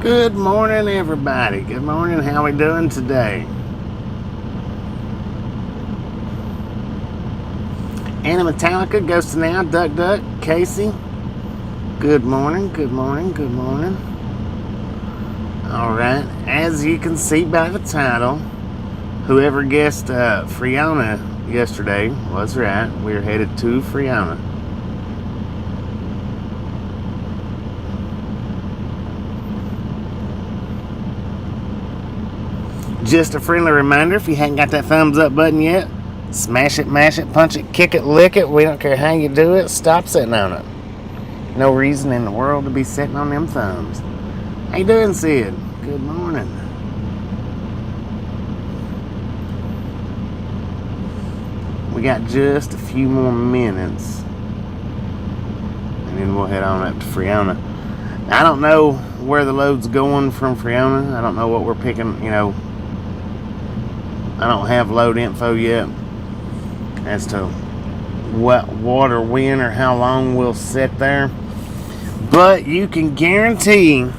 Good morning, everybody. Good morning. How we doing today? Anna Metallica, Ghost of Now, Duck Duck, Casey. Good morning, good morning, good morning. Alright, as you can see by the title, whoever guessed Friona yesterday was right. We're headed to Friona. Just a friendly reminder, if you hadn't got that thumbs up button yet, smash it, mash it, punch it, kick it, lick it. We don't care how you do it. Stop sitting on it. No reason in the world to be sitting on them thumbs. How you doing, Sid? Good morning. We got just a few more minutes, and then we'll head on up to Friona. I don't know where the load's going from Friona. I don't know what we're picking, I don't have load info yet as to what or when or how long we'll sit there. But you can guarantee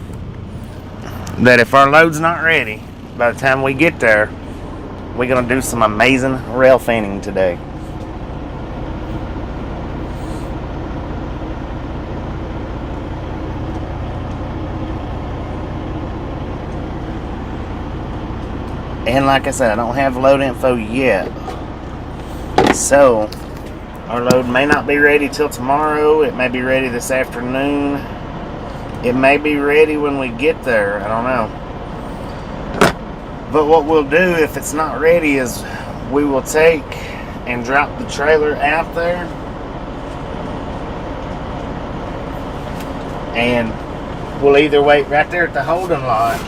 that if our load's not ready, by the time we get there, we're going to do some amazing rail fanning today. And like I said, I don't have load info yet. So, our load may not be ready till tomorrow. It may be ready this afternoon. It may be ready when we get there. I don't know. But what we'll do if it's not ready is we will take and drop the trailer out there. And we'll either wait right there at the holding lot,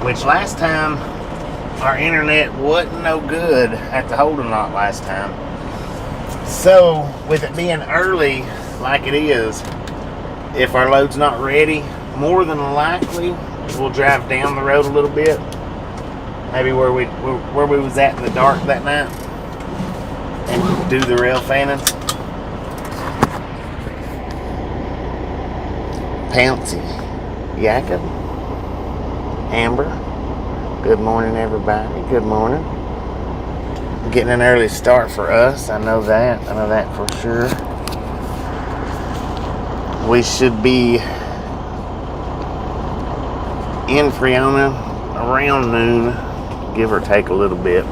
which last time our internet wasn't no good at the holding lot last time. So, with it being early like it is, if our load's not ready, more than likely we'll drive down the road a little bit, maybe where we was at in the dark that night, and do the rail fanning. Pouncy, Jacob, Amber. Good morning, everybody. Good morning. Getting an early start for us. I know that for sure. We should be in Friona around noon, give or take a little bit.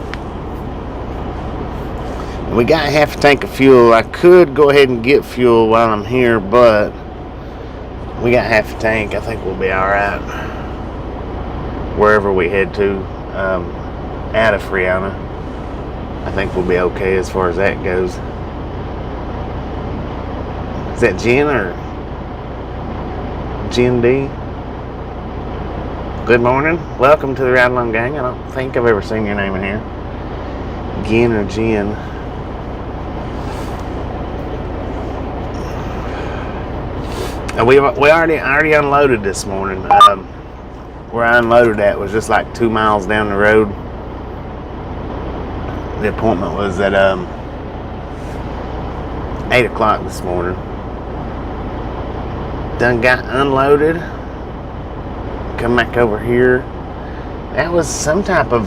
We got half a tank of fuel. I could go ahead and get fuel while I'm here, but we got half a tank. I think we'll be alright wherever we head to out of Friona. I think we'll be okay as far as that goes. Is that Jen or Jen D? Good morning. Welcome to the Ride Along Gang. I don't think I've ever seen your name in here. Gin or Jen. We already unloaded this morning. Where I unloaded at was just like 2 miles down the road. The appointment was at 8 o'clock this morning. Done got unloaded. Come back over here. That was some type of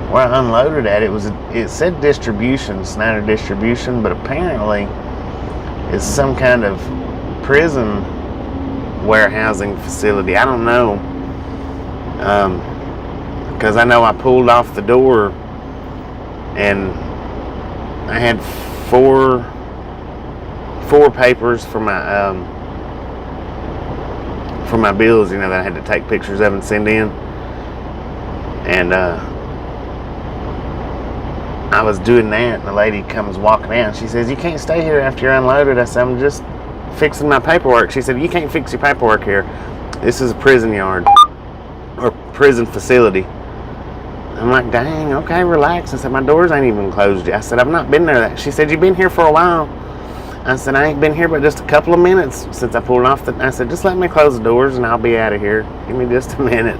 where I unloaded at. It said distribution, Snyder distribution, but apparently it's some kind of prison warehousing facility. I don't know, because I know I pulled off the door and I had four papers for my bills, that I had to take pictures of and send in, and I was doing that, and the lady comes walking out and she says, "You can't stay here after you're unloaded." I said, "I'm just fixing my paperwork." She said, "You can't fix your paperwork here. This is a prison yard or prison facility." I'm like, "Dang, okay, relax." I said, "My doors ain't even closed yet." I said, "I've not been there." She said, "You've been here for a while." I said, "I ain't been here but just a couple of minutes since I pulled off I said, "Just let me close the doors and I'll be out of here. Give me just a minute."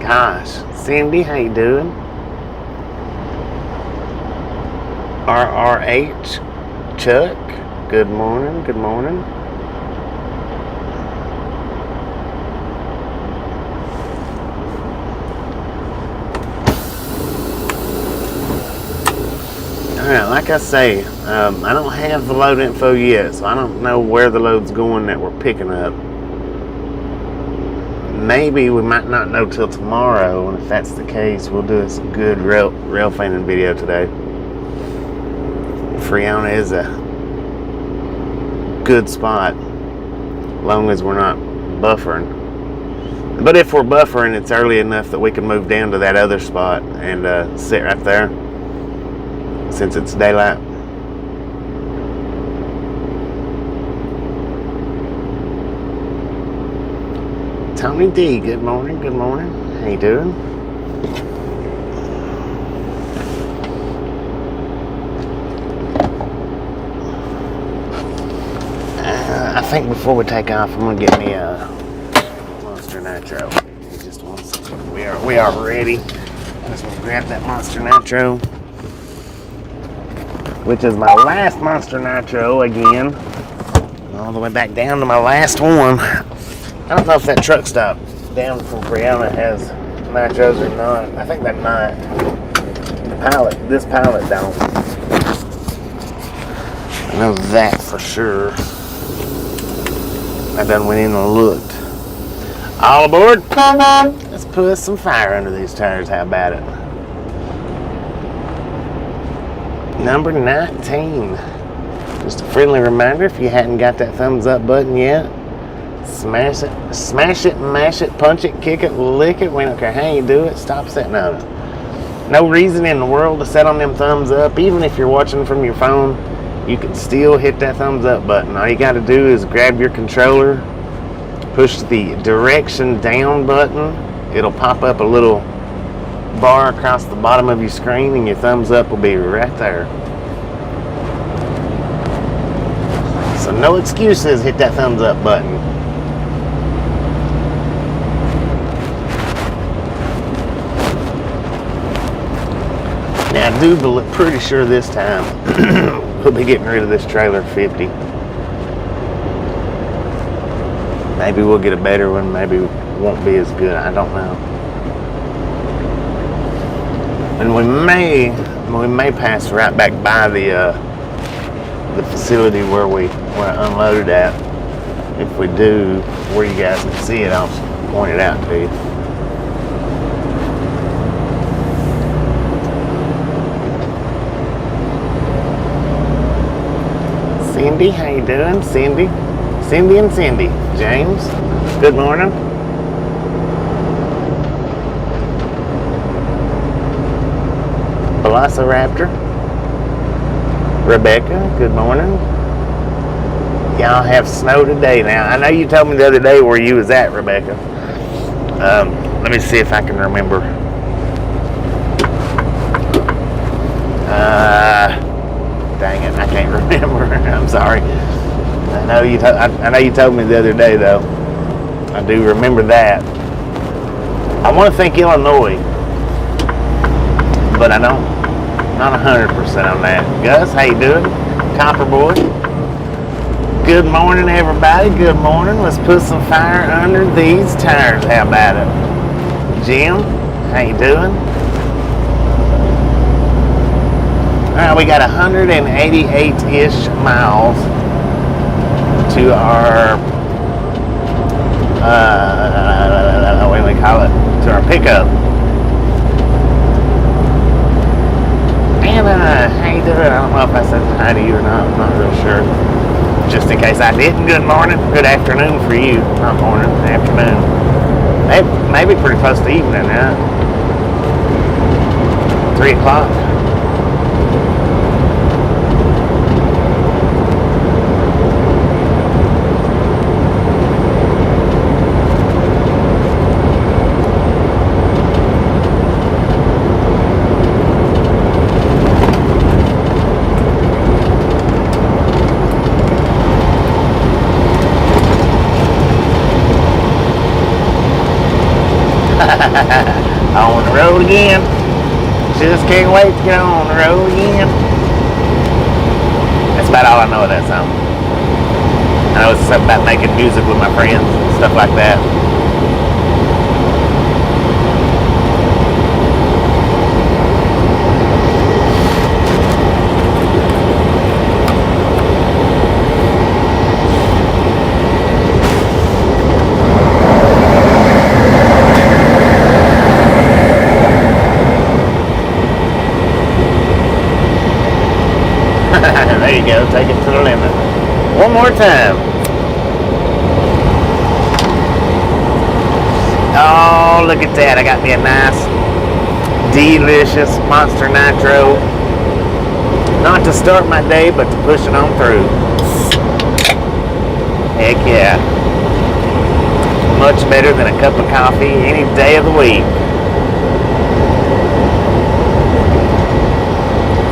Gosh, Cindy, how you doing? RRH, Chuck, good morning, good morning. Alright, like I say, I don't have the load info yet, so I don't know where the load's going that we're picking up. Maybe we might not know till tomorrow, and if that's the case, we'll do a good rail fanning video today. Friona is a good spot, as long as we're not buffering. But if we're buffering, it's early enough that we can move down to that other spot and sit right there, since it's daylight. Tony D, good morning, good morning. How you doing? I think before we take off, I'm gonna get me a Monster Nitro. Just one second. We are ready. I just want to grab that Monster Nitro, which is my last Monster Nitro again. All the way back down to my last one. I don't know if that truck stop down from Friona has nitros or not. I think that might. This pallet don't. I know that for sure. I done went in and looked. All aboard. Let's put some fire under these tires. How about it? Number 19. Just a friendly reminder, if you hadn't got that thumbs up button yet, smash it, mash it, punch it, kick it, lick it. We don't care how you do it. Stop sitting on it. No reason in the world to set on them thumbs up. Even if you're watching from your phone, you can still hit that thumbs up button. All you got to do is grab your controller, push the direction down button. It'll pop up a little bar across the bottom of your screen, and your thumbs up will be right there. So no excuses, hit that thumbs up button. Now I do pretty sure this time we'll be getting rid of this trailer 50. Maybe we'll get a better one, maybe it won't be as good, I don't know. And we may pass right back by the facility where I unloaded at. If we do, where you guys can see it, I'll point it out to you. Cindy, how you doing? Cindy and Cindy. James, good morning. Velociraptor. Rebecca, good morning. Y'all have snow today. Now, I know you told me the other day where you was at, Rebecca. Let me see if I can remember. Dang it, I can't remember. I'm sorry. I know you told me the other day, though. I do remember that. I want to think Illinois, but I don't. Not 100% on that. Gus, how you doing? Copper boy. Good morning, everybody. Good morning. Let's put some fire under these tires. How about it? Jim, how you doing? All right, we got 188-ish miles to our, what do we call it? To our pickup. Anna, how you doing? I don't know if I said hi to you or not. I'm not real sure. Just in case I didn't, good morning. Good afternoon for you. Not morning, afternoon. Maybe pretty close to evening now. 3 o'clock. On the road again. Just can't wait to get on the road again. That's about all I know of that song. I know it's something about making music with my friends and stuff like that. that, I got me a nice, delicious Monster Nitro. Not to start my day, but to push it on through. Heck yeah. Much better than a cup of coffee any day of the week.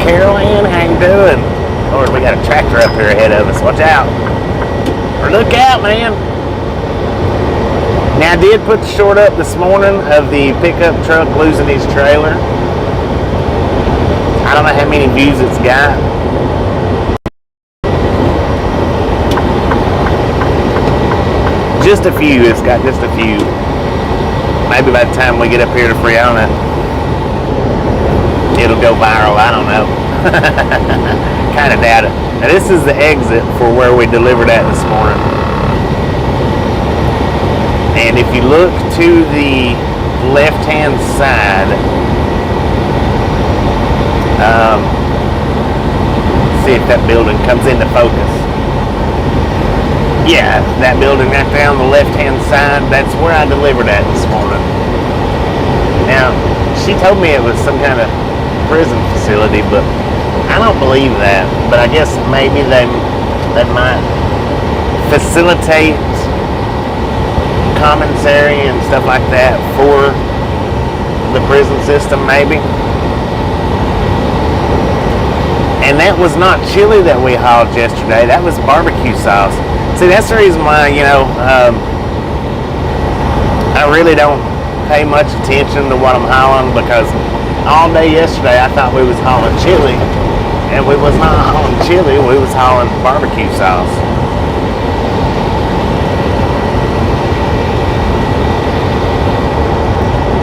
Carol Ann, how you doing? Lord, we got a tractor up here ahead of us. Watch out. Or look out, man. Now, I did put the short up this morning of the pickup truck losing his trailer. I don't know how many views it's got. Just a few. It's got just a few. Maybe by the time we get up here to Friona, it'll go viral. I don't know. Kind of doubt it. Now, this is the exit for where we delivered at this morning. And if you look to the left-hand side, see if that building comes into focus. Yeah, that building right there on the left-hand side, that's where I delivered at this morning. Now, she told me it was some kind of prison facility, but I don't believe that. But I guess maybe they might facilitate commissary and stuff like that for the prison system, maybe. And that was not chili that we hauled yesterday. That was barbecue sauce. See, that's the reason why, I really don't pay much attention to what I'm hauling, because all day yesterday I thought we was hauling chili, and we was not hauling chili, we was hauling barbecue sauce.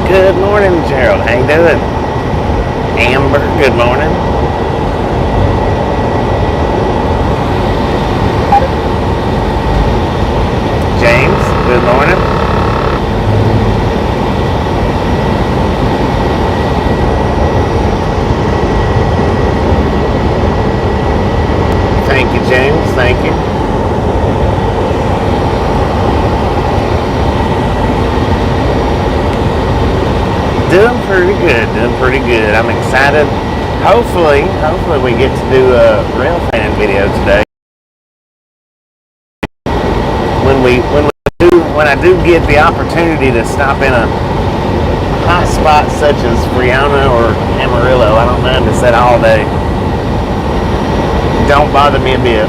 Good morning, Gerald. How you doing? Amber, good morning. James, good morning. Thank you, James. Thank you. Doing pretty good. Doing pretty good. I'm excited. Hopefully we get to do a rail fan video today. When I do get the opportunity to stop in a hot spot such as Friona or Amarillo, I don't mind to sit all day. Don't bother me a bit.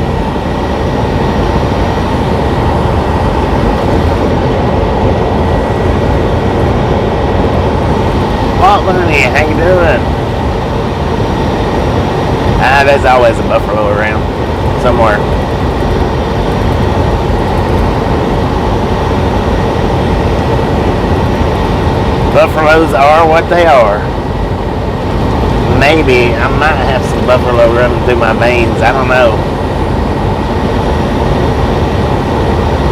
What, honey? How you doing? There's always a buffalo around somewhere. Buffaloes are what they are. Maybe I might have some buffalo running through my veins. I don't know.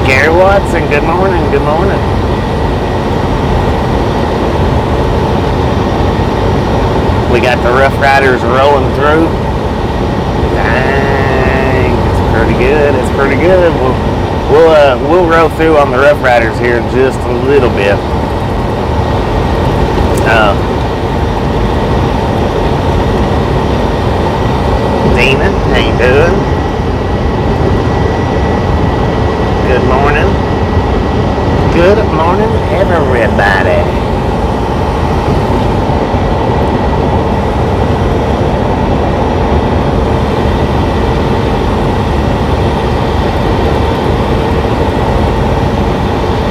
Gary Watson, good morning. Good morning. We got the Rough Riders rolling through. Dang, it's pretty good. It's pretty good. We'll roll through on the Rough Riders here in just a little bit. Dina, how you doing? Good morning. Good morning, everybody.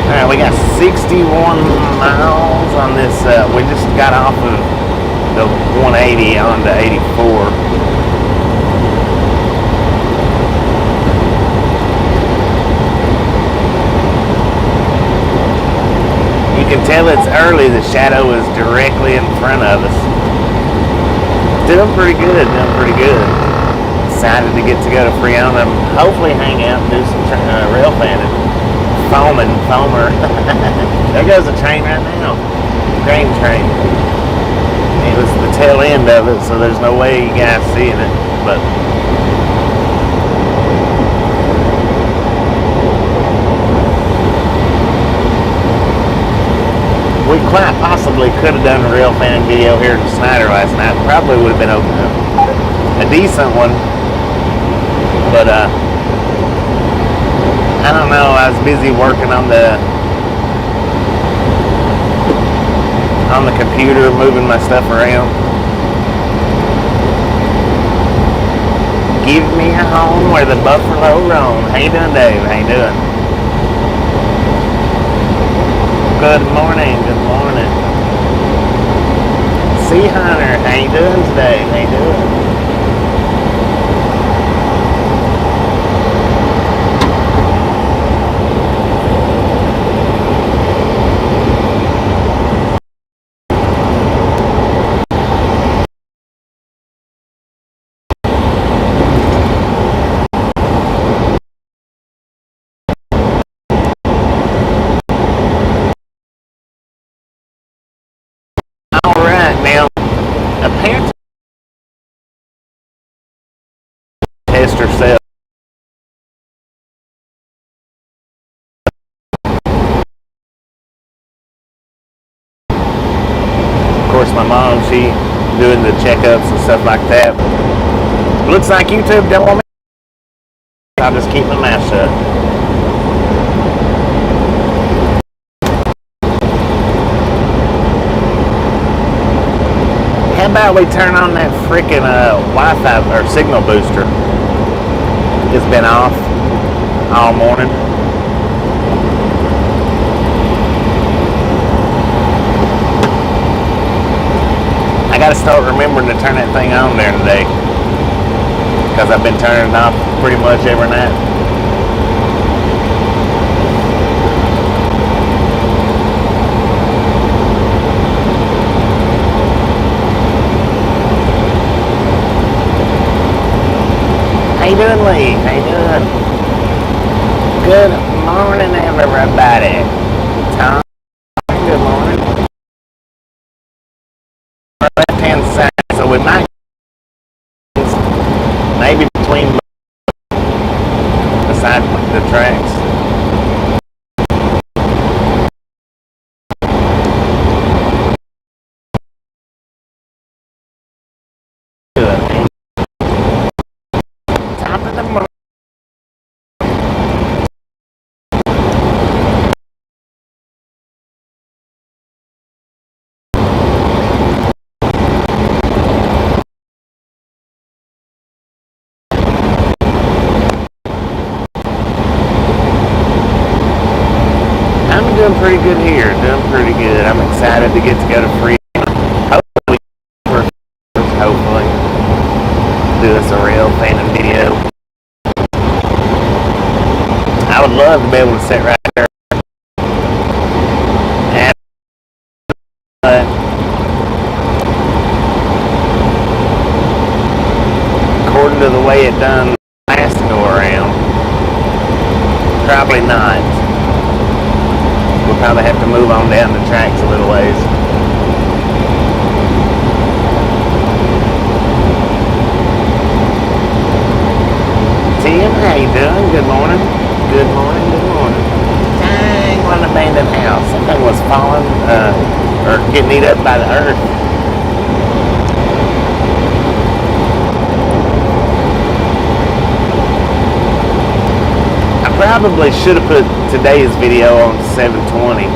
Alright, we got 61 miles on this. We just got off of the 180 onto 84. You can tell it's early. The shadow is directly in front of us. Doing pretty good. Doing pretty good. Excited to get to go to Friona and hopefully hang out and do some rail fanning. Foamer. There goes a train right now. Grain train. It was the tail end of it, so there's no way you guys seeing it. But We quite possibly could have done a rail fanning video here in Snyder last night. Probably would have been a decent one. But I don't know, I was busy working on the computer, moving my stuff around. Give me a home where the buffalo roam. How you doing, Dave? How you doing? Good morning, good morning. Sea Hunter, how you doing today? How you doing? Alright, now, apparently test herself. Of course, my mom, she doing the checkups and stuff like that. Looks like YouTube don't want me. I'll just keep my mouth shut. How about we turn on that freaking Wi-Fi or signal booster? It's been off all morning. I gotta start remembering to turn that thing on there today, because I've been turning it off pretty much every night. How you doing, Lee? How you doing? Good morning, everybody. Tom, good morning. Left-hand side, so we might maybe between beside the tracks. Top of the morning. Doing pretty good here. Doing pretty good. I'm excited to get to go to Friona. Hopefully, do us a rail fanning video. I would love to be able to sit right there. And, according to the way it done last go around, probably not. We'll probably have to move on down the tracks a little ways. Tim, how you doing? Good morning. Good morning, good morning. Dang, what an abandoned house. Something was falling, or getting eaten up by the earth. Probably should have put today's video on 720.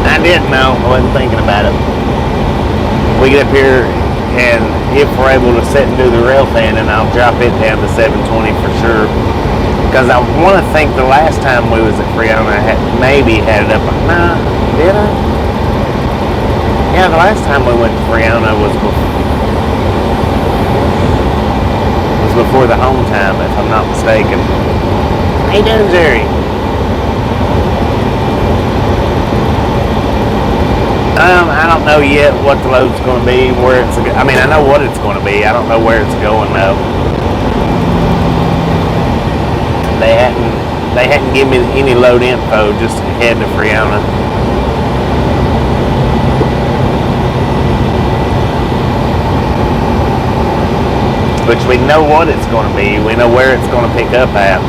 I didn't know. I wasn't thinking about it. We get up here, and if we're able to sit and do the rail fanning, I'll drop it down to 720 for sure. Because I want to think the last time we was at Friona, I maybe had it up. Nah, did I? Yeah, the last time we went to Friona was before the home time, if I'm not mistaken. How you doing, Jerry? I don't know yet what the load's going to be, where it's. I mean, I know what it's going to be. I don't know where it's going though. They hadn't given me any load info, just head to Friona. Which we know what it's going to be. We know where it's going to pick up at.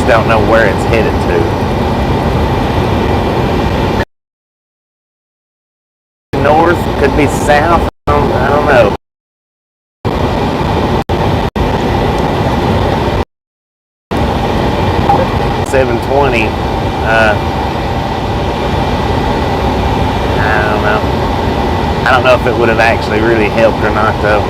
just don't know where it's headed to. North, could be south, I don't know. $7.20. I don't know. I don't know if it would have actually really helped or not, though.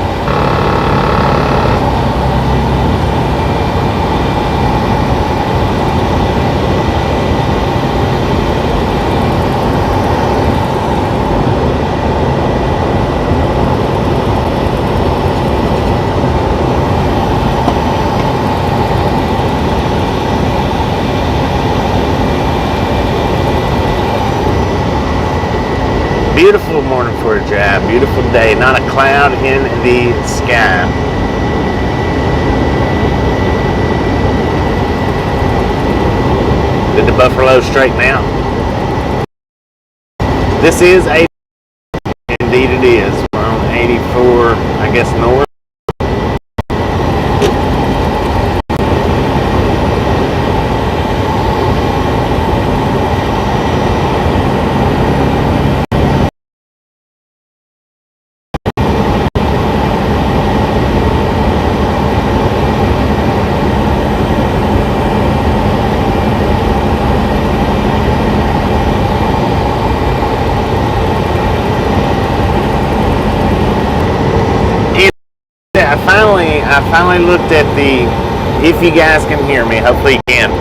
Beautiful morning for a drive, beautiful day, not a cloud in the sky. Did the Buffalo straighten out? This is 80, indeed it is. We're on 84, I guess, north. I finally looked at if you guys can hear me, hopefully you can,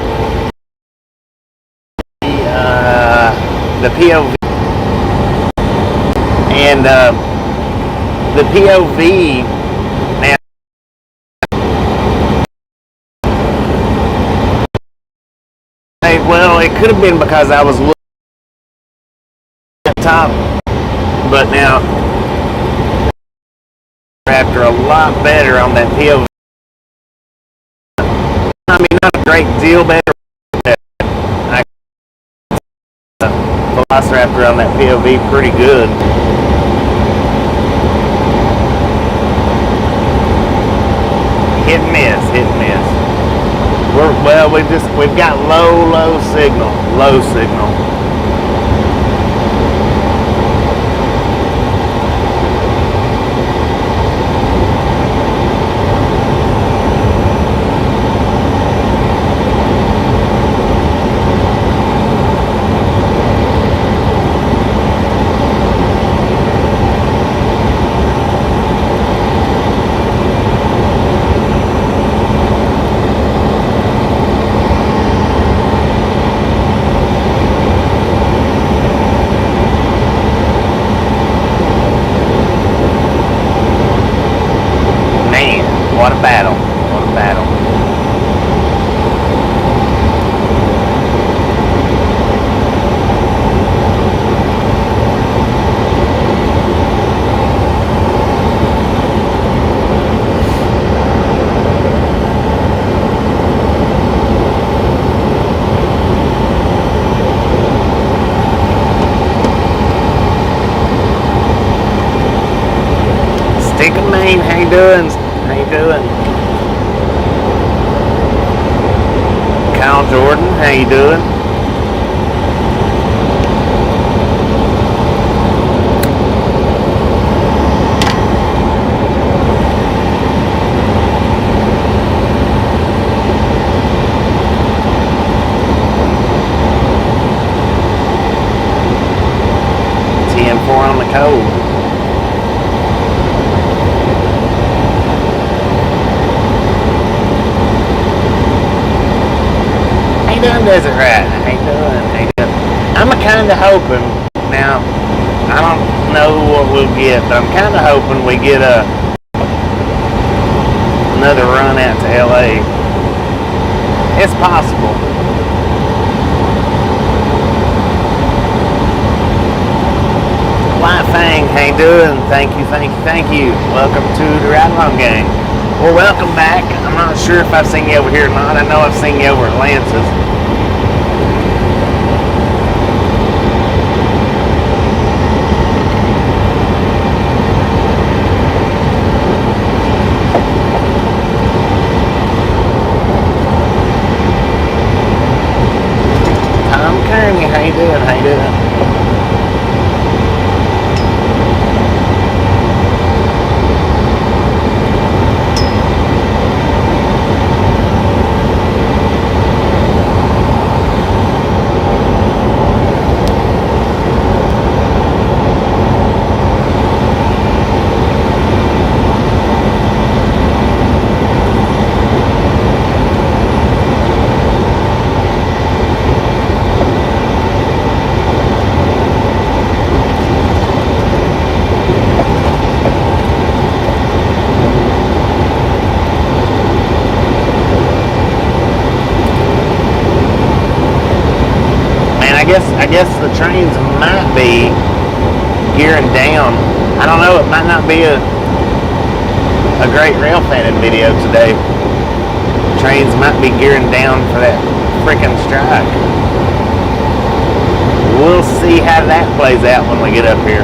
the POV, and the POV, now, well, it could have been because I was looking at the top, but now, after a lot better on that POV. I mean, not a great deal better. I Velociraptor on that POV pretty good. Hit and miss, hit and miss. We've got low signal. What a battle. Stick of Maine, how you doing? Kyle Jordan, how you doing? TM4 on the code. Desert Rat, how you doing? I'm kind of hoping, now, I don't know what we'll get, but I'm kind of hoping we get another run out to LA. It's possible. White Fang, how you doing? Thank you. Welcome to the Ride Along Gang. Well, welcome back. I'm not sure if I've seen you over here or not. I know I've seen you over at Lance's. I guess the trains might be gearing down. I don't know, it might not be a great rail fanning video today. Trains might be gearing down for that freaking strike. We'll see how that plays out when we get up here.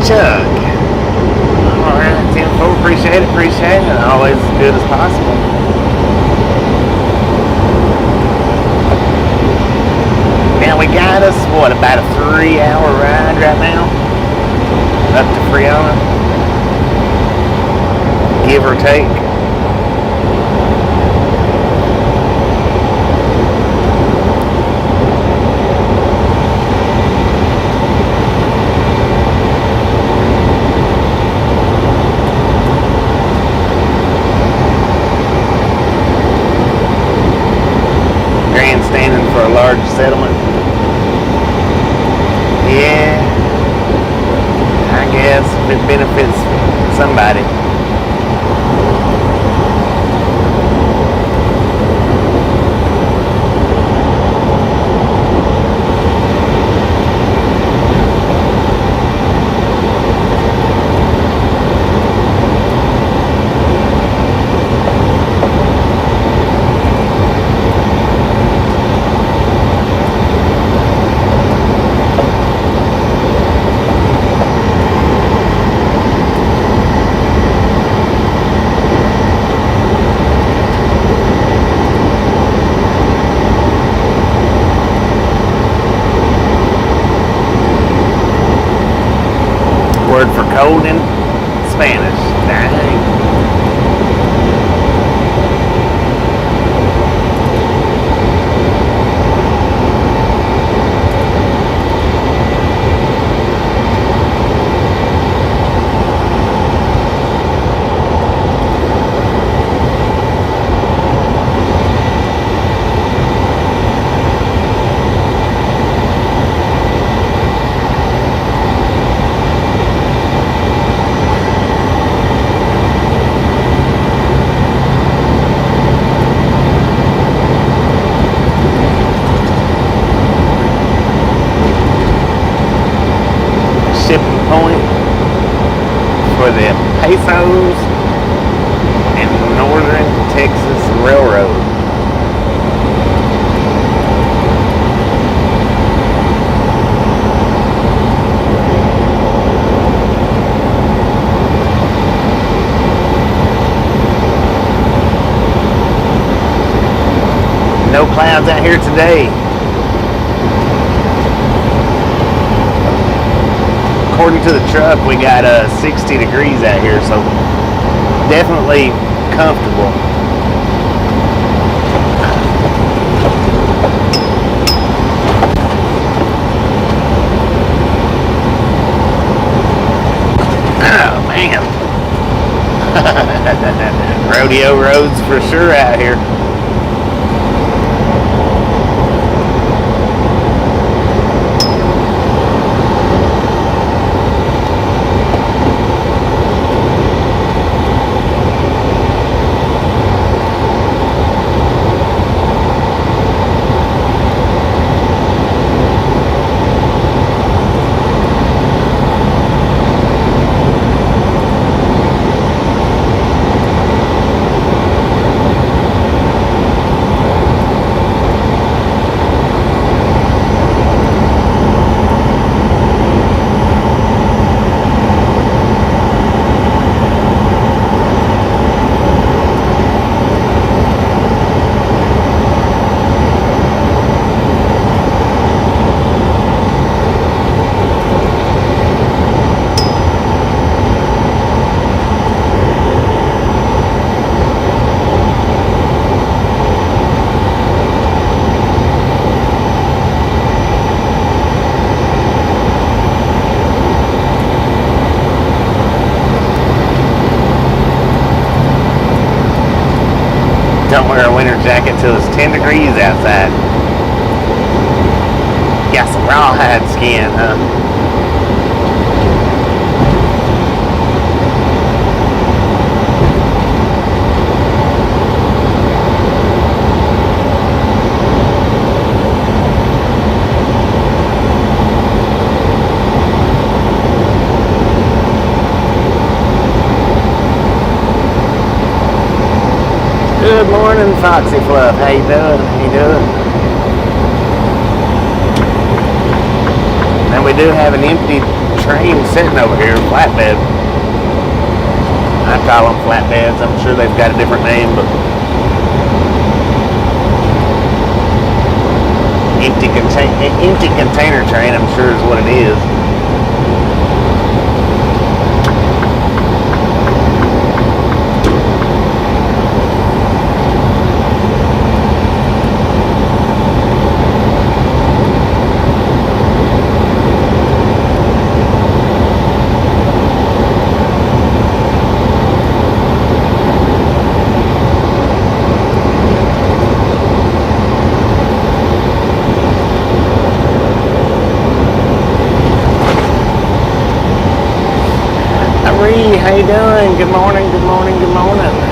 Chuck. Alright, 10-4, appreciate it. Always as good as possible. Now we got us, what, about a 3-hour ride right now? Up to Friona. Give or take. Grandstanding for a large settlement. Yeah, I guess if it benefits somebody. Word for cold in Spanish. Dang. Shipping point for the Pesos and Northern Texas Railroad. No clouds out here today. According to the truck, we got 60 degrees out here, so definitely comfortable. Oh man, rodeo roads for sure out here. Don't wear a winter jacket till it's 10 degrees outside. Got some rawhide skin, huh? Good morning, Foxy Fluff. How you doing? How you doing? And we do have an empty train sitting over here, flatbed. I call them flatbeds. I'm sure they've got a different name, but empty container train, I'm sure is what it is. How you doing? Good morning, good morning, good morning.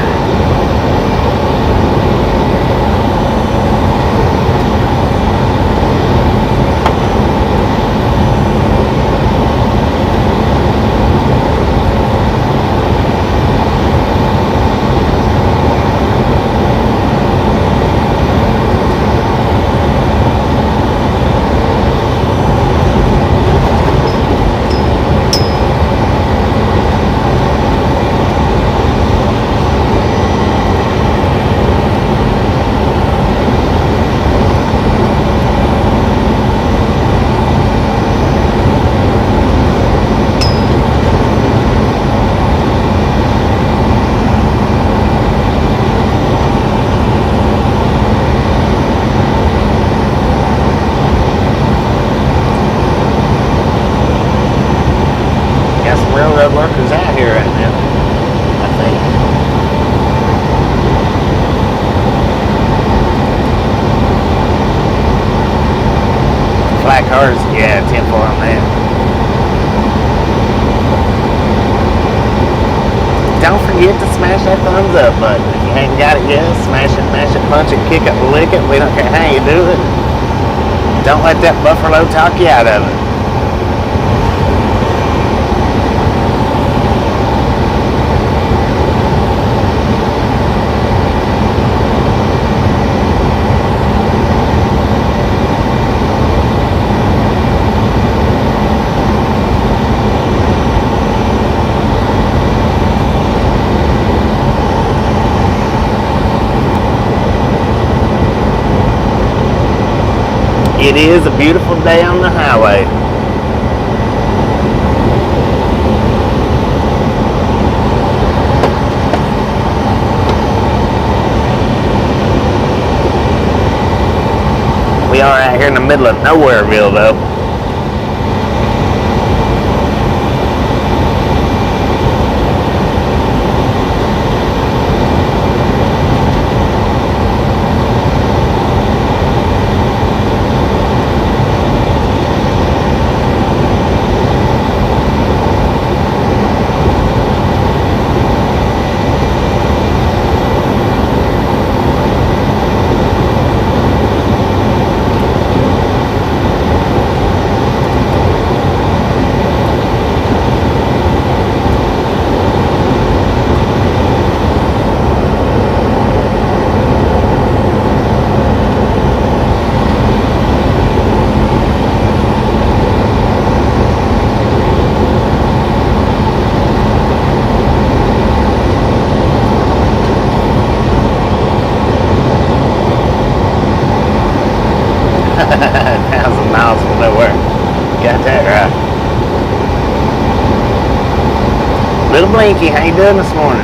Railroad workers out here right now, I think. Flat cars, yeah, 10-4 on that. Don't forget to smash that thumbs up button. If you ain't got it yet, smash it, mash it, punch it, kick it, lick it. We don't care how you do it. Don't let that buffalo talk you out of it. It is a beautiful day on the highway. We are out here in the middle of Nowhereville, though. Little Blinky, how you doing this morning?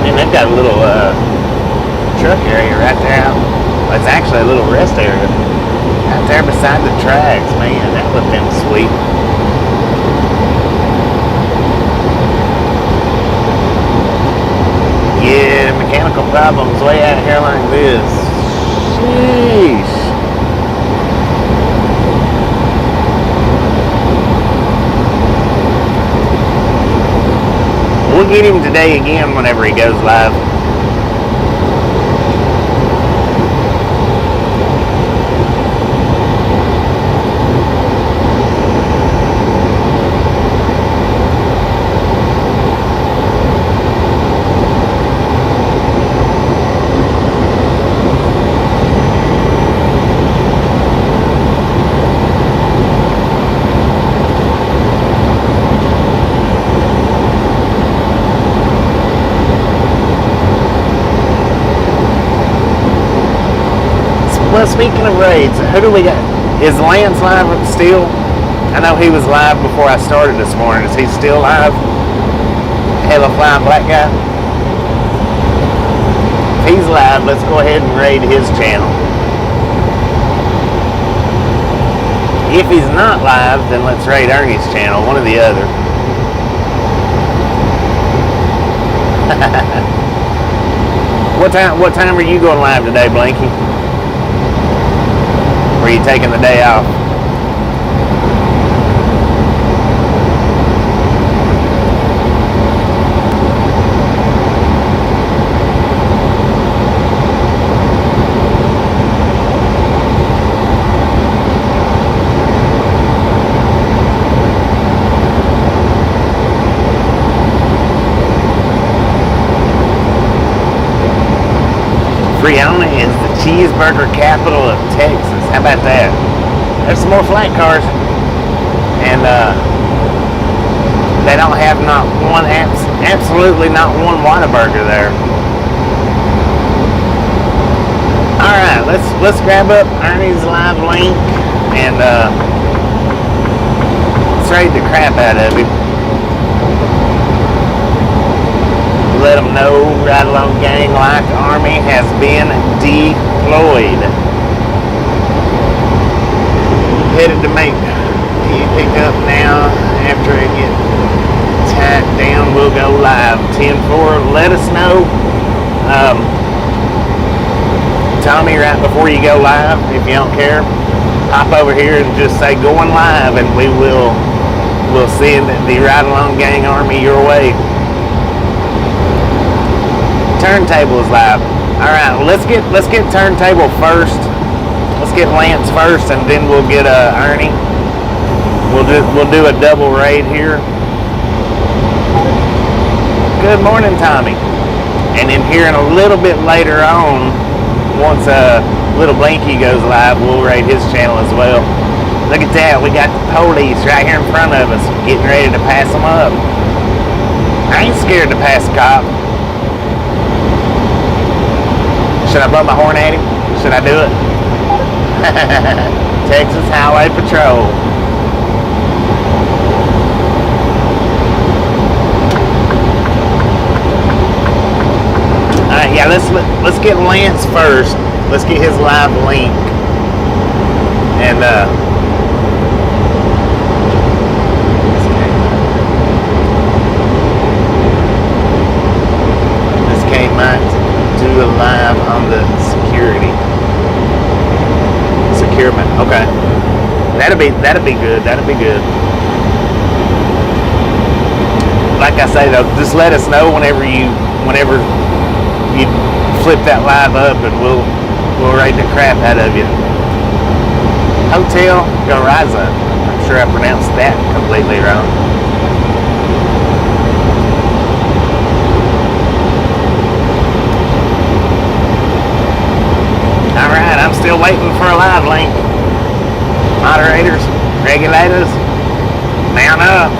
Man, they've got a little truck area right there It's actually a little rest area out there beside the tracks. Man, that would have been sweet. Yeah, mechanical problems way out here like this. Sheesh. We'll get him today again whenever he goes live. Well, speaking of raids, who do we got? Is Lance live still? I know he was live before I started this morning. Is he still live? Hella Flying Black Guy? If he's live, let's go ahead and raid his channel. If he's not live, then let's raid Ernie's channel, one or the other. What time are you going live today, Blanky? Or are you taking the day off? Friona is the cheeseburger capital of Texas. How about that? There's some more flat cars, and they don't have not one, absolutely not one Whataburger there. All right, let's grab up Ernie's live link and let's raid the crap out of him. Let them know Ride Along Gang Like Army has been deployed. Headed to make pick up now. After I get tied down, we'll go live. 10-4. Let us know, Tommy, right before you go live, if you don't care, hop over here and just say going live, and we'll send the Ride Along Gang Army your way. Turntable is live. All right, let's get turntable first. Let's get Lance first, and then we'll get Ernie. We'll do a double raid here. Good morning, Tommy. And then here in a little bit later on, once little Blinky goes live, we'll raid his channel as well. Look at that, we got the police right here in front of us, getting ready to pass them up. I ain't scared to pass a cop. Should I blow my horn at him? Should I do it? Texas Highway Patrol. Alright, yeah, let's get Lance first. Let's get his live link. And this came out to do a live on the securement. Okay, that'll be good. That'll be good. Like I say though, just let us know whenever you flip that live up, and we'll raid the crap out of you. Hotel Garza. I'm sure I pronounced that completely wrong. Alright, I'm still waiting for a live link. Moderators, regulators, mount up.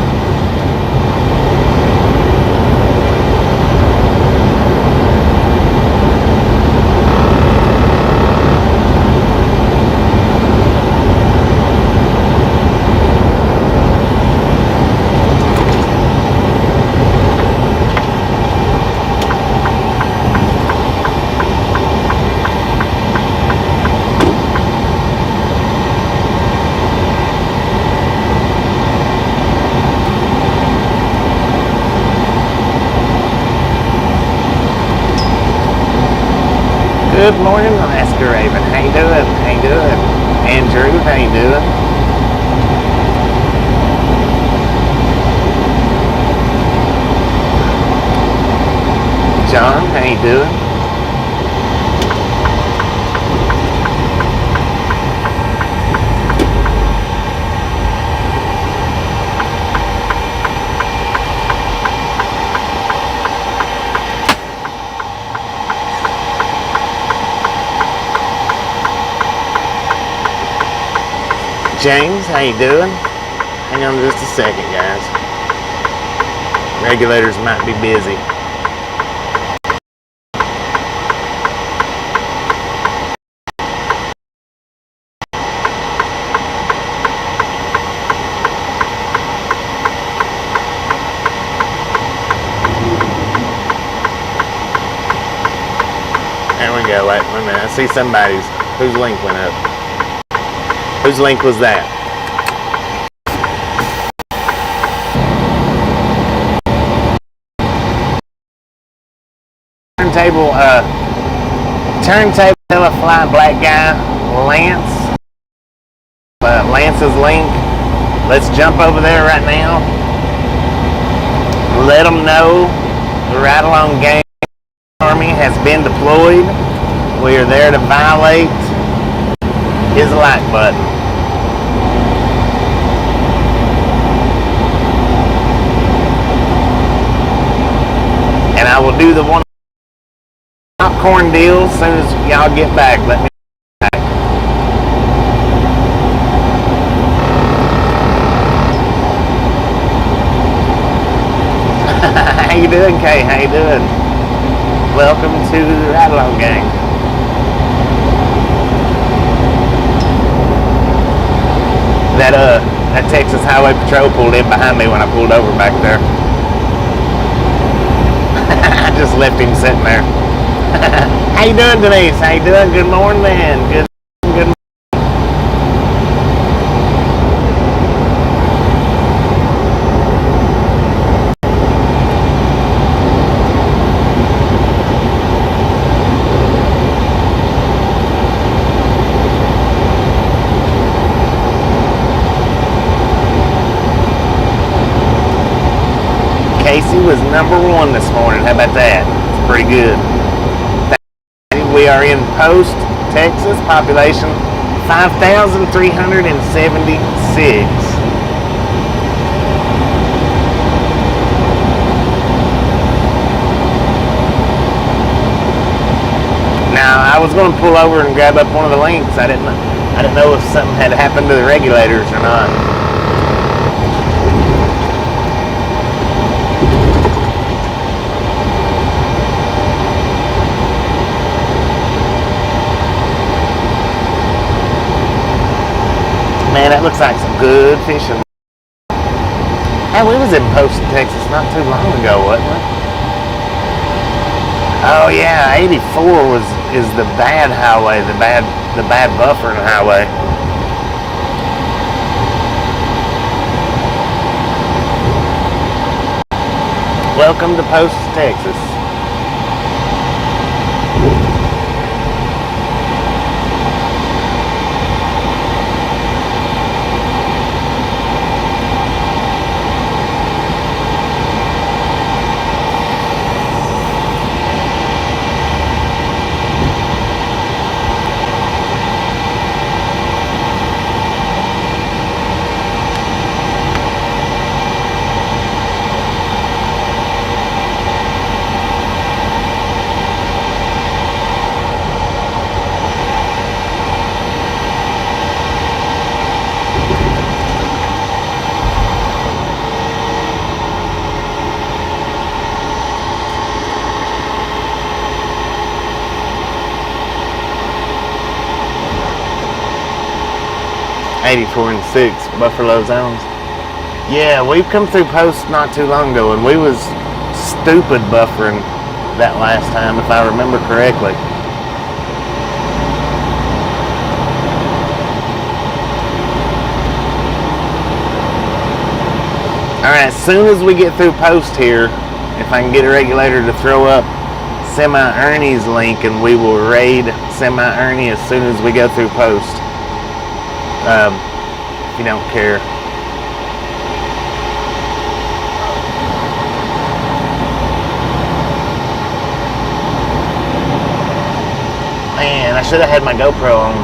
Good morning, Alaska Raven. How you doing? How you doing? Andrew, how you doing? John, how you doing? James, how you doing? Hang on just a second, guys. Regulators might be busy. There we go. Wait a minute. I see somebody's. Whose link went up? Whose link was that? Turntable Telefly black guy, Lance. Lance's link. Let's jump over there right now. Let them know the Ride Along Gang Army has been deployed. We are there to violate his like button. And I will do the one popcorn deal as soon as y'all get back. Let me back. How you doing, Kay? How you doing? Welcome to the Ride Along Gang. That Texas Highway Patrol pulled in behind me when I pulled over back there. I just left him sitting there. How you doing, Denise? How you doing? Good morning, man. Good. Casey was #1 this morning. How about that? It's pretty good. We are in Post, Texas, population 5,376. Now, I was going to pull over and grab up one of the links. I didn't know if something had happened to the regulators or not. Man, that looks like some good fishing. Hey, we was in Post, Texas not too long ago, wasn't we? Oh yeah, 84 is the bad highway, the bad buffering highway. Welcome to Post, Texas. '84 and 6 Buffalo zones. Yeah, we've come through Post not too long ago, and we was stupid buffering that last time, if I remember correctly. Alright, as soon as we get through Post here, if I can get a regulator to throw up Semi-Ernie's link, and we will raid Semi-Ernie as soon as we go through post. If you don't care. Man, I should have had my GoPro on.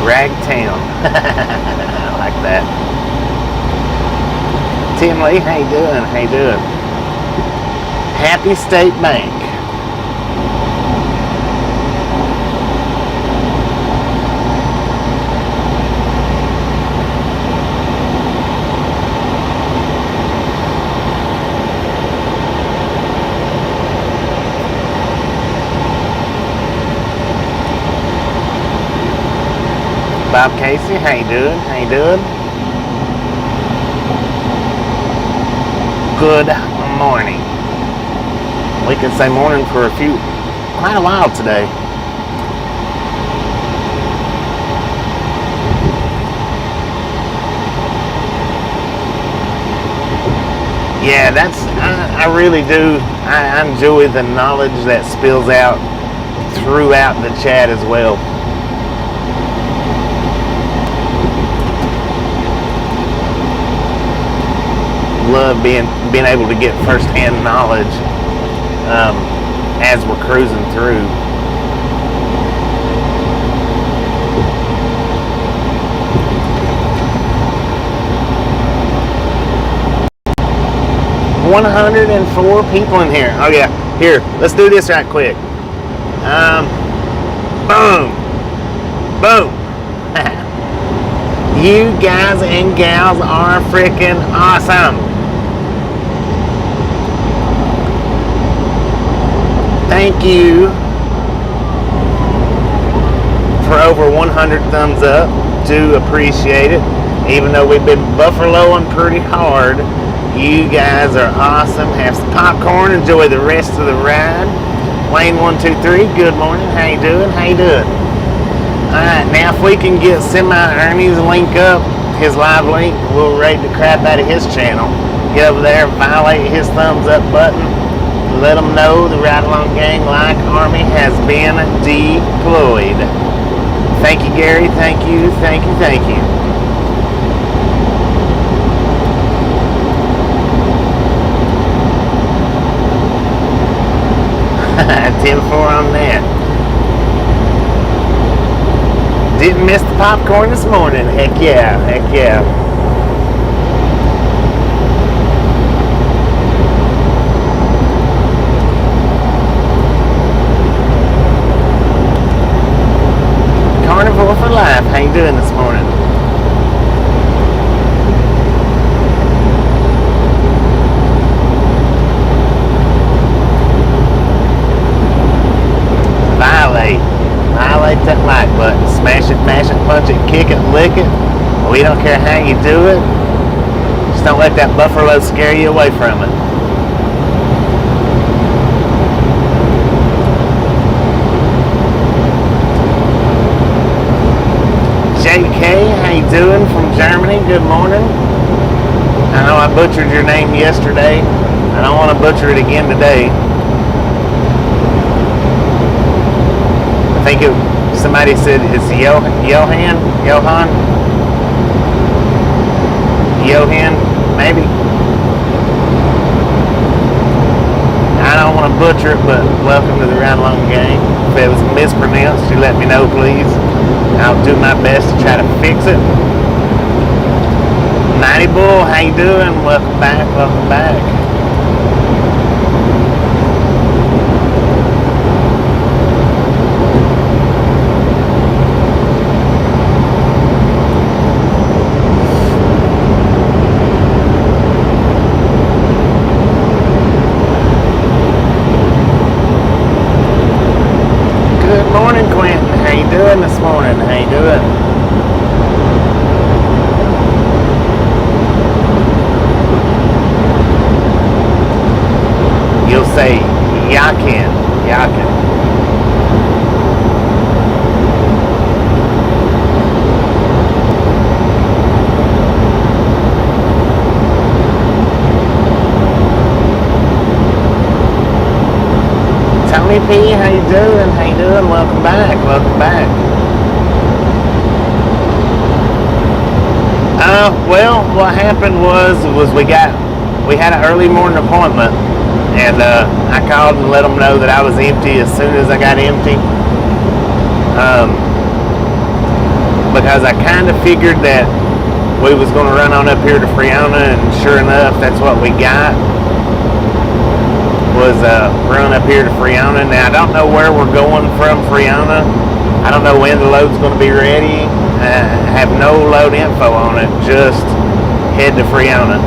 Ragtown. I like that. Tim Lee, how you doing? How you doing? Happy State Bank. Bob Casey, how you doing? How you doing? Good morning. We can say morning for quite a while today. Yeah, I really do. I enjoy the knowledge that spills out throughout the chat as well. Love being able to get first-hand knowledge as we're cruising through. $104 people in here. Oh yeah, here, let's do this right quick. Boom, boom. You guys and gals are freaking awesome. Thank you for over 100 thumbs up. Do appreciate it. Even though we've been buffaloing pretty hard, you guys are awesome. Have some popcorn. Enjoy the rest of the ride. Wayne123, good morning. How you doing? How you doing? Alright, now if we can get Semi-Ernie's link up, his live link, we'll raid the crap out of his channel. Get over there and violate his thumbs up button. Let them know the Ride Along Gang like Army has been deployed. Thank you, Gary. Thank you, thank you, thank you. $10-4 on that. Didn't miss the popcorn this morning. Heck yeah, heck yeah. Carnivore for life. How you doing this morning? Violate that like button. Smash it, mash it, punch it, kick it, lick it. We don't care how you do it. Just don't let that buffalo scare you away from it. JK, how you doing from Germany? Good morning. I know I butchered your name yesterday. I don't want to butcher it again today. I think somebody said it's Johan, maybe. I don't want to butcher it, but welcome to the Ride Along Gang. If it was mispronounced, you let me know, please. I'll do my best to try to fix it. Mighty Bull, how you doing? Welcome back, welcome back. This morning, how you doing? Tony P, how you doing? How you doing? Welcome back. Welcome back. Well, what happened was we had an early morning appointment, and I called and let them know that I was empty as soon as I got empty. Because I kind of figured that we was going to run on up here to Friona, and sure enough, that's what we got. Was run up here to Friona. Now I don't know where we're going from Friona. I don't know when the load's going to be ready. I have no load info on it. Just head to Friona.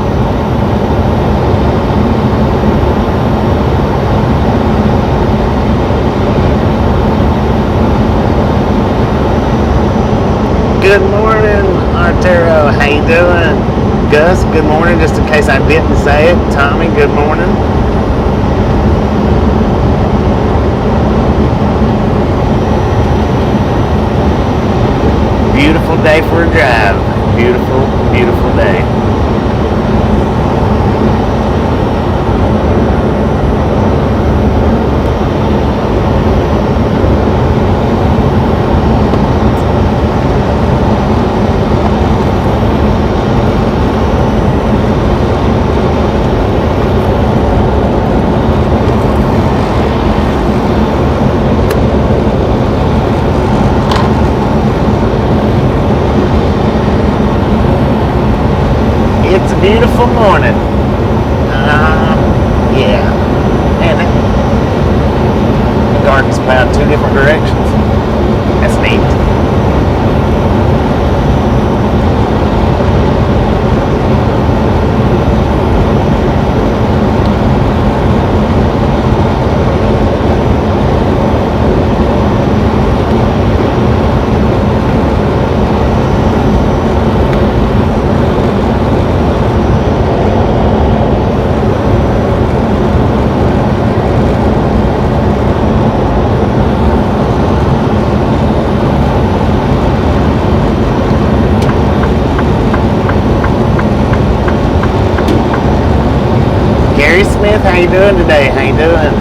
Good morning, Arturo. How you doing? Gus, good morning. Just in case I didn't say it. Tommy, good morning. Beautiful day for a drive. Beautiful, beautiful day. Beautiful morning. Yeah. Man, the garden's plowed two different directions. That's neat. How you doing today? How you doing?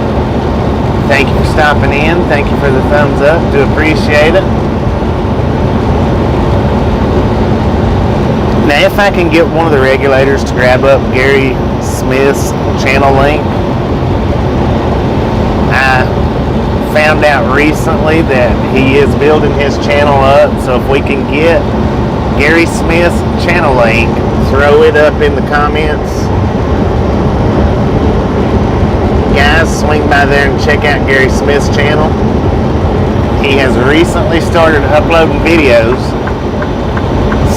Thank you for stopping in. Thank you for the thumbs up. Do appreciate it. Now, if I can get one of the regulators to grab up Gary Smith's channel link, I found out recently that he is building his channel up. So if we can get Gary Smith's channel link, throw it up in the comments. Guys, swing by there and check out Gary Smith's channel. He has recently started uploading videos.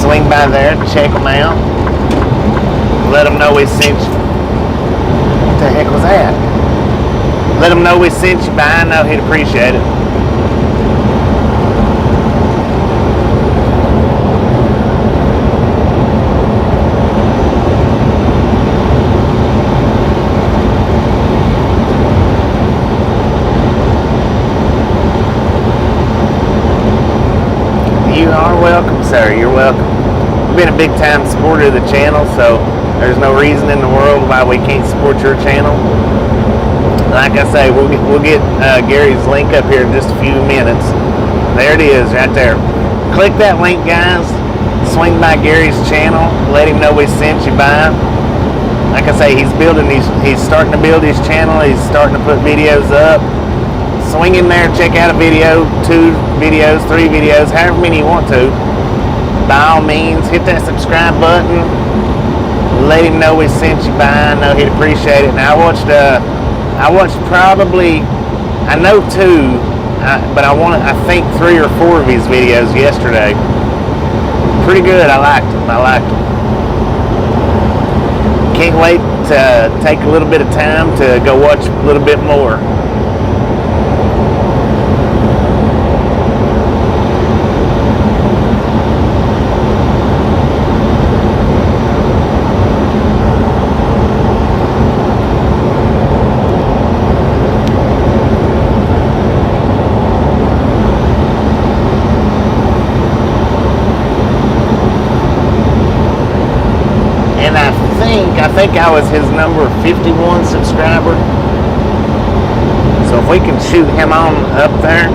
Swing by there, check them out. Let them know we sent you. What the heck was that? Let them know we sent you by. I know he'd appreciate it. Welcome, sir. You're welcome. You've been a big time supporter of the channel, so there's no reason in the world why we can't support your channel. Like I say, we'll get Gary's link up here in just a few minutes. There it is, right there. Click that link, guys. Swing by Gary's channel. Let him know we sent you by. Like I say, he's starting to build his channel. He's starting to put videos up. Swing in there, check out a video, 2 videos, 3 videos, however many you want to. By all means, hit that subscribe button. Let him know we sent you by. I know he'd appreciate it. Now I watched probably, I know 2, but I think 3 or 4 of his videos yesterday. Pretty good. I liked them. Can't wait to take a little bit of time to go watch a little bit more. I think I was his number 51 subscriber. So So if we can shoot him on up there,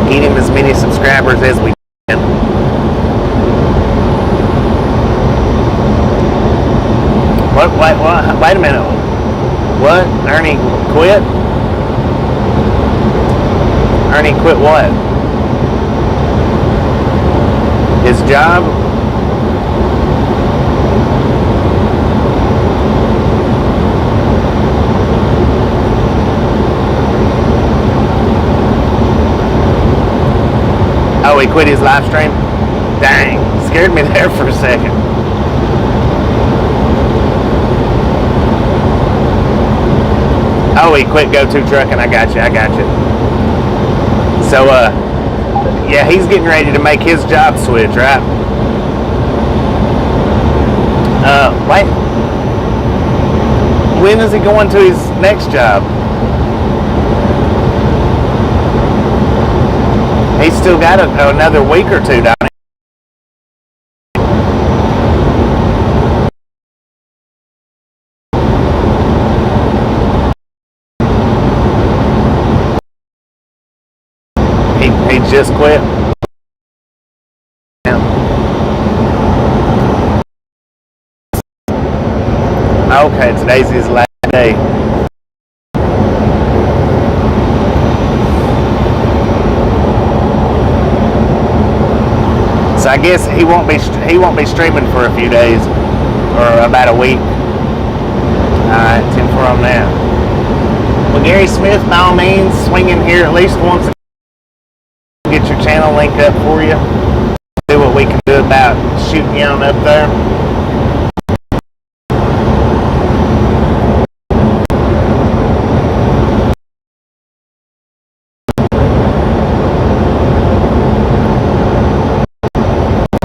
get him as many subscribers as we can. What? Wait a minute. What? Ernie quit? Ernie quit what? His job? Oh, he quit his live stream? Dang, scared me there for a second. Oh, he quit go-to trucking. I got you. So, yeah, he's getting ready to make his job switch, right? Wait. When is he going to his next job? He's still got another week or two, down. He just quit. Okay, today's his last day. So I guess he won't be streaming for a few days or about a week. Alright, 10-4 on that. Well, Gary Smith, by all means, swing in here at least once. Get your channel link up for you. See what we can do about shooting you on up there.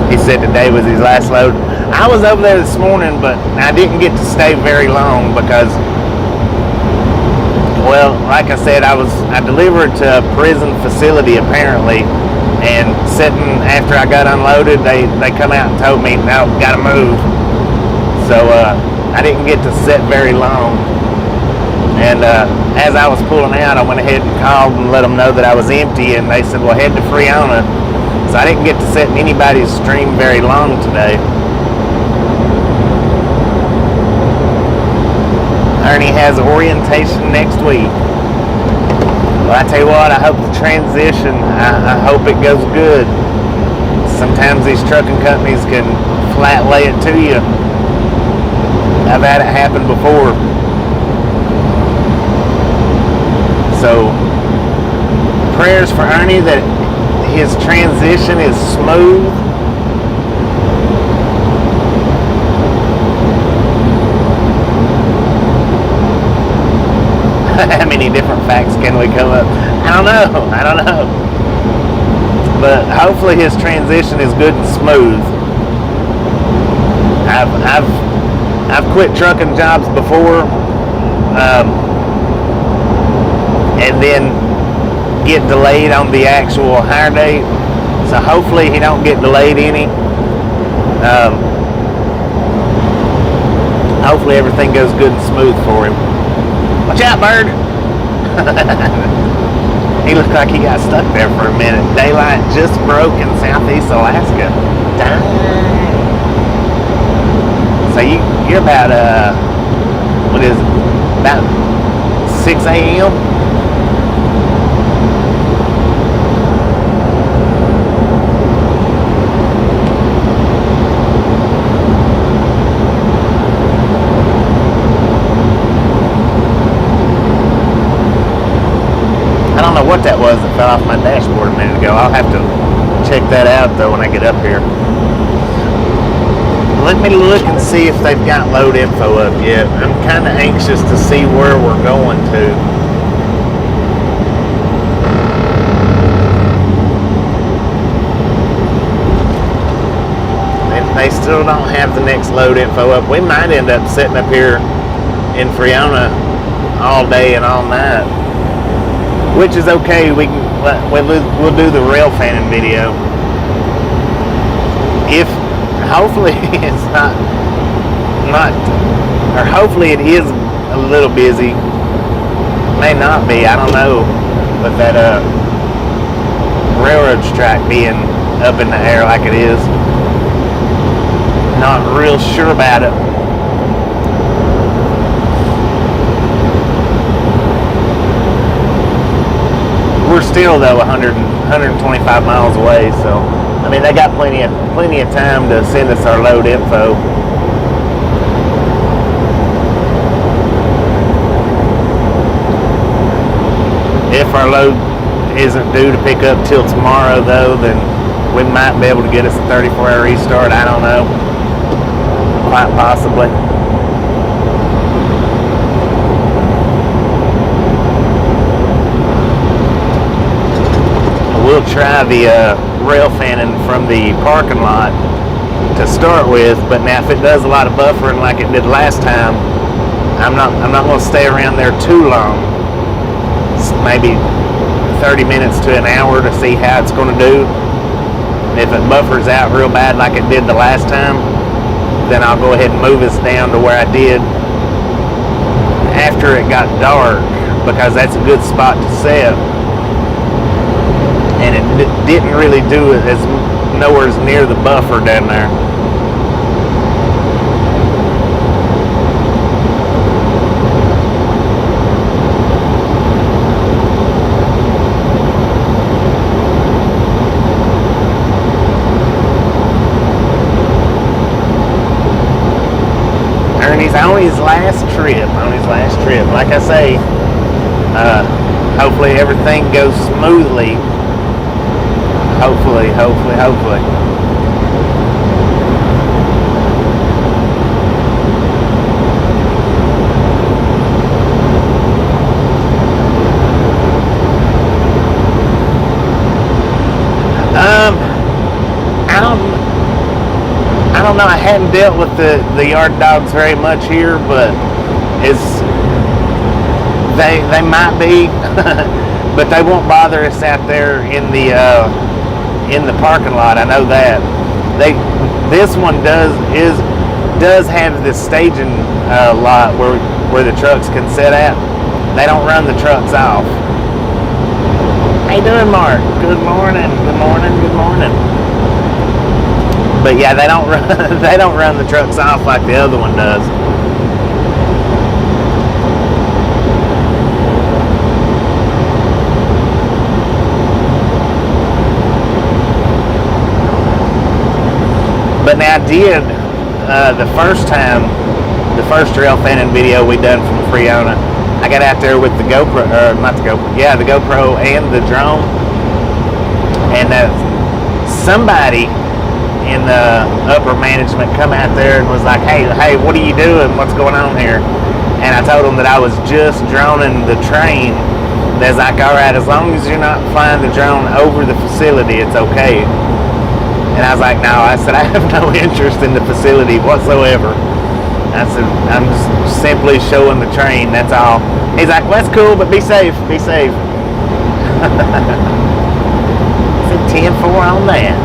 He said today was his last load. I was over there this morning, but I didn't get to stay very long because, well, like I said, I delivered to a prison facility apparently, and sitting after I got unloaded, they come out and told me, no, gotta move. So I didn't get to sit very long. And as I was pulling out, I went ahead and called and let them know that I was empty, and they said, well, head to Friona. So I didn't get to sit in anybody's stream very long today. Ernie has orientation next week. Well, I tell you what, I hope the transition, I hope it goes good. Sometimes these trucking companies can flat lay it to you. I've had it happen before. So, prayers for Ernie that his transition is smooth. How many different facts can we come up? I don't know. But hopefully his transition is good and smooth. I've quit trucking jobs before, and then get delayed on the actual hire date. So hopefully he don't get delayed any. Hopefully everything goes good and smooth for him. Watch out, bird! He looked like he got stuck there for a minute. Daylight just broke in Southeast Alaska. Dang. So you're about, what is it? About 6 a.m.? I don't know what that was that fell off my dashboard a minute ago. I'll have to check that out though when I get up here. Let me look and see if they've got load info up yet. I'm kind of anxious to see where we're going to. They still don't have the next load info up. We might end up sitting up here in Friona all day and all night, which is okay. We'll do the rail fanning video. If hopefully it's not, or hopefully it is a little busy. May not be, I don't know. But that railroad track being up in the air like it is, not real sure about it. We're still though 125 miles away, so I mean they got plenty of time to send us our load info. If our load isn't due to pick up till tomorrow though, then we might be able to get us a 34-hour restart. I don't know. Quite possibly. We'll try the rail fanning from the parking lot to start with, but now if it does a lot of buffering like it did last time, I'm not going to stay around there too long. Maybe 30 minutes to an hour to see how it's going to do. If it buffers out real bad like it did the last time, then I'll go ahead and move us down to where I did after it got dark, because that's a good spot to set. And it didn't really do it as nowhere near the buffer down there. On his last trip. Like I say, hopefully everything goes smoothly. Hopefully. I don't know. I hadn't dealt with the yard dogs very much here, but they might be, but they won't bother us out there in the parking lot. I know that. This one does have this staging lot where the trucks can sit at. They don't run the trucks off. How you doing, Mark? Good morning. But yeah, they don't run the trucks off like the other one does. But now I did the first rail fanning video we done from Friona. I got out there with the GoPro, the GoPro and the drone, and somebody in the upper management come out there and was like, hey, what are you doing? What's going on here? And I told them that I was just droning the train. They're like, all right, as long as you're not flying the drone over the facility, it's okay. And I was like, no, I said, I have no interest in the facility whatsoever. I said, I'm just simply showing the train, that's all. He's like, well, that's cool, but be safe. I said 10-4 on that.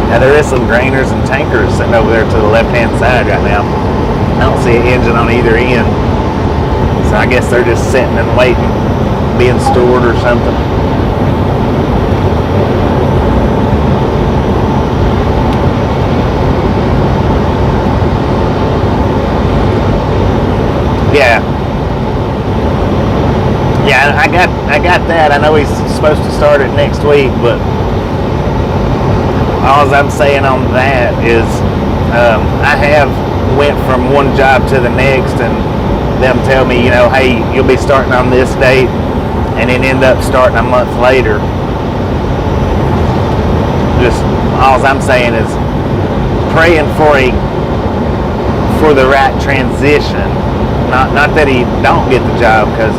Now there is some grainers and tankers sitting over there to the left-hand side right now. I don't see an engine on either end. So I guess they're just sitting and waiting, being stored or something. Yeah, I got that. I know he's supposed to start it next week, but all I'm saying on that is I have went from one job to the next, and them tell me, hey, you'll be starting on this date, and then end up starting a month later. Just all I'm saying is praying for the right transition. Not that he don't get the job, because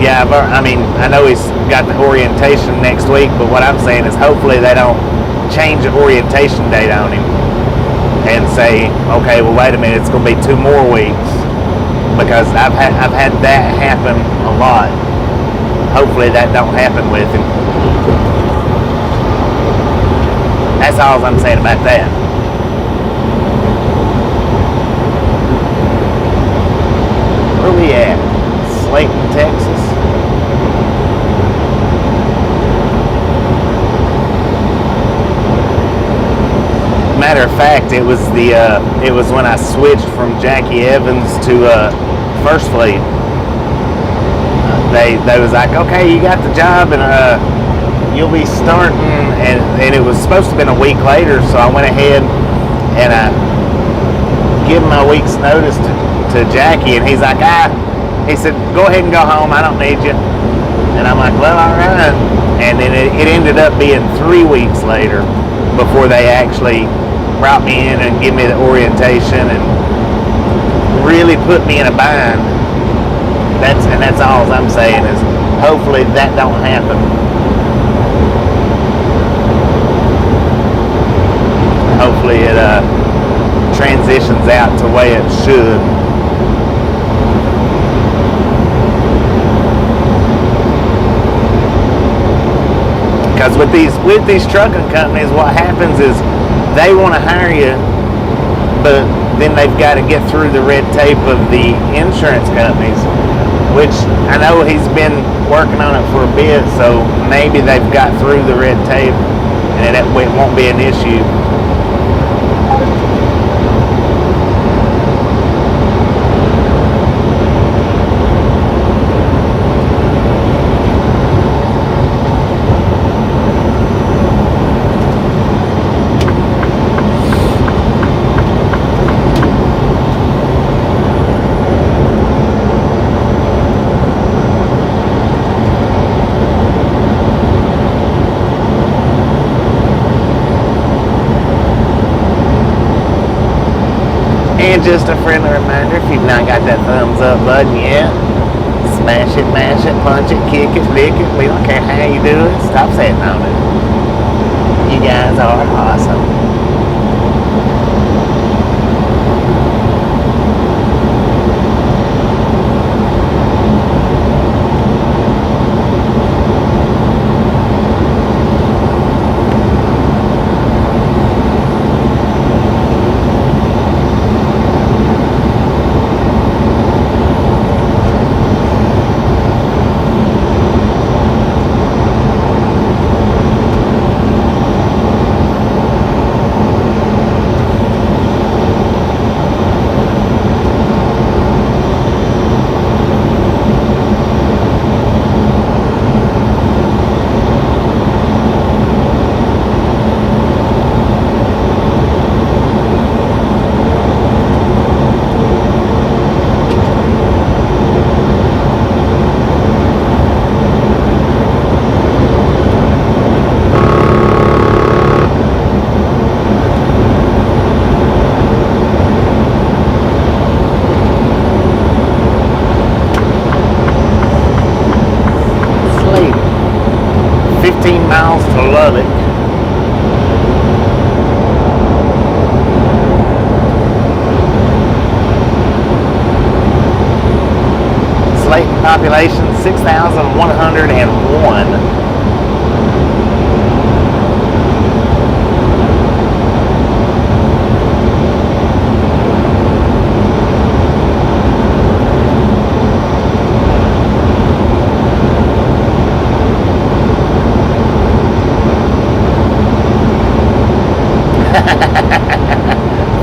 I know he's got the orientation next week, but what I'm saying is hopefully they don't change the orientation date on him and say, okay, well, wait a minute, it's going to be 2 more weeks, because I've had that happen a lot. Hopefully that don't happen with him. That's all I'm saying about that. Where we at? Slayton, Texas. Matter of fact, it was when I switched from Jackie Evans to First Fleet. They was like, okay, you got the job, and you'll be starting, and it was supposed to have been a week later, so I went ahead and I give him my week's notice to Jackie, and he's like, he said, go ahead and go home, I don't need you. And I'm like, well, all right. And then it ended up being 3 weeks later before they actually brought me in and give me the orientation and really put me in a bind. That's all I'm saying is hopefully that don't happen. Hopefully it transitions out to the way it should. Because with these trucking companies, what happens is they want to hire you, but then they've got to get through the red tape of the insurance companies, which I know he's been working on it for a bit, so maybe they've got through the red tape and it won't be an issue. And just a friendly reminder, if you've not got that thumbs up button yet, smash it, mash it, punch it, kick it, lick it. We don't care how you do it. Stop sitting on it. You guys are awesome. Miles to Lubbock. Slayton population 6,101.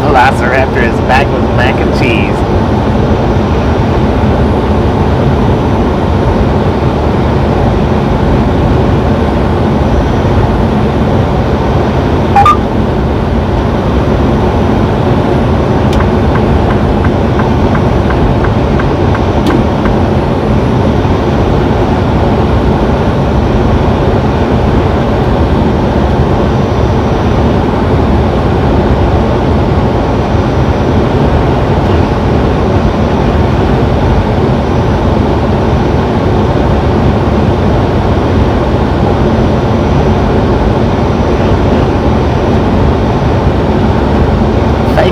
Velociraptor is back with mac and cheese.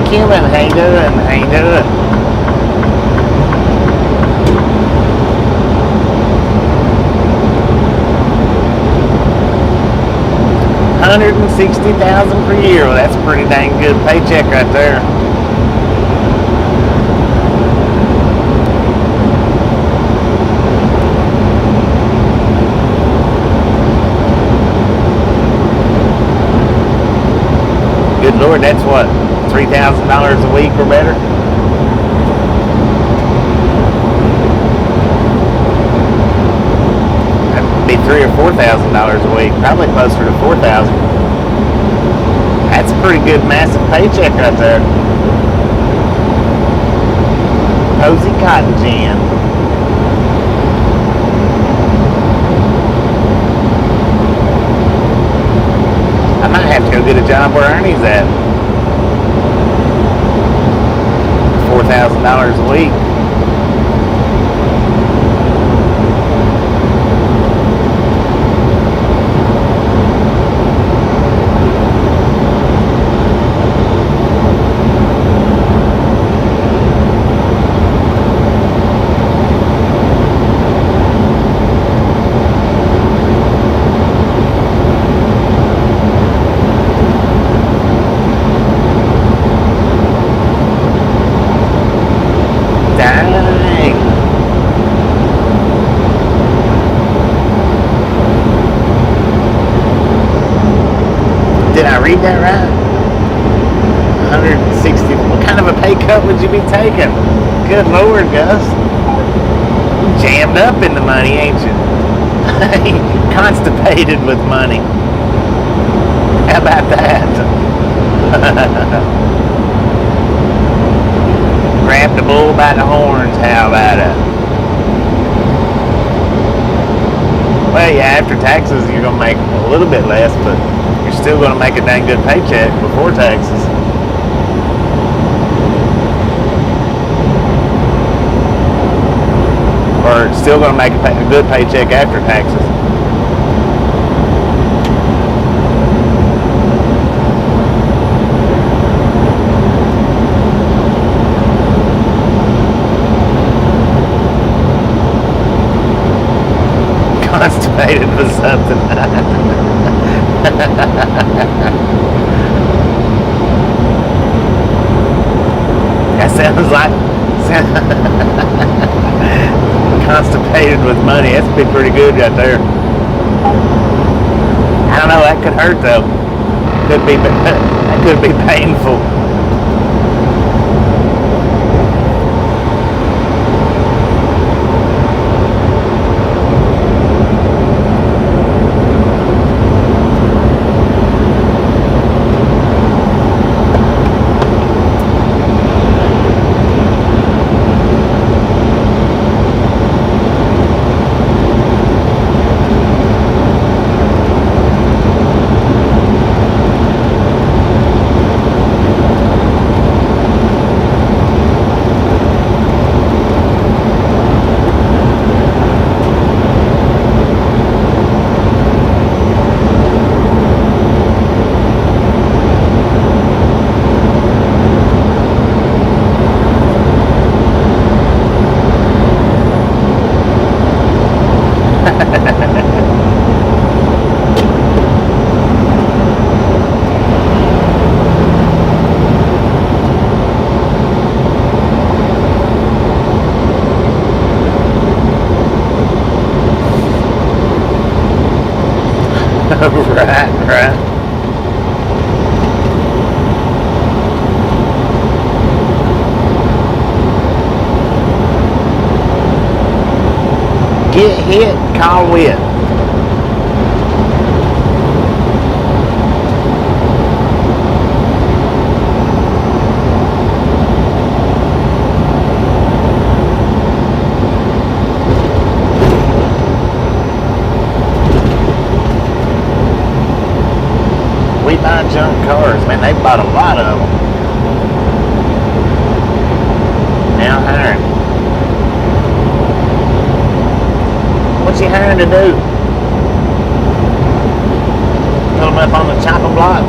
Human, how you doing? How you doing? $160,000 per year. Well, that's a pretty dang good paycheck right there. Good Lord, that's what, $3,000 a week or better? That'd be $3,000 or $4,000 a week, probably closer to $4,000. That's a pretty good, massive paycheck right there. Cozy Cotton Gin. I might have to go get a job where Ernie's at. $4,000 a week. Did I read that right? 160. What kind of a pay cut would you be taking? Good Lord, Gus. Jammed up in the money, ain't you? Constipated with money. How about that? Grab the bull by the horns. How about it? Well, yeah, after taxes, you're going to make a little bit less, but you're still going to make a dang good paycheck before taxes. Or still going to make a good paycheck after taxes. Constipated with something. That sounds like constipated with money. That's pretty good right there. I don't know. That could hurt though. That could be painful. Right. Get hit, call wit. We buy junk cars, man. They bought a lot of them. Now hiring. What's he hiring to do? Pull him up on the chopping block.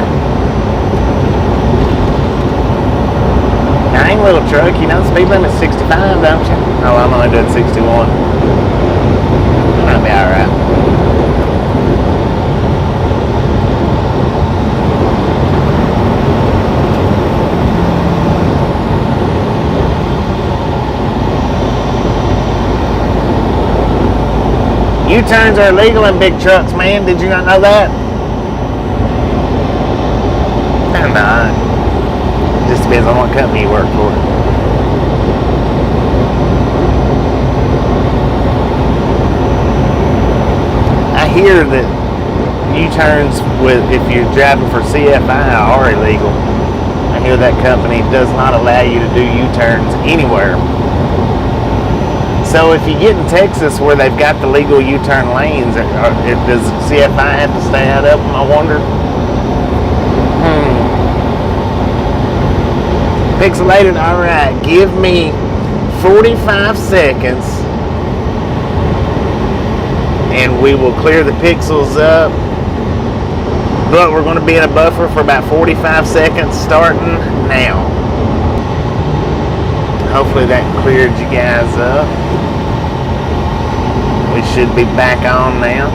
Now, ain't a little truck, you know, the speed limit's 65, don't you? Oh, I'm only doing 61. That'll be alright. U-turns are illegal in big trucks, man. Did you not know that? They're not. Just depends on what company you work for. I hear that U-turns, if you're driving for CFI, are illegal. I hear that company does not allow you to do U-turns anywhere. So if you get in Texas where they've got the legal U-turn lanes, does CFI have to stay out of them, I wonder? Pixelated, alright, give me 45 seconds and we will clear the pixels up. But we're going to be in a buffer for about 45 seconds starting now. Hopefully that cleared you guys up. We should be back on now.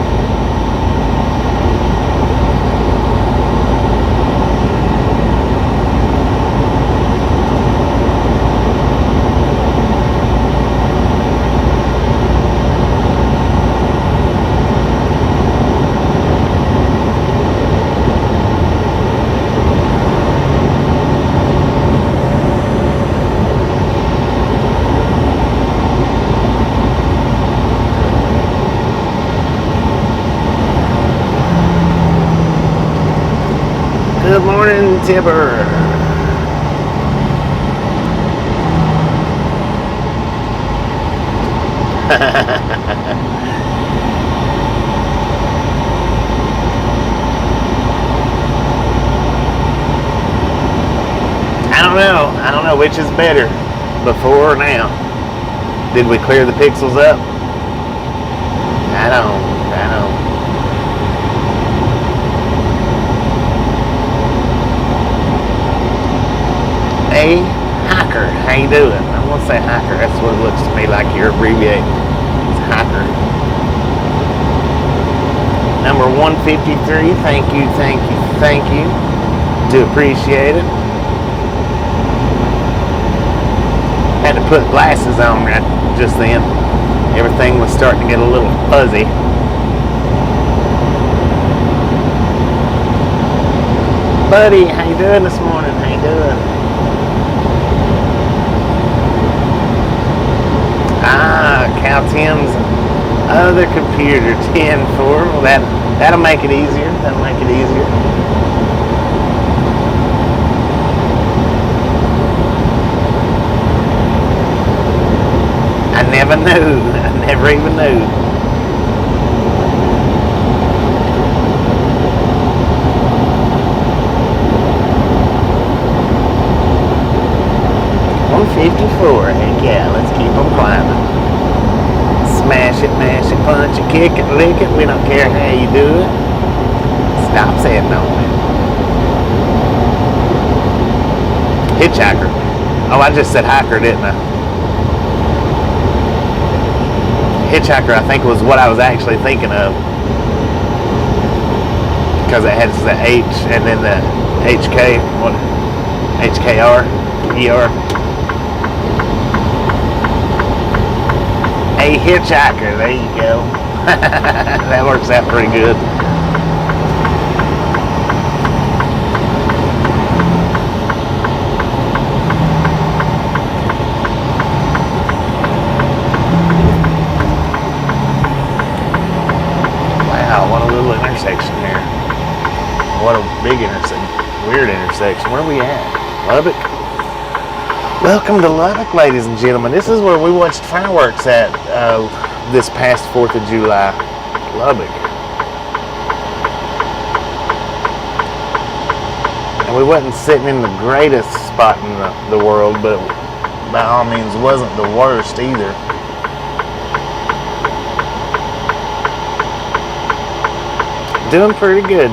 Good morning, Tibber. I don't know which is better, before or now. Did we clear the pixels up? I don't. Hey, Hiker, how you doing? I'm gonna say Hiker. That's what it looks to me like you're abbreviating. It's Hiker. Number 153. Thank you. Do appreciate it. Had to put glasses on right just then. Everything was starting to get a little fuzzy. Buddy, how you doing this morning? How you doing? Cal Tim's other computer 10-4. Well, that'll make it easier. I never knew. I never even knew. $154. Heck yeah, let's keep on climbing. Smash it, mash it, punch it, kick it, lick it. We don't care how you do it. Stop saying no. Hitchhiker. Oh, I just said hiker, didn't I? Hitchhiker, I think, was what I was actually thinking of. Because it has the H and then the HK. What? HKR? ER? A hitchhiker, there you go. That works out pretty good. Wow, what a little intersection here. What a big intersection. Weird intersection. Where are we at? Lubbock? Welcome to Lubbock, ladies and gentlemen. This is where we watched fireworks at this past 4th of July. Lubbock. And we wasn't sitting in the greatest spot in the world, but by all means wasn't the worst either. Doing pretty good.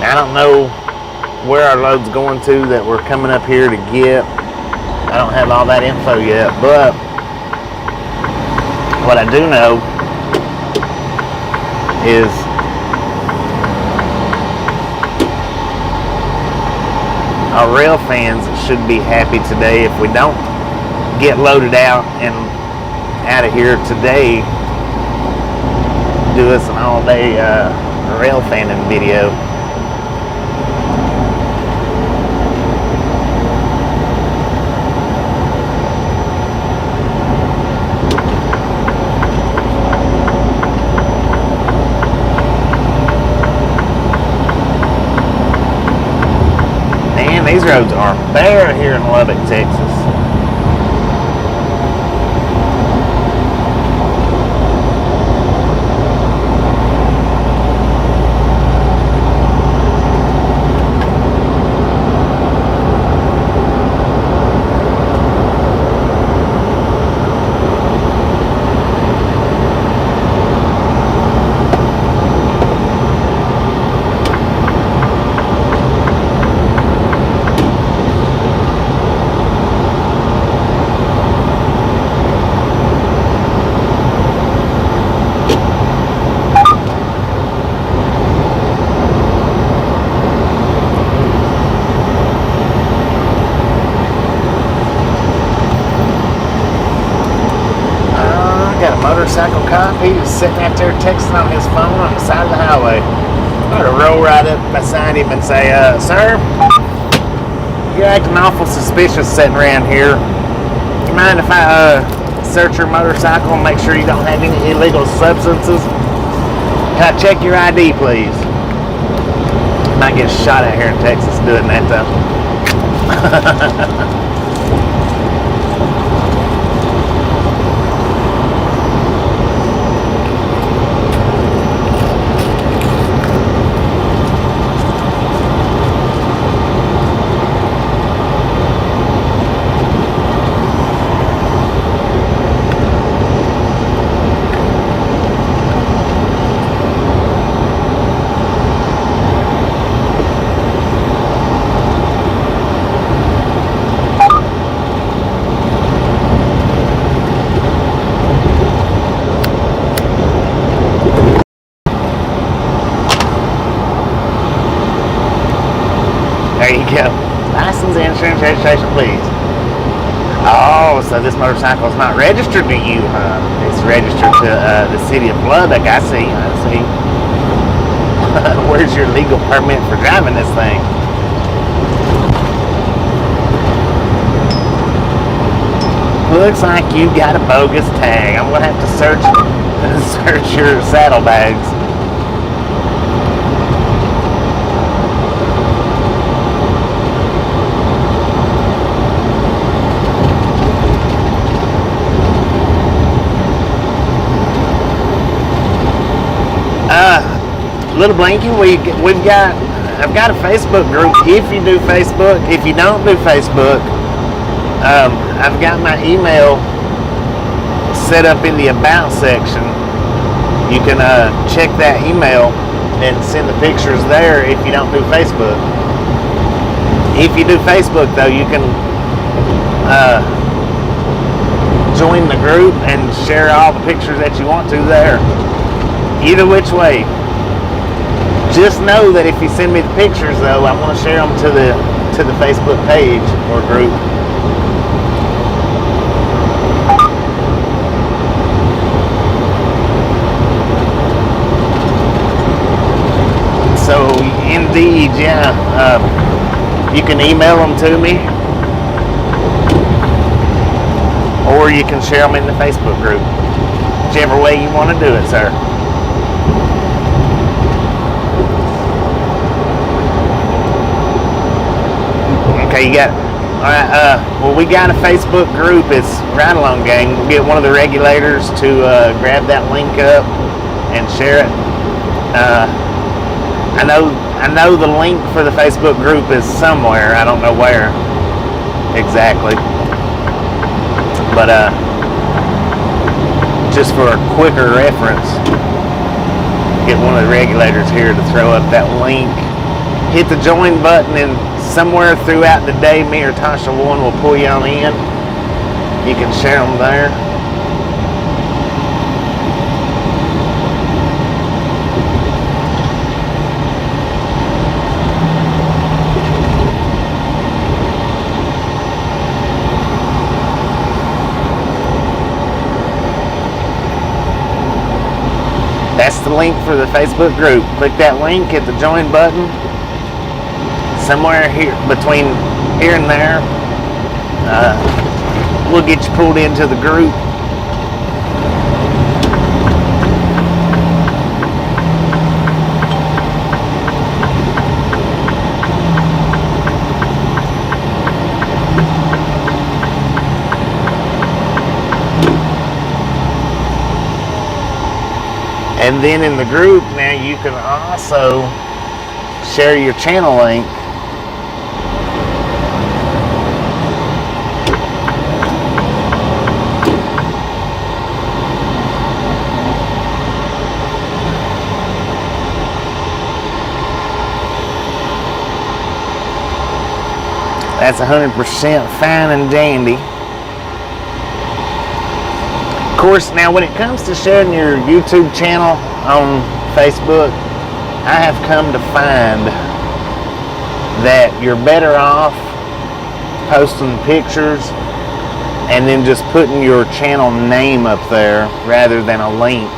Now, I don't know where our load's going to that we're coming up here to get. I don't have all that info yet, but what I do know is our rail fans should be happy today if we don't get loaded out and out of here today do us an all-day rail fanning video. Man, these roads are bare here in Lubbock, Texas. Motorcycle cop, he was sitting out there texting on his phone on the side of the highway. I had to roll right up beside him and say, sir, you're acting awful suspicious sitting around here. You mind if I search your motorcycle and make sure you don't have any illegal substances? Can I check your ID, please? Might get shot out here in Texas doing that though. There you go. License, insurance, registration, please. Oh, so this motorcycle is not registered to you, huh? It's registered to the city of Lubbock. I see. Where's your legal permit for driving this thing? Looks like you got a bogus tag. I'm gonna have to search your saddlebags. Little Blinky, I've got a Facebook group. If you do Facebook, if you don't do Facebook, I've got my email set up in the About section. You can check that email and send the pictures there if you don't do Facebook. If you do Facebook though, you can join the group and share all the pictures that you want to there. Either which way. Just know that if you send me the pictures though, I want to share them to the Facebook page or group. So indeed, yeah, you can email them to me, or you can share them in the Facebook group. Whichever way you want to do it, sir. Okay, you got it. All right. Well, we got a Facebook group. It's Ride Along Gang. We'll get one of the regulators to grab that link up and share it. I know the link for the Facebook group is somewhere. I don't know where exactly, but just for a quicker reference, get one of the regulators here to throw up that link. Hit the join button, and somewhere throughout the day, me or Tasha One will pull you on in. You can share them there. That's the link for the Facebook group. Click that link, hit the join button. Somewhere here, between here and there, we'll get you pulled into the group. And then in the group now you can also share your channel link. That's 100% fine and dandy. Of course, now when it comes to sharing your YouTube channel on Facebook, I have come to find that you're better off posting pictures and then just putting your channel name up there rather than a link.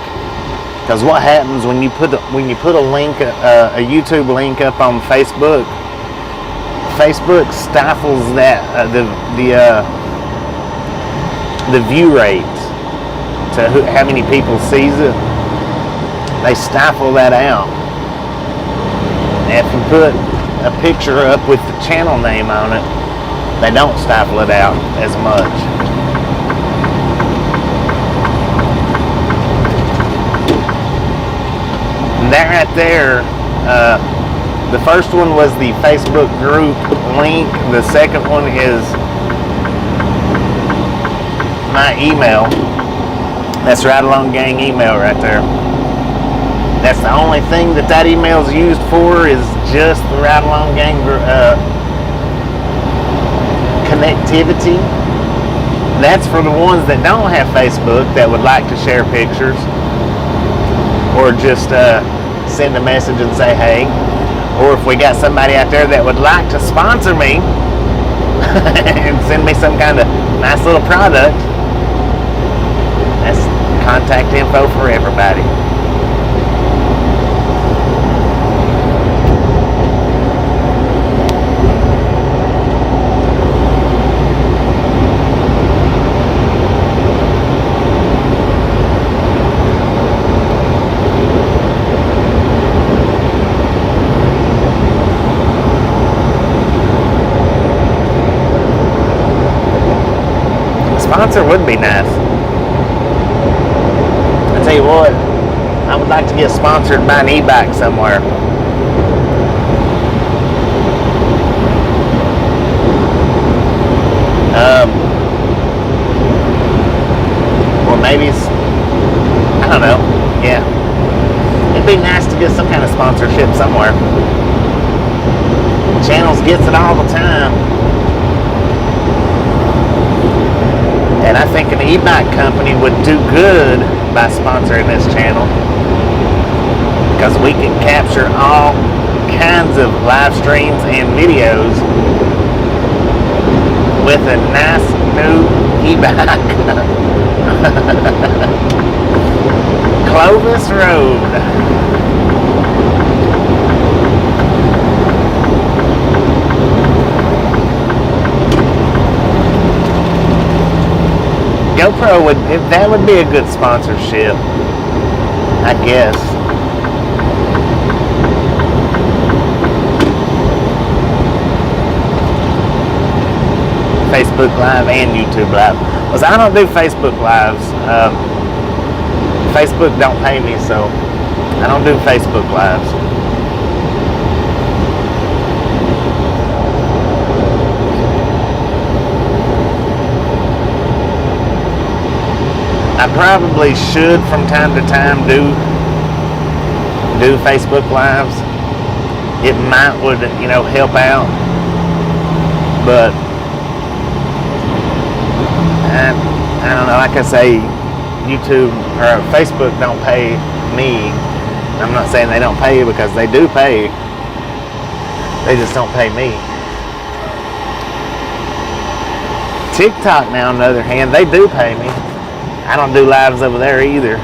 Because what happens when you put a link, a YouTube link up on Facebook, Facebook stifles that the view rate to how many people sees it. They stifle that out. And if you put a picture up with the channel name on it, they don't stifle it out as much. And that right there, the first one was the Facebook group link. The second one is my email. That's Ride Along Gang email right there. That's the only thing that email is used for, is just the Ride Along Gang connectivity. That's for the ones that don't have Facebook that would like to share pictures or just send a message and say hey. Or if we got somebody out there that would like to sponsor me and send me some kind of nice little product, that's contact info for everybody. Sponsor would be nice. I tell you what, I would like to get sponsored by an e-bike somewhere. Or maybe, I don't know, yeah. It'd be nice to get some kind of sponsorship somewhere. Channels gets it all the time. And I think an e-bike company would do good by sponsoring this channel, because we can capture all kinds of live streams and videos with a nice new e-bike. Clovis Road. GoPro that would be a good sponsorship, I guess. Facebook Live and YouTube Live. Because I don't do Facebook Lives. Facebook don't pay me, so I don't do Facebook Lives. I probably should from time to time do Facebook Lives. It would help out, but I don't know. Like I say, YouTube or Facebook don't pay me. I'm not saying they don't pay you, because they do pay. They just don't pay me. TikTok now, on the other hand, they do pay me. I don't do lives over there either.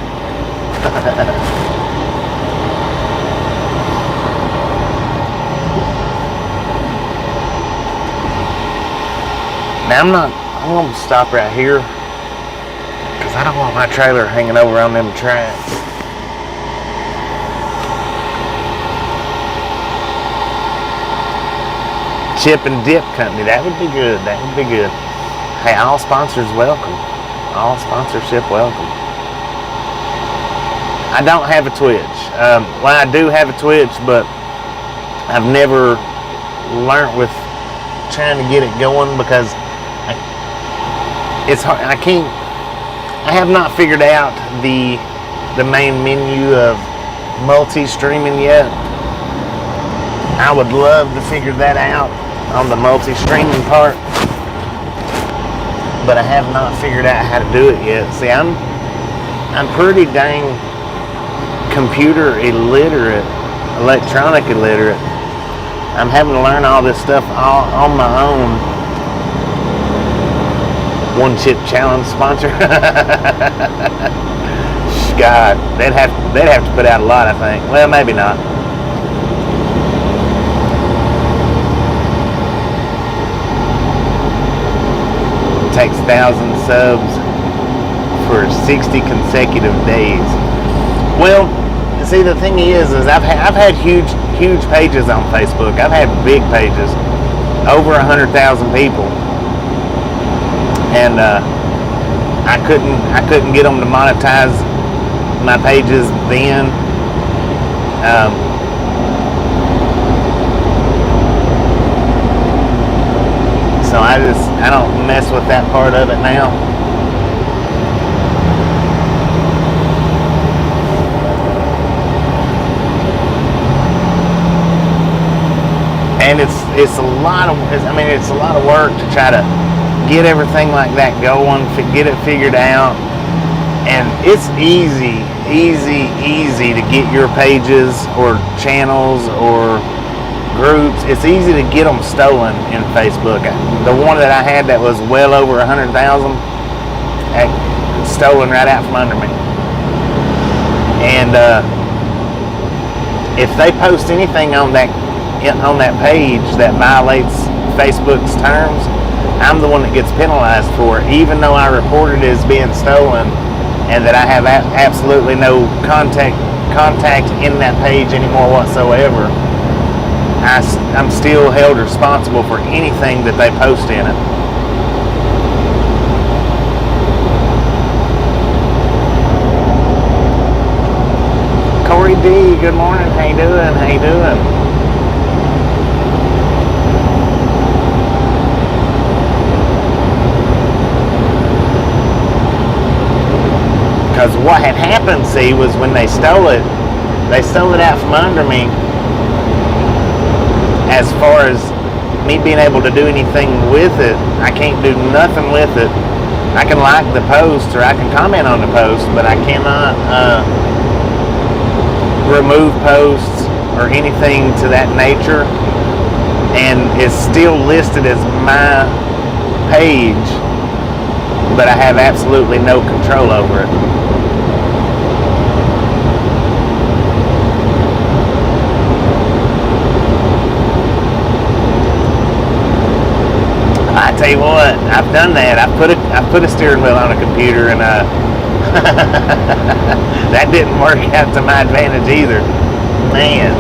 Now I'm gonna stop right here because I don't want my trailer hanging over on them tracks. Chip and Dip Company, that would be good. That would be good. Hey, all sponsors welcome. All sponsorship welcome. I don't have a Twitch. Well, I do have a Twitch, but I've never learned with trying to get it going because it's hard. I have not figured out the main menu of multi-streaming yet. I would love to figure that out on the multi-streaming part, but I have not figured out how to do it yet. See, I'm pretty dang computer illiterate, electronic illiterate. I'm having to learn all this stuff all on my own. One Chip Challenge sponsor. God, they'd have to put out a lot, I think. Well, maybe not. It takes 1,000 subs for 60 consecutive days. Well, see, the thing is I've had huge pages on Facebook. I've had big pages, over 100,000 people, and I couldn't get them to monetize my pages then. So I don't mess with that part of it now. And it's a lot of work to try to get everything like that going, get it figured out. And it's easy to get your pages or channels or groups. It's easy to get them stolen in Facebook. The one that I had that was well over 100,000, stolen right out from under me. And if they post anything on that page that violates Facebook's terms, I'm the one that gets penalized for it, even though I reported it as being stolen and that I have absolutely no contact in that page anymore whatsoever. I'm still held responsible for anything that they post in it. Corey D, good morning. How you doing? How you doing? Because what had happened, see, was when they stole it out from under me. As far as me being able to do anything with it, I can't do nothing with it. I can like the post or I can comment on the post, but I cannot remove posts or anything to that nature. And it's still listed as my page, but I have absolutely no control over it. I tell you what, I've done that. I've put a steering wheel on a computer, and that didn't work out to my advantage either. Man.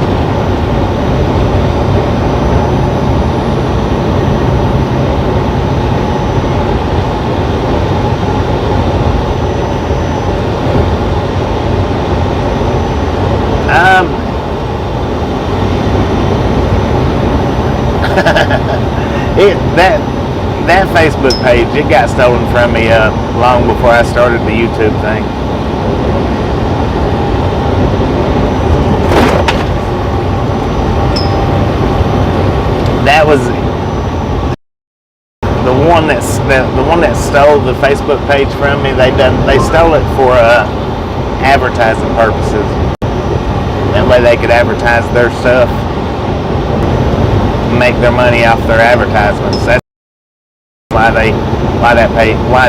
That Facebook page, it got stolen from me long before I started the YouTube thing. That was the one that stole the Facebook page from me. They stole it for advertising purposes. That way they could advertise their stuff, make their money off their advertisements. That's why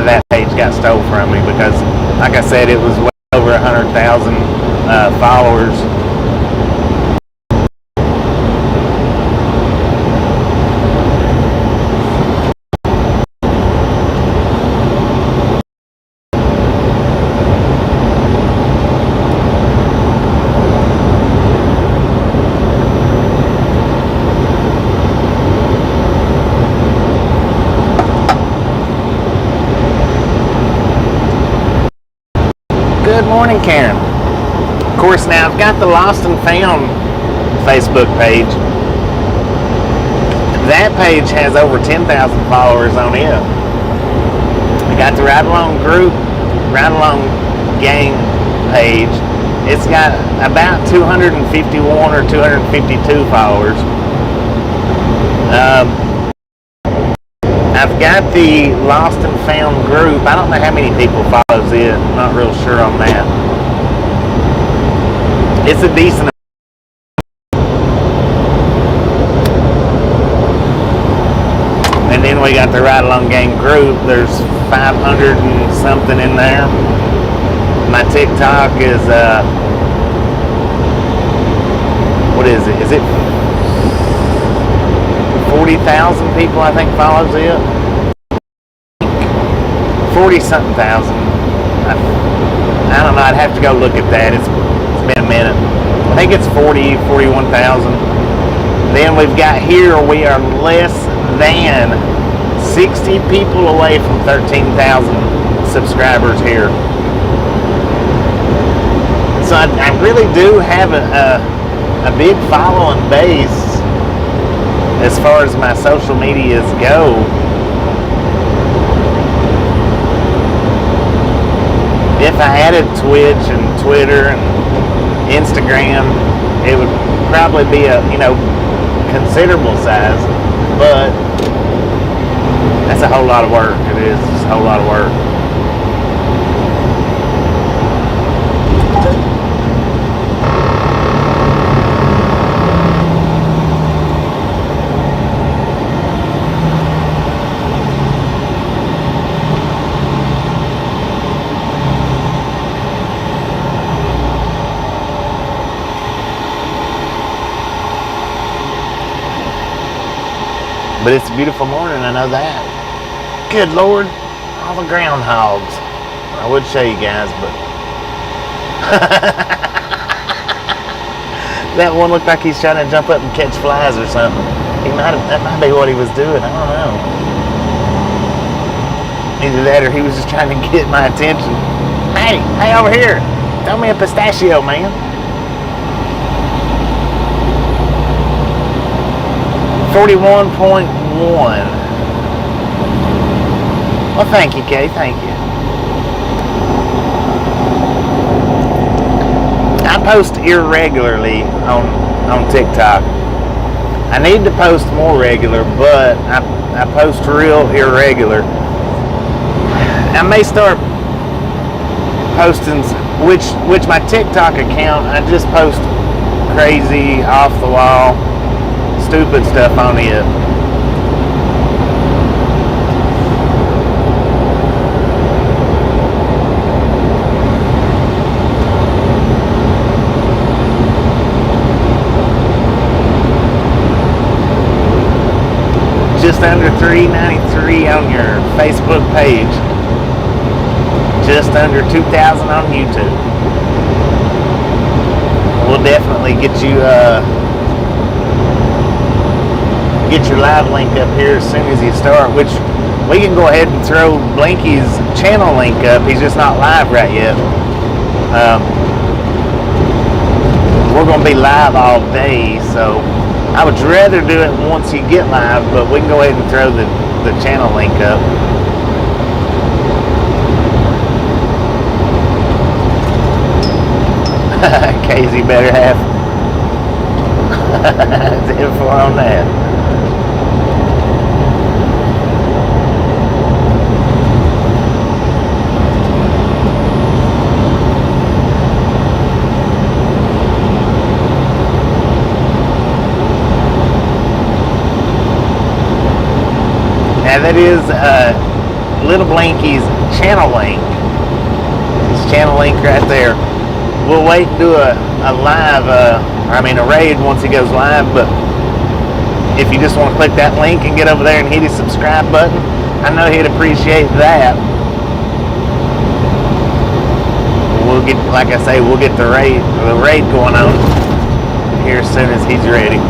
that page got stole from me, because like I said, it was well over 100,000 followers. morning, Karen. Of course, now I've got the Lost and Found Facebook page. That page has over 10,000 followers on it. I got the Ride Along group, Ride Along gang page. It's got about 251 or 252 followers. I've got the Lost and Found group. I don't know how many people follows it. I'm not real sure on that. It's a decent. And then we got the Ride Along Gang group. There's 500 and something in there. My TikTok is, what is it? Is it 40,000 people, I think, follows it? 40-something thousand. I don't know. I'd have to go look at that. It's been a minute. I think it's 41,000. Then we've got here, we are less than 60 people away from 13,000 subscribers here. So I really do have a big following base as far as my social medias go. If I added Twitch and Twitter and Instagram, it would probably be a, considerable size, but that's a whole lot of work. It is just a whole lot of work. But it's a beautiful morning, I know that. Good Lord, all the groundhogs. I would show you guys, but that one looked like he's trying to jump up and catch flies or something. That might be what he was doing, I don't know. Either that or he was just trying to get my attention. Hey, over here, throw me a pistachio, man. 41.1. Well, thank you, Kay. Thank you. I post irregularly on TikTok. I need to post more regular, but I post real irregular. I may start posting, which my TikTok account, I just post crazy, off the wall, stupid stuff on it. Just under 393 on your Facebook page. Just under 2,000 on YouTube. We'll definitely get you get your live link up here as soon as you start, which we can go ahead and throw Blinky's channel link up. He's just not live right yet. We're going to be live all day, so I would rather do it once you get live, but we can go ahead and throw the channel link up. Casey better have the info on that. Now that is Little Blinky's channel link. His channel link right there. We'll wait and do a live, a raid once he goes live, but if you just want to click that link and get over there and hit his subscribe button, I know he'd appreciate that. We'll get, like I say, we'll get the raid going on here as soon as he's ready.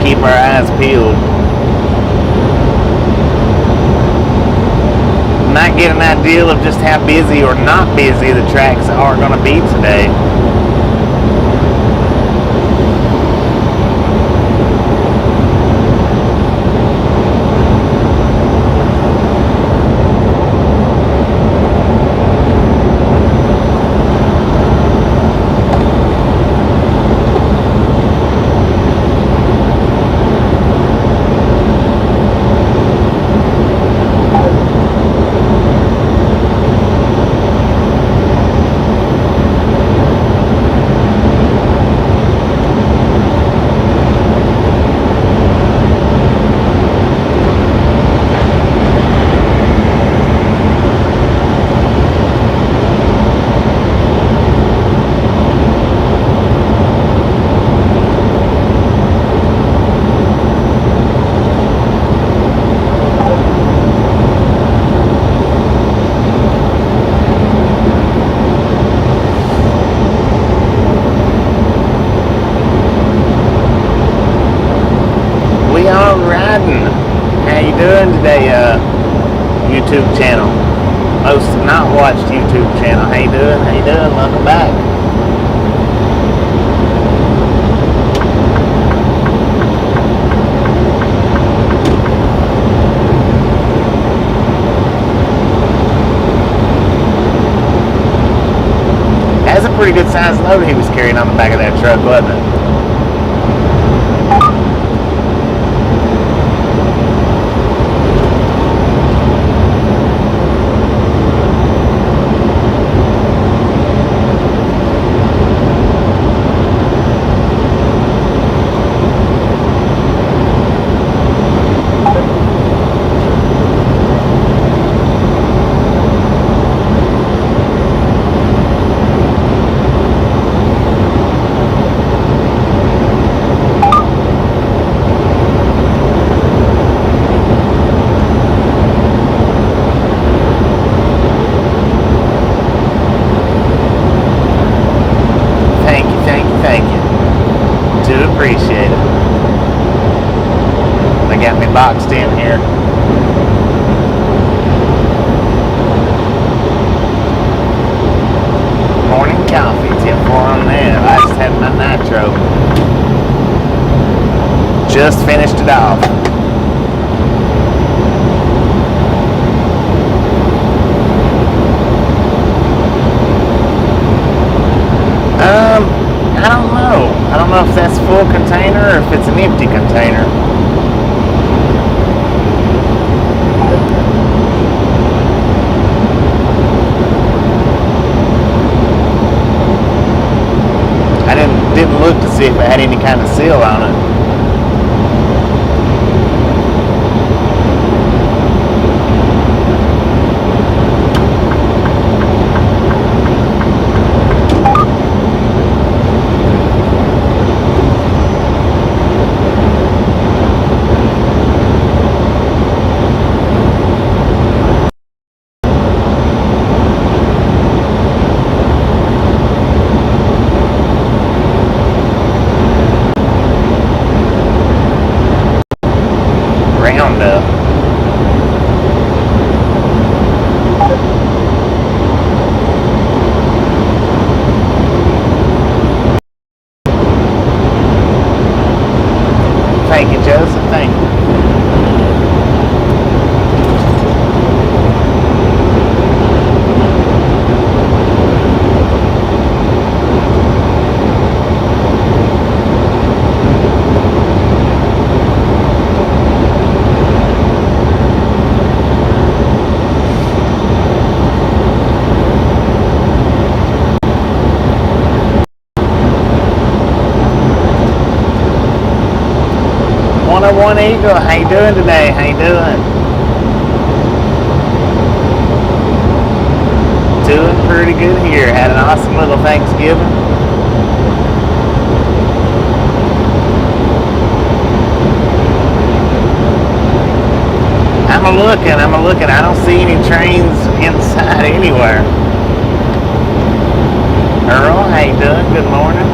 keep our eyes peeled. Might get an idea of just how busy or not busy the tracks are going to be today. YouTube channel. Most not watched YouTube channel. How you doing? How you doing? Welcome back. That's a pretty good sized load he was carrying on the back of that truck, wasn't it? Boxed in here. Morning coffee, tip 4 on that. I just had my nitro. Just finished it off. I don't know. I don't know if that's full container or if it's an empty container. Didn't look to see if it had any kind of seal on it. Thank you, Joseph. Thank you. One Eagle, how you doing today? How you doing? Doing pretty good here. Had an awesome little Thanksgiving. I'm looking. I don't see any trains inside anywhere. Earl, how you doing? Good morning.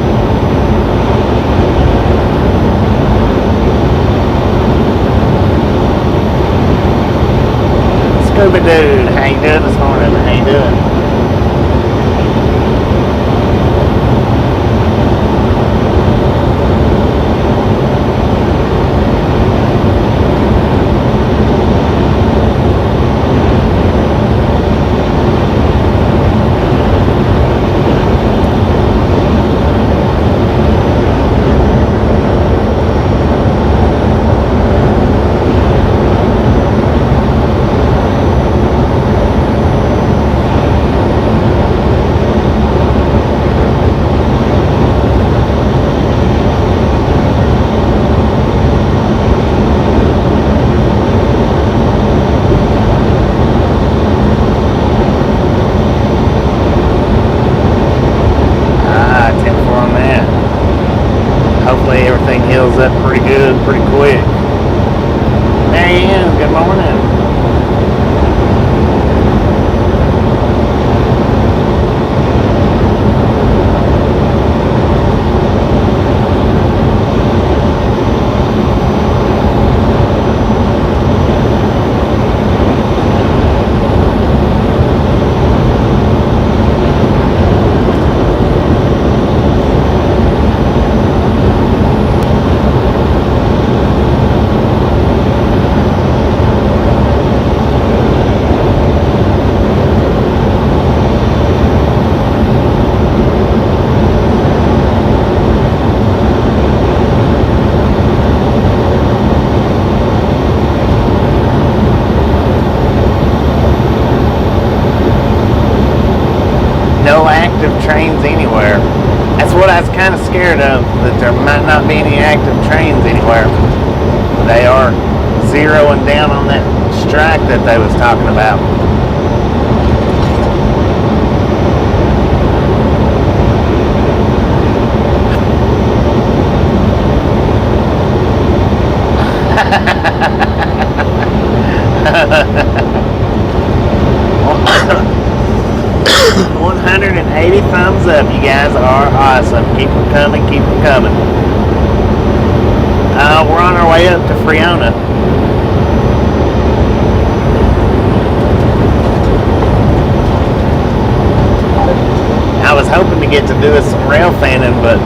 heals up pretty good, pretty quick. Marianne, good morning. No active trains anywhere. That's what I was kind of scared of, that there might not be any active trains anywhere. They are zeroing down on that strike that they was talking about. $180 thumbs up. You guys are awesome. Keep them coming. Keep them coming. We're on our way up to Friona. I was hoping to get to do some rail fanning, but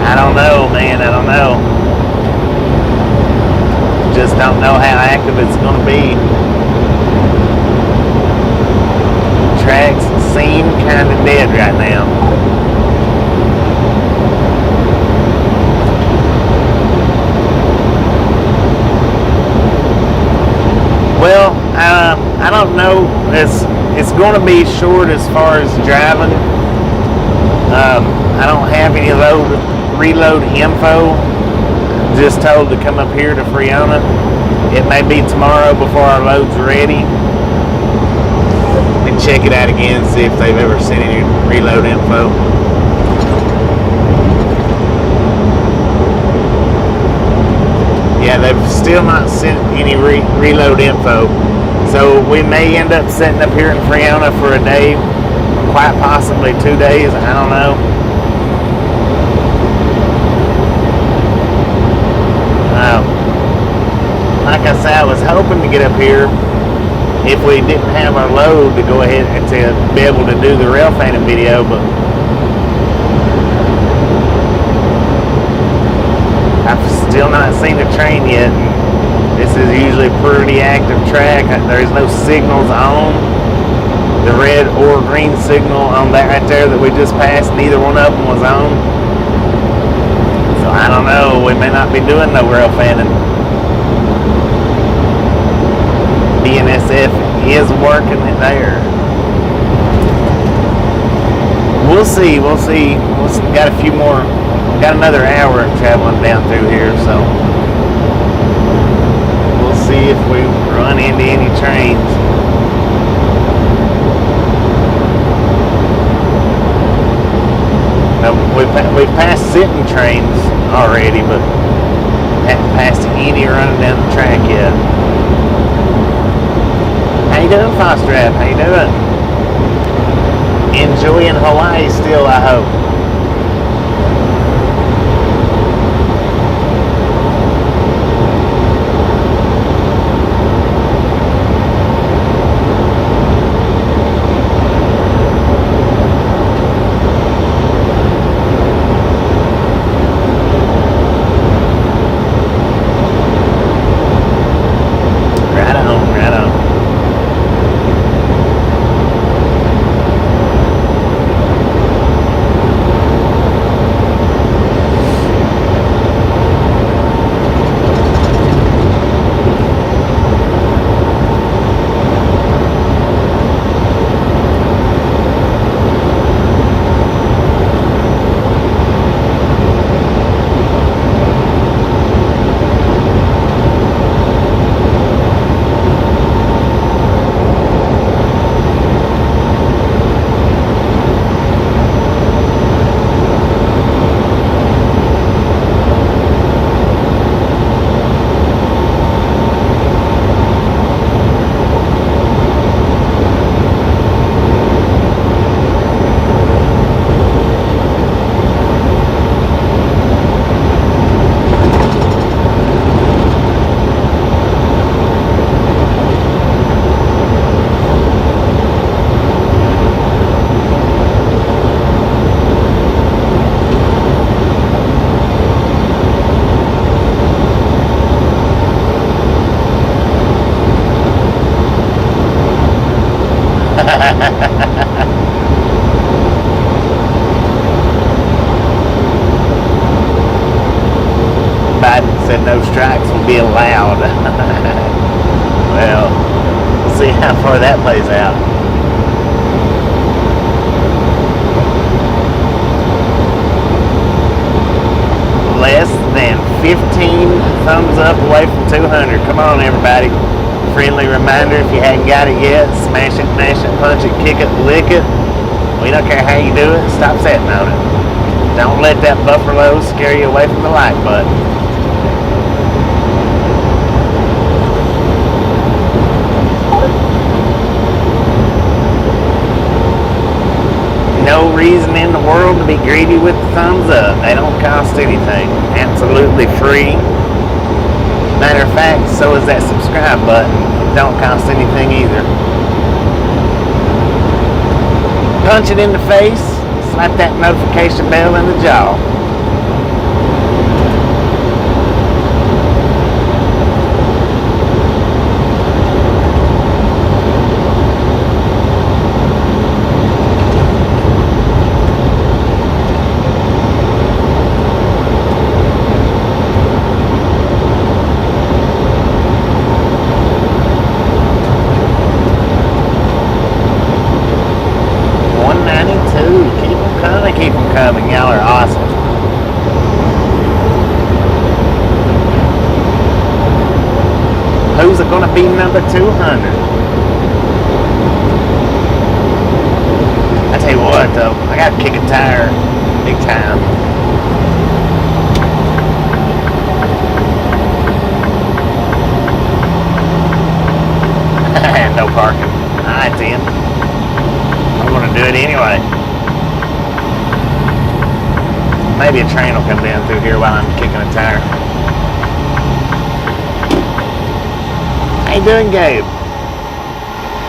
I don't know, man. I don't know. Just don't know how active it's going to be. Tracks seem kind of dead right now. Well, I don't know. It's going to be short as far as driving. I don't have any reload info. Just told to come up here to Friona. It may be tomorrow before our load's ready. And check it out again, see if they've ever sent any reload info. Yeah, they've still not sent any reload info. So we may end up sitting up here in Friona for a day, quite possibly 2 days, I don't know. Like I said, I was hoping to get up here if we didn't have our load to go ahead and to be able to do the rail fanning video, but I've still not seen a train yet. This is usually a pretty active track. There's no signals on. The red or green signal on that right there that we just passed, neither one of them was on. So I don't know, we may not be doing no rail fanning. BNSF is working it there. We'll see. Got a few more, got another hour of traveling down through here, so we'll see if we run into any trains. We've passed sitting trains already, but haven't passed any running down the track yet. How you doing, Foster App? How you doing? Enjoying Hawaii still, I hope. said no strikes will be allowed. Well, we'll see how far that plays out. Less than 15 thumbs up away from 200. Come on, everybody. Friendly reminder, if you hadn't got it yet, smash it, mash it, punch it, kick it, lick it. We don't care how you do it, stop sitting on it. Don't let that buffalo scare you away from the like button. No reason in the world to be greedy with the thumbs up. They don't cost anything. Absolutely free. Matter of fact, so is that subscribe button. Don't cost anything either. Punch it in the face. Slap that notification bell in the jaw. Coming. Y'all are awesome. Who's it gonna be number 200? I tell you what though, I gotta kick a tire big time. No parking. Alright then. I'm gonna do it anyway. Maybe a train will come down through here while I'm kicking a tire. How you doing, Gabe?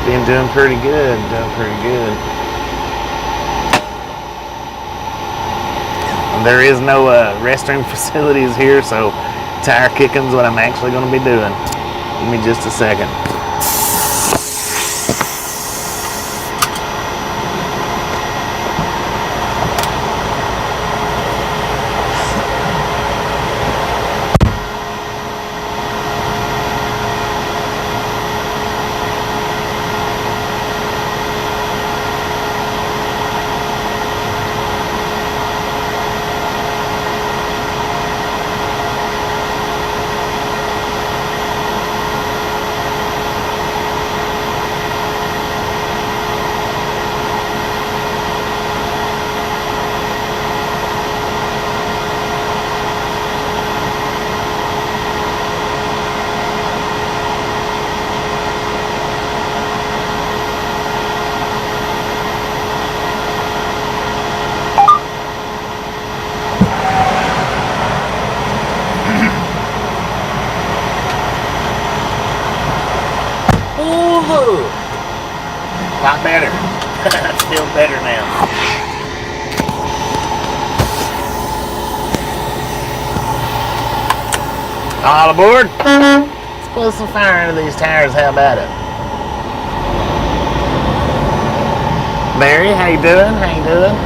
Been doing pretty good, There is no restroom facilities here, so tire kicking's what I'm actually going to be doing. Give me just a second. Lot better. Feel better now. All aboard. Let's blow some fire into these tires. How about it? Barry, how you doing? How you doing?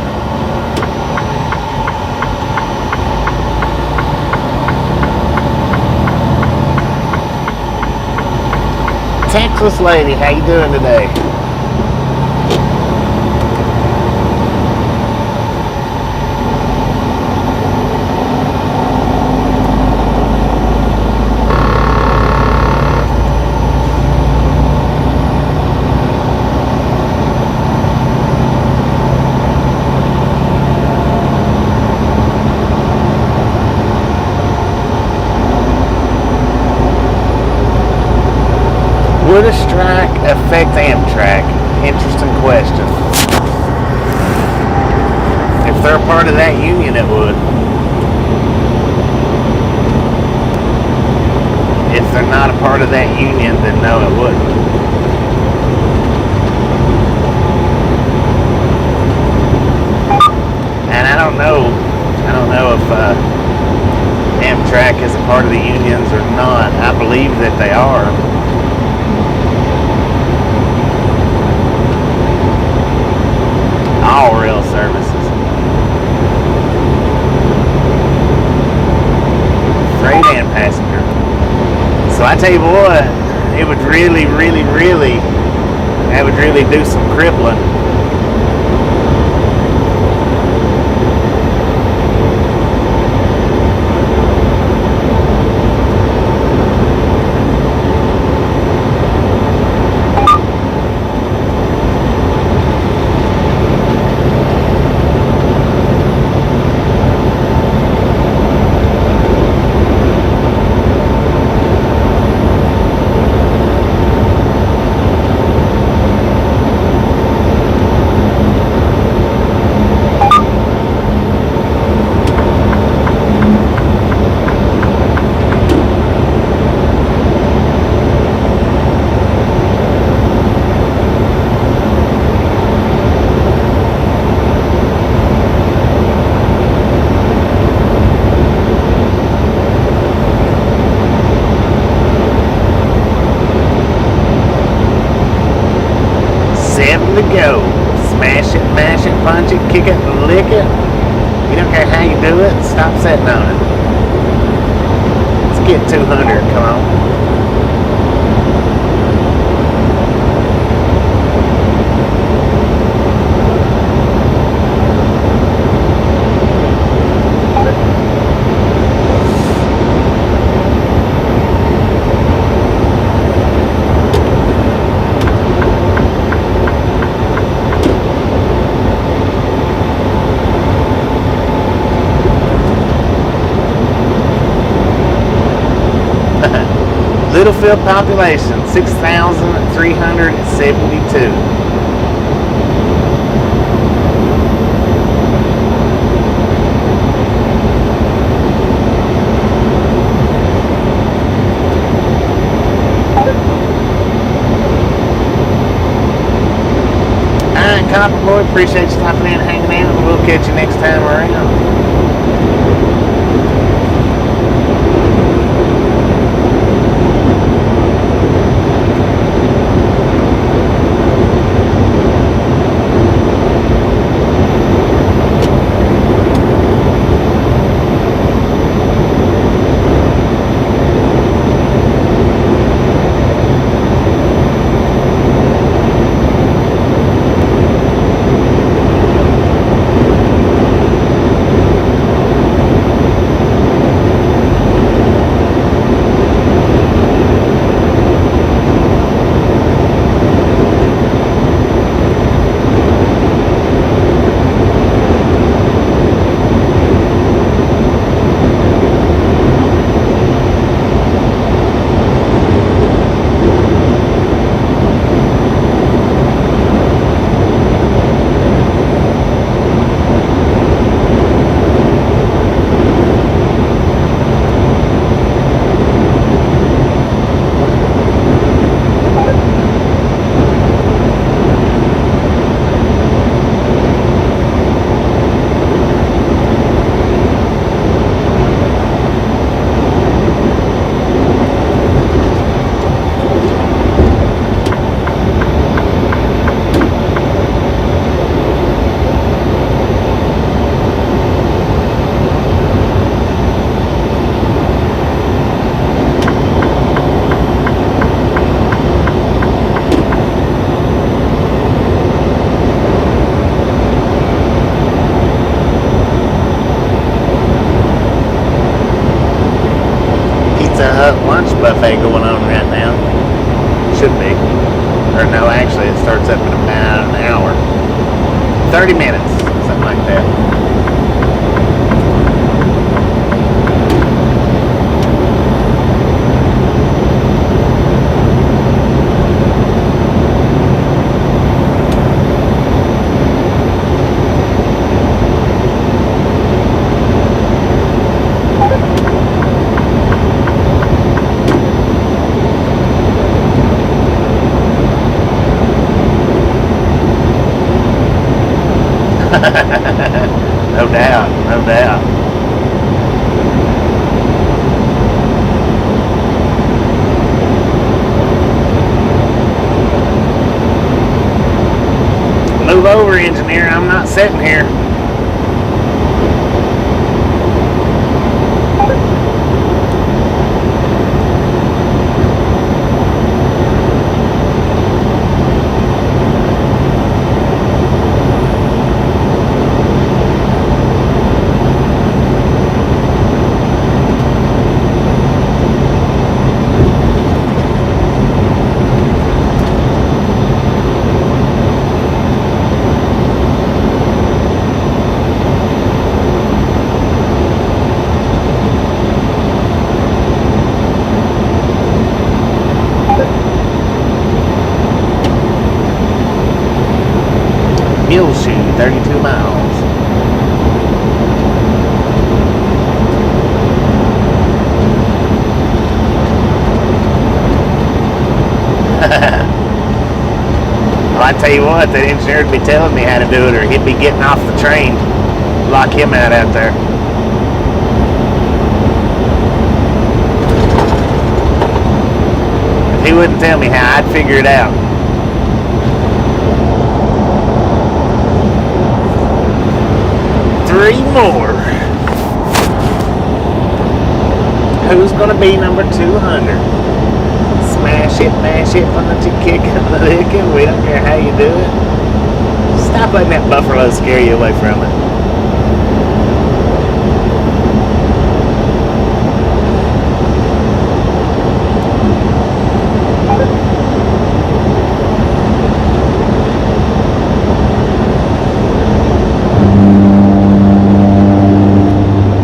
Texas lady, how you doing today? Would a strike affect Amtrak? Interesting question. If they're a part of that union, it would. If they're not a part of that union, then no, it wouldn't. And I don't know if Amtrak is a part of the unions or not. I believe that they are. All rail services. Freight and passenger. So I tell you what, it would really, really, really, that would really do some crippling. To go. Smash it, mash it, punch it, kick it, lick it. You don't care how you do it, stop sitting on it. Let's get 200, come on. Littlefield population, 6,372. Alright, Copper Boy, appreciate you stopping in and hanging out. We'll catch you next time around. Lunch buffet going on right now. Should be. Or no, actually it starts up in about an hour. 30 minutes, something like that. No doubt, no doubt. Move over, engineer. I'm not sitting here. Shoe, 32 miles. Well, I tell you what, that engineer would be telling me how to do it, or he'd be getting off the train. Lock him out there. If he wouldn't tell me how, I'd figure it out. Three more. Who's gonna be number 200? Smash it, mash it, punch it, kick it, lick it. We don't care how you do it. Stop letting that buffalo scare you away from it.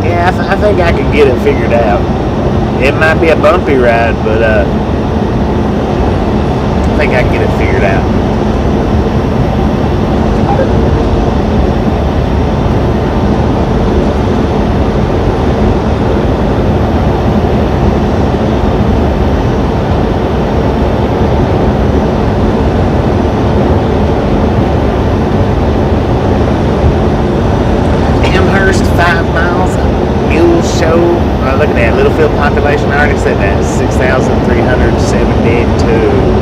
Yeah, I think I could get it figured out. It might be a bumpy ride, but I think I can get it figured out. Amherst, 5 miles. Mule Show. Look at that. Littlefield population. I already said that. 6,372.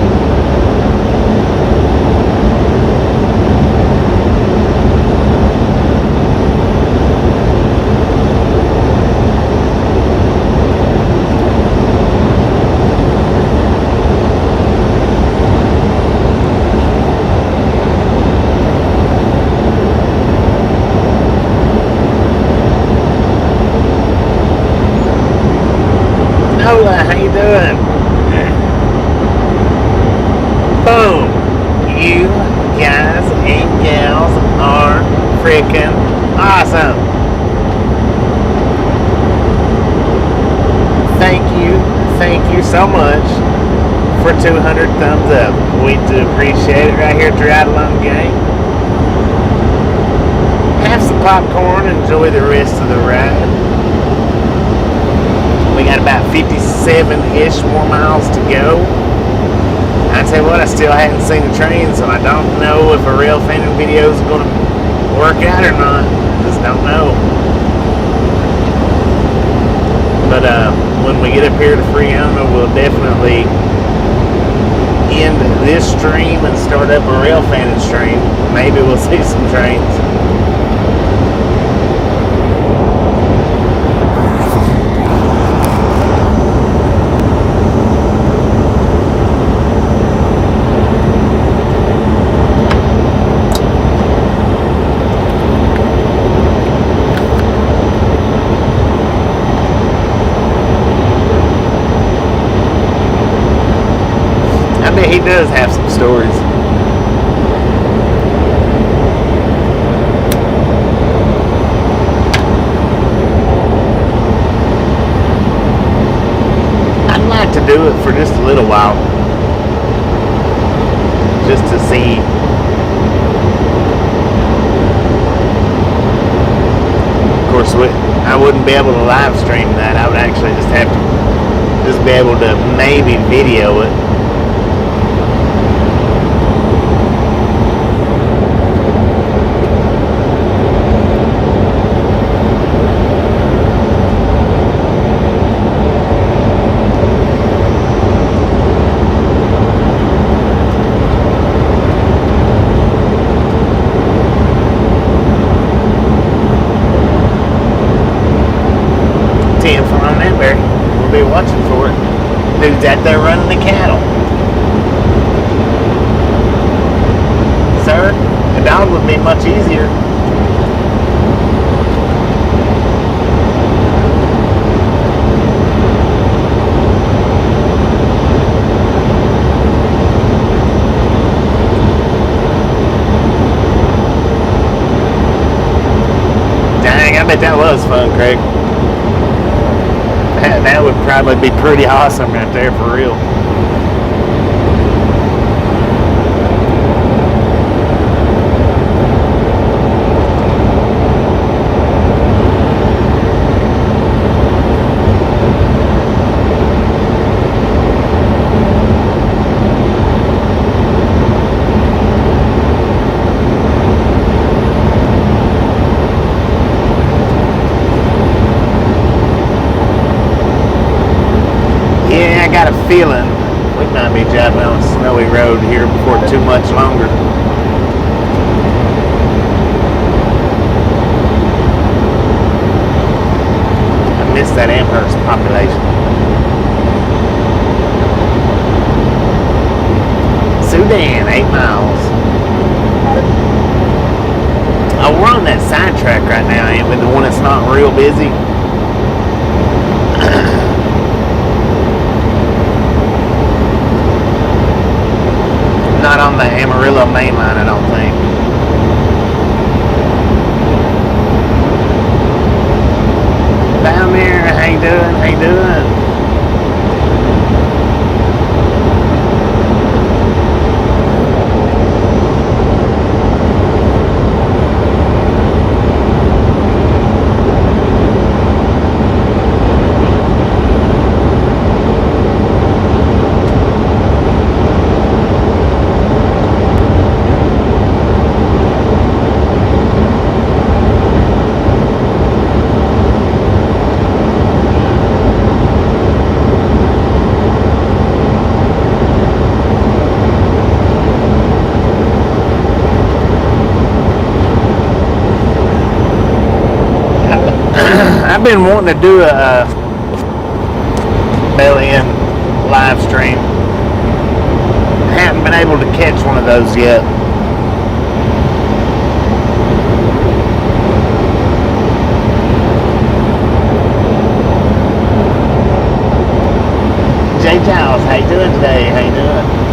Hola, how you doing? Boom! You guys and gals are freaking awesome. Thank you so much for 200 thumbs up. We do appreciate it right here at the Ride Along Gang. Have some popcorn, enjoy the rest of the ride. We got about 57-ish more miles to go. I tell you what, I still haven't seen the train, so I don't know if a rail fanning video is going to work out or not. Just don't know. But when we get up here to Friona, we'll definitely end this stream and start up a rail fanning stream. Maybe we'll see some trains. He does have some stories. I'd like to do it for just a little while, just to see. Of course, I wouldn't be able to live stream that. I would actually just have to just be able to maybe video it. Be watching for it. Dude's out there running the cattle. Sir, a dog would be much easier. Dang, I bet that was fun, Craig. That would probably be pretty awesome right there, for real. got a feeling we might be driving on a snowy road here before too much longer. I miss that Amherst population. Sudan, 8 miles. Oh, we're on that sidetrack right now, ain't we? The one that's not real busy. Not on the Amarillo main line, I don't think. Down there, how you doing? How you doing? I've been wanting to do a belly-in live stream. Haven't been able to catch one of those yet. Jay Giles, how you doing today? How you doing?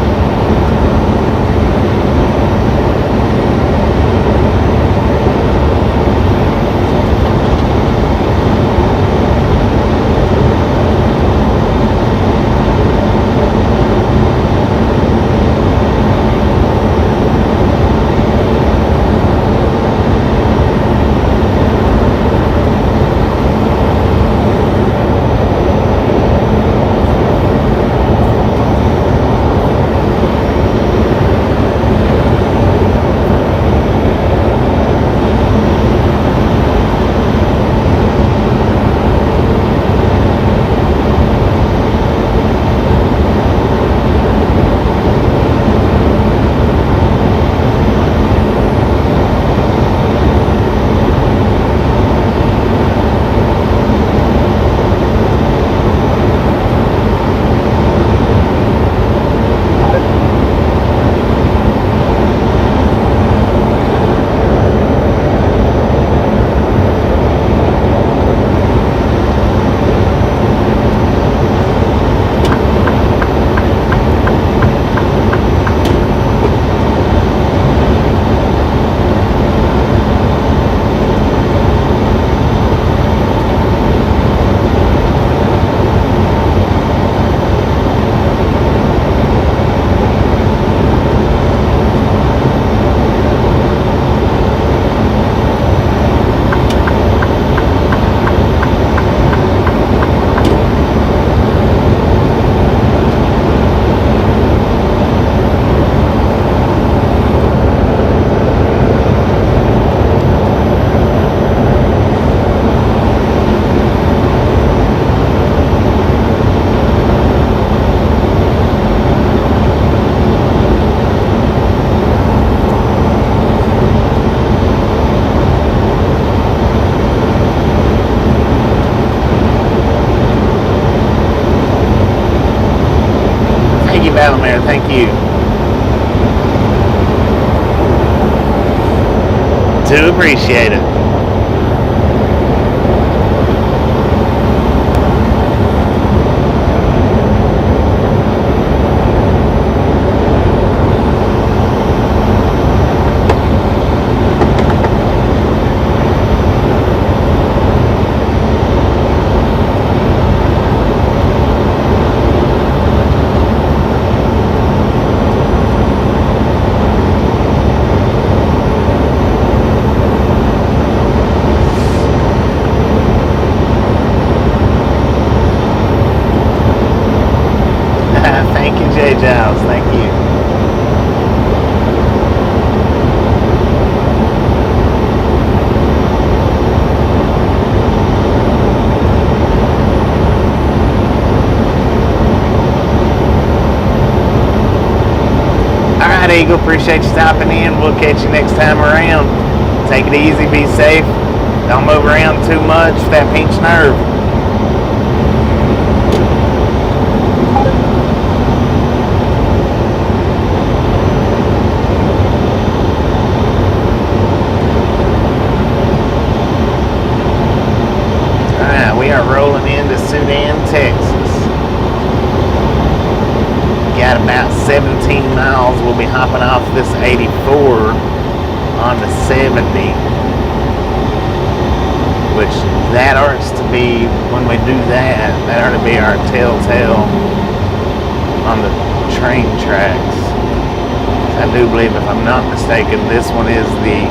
Thank you. Do appreciate it. Giles, thank you. Eagle. Appreciate you stopping in. We'll catch you next time around. Take it easy. Be safe. Don't move around too much for that pinched nerve. Alright, we are rolling into Texas. Got about 17 miles. We'll be hopping off this 84 onto 70, which that ought to be, when we do that ought to be our telltale on the train tracks. I do believe, if I'm not mistaken, this one is the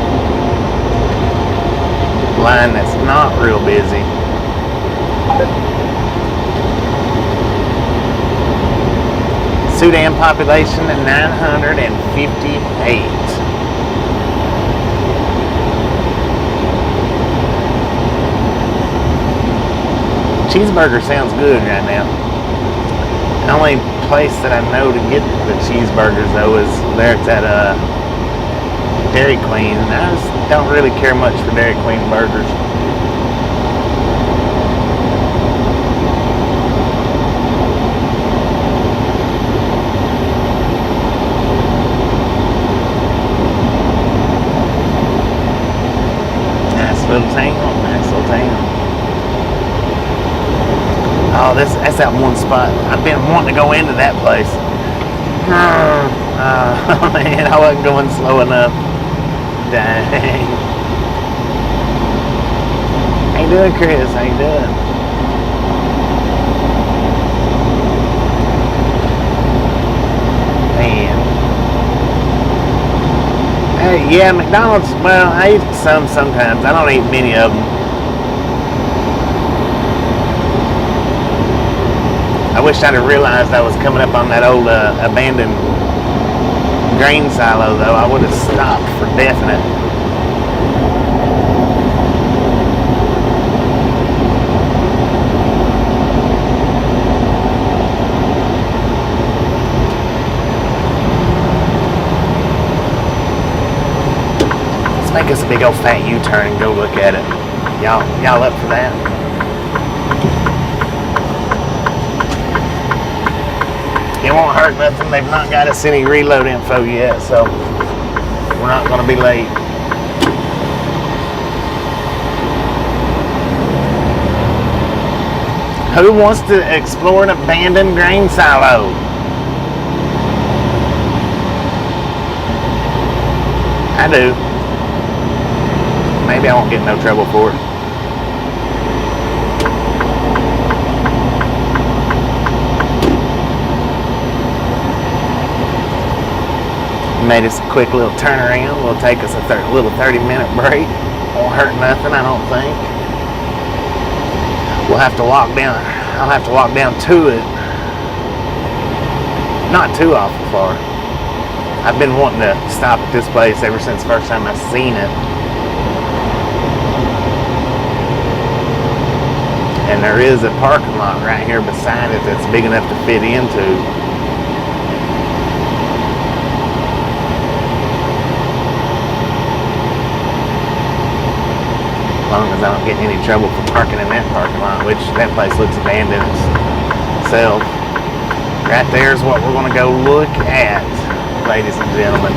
line that's not real busy. Sudan population at 958. Cheeseburger sounds good right now. The only place that I know to get the cheeseburgers though is there at Dairy Queen. And I just don't really care much for Dairy Queen burgers. Nice little town. Oh, that's that one spot. I've been wanting to go into that place. Oh man, I wasn't going slow enough. Dang. How you doing, Chris? How you doing? Man. Hey, yeah, McDonald's, well, I eat some sometimes. I don't eat many of them. I wish I'd have realized I was coming up on that old abandoned grain silo, though. I would have stopped for definite. Let's make us a big old fat U-turn and go look at it. Y'all up for that? It won't hurt nothing. They've not got us any reload info yet, so we're not going to be late. Who wants to explore an abandoned grain silo? I do. Maybe I won't get in no trouble for it. Made us a quick little turnaround. Will take us a little 30-minute break. Won't hurt nothing, I don't think. We'll have to walk down. I'll have to walk down to it. Not too awful far. I've been wanting to stop at this place ever since the first time I seen it. And there is a parking lot right here beside it that's big enough to fit into. As long as I don't get in any trouble for parking in that parking lot, which that place looks abandoned itself. Right there is what we're going to go look at, ladies and gentlemen.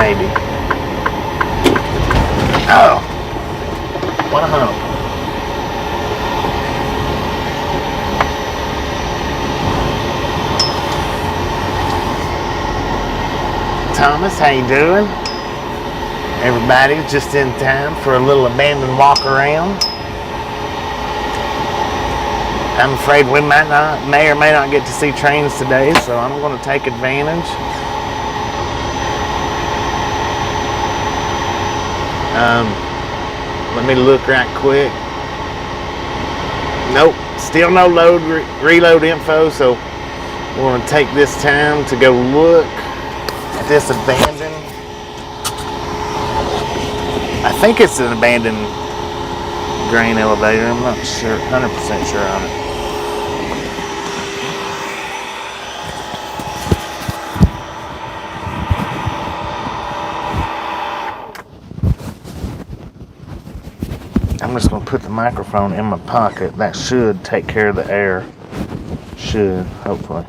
Maybe. Oh! What a hump. Thomas, how you doing? Everybody's just in time for a little abandoned walk around. I'm afraid we may or may not get to see trains today, so I'm going to take advantage. Let me look right quick. Nope, still no reload info, so we're going to take this time to go look at this abandoned. I think it's an abandoned grain elevator. I'm not sure, 100% sure on it. put the microphone in my pocket. That should take care of the air. Should, hopefully.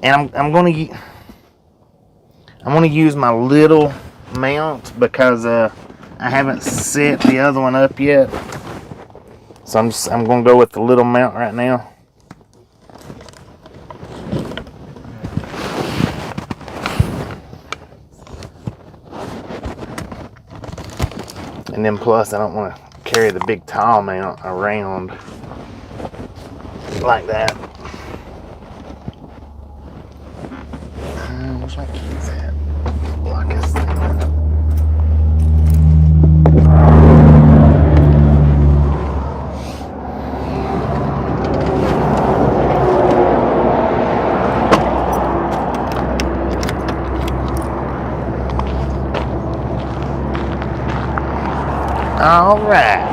And I'm gonna use my little mount because I haven't set the other one up yet. So I'm gonna go with the little mount right now. And then plus I don't want to carry the big tall mount around like that. Where's my keys at? Lock this thing up. All right.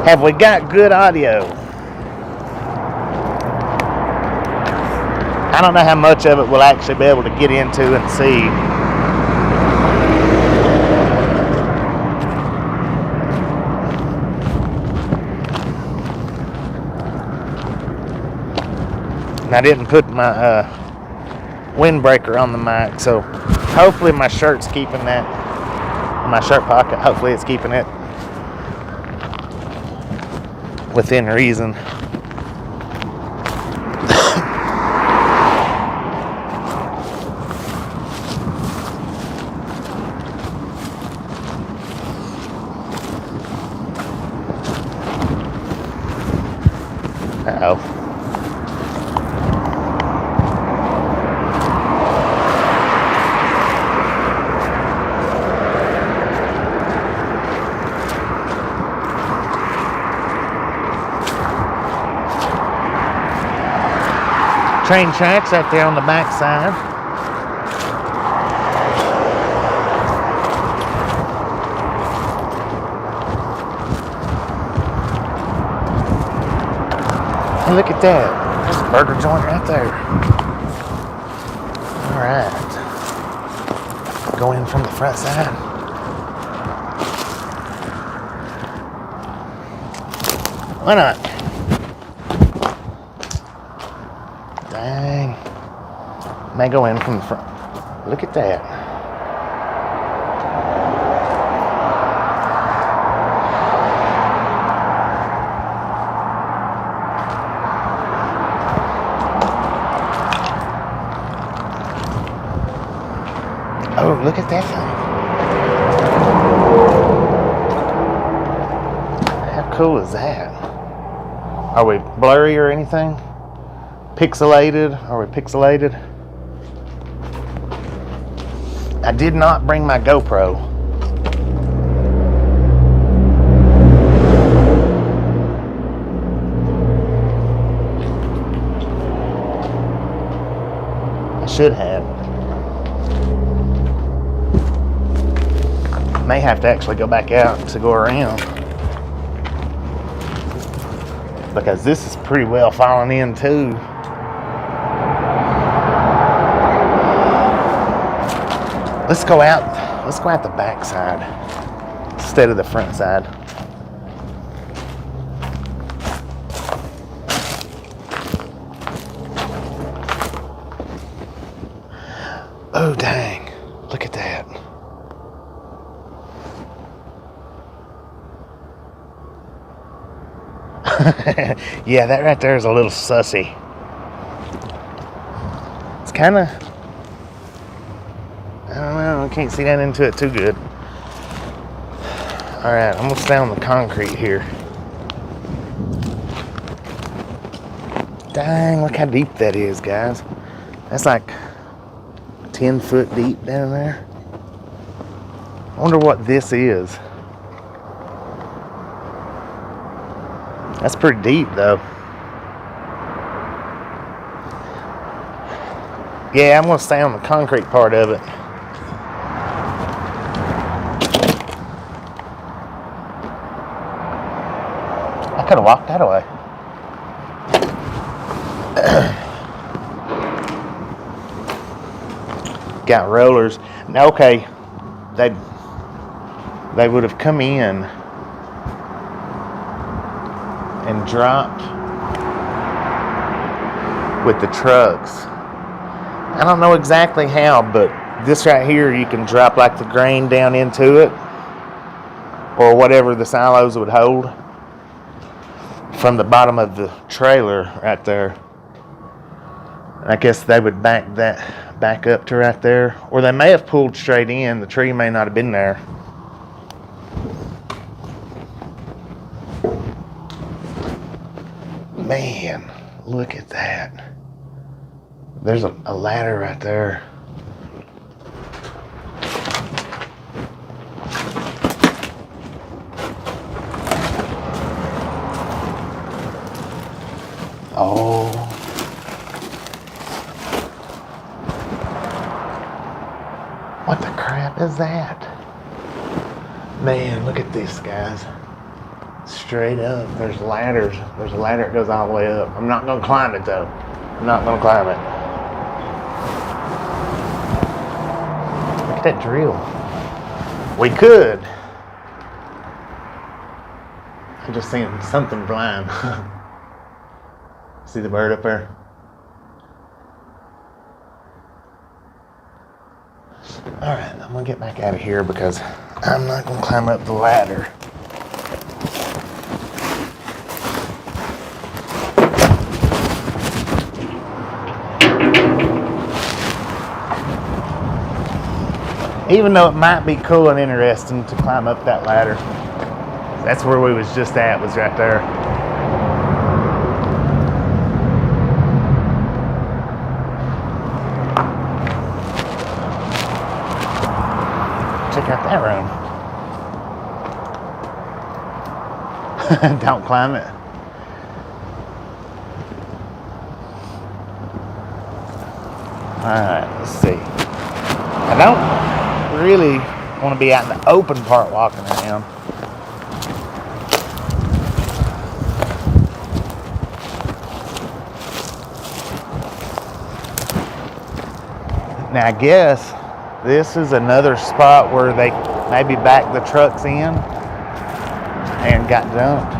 Have we got good audio? I don't know how much of it we'll actually be able to get into and see. And I didn't put my windbreaker on the mic, so hopefully my shirt's keeping that in my shirt pocket. Hopefully it's keeping it within reason. Uh-oh. Train tracks out there on the back side. Hey, look at that. There's a burger joint right there. Alright. Go in from the front side. Why not? Dang. May go in from the front. Look at that. Oh, look at that thing. How cool is that? Are we blurry or anything? Pixelated? Are we pixelated? I did not bring my GoPro. I should have. May have to actually go back out to go around, because this is pretty well falling in too. Let's go out the back side instead of the front side. Oh dang, look at that. Yeah, that right there is a little sussy. It's kind of, I don't know, I can't see that into it too good. Alright, I'm gonna stay on the concrete here. Dang, look how deep that is, guys. That's like 10 foot deep down there. I wonder what this is. That's pretty deep though. Yeah, I'm gonna stay on the concrete part of it. I could have walked that away. got rollers. Now, okay, they would have come in and dropped with the trucks. I don't know exactly how, but this right here, you can drop like the grain down into it, or whatever the silos would hold, from the bottom of the trailer right there. I guess they would back up to right there, or they may have pulled straight in. The tree may not have been there. Man, look at that. There's a ladder right there. Oh. What the crap is that? Man, look at this, guys. Straight up, there's ladders. There's a ladder that goes all the way up. I'm not gonna climb it though. I'm not gonna climb it. Look at that drill. We could. I'm just seeing something blind. See the bird up there? Alright, I'm gonna get back out of here because I'm not gonna climb up the ladder. Even though it might be cool and interesting to climb up that ladder. That's where we was just at, was right there. Check out that room. Don't climb it. Alright, let's see. I don't really want to be out in the open part walking around. Now I guess this is another spot where they maybe backed the trucks in and got dumped.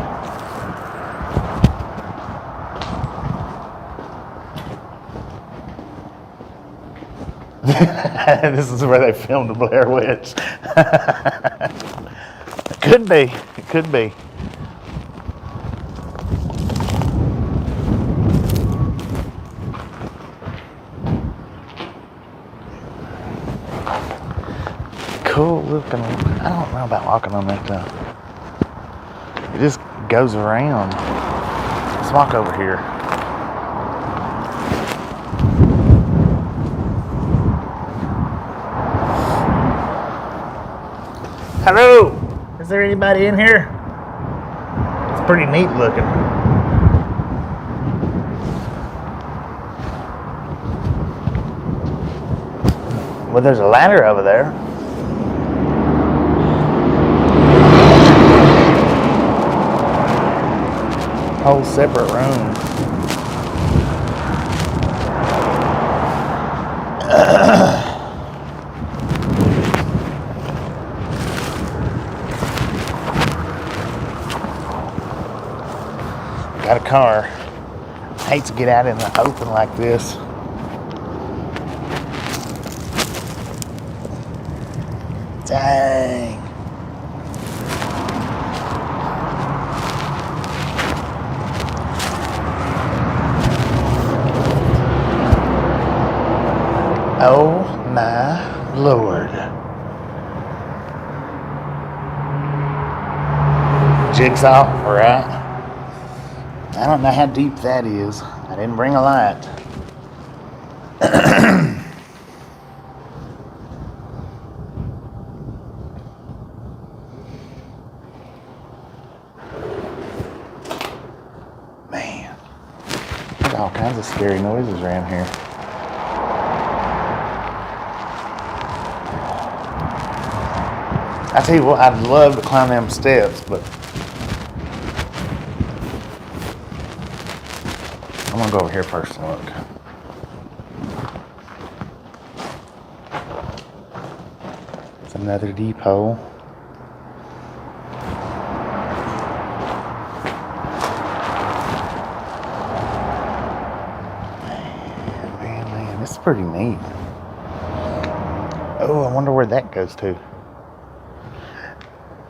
This is where they filmed the Blair Witch. It could be. It could be. Cool looking. I don't know about walking on that though. It just goes around. Let's walk over here. Hello! Is there anybody in here? It's pretty neat looking. Well, there's a ladder over there. Whole separate room. Got a car. I hate to get out in the open like this. Dang. Oh my Lord. Jigsaw, right? I don't know how deep that is. I didn't bring a light. Man, there's all kinds of scary noises around here. I tell you what, I'd love to climb them steps, but I'm gonna go over here first and look. It's another depot. Man, this is pretty neat. Oh, I wonder where that goes to.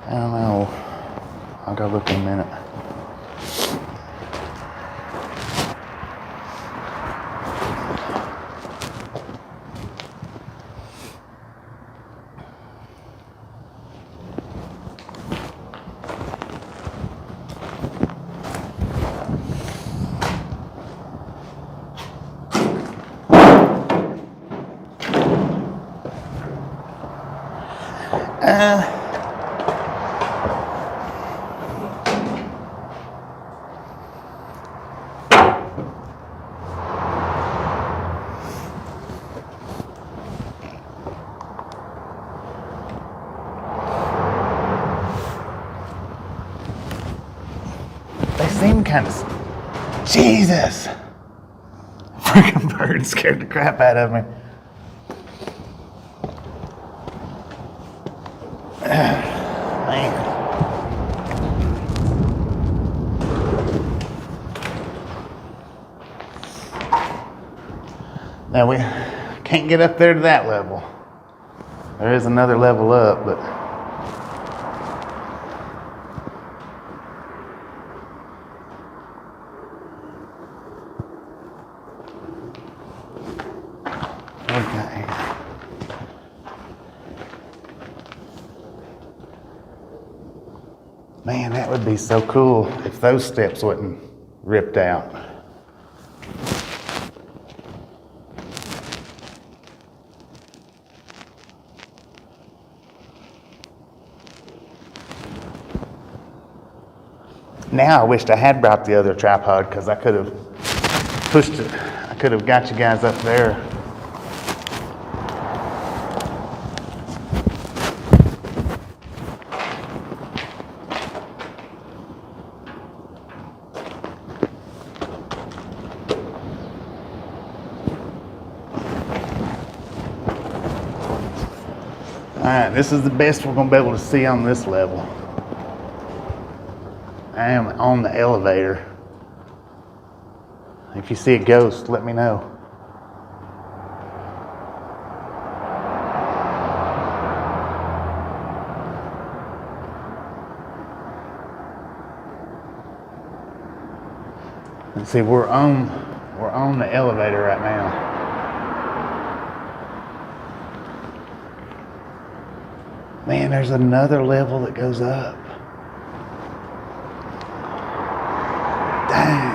I don't know. I'll go look in a minute. They seem kind of... Jesus! Freaking bird scared the crap out of me. Man. Now we can't get up there to that level. There is another level up, but okay. Man, that would be so cool if those steps wasn't ripped out. Now I wished I had brought the other tripod because I could have pushed it. I could have got you guys up there. Alright, this is the best we're going to be able to see on this level. I am on the elevator. If you see a ghost, let me know. And see, we're on the elevator right now. Man, there's another level that goes up. Dang.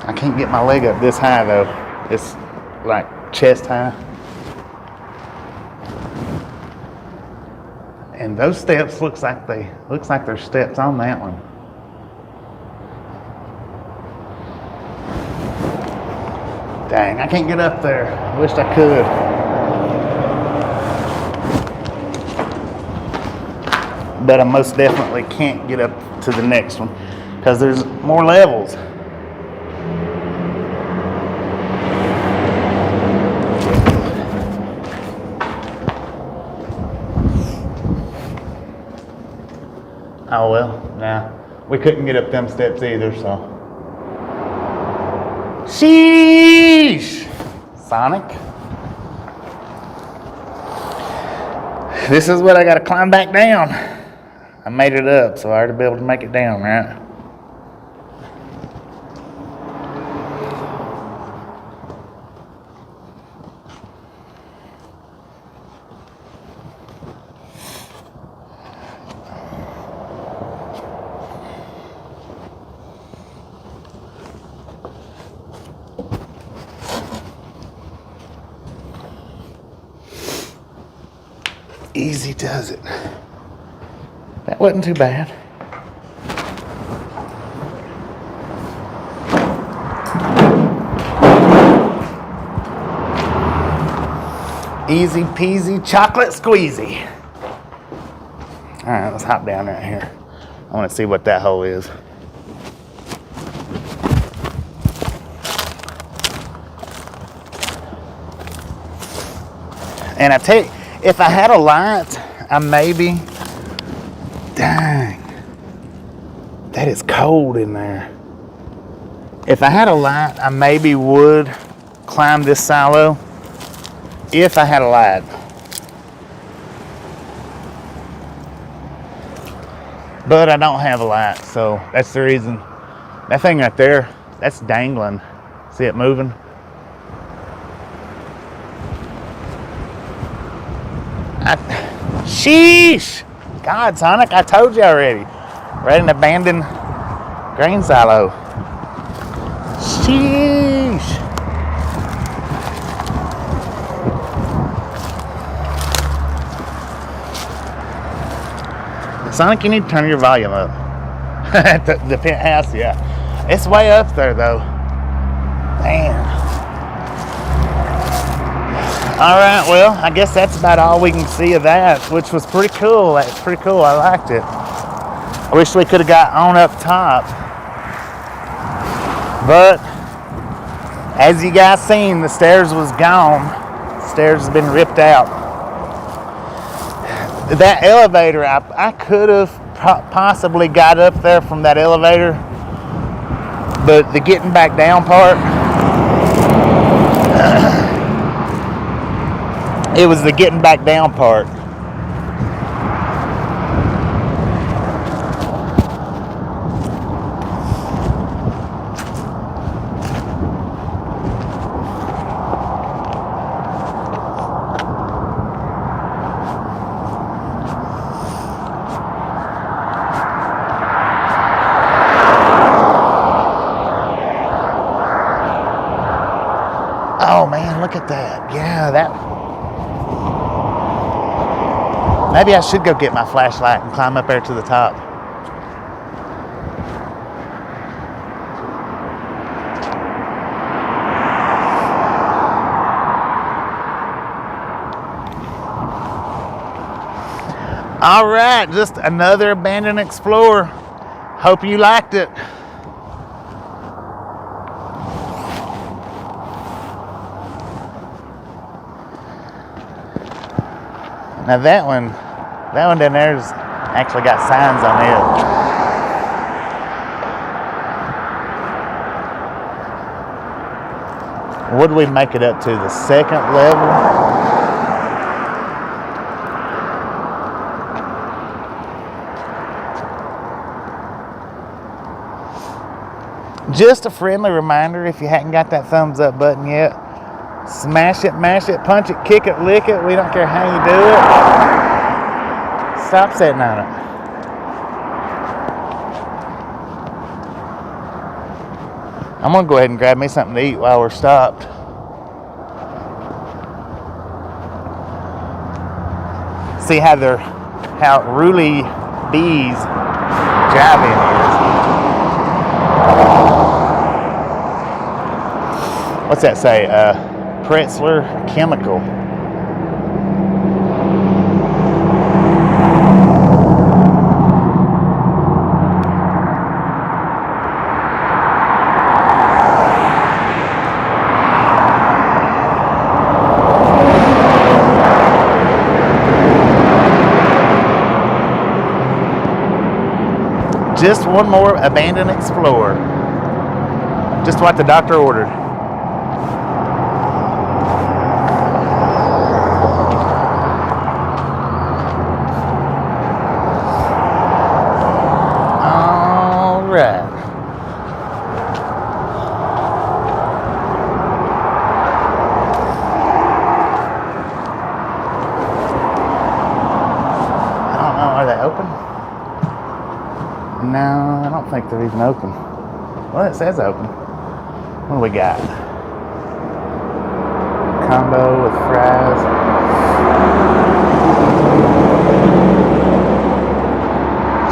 I can't get my leg up this high though. It's like chest high. And those steps looks like there's steps on that one. Dang, I can't get up there. I wished I could. But I most definitely can't get up to the next one because there's more levels. Oh well, nah. We couldn't get up them steps either, so. Sheesh! Sonic. This is what I gotta climb back down. I made it up, so I ought to be able to make it down, right? Easy does it. That wasn't too bad. Easy peasy chocolate squeezy. All right, let's hop down right here. I want to see what that hole is. And I tell you, if I had a light, I maybe, dang, that is cold in there. If I had a light, I maybe would climb this silo if I had a light. But I don't have a light, so that's the reason. That thing right there, that's dangling. See it moving? Sheesh! God, Sonic, I told you already. We're at an abandoned grain silo. Sheesh! Sonic, you need to turn your volume up. the penthouse, yeah. It's way up there, though. Man. Alright, well, I guess that's about all we can see of that, which was pretty cool. That's pretty cool. I liked it. I wish we could have got on up top. But, as you guys seen, the stairs was gone. The stairs has been ripped out. That elevator, I could have possibly got up there from that elevator, but the getting back down part, it was the getting back down part. Oh man, look at that. Yeah, that. Maybe I should go get my flashlight and climb up there to the top. All right, just another abandoned explorer. Hope you liked it. Now that one down there's actually got signs on it. What do we make it up to? The second level? Just a friendly reminder, if you hadn't got that thumbs up button yet, smash it, mash it, punch it, kick it, lick it. We don't care how you do it. Stop sitting on it. I'm going to go ahead and grab me something to eat while we're stopped. See how Ruly Bees driving is. What's that say? Pretzler Chemical. Just one more abandoned explorer. Just what the doctor ordered. Right. I don't know, are they open? No, I don't think they're even open. Well, it says open. What do we got? Combo with fries.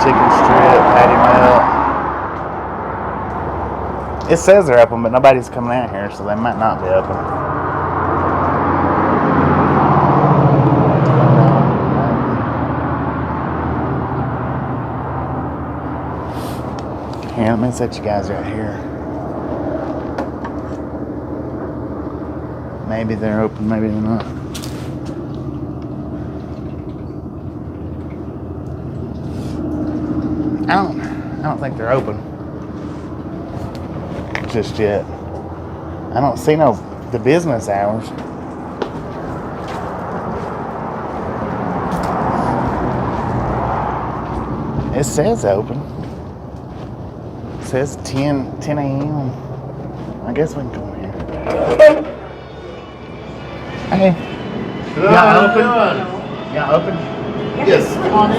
Chicken strip, patty melt. It says they're open, but nobody's coming out here, so they might not be open. Here, let me set you guys right here. Maybe they're open, maybe they're not. I don't think they're open just yet. I don't see the business hours. It says open. It says 10 a.m. I guess we can come in here. Hey. Y'all open? Y'all open? Yes. Come on in.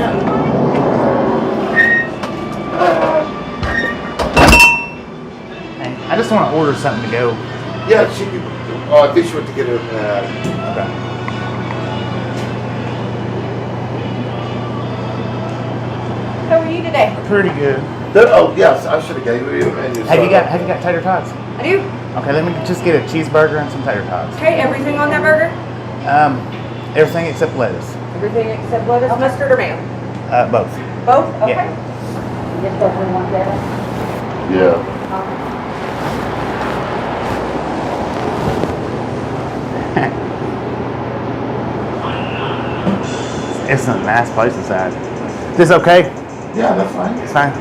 Hey, I just want to order something to go. Yeah, she could. Oh, I think she went to get her pad. Okay. How are you today? Pretty good. Oh, yes, I should have gave you a menu. Have you got tater tots? I do. Okay, let me just get a cheeseburger and some tater tots. Okay, everything on that burger? Everything except lettuce. Everything except lettuce, mustard, or mayo? Both. Both? Okay. Yeah. Just don't want that. Yeah. It's a nice place inside. Is this okay? Yeah, that's fine. It's fine.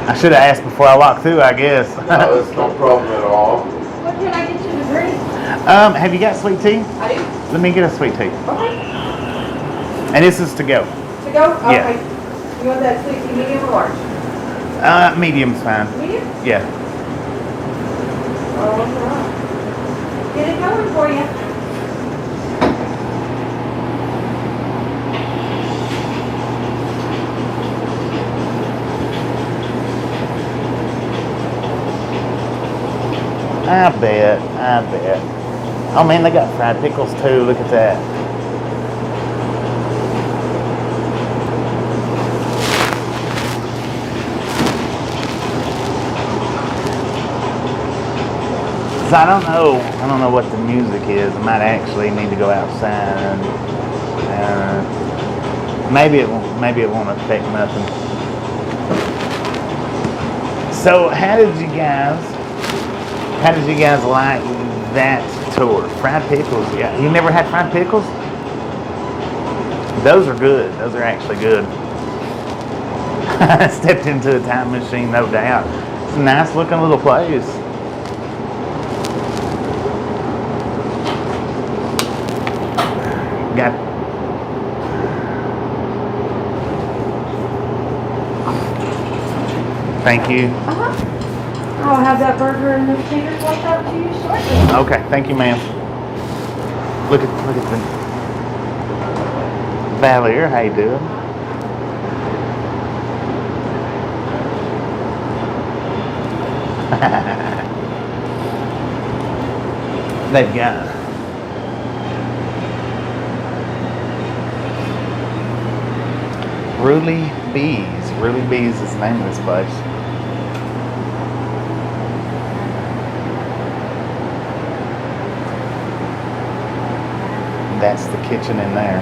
I should have asked before I walked through, I guess. No, it's no problem at all. What can I get you to drink? Have you got sweet tea? I do. Let me get a sweet tea. Okay. And this is to go. To go? Okay. Yeah. You want that sweet tea, medium or large? Medium's fine. Medium? Yeah. All right. Get it going for you. I bet. Oh man, they got fried pickles too. Look at that. So I don't know what the music is. I might actually need to go outside and maybe it won't affect nothing. So how did you guys like that tour? Fried pickles, yeah. You never had fried pickles? Those are good. Those are actually good. I stepped into a time machine, no doubt. It's a nice looking little place. Thank you. I'll have that burger and the taters left out to you shortly. Okay, thank you, ma'am. Look at the Valier. How you doing? They've got Ruly Bees. Ruly Bees is the name of this place. That's the kitchen in there.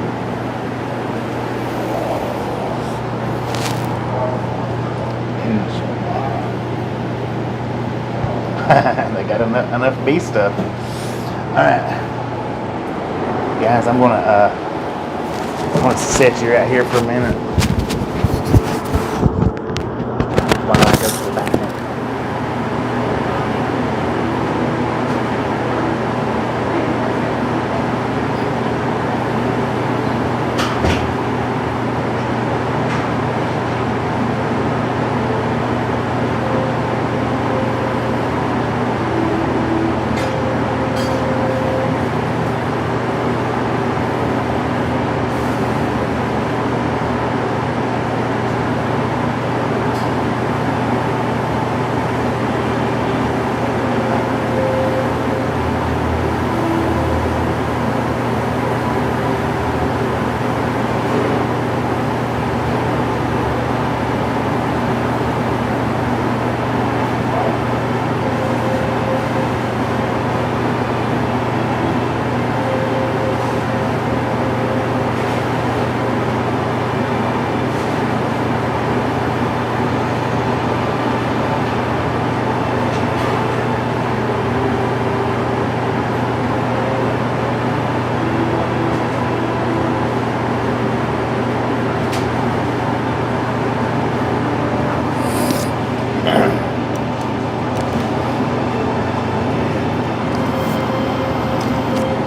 They got enough bee stuff. All right, guys, I'm gonna set you right here for a minute while I go to the bathroom.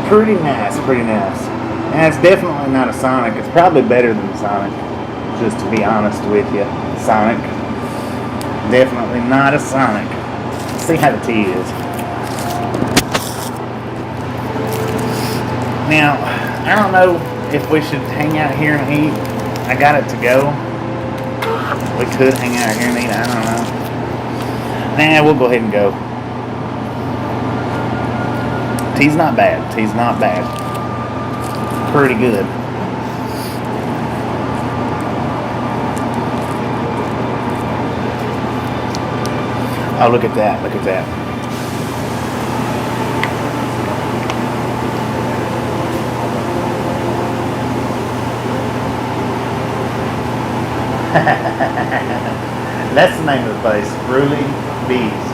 Pretty nice, pretty nice. And it's definitely not a Sonic. It's probably better than the Sonic, just to be honest with you. Sonic. Definitely not a Sonic. Let's see how the tea is. Now, I don't know if we should hang out here and eat. I got it to go. We could hang out here and eat. I don't know. Nah, we'll go ahead and go. Tea's not bad. Tea's not bad. Pretty good. Oh, look at that. Look at that. That's the name of the place. Ruby Bees.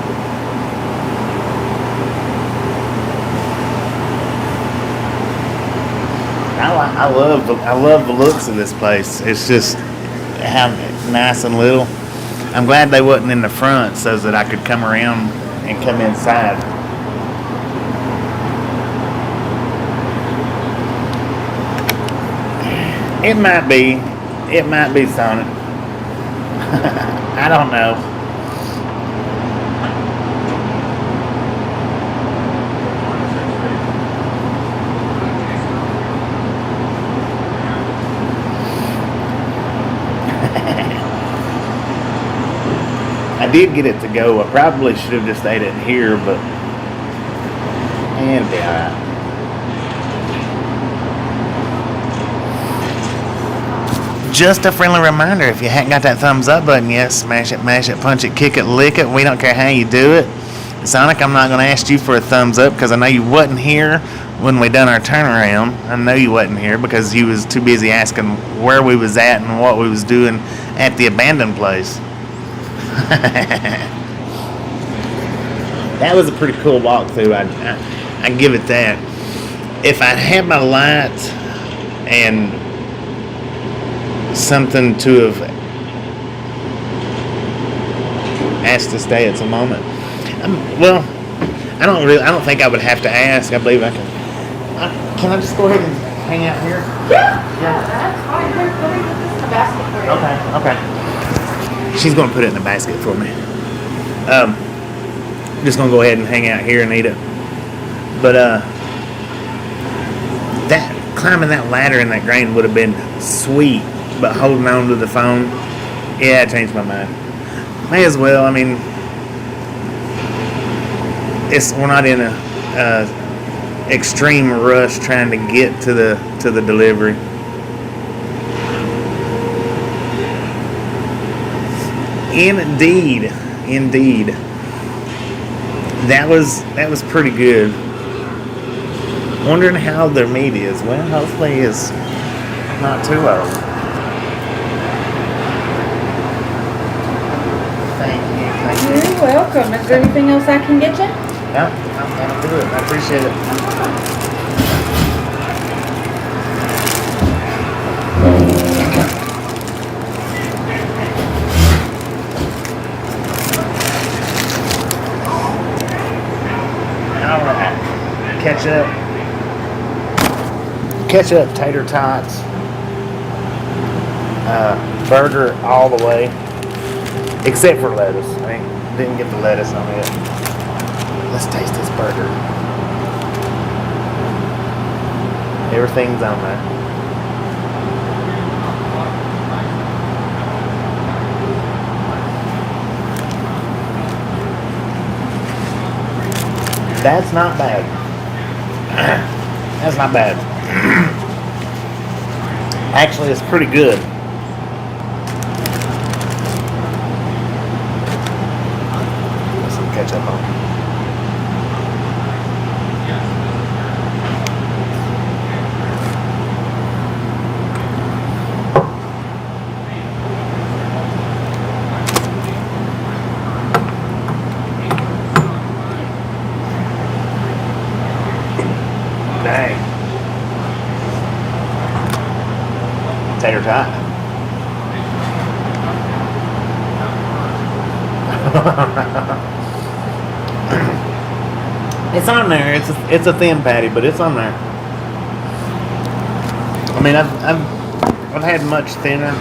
I love the looks of this place. It's just how nice and little. I'm glad they wasn't in the front so that I could come around and come inside. It might be Sonic. I don't know. I did get it to go. I probably should have just ate it here, but it'll be alright. Just a friendly reminder, if you hadn't got that thumbs up button yet, smash it, mash it, punch it, kick it, lick it. We don't care how you do it. Sonic, I'm not going to ask you for a thumbs up because I know you wasn't here when we done our turnaround. I know you wasn't here because you was too busy asking where we was at and what we was doing at the abandoned place. That was a pretty cool walkthrough. I give it that. If I had my lights and something to have asked to stay at some moment, I don't think I would have to ask. I believe I can. Can I just go ahead and hang out here? Yeah, that's fine. Here, let me put this in the basket for you. Okay. She's going to put it in the basket for me. I'm just going to go ahead and hang out here and eat it. But that climbing that ladder in that grain would have been sweet, but holding on to the phone, yeah, I changed my mind. May as well. I mean, we're not in a extreme rush trying to get to the delivery. Indeed. That was pretty good. Wondering how their meat is. Well, hopefully it's not too old. Thank you. You're welcome. Is there anything else I can get you? No, that'll do it. I appreciate it. Ketchup, tater tots, burger all the way, except for lettuce. I didn't get the lettuce on it. Let's taste this burger. Everything's on there. That's not bad. That's not bad. Actually, it's pretty good. Put some ketchup on. Dang. Tater tot. It's on there. It's a thin patty, but it's on there. I mean, I've had much thinner.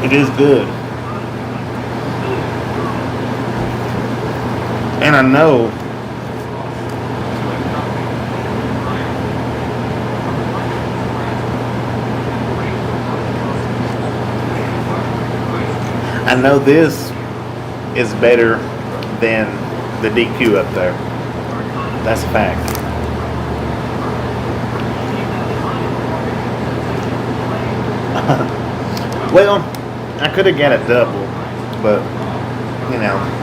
It is good. And I know this is better than the DQ up there. That's a fact. Well, I could have got a double, but you know.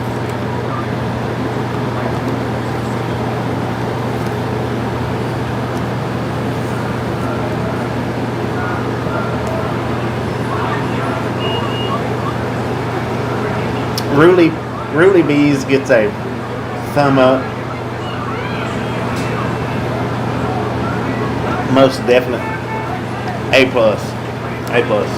Ruly Bees gets a thumb up. Most definite. A plus. A plus.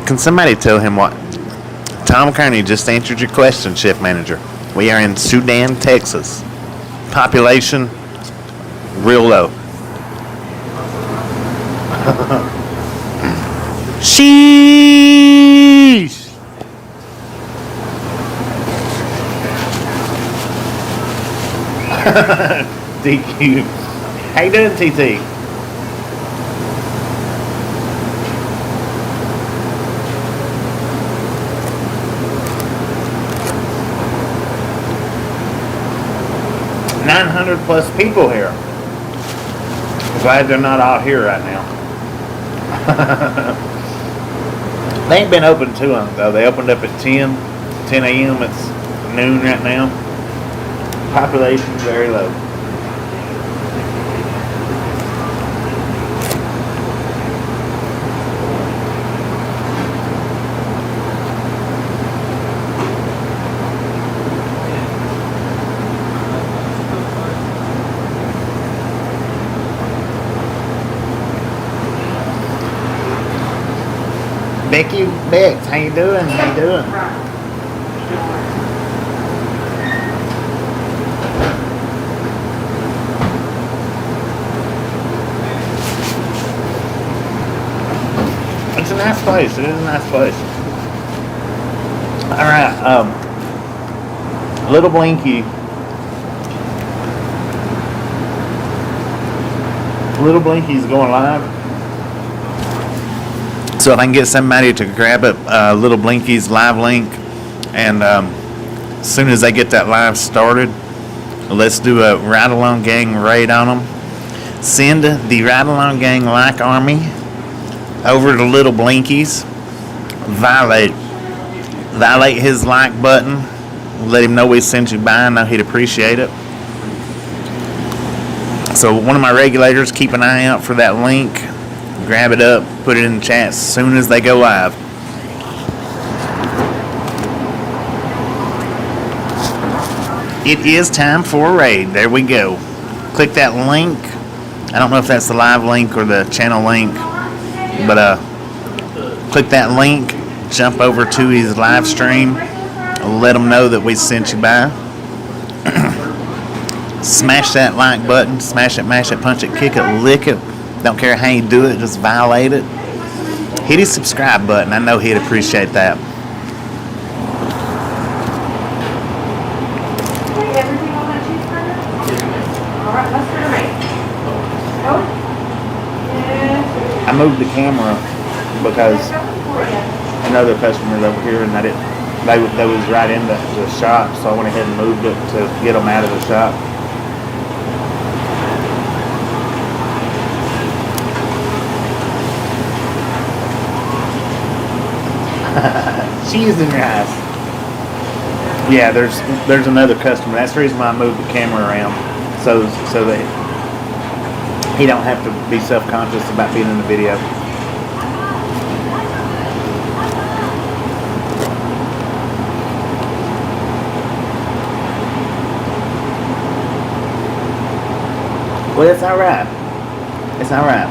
Can somebody tell him what? Tom Kearney just answered your question, Shift Manager. We are in Sudan, Texas. Population real low. Sheesh! DQ. How you doing, TT? +900 people here. Glad they're not all here right now. They ain't been open too long though. They opened up at 10 a.m. It's noon right now. Population very low. Becky Bex, how you doing? How you doing? It's a nice place. It is a nice place. All right, Little Blinky. Little Blinky's going live. So if I can get somebody to grab it, Little Blinky's live link, and as soon as they get that live started, let's do a Ride Along Gang raid on them. Send the Ride Along Gang like army over to Little Blinky's. Violate his like button. Let him know we sent you by. I know he'd appreciate it. So one of my regulators, keep an eye out for that link. Grab it up, put it in the chat as soon as they go live. It is time for a raid. There we go. Click that link. I don't know if that's the live link or the channel link, but click that link, jump over to his live stream, let him know that we sent you by. Smash that like button, smash it, mash it, punch it, kick it, lick it. Don't care how you do it, just violate it. Hit his subscribe button. I know he'd appreciate that. Everything on that cheeseburger? All right, mustard or mayo? Oh? Yeah. I moved the camera because another customer's over here and they was right in the shop, so I went ahead and moved it to get them out of the shop. Cheese and rice. Yeah, there's another customer. That's the reason why I moved the camera around, so that he don't have to be self-conscious about being in the video. Well, it's all right. It's all right.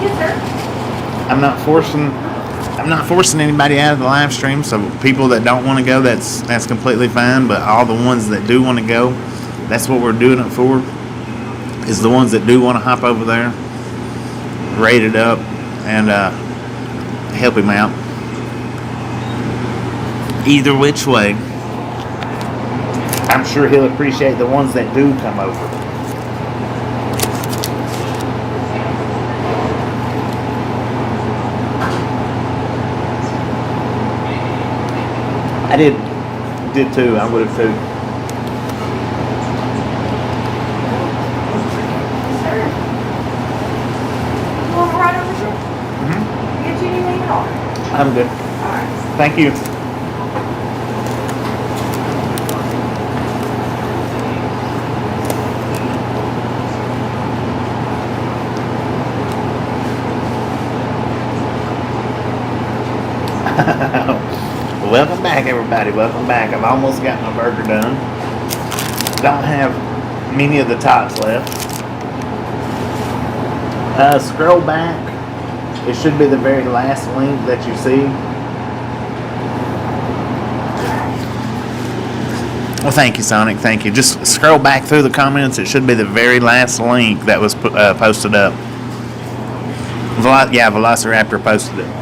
Yes, sir. I'm not forcing anybody out of the live stream. So people that don't want to go, that's completely fine. But all the ones that do want to go, that's what we're doing it for. Is the ones that do want to hop over there, rate it up, and help him out. Either which way, I'm sure he'll appreciate the ones that do come over. I did too. I would have too. Sir. You want to ride over here? Get you anything at all? I'm good. All right. Thank you. Welcome back, everybody. Welcome back. I've almost got my burger done. Don't have many of the tots left. Scroll back. It should be the very last link that you see. Well, thank you, Sonic. Thank you. Just scroll back through the comments. It should be the very last link that was posted up. Yeah, Velociraptor posted it.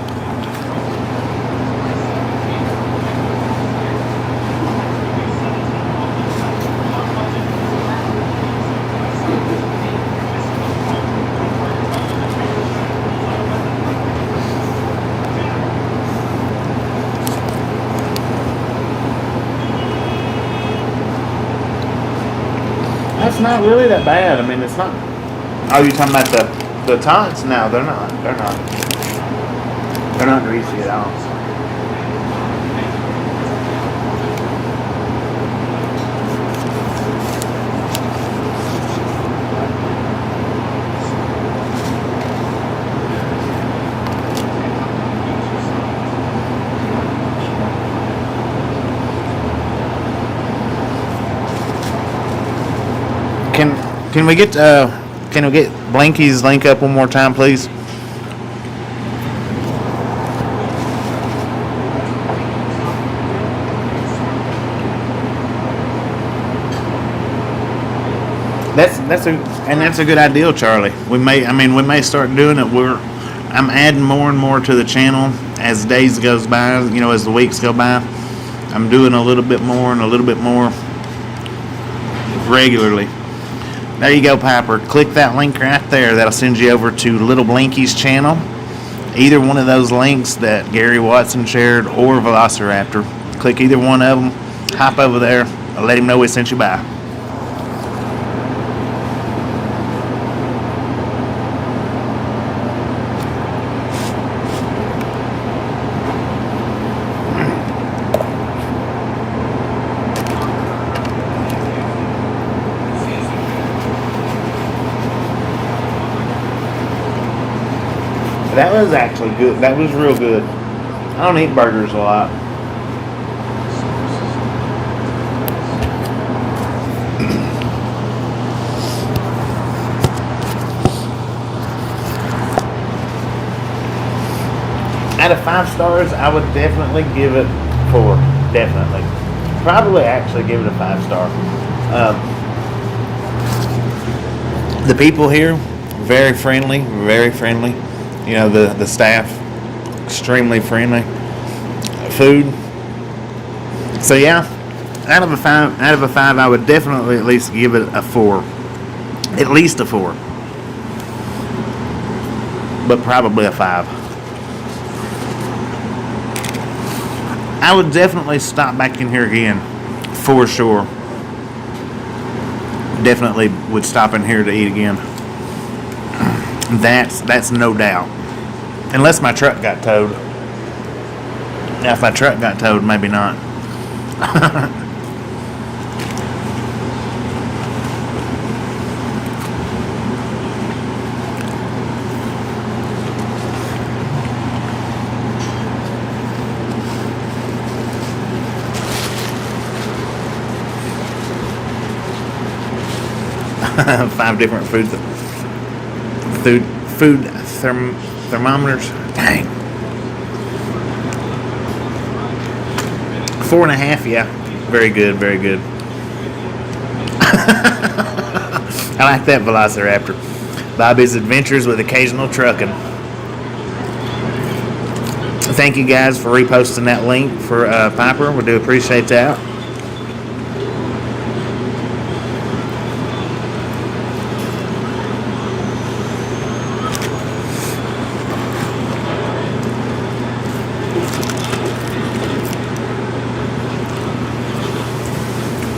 It's not really that bad. I mean, it's not. Oh, you're talking about the tots? No, they're not. They're not. They're not greasy at all. Can we get Blanky's link up one more time, please? That's a good idea, Charlie. We may start doing it. I'm adding more and more to the channel as days goes by. You know, as the weeks go by, I'm doing a little bit more and a little bit more regularly. There you go, Piper. Click that link right there. That'll send you over to Little Blinky's channel. Either one of those links that Gary Watson shared or Velociraptor. Click either one of them. Hop over there. I'll let him know we sent you by. That was actually good. That was real good. I don't eat burgers a lot. Out of 5 stars, I would definitely give it 4. Definitely. Probably actually give it a 5-star. The people here, very friendly, very friendly. You know, the staff, extremely friendly. Food. So yeah, out of a 5, I would definitely at least give it a 4. At least a 4. But probably a 5. I would definitely stop back in here again, for sure. Definitely would stop in here to eat again. That's no doubt. Unless my truck got towed. Now, if my truck got towed, maybe not. 5 different thermometers. Dang. 4.5, yeah. Very good, very good. I like that Velociraptor. Bobby's Adventures with Occasional Trucking. Thank you guys for reposting that link for Piper. We do appreciate that.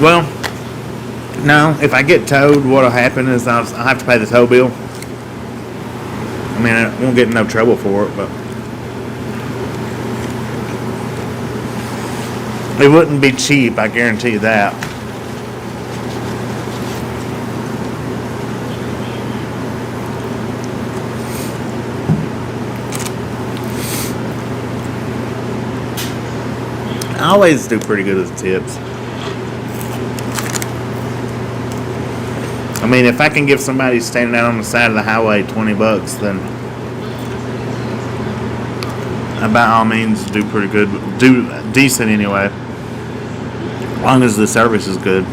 Well, no, if I get towed, what'll happen is I'll have to pay the tow bill. I mean, I won't get in no trouble for it, but it wouldn't be cheap, I guarantee you that. I always do pretty good with tips. I mean, if I can give somebody standing out on the side of the highway $20, then I by all means do pretty good, do decent anyway, as long as the service is good.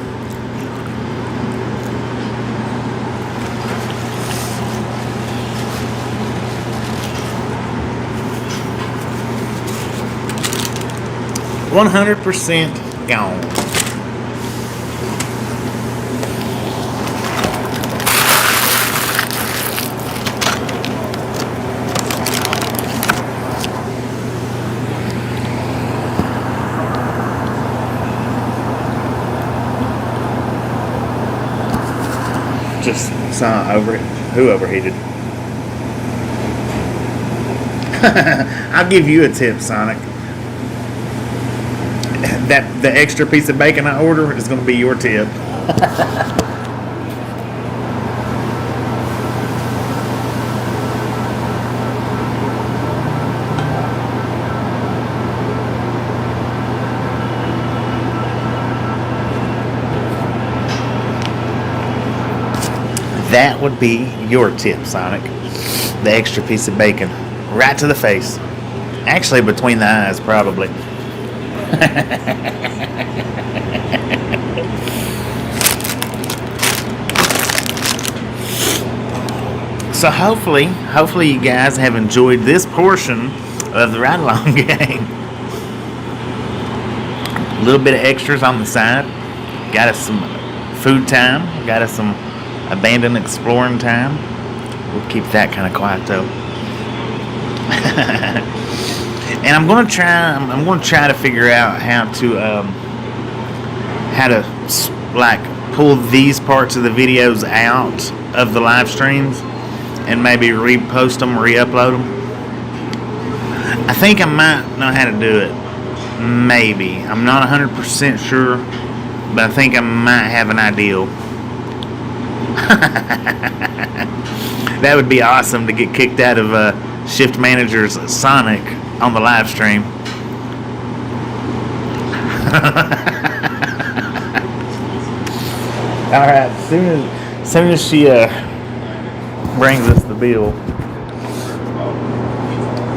$100% gone. Just saw who overheated. I'll give you a tip, Sonic. The extra piece of bacon I order is going to be your tip. That would be your tip, Sonic. The extra piece of bacon. Right to the face. Actually, between the eyes, probably. So hopefully you guys have enjoyed this portion of the ride along game. A little bit of extras on the side. Got us some food time. Got us some abandoned exploring time. We'll keep that kind of quiet though. And I'm gonna try to figure out how to like pull these parts of the videos out of the live streams and maybe repost them, re-upload them. I think I might know how to do it. Maybe. I'm not 100% sure, but I think I might have an idea. That would be awesome to get kicked out of Shift Manager's Sonic on the live stream. Alright, as soon as she brings us the bill,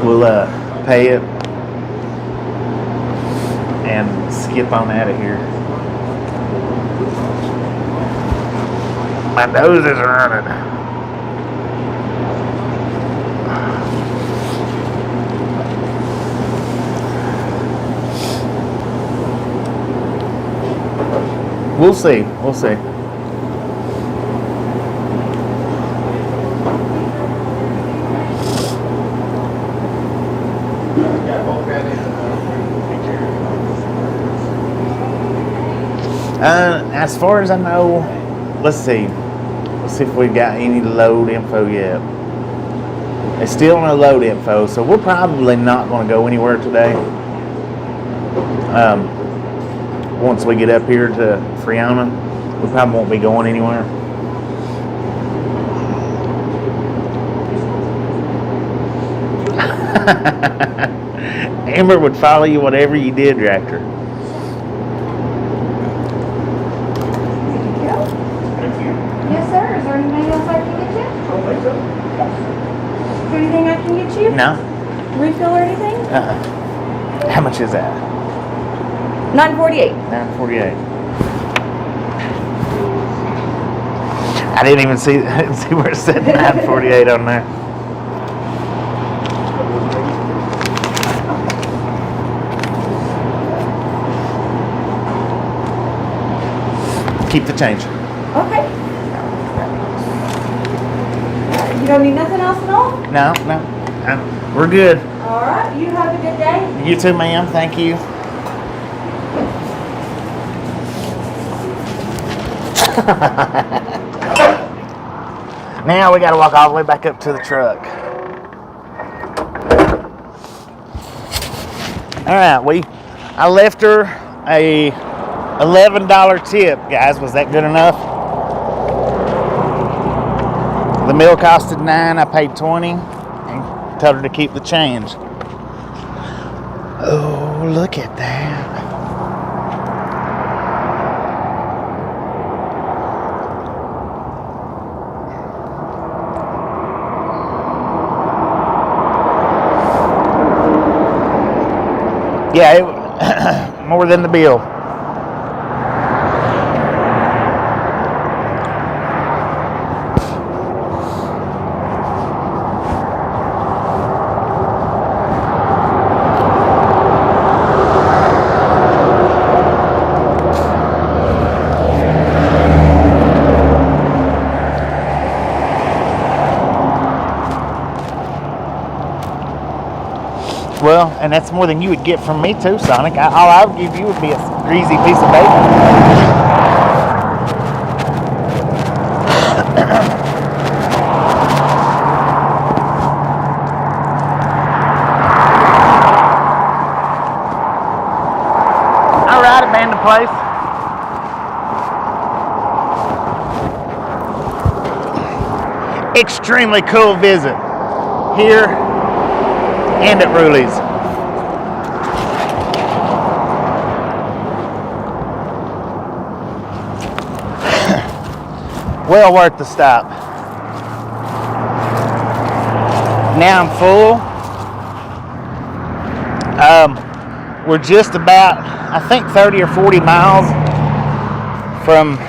we'll pay it and skip on out of here. My nose is running. We'll see. We'll see. As far as I know, let's see. Let's see if we got any load info yet. It's still no load info, so we're probably not going to go anywhere today. Once we get up here to Friona, we probably won't be going anywhere. Amber would follow you whatever you did, Dractor. Yes, sir. can get you? No. Refill or anything? How much is that? $9.48. $9.48. I didn't even see where it said $9.48 on there. Keep the change. Okay. You don't need nothing else at all? No. We're good. All right. You have a good day. You too, ma'am. Thank you. Now we got to walk all the way back up to the truck. All right, I left her a $11 tip, guys. Was that good enough? The meal costed $9. I paid $20 and told her to keep the change. Oh, look at that. Yeah, more than the bill. Well, and that's more than you would get from me too, Sonic. All I would give you would be a greasy piece of bacon. All right, abandoned place. Extremely cool visit here and at Ruli's. Well worth the stop. Now I'm full. We're just about, I think, 30 or 40 miles from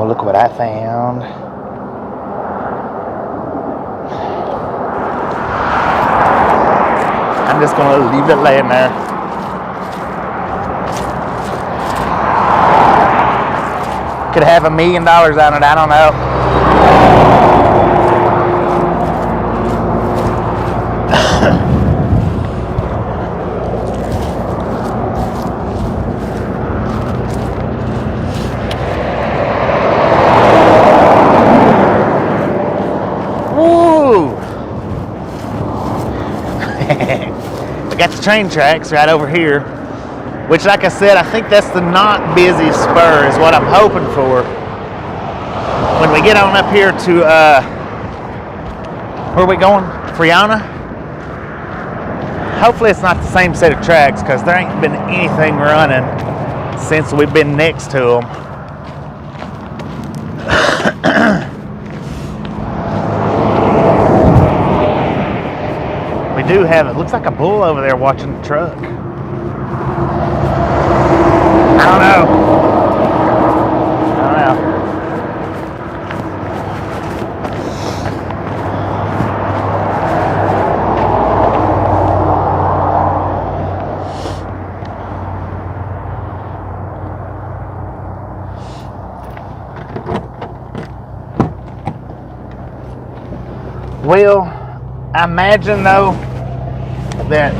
look what I found. I'm just going to leave it laying there. Could have $1 million on it, I don't know. I got the train tracks right over here, which, like I said, I think that's the not busy spur is what I'm hoping for. When we get on up here to, where are we going? Friona? Hopefully it's not the same set of tracks, because there ain't been anything running since we've been next to them. We do have, it looks like a bull over there watching the truck. I don't know. Well, I imagine though that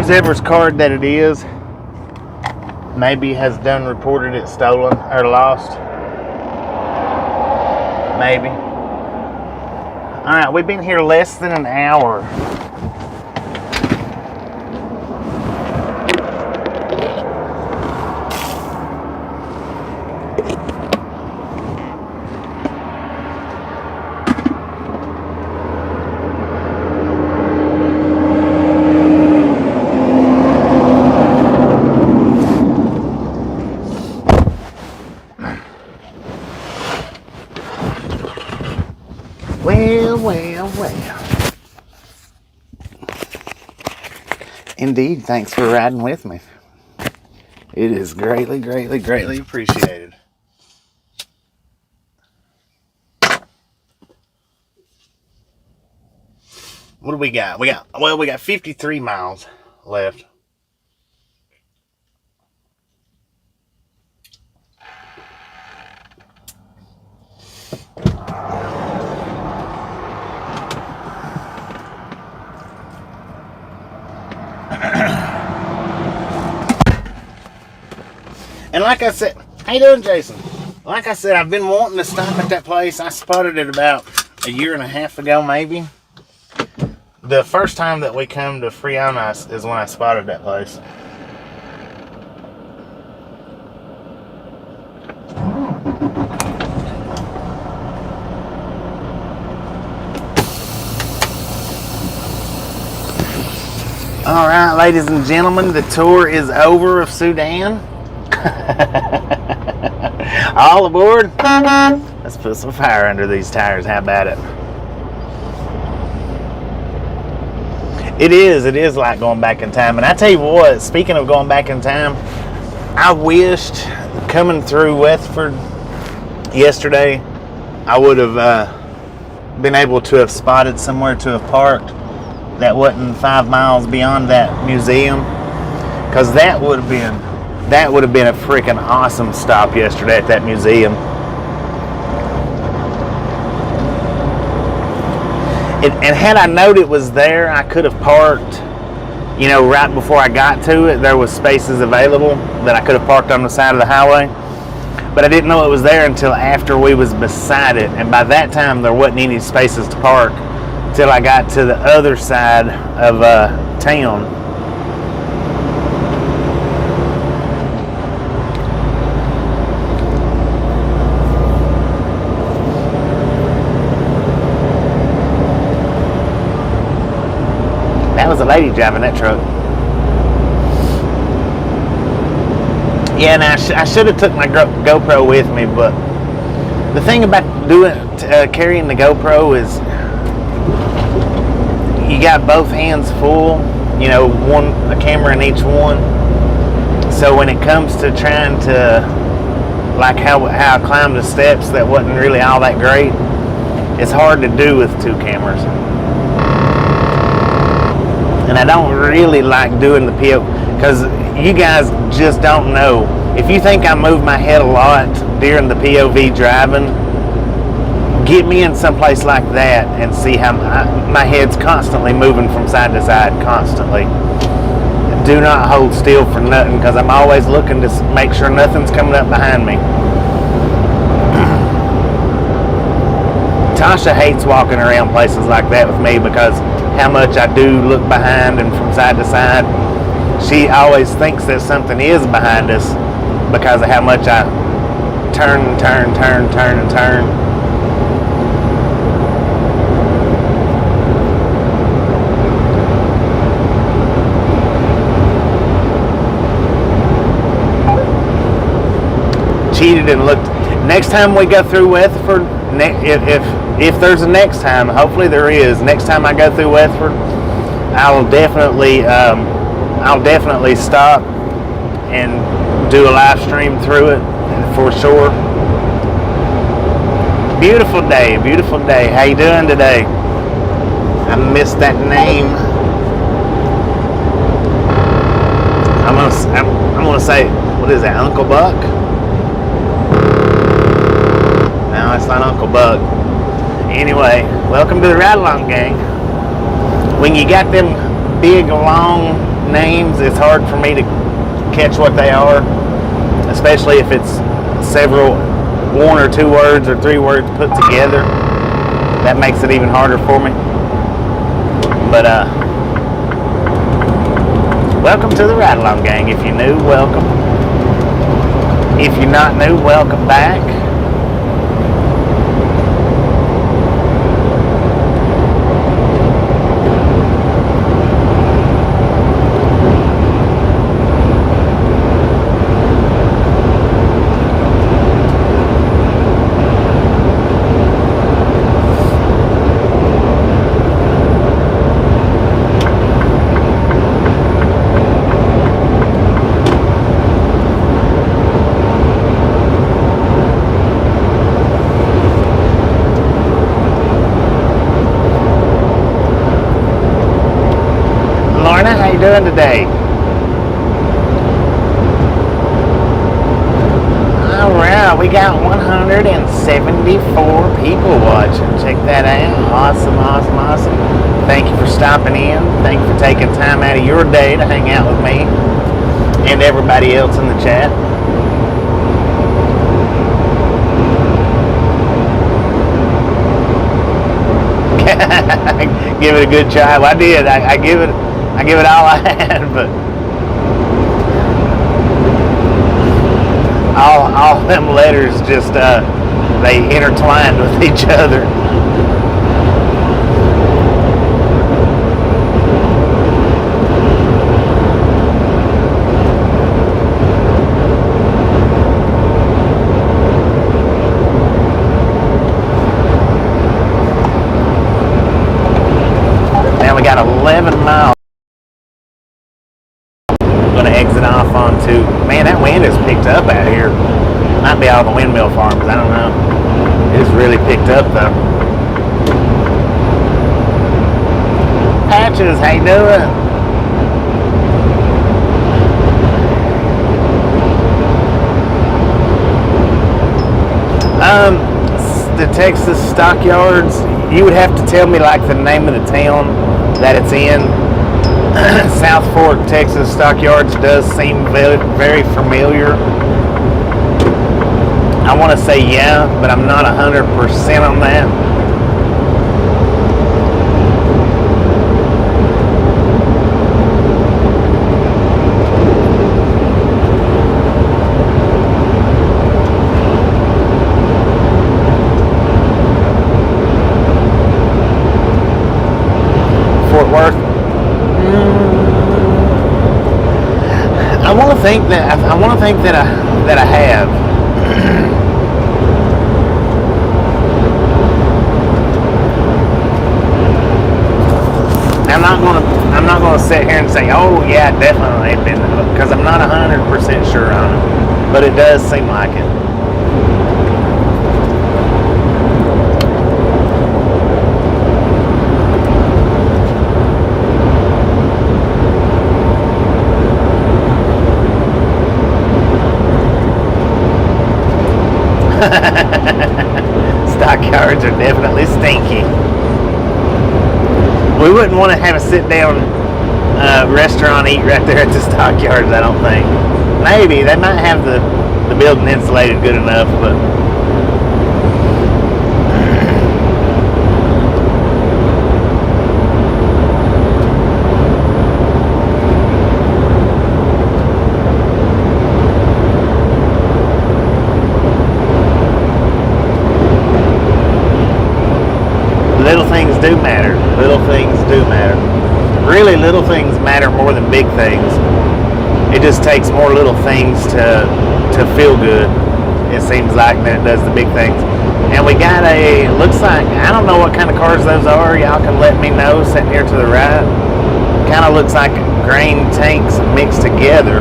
whoever's card that it is maybe has done reported it stolen or lost. Maybe. Alright, we've been here less than an hour. Indeed, thanks for riding with me. It is greatly, greatly, greatly appreciated. What do we got? We got 53 miles left. And like I said, how you doing, Jason? Like I said, I've been wanting to stop at that place. I spotted it about a year and a half ago, maybe. The first time that we come to Friona is when I spotted that place. All right, ladies and gentlemen, the tour is over of Sudan. All aboard. Let's put some fire under these tires. How about it? It is like going back in time. And I tell you what, speaking of going back in time, I wished coming through Westford yesterday, I would have been able to have spotted somewhere to have parked that wasn't 5 miles beyond that museum, because that would have been a freaking awesome stop yesterday at that museum. And had I known it was there, I could have parked, you know, right before I got to it. There was spaces available that I could have parked on the side of the highway, but I didn't know it was there until after we was beside it, and by that time there wasn't any spaces to park till I got to the other side of town. That was a lady driving that truck. Yeah, and I should have took my GoPro with me, but the thing about carrying the GoPro is you got both hands full, you know, a camera in each one. So when it comes to trying to, like how I climbed the steps, that wasn't really all that great. It's hard to do with two cameras. And I don't really like doing the PO, because you guys just don't know. If you think I move my head a lot during the POV driving, get me in someplace like that and see how my head's constantly moving from side to side, constantly. Do not hold still for nothing, because I'm always looking to make sure nothing's coming up behind me. Tasha hates walking around places like that with me because how much I do look behind and from side to side. She always thinks that something is behind us because of how much I turn and turn, turn, turn and turn. Cheated and looked. Next time we go through Weatherford, if there's a next time, hopefully there is. Next time I go through Weatherford, I'll definitely stop and do a live stream through it for sure. Beautiful day, beautiful day. How you doing today? I missed that name. I'm gonna say, what is that, Uncle Buck? No, it's not Uncle Buck. Anyway, welcome to the Ride Along Gang. When you got them big, long names, it's hard for me to catch what they are, especially if it's one or two words or three words put together. That makes it even harder for me. But welcome to the Ride Along Gang. If you're new, welcome. If you're not new, welcome back. we got 174 people watching. Check that out. Awesome, awesome, awesome. Thank you for stopping in. Thank you for taking time out of your day to hang out with me and everybody else in the chat. Give it a good try. Well, I did. I give it all I had, but all them letters just they intertwined with each other. Now we got 11 miles. Gonna exit off onto, man, that wind has picked up out here. Might be all the windmill farms, I don't know. It's really picked up though. Patches, how you doing? The Texas stockyards, you would have to tell me like the name of the town that it's in. South Fork, Texas stockyards does seem very, very familiar. I want to say yeah, but I'm not 100% on that. Fort Worth. I want to think that I have. I'm not gonna sit here and say, oh yeah, definitely they've been, because I'm not 100% sure on it, but it does seem like it. Stockyards are definitely stinky. We wouldn't want to have a sit-down restaurant eat right there at the stockyards, I don't think. Maybe they might have the building insulated good enough, but little things do matter. Little things do matter. Really, little things matter more than big things. It just takes more little things to feel good, it seems like, than it does the big things. And we got looks like, I don't know what kind of cars those are. Y'all can let me know sitting here to the right. Kind of looks like grain tanks mixed together.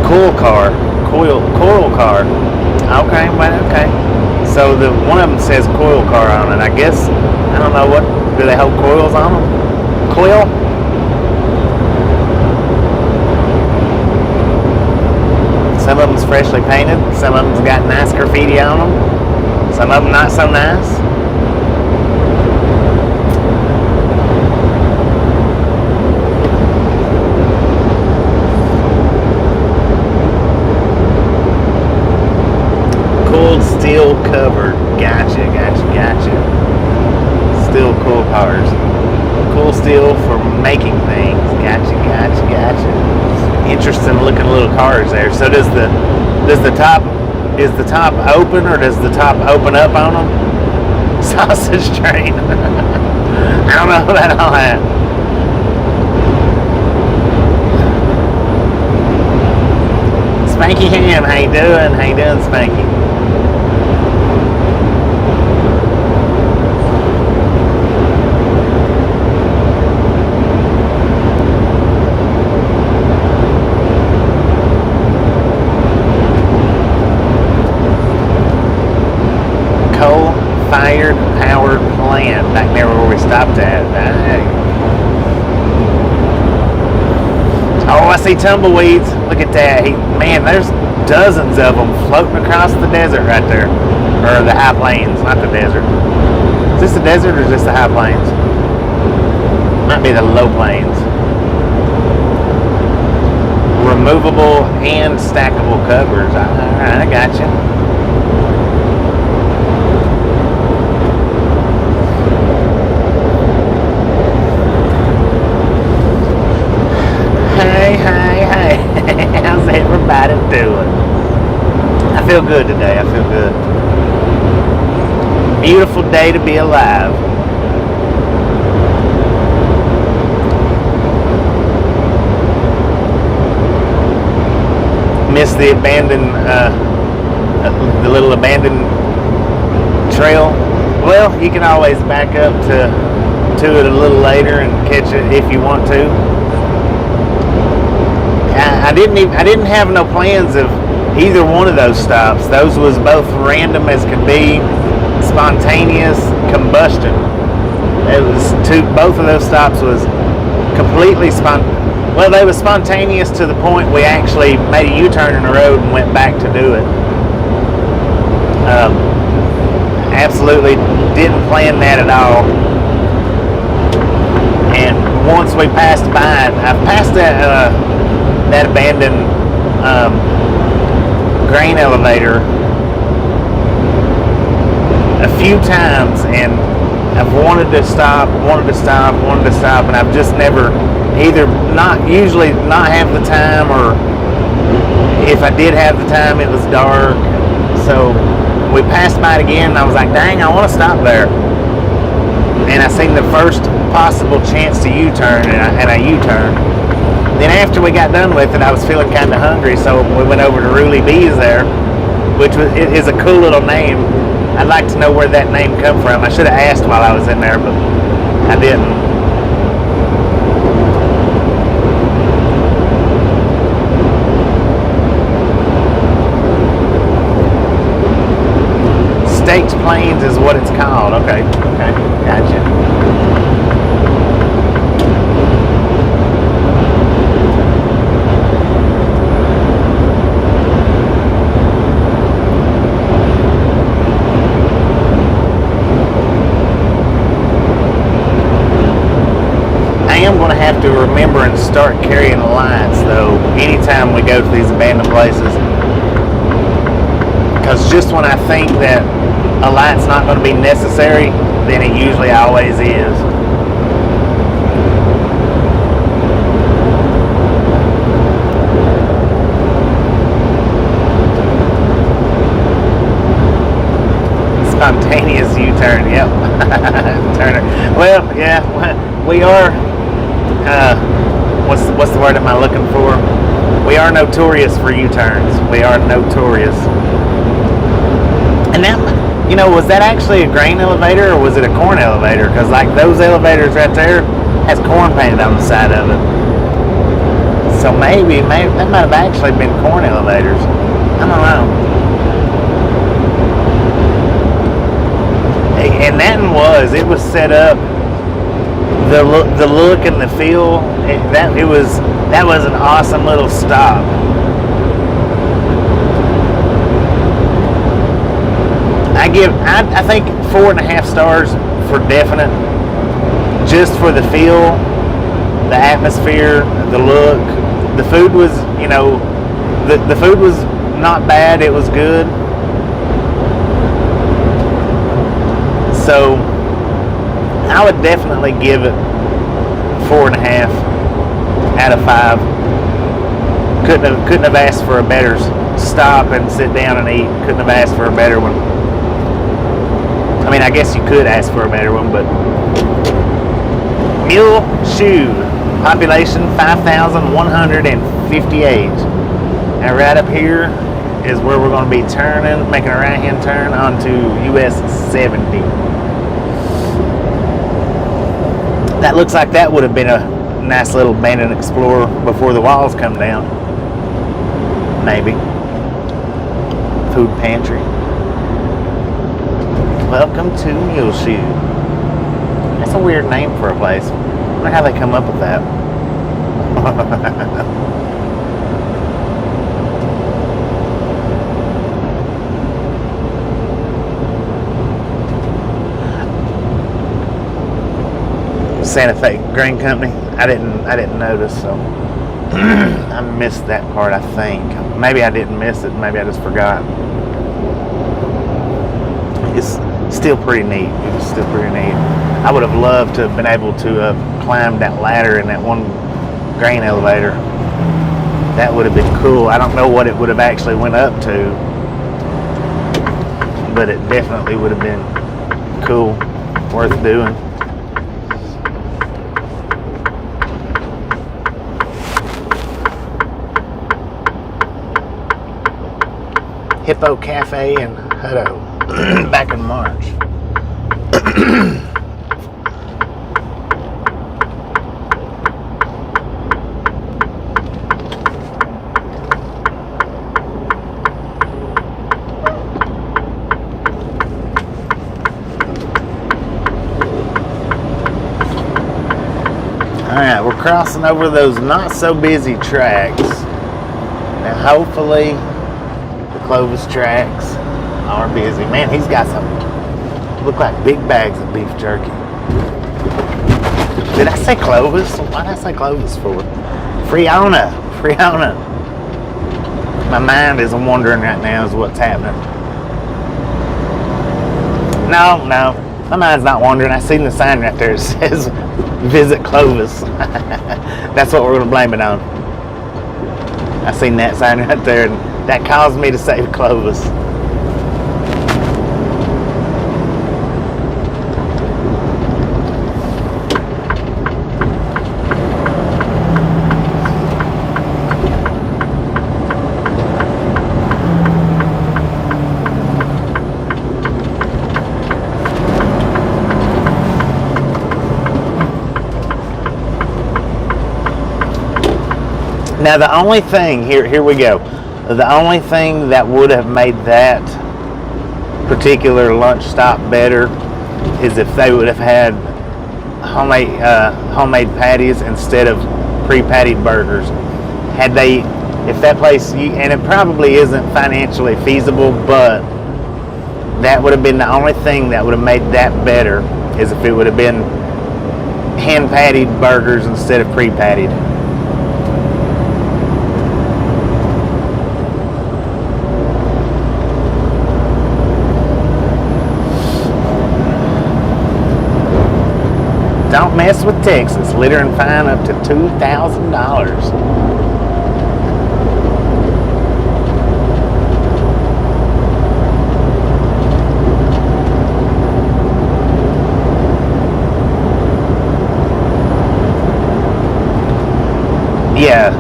Coil car. Okay, well, okay. So one of them says coil car on it. I guess, I don't know, what do they hold coils on them? Coil? Some of them's freshly painted. Some of them's got nice graffiti on them. Some of them not so nice. Cooled steel covered. Gotcha. Still cool cars. Cool steel for making things. Gotcha. Interesting looking little cars there. So is the top open, or does the top open up on them? Sausage train. I don't know about all that. Spanky Ham, how you doing? How you doing, Spanky? Coal-fired powered plant back there where we stopped at. Oh, I see tumbleweeds. Look at that. Man, dozens of them floating across the desert right there. Or the high plains, not the desert. Is this the desert or is this the high plains? Might be the low plains. Removable and stackable covers. Alright, I got you. Hey. How's everybody doing? I feel good today. I feel good. Beautiful day to be alive. Miss the abandoned, the little abandoned trail. Well, you can always back up to it a little later and catch it if you want to. I didn't have no plans of either one of those stops. Those was both random as could be, spontaneous combustion. It was both of those stops was completely well, they were spontaneous to the point we actually made a U-turn in the road and went back to do it. Absolutely didn't plan that at all. And once we passed by it, I passed that abandoned grain elevator a few times, and I've wanted to stop, and I've just never either usually not have the time, or if I did have the time, it was dark. So we passed by it again, and I was like, dang, I want to stop there. And I seen the first possible chance to U-turn, and I U-turned. Then after we got done with it, I was feeling kind of hungry, so we went over to Ruly B's there, which is a cool little name. I'd like to know where that name come from. I should have asked while I was in there, but I didn't. Staked Plains is what it's called. Okay, gotcha. I am going to have to remember and start carrying lights, though, anytime we go to these abandoned places. Because just when I think that a light's not going to be necessary, then it usually always is. Spontaneous U-turn, yep. Turner. Well, yeah, we are, what's the word am I looking for? We are notorious for U-turns. We are notorious. And that, was that actually a grain elevator or was it a corn elevator? Because like those elevators right there has corn painted on the side of it. So maybe that might have actually been corn elevators. I don't know. And that it was set up. The look and the feel. That was an awesome little stop. I think 4.5 stars for definite, just for the feel, the atmosphere, the look. The food was, the food was not bad. It was good. So I would definitely give it 4.5 out of 5. Couldn't have asked for a better stop and sit down and eat. Couldn't have asked for a better one. I mean, I guess you could ask for a better one, but Mule Shoe, population 5,158. And right up here is where we're going to be turning, making a right-hand turn onto US 70. That looks like that would have been a nice little abandoned Explorer before the walls come down. Maybe. Food pantry. Welcome to Mule Shoe. That's a weird name for a place. I wonder how they come up with that. Santa Fe Grain Company. I didn't notice, so I missed that part. I think maybe I didn't miss it. Maybe I just forgot. It's still pretty neat. It was still pretty neat. I would have loved to have been able to have climbed that ladder in that one grain elevator. That would have been cool. I don't know what it would have actually went up to, but it definitely would have been cool, worth doing. Hippo Cafe in Hutto back in March. Alright, we're crossing over those not so busy tracks. Now hopefully the Clovis tracks are busy. Man, he's got some look like big bags of beef jerky. Did I say Clovis? Why did I say Clovis for? Friona. My mind is wondering right now is what's happening. No, my mind's not wandering. I seen the sign right there. It says visit Clovis. That's what we're going to blame it on. I seen that sign right there, and that caused me to say Clovis. Now the only thing, here we go. The only thing that would have made that particular lunch stop better is if they would have had homemade patties instead of pre-pattied burgers. If that place, and it probably isn't financially feasible, but that would have been the only thing that would have made that better, is if it would have been hand-patted burgers instead of pre-patted. Don't mess with Texas. Litter and fine up to $2,000. Yeah.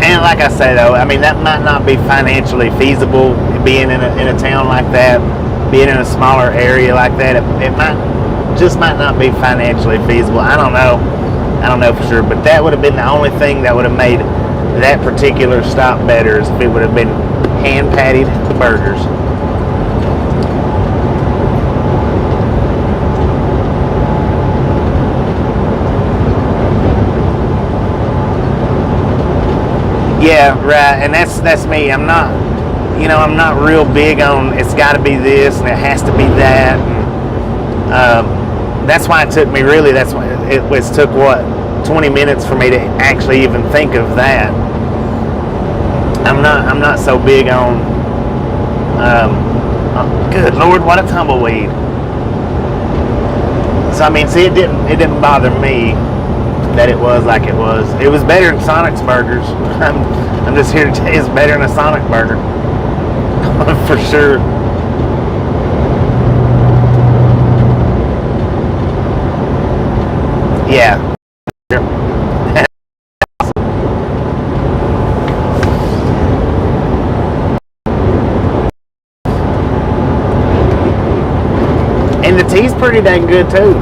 And like I say though, I mean that might not be financially feasible being in a town like that. Being in a smaller area like that, it might not be financially feasible. I don't know for sure, but that would have been the only thing that would have made that particular stop better, is if it would have been hand patted burgers. Yeah, right, and that's me. I'm not real big on it's got to be this and it has to be that. That's why it took me it took 20 minutes for me to actually even think of that. I'm not so big on. Good Lord, what a tumbleweed! So I mean, see, it didn't bother me that it was like it was. It was better than Sonic's burgers. I'm just here to tell you, it's better than a Sonic burger. For sure. Yeah. And the tea's pretty dang good too.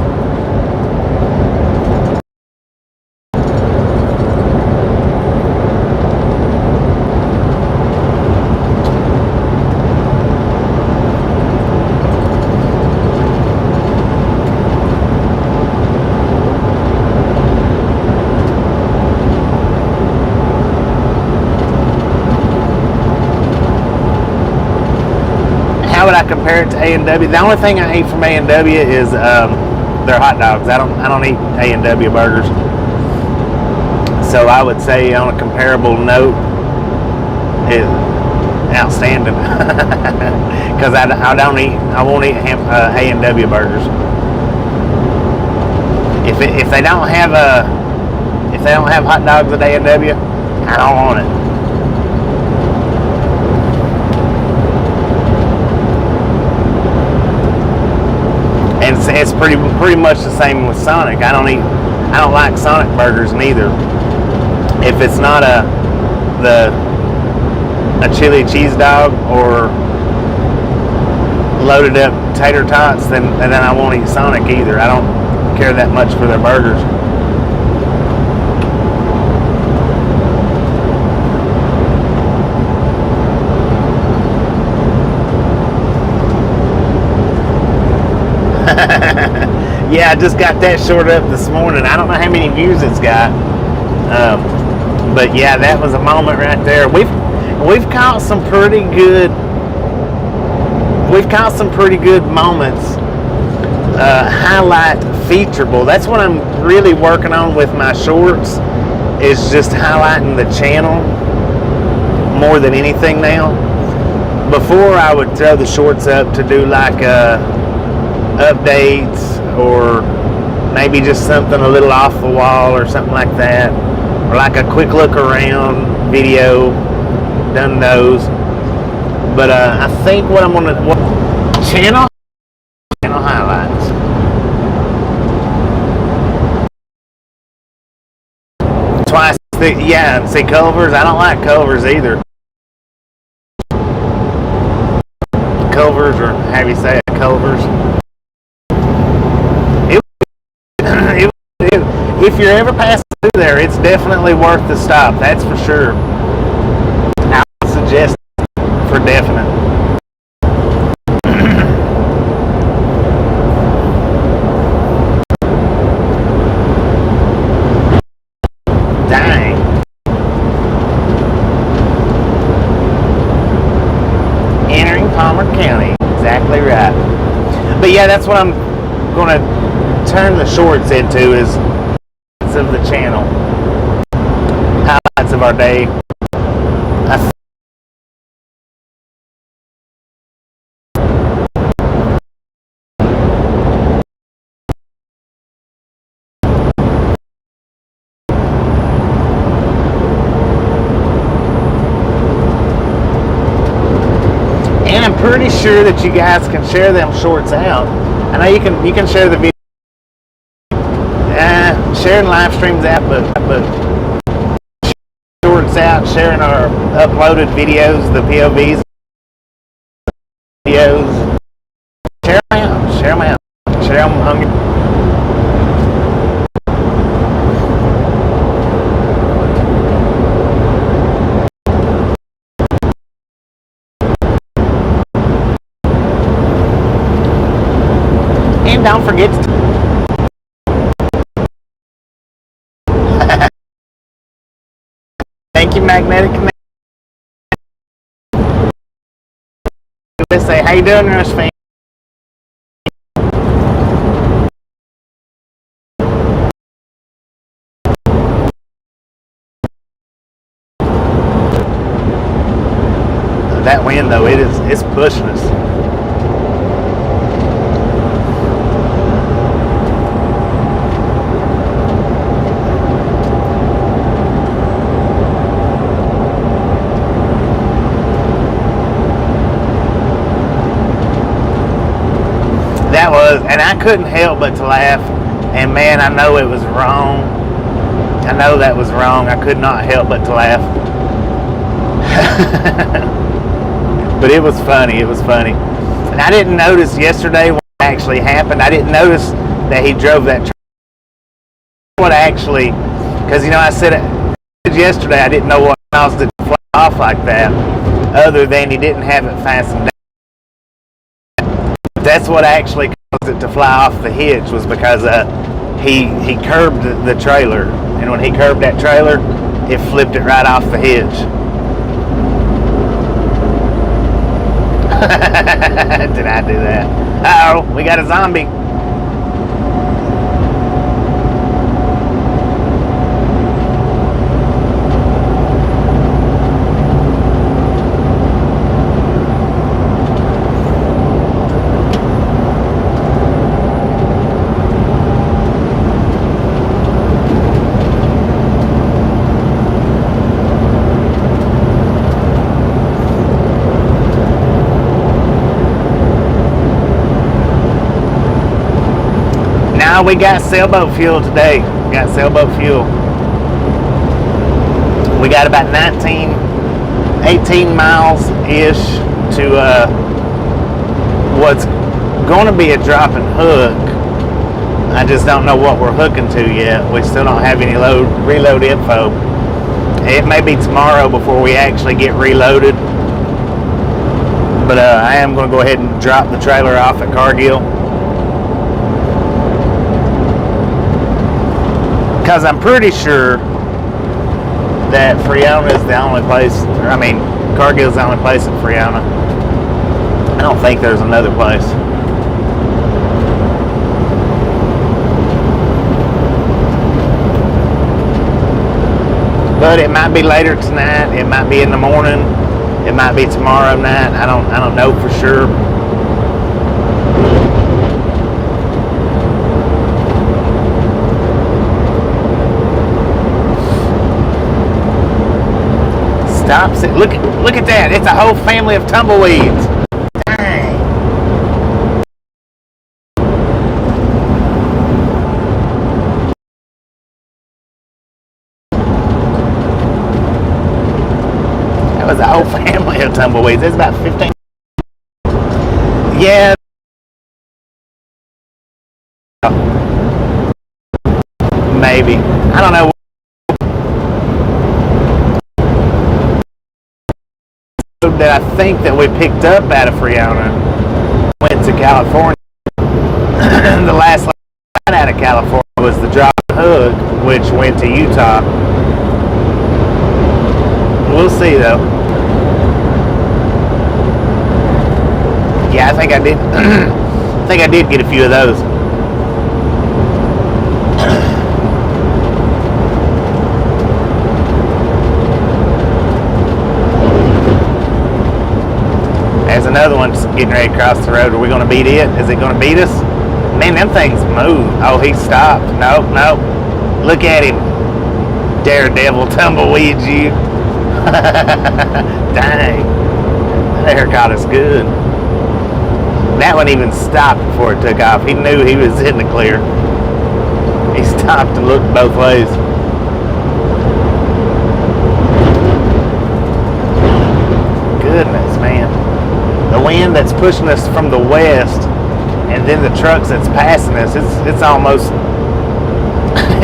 compare it to A&W, the only thing I eat from A&W is their hot dogs. I don't eat A&W burgers. So I would say on a comparable note, is outstanding. Because I won't eat A&W burgers. If they don't have hot dogs at A&W, I don't want it. And it's pretty much the same with Sonic. I don't like Sonic burgers neither. If it's not a chili cheese dog or loaded up tater tots, then I won't eat Sonic either. I don't care that much for their burgers. Yeah, I just got that short up this morning. I don't know how many views it's got, but yeah, that was a moment right there. We've caught some pretty good. We've caught some pretty good moments. Highlight featureable. That's what I'm really working on with my shorts. Is just highlighting the channel more than anything now. Before I would throw the shorts up to do like updates or maybe just something a little off the wall or something like that, or like a quick look around video. Done those, but I think what I'm gonna channel highlights. Twice, yeah. See, Culvers. I don't like Culvers either. Culvers, or how you say it, Culvers. If you're ever passing through there, it's definitely worth the stop. That's for sure. I would suggest it for definite. Dang. Entering Palmer County. Exactly right. But yeah, that's what I'm going to turn the shorts into, is of the channel. Highlights of our day. And I'm pretty sure that you guys can share them shorts out. I know you can share the video. Sharing live streams out, but shorts out, sharing our uploaded videos, the POVs videos. Share them out. Share them out. Share them hungry. And don't forget to thank you, Magnetic Connect. Let's say, how you doing, Rush fan? That wind, though, it's pushing us. That was, and I couldn't help but to laugh. And man, I know it was wrong. I know that was wrong. I could not help but to laugh. But it was funny. It was funny. And I didn't notice yesterday when it actually happened. I didn't notice that he drove that truck. What actually, because I said it yesterday, I didn't know what caused it to fly off like that, other than he didn't have it fastened down. That's what actually caused it to fly off the hitch, was because he curbed the trailer, and when he curbed that trailer, it flipped it right off the hitch. Did I do that? Uh-oh, we got a zombie. We got sailboat fuel today. We got sailboat fuel. We got about 18 miles-ish to what's going to be a drop and hook. I just don't know what we're hooking to yet. We still don't have any reload info. It may be tomorrow before we actually get reloaded. But I am going to go ahead and drop the trailer off at Cargill. Because I'm pretty sure that Friona is the only place, Cargill's the only place in Friona. I don't think there's another place. But it might be later tonight, it might be in the morning, it might be tomorrow night, I don't know for sure. Stops it. Look at that. It's a whole family of tumbleweeds. Dang. That was a whole family of tumbleweeds. It's about 15. Yeah. Maybe. I don't know. That I think that we picked up out of Friona went to California. The last line out of California was the drop hook, which went to Utah. We'll see though. Yeah, I think I did. I think I did get a few of those. Another one's getting ready to cross the road. Are we going to beat it? Is it going to beat us? Man, them things move. Oh, he stopped. Nope. Look at him. Daredevil tumbleweed, you. Dang. That haircut is good. That one even stopped before it took off. He knew he was in the clear. He stopped and looked both ways. Goodness, man. The wind that's pushing us from the west, and then the trucks that's passing us, it's almost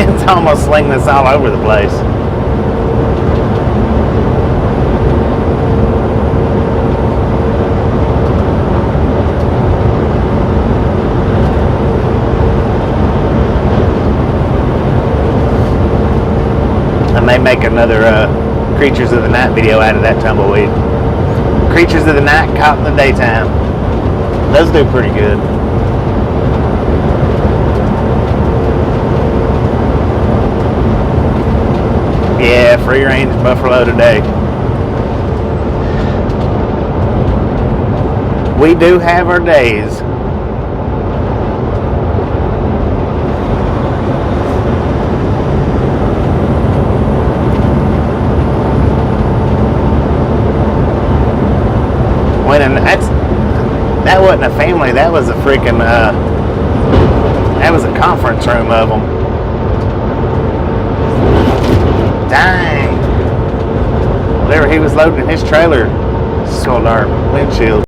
it's almost slinging us all over the place. I may make another Creatures of the Night video out of that tumbleweed. Creatures of the Night caught in the daytime. Those do pretty good. Yeah, free range buffalo today. We do have our days. And that wasn't a family, that was a freaking that was a conference room of them. Dang. Whatever he was loading in his trailer sold our windshield.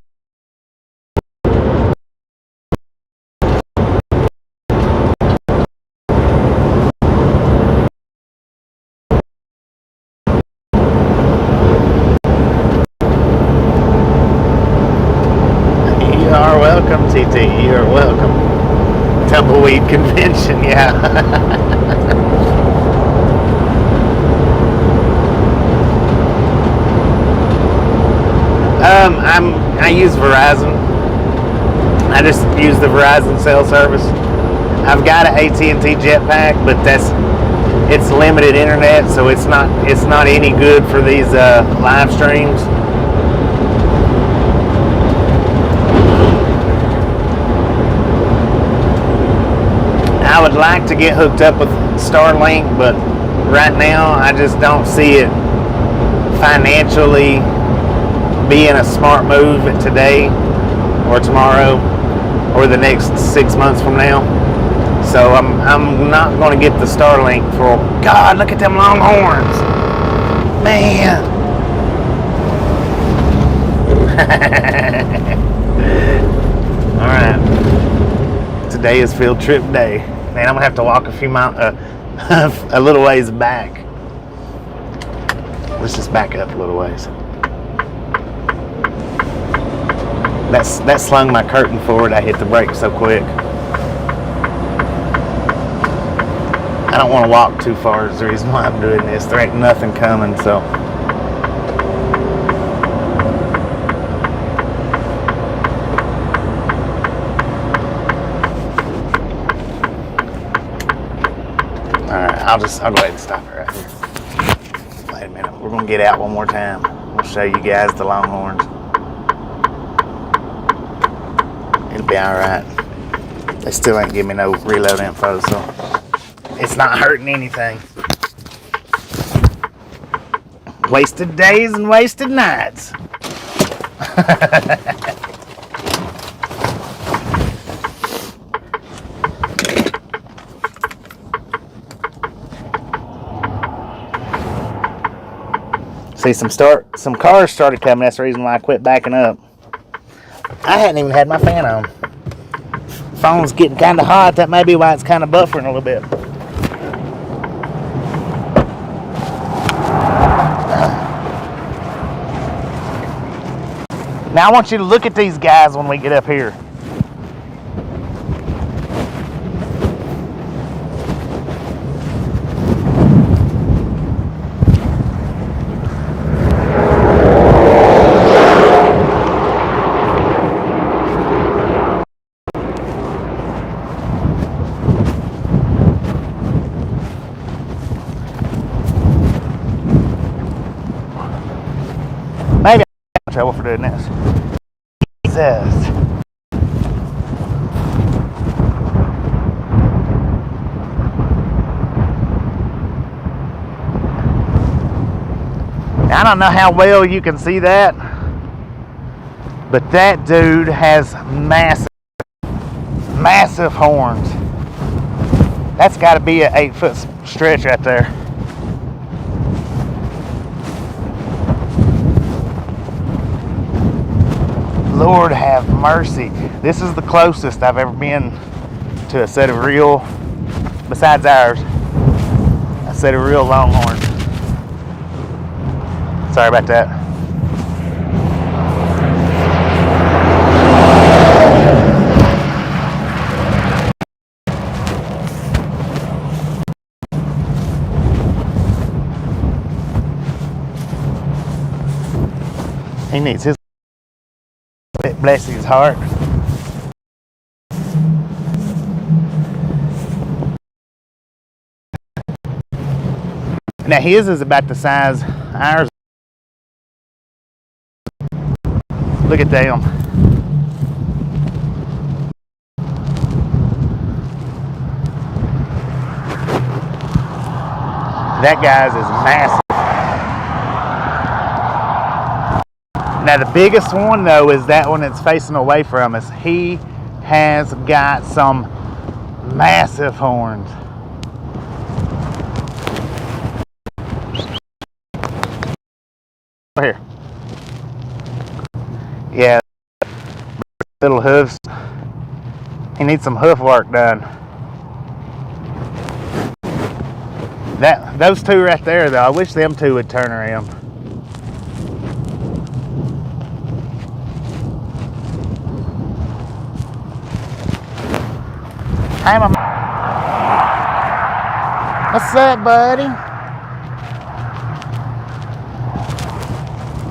TT, you're welcome. Tumbleweed convention, yeah. I'm I use Verizon. I just use the Verizon cell service. I've got an AT&T Jetpack, but it's limited internet, so it's not any good for these live streams. I would like to get hooked up with Starlink, but right now I just don't see it financially being a smart move today or tomorrow or the next 6 months from now. So I'm not going to get the Starlink for, God, look at them long horns. Man. All right. Today is field trip day. Man, I'm going to have to walk a few miles, a little ways back. Let's just back up a little ways. That slung my curtain forward. I hit the brake so quick. I don't want to walk too far is the reason why I'm doing this. There ain't nothing coming, so. Alright, I'll go ahead and stop it right here. Wait a minute, we're gonna get out one more time. We'll show you guys the Longhorns. It'll be alright. They still ain't give me no reload info, so it's not hurting anything. Wasted days and wasted nights. See, some cars started coming. That's the reason why I quit backing up. I hadn't even had my fan on. Phone's getting kind of hot. That may be why it's kind of buffering a little bit. Now I want you to look at these guys when we get up here. Maybe I'm in trouble for doing this. Jesus. Now, I don't know how well you can see that, but that dude has massive horns. That's got to be an 8-foot stretch right there. Lord have mercy. This is the closest I've ever been to a set of real, besides ours, a set of real Longhorns. Sorry about that. He needs his, bless his heart. Now his is about the size ours. Look at them. That guy's is massive. Now the biggest one though is that one that's facing away from us. He has got some massive horns. Over here. Yeah, little hoofs. He needs some hoof work done. Those two right there though, I wish them two would turn around. Hey, what's up, buddy?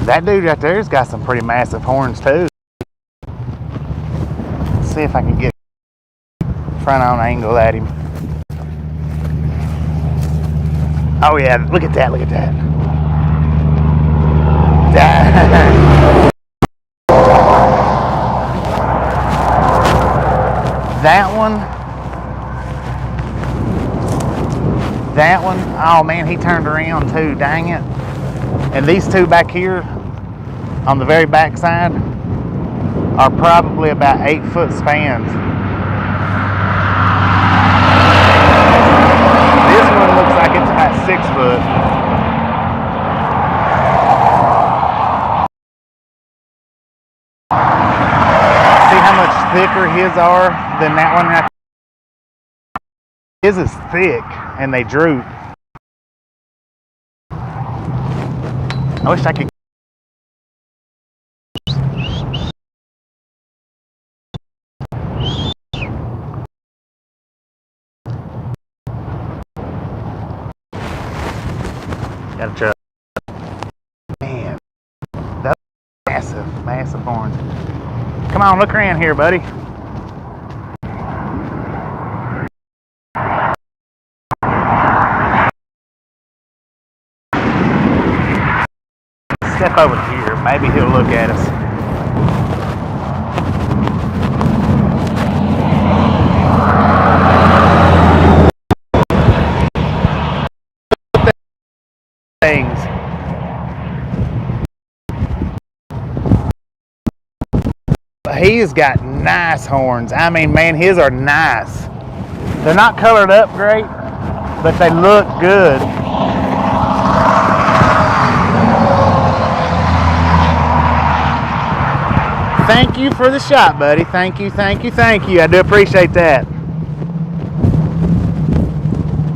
That dude right there's got some pretty massive horns too. see if I can get front on angle at him. Oh yeah, look at that, look at that. That one, oh man, he turned around too, dang it. And these two back here on the very back side are probably about 8-foot spans. This one looks like it's about 6 foot. See how much thicker his are than that one right there? His is thick and they droop. I wish I could. Gotta try. Man, that's massive, massive horns. Come on, look around here, buddy. Step over here, maybe he'll look at us. Things. He's got nice horns. I mean, man, his are nice. They're not colored up great, but they look good. Thank you for the shot, buddy. Thank you, thank you, thank you. I do appreciate that.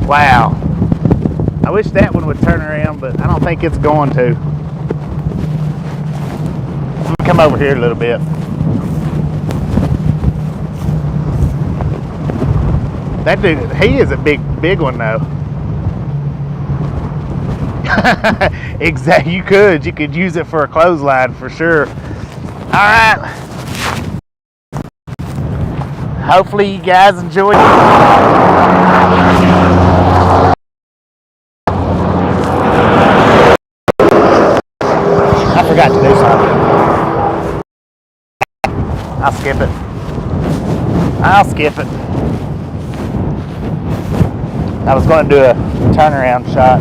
Wow. I wish that one would turn around, but I don't think it's going to. Let me come over here a little bit. That dude, he is a big one though. Exactly, you could use it for a clothesline for sure. All right. Hopefully you guys enjoyed it. I forgot to do something. I'll skip it. I'll skip it. I was going to do a turnaround shot.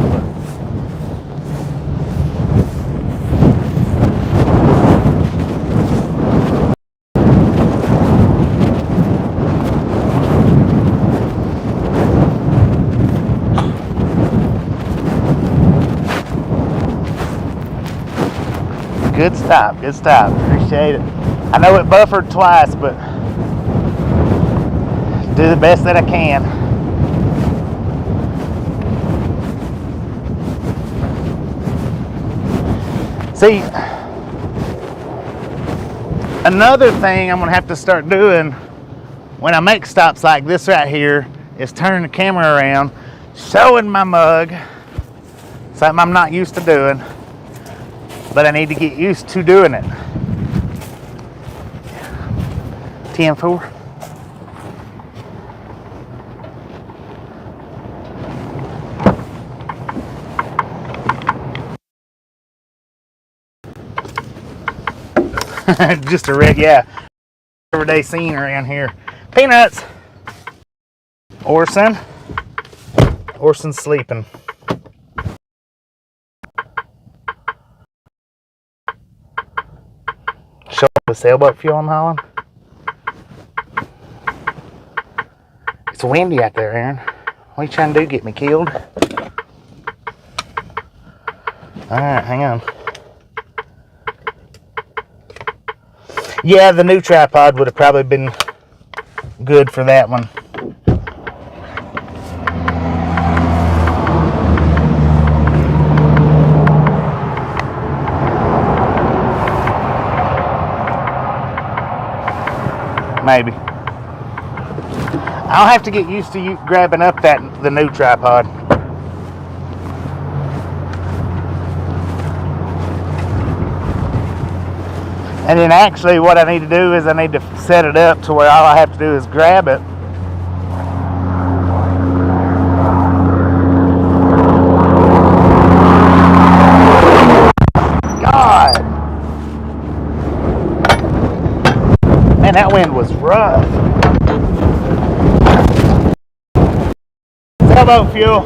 Good stop, good stop. Appreciate it. I know it buffered twice, but do the best that I can. See, another thing I'm gonna have to start doing when I make stops like this right here is turning the camera around, showing my mug, something I'm not used to doing, but I need to get used to doing it. 10-4. Just a yeah, everyday scene around here. Peanuts. Orson's sleeping. Show the sailboat fuel I'm hauling. It's windy out there, Aaron. What are you trying to do? Get me killed? Alright, hang on. Yeah, the new tripod would have probably been good for that one. Maybe. I'll have to get used to you grabbing up the new tripod. And then actually what I need to do is I need to set it up to where all I have to do is grab it. God! Man, that wind was rough. Sailboat fuel.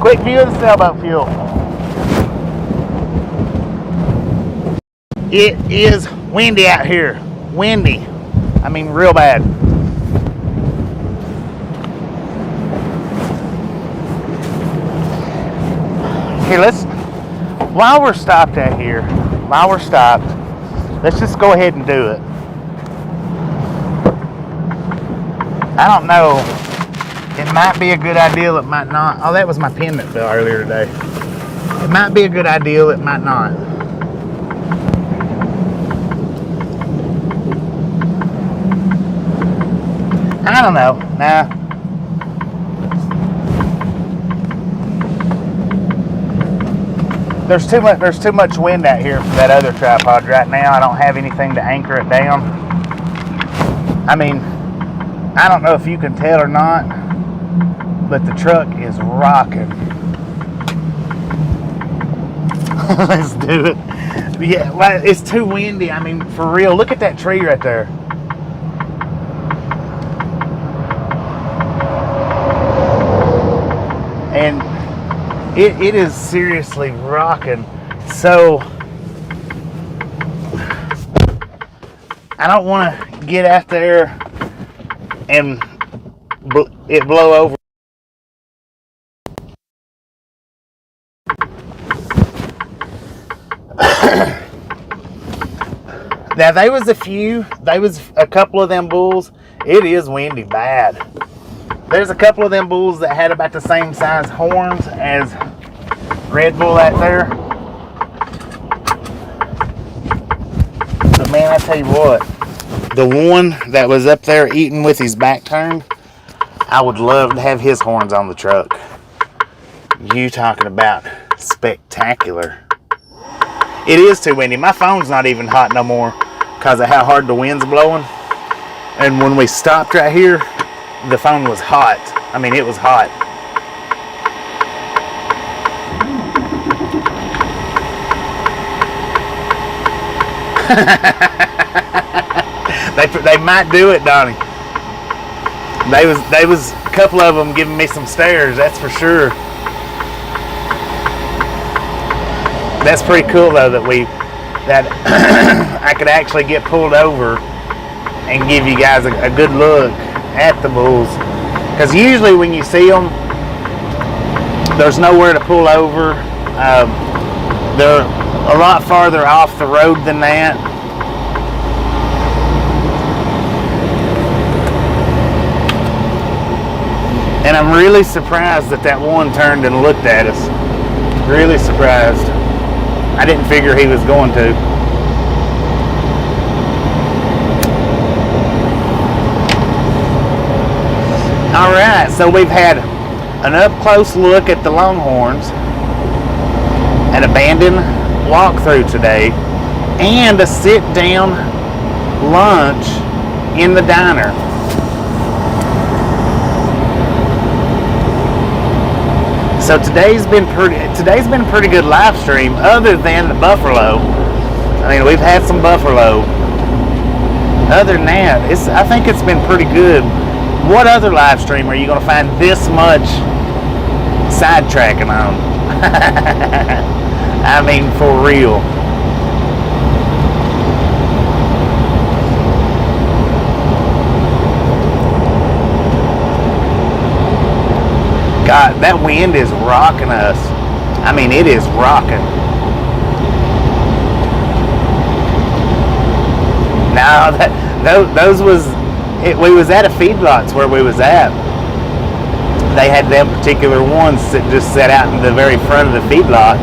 Quick view of the sailboat fuel. It is windy out here. Windy. I mean, real bad. Here, while we're stopped, let's just go ahead and do it. I don't know. It might be a good idea, it might not. Oh, that was my pen that fell earlier today. It might be a good idea, it might not. I don't know. Nah. There's too much wind out here for that other tripod right now. I don't have anything to anchor it down. I mean, I don't know if you can tell or not, but the truck is rocking. Let's do it. Yeah, well, it's too windy. I mean, for real. Look at that tree right there. And it is seriously rocking. So I don't want to get out there and it blow over. Now there was a couple of them bulls. It is windy bad. There's a couple of them bulls that had about the same size horns as Red Bull out there. But man, I tell you what, the one that was up there eating with his back turned, I would love to have his horns on the truck. You talking about spectacular. It is too windy. My phone's not even hot no more because of how hard the wind's blowing. And when we stopped right here, the phone was hot. I mean, it was hot. They might do it, Donnie. They was a couple of them giving me some stares, that's for sure. That's pretty cool though that I could actually get pulled over and give you guys a good look at the bulls, because usually when you see them, there's nowhere to pull over. They're a lot farther off the road than that. And I'm really surprised that one turned and looked at us. Really surprised. I didn't figure he was going to. Alright, so we've had an up-close look at the Longhorns, an abandoned walkthrough today, and a sit-down lunch in the diner. So today's been a pretty good live stream, other than the buffalo. I mean, we've had some buffalo. Other than that, I think it's been pretty good. What other live stream are you going to find this much sidetracking on? I mean, for real. God, that wind is rocking us. I mean, it is rocking. Now, we was at a feedlots where we was at. They had them particular ones that just sat out in the very front of the feedlot.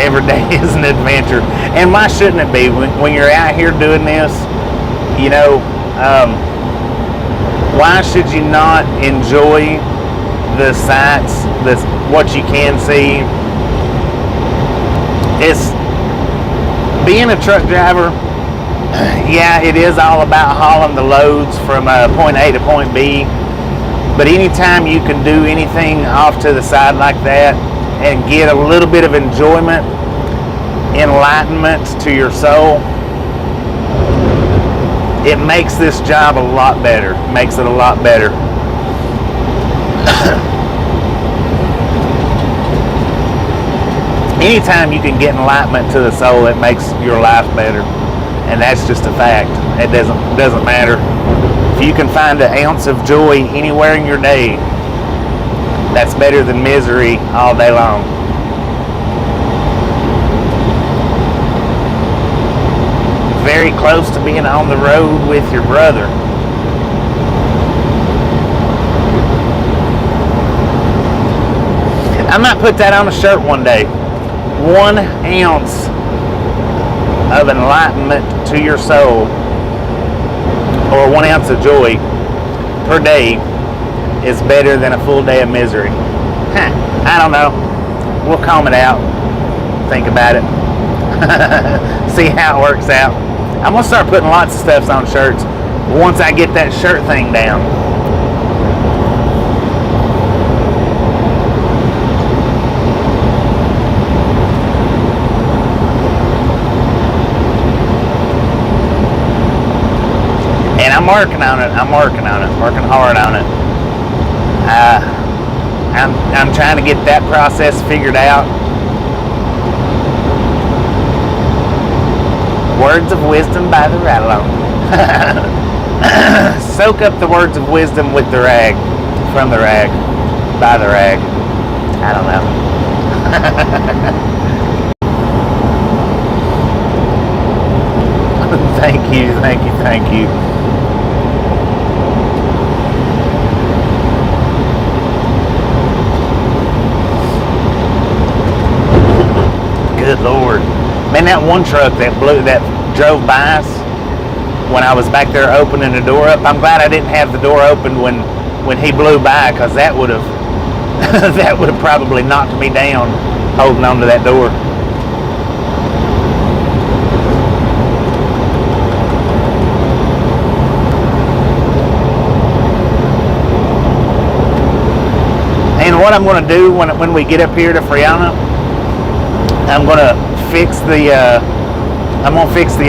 every day is an adventure. And why shouldn't it be? When you're out here doing this, you know, why should you not enjoy the sights, what you can see? It's being a truck driver. Yeah, it is all about hauling the loads from point A to point B. But anytime you can do anything off to the side like that and get a little bit of enjoyment, enlightenment to your soul, it makes this job a lot better. Makes it a lot better. Anytime you can get enlightenment to the soul, it makes your life better. And that's just a fact. It doesn't matter. If you can find an ounce of joy anywhere in your day, that's better than misery all day long. Very close to being on the road with your brother. I might put that on a shirt one day. 1 ounce of enlightenment to your soul, or 1 ounce of joy per day, is better than a full day of misery. I don't know. We'll calm it out. Think about it. See how it works out. I'm going to start putting lots of stuff on shirts once I get that shirt thing down. And I'm working on it. Working hard on it. I'm trying to get that process figured out. Words of wisdom by the ride-along. Soak up the words of wisdom with the rag, from the rag, by the rag. I don't know. Thank you. Good Lord. Man, that one truck that drove by us when I was back there opening the door up, I'm glad I didn't have the door open when he blew by, because that would have that would have probably knocked me down holding on to that door. And what I'm going to do when we get up here to Friona, I'm going to fix the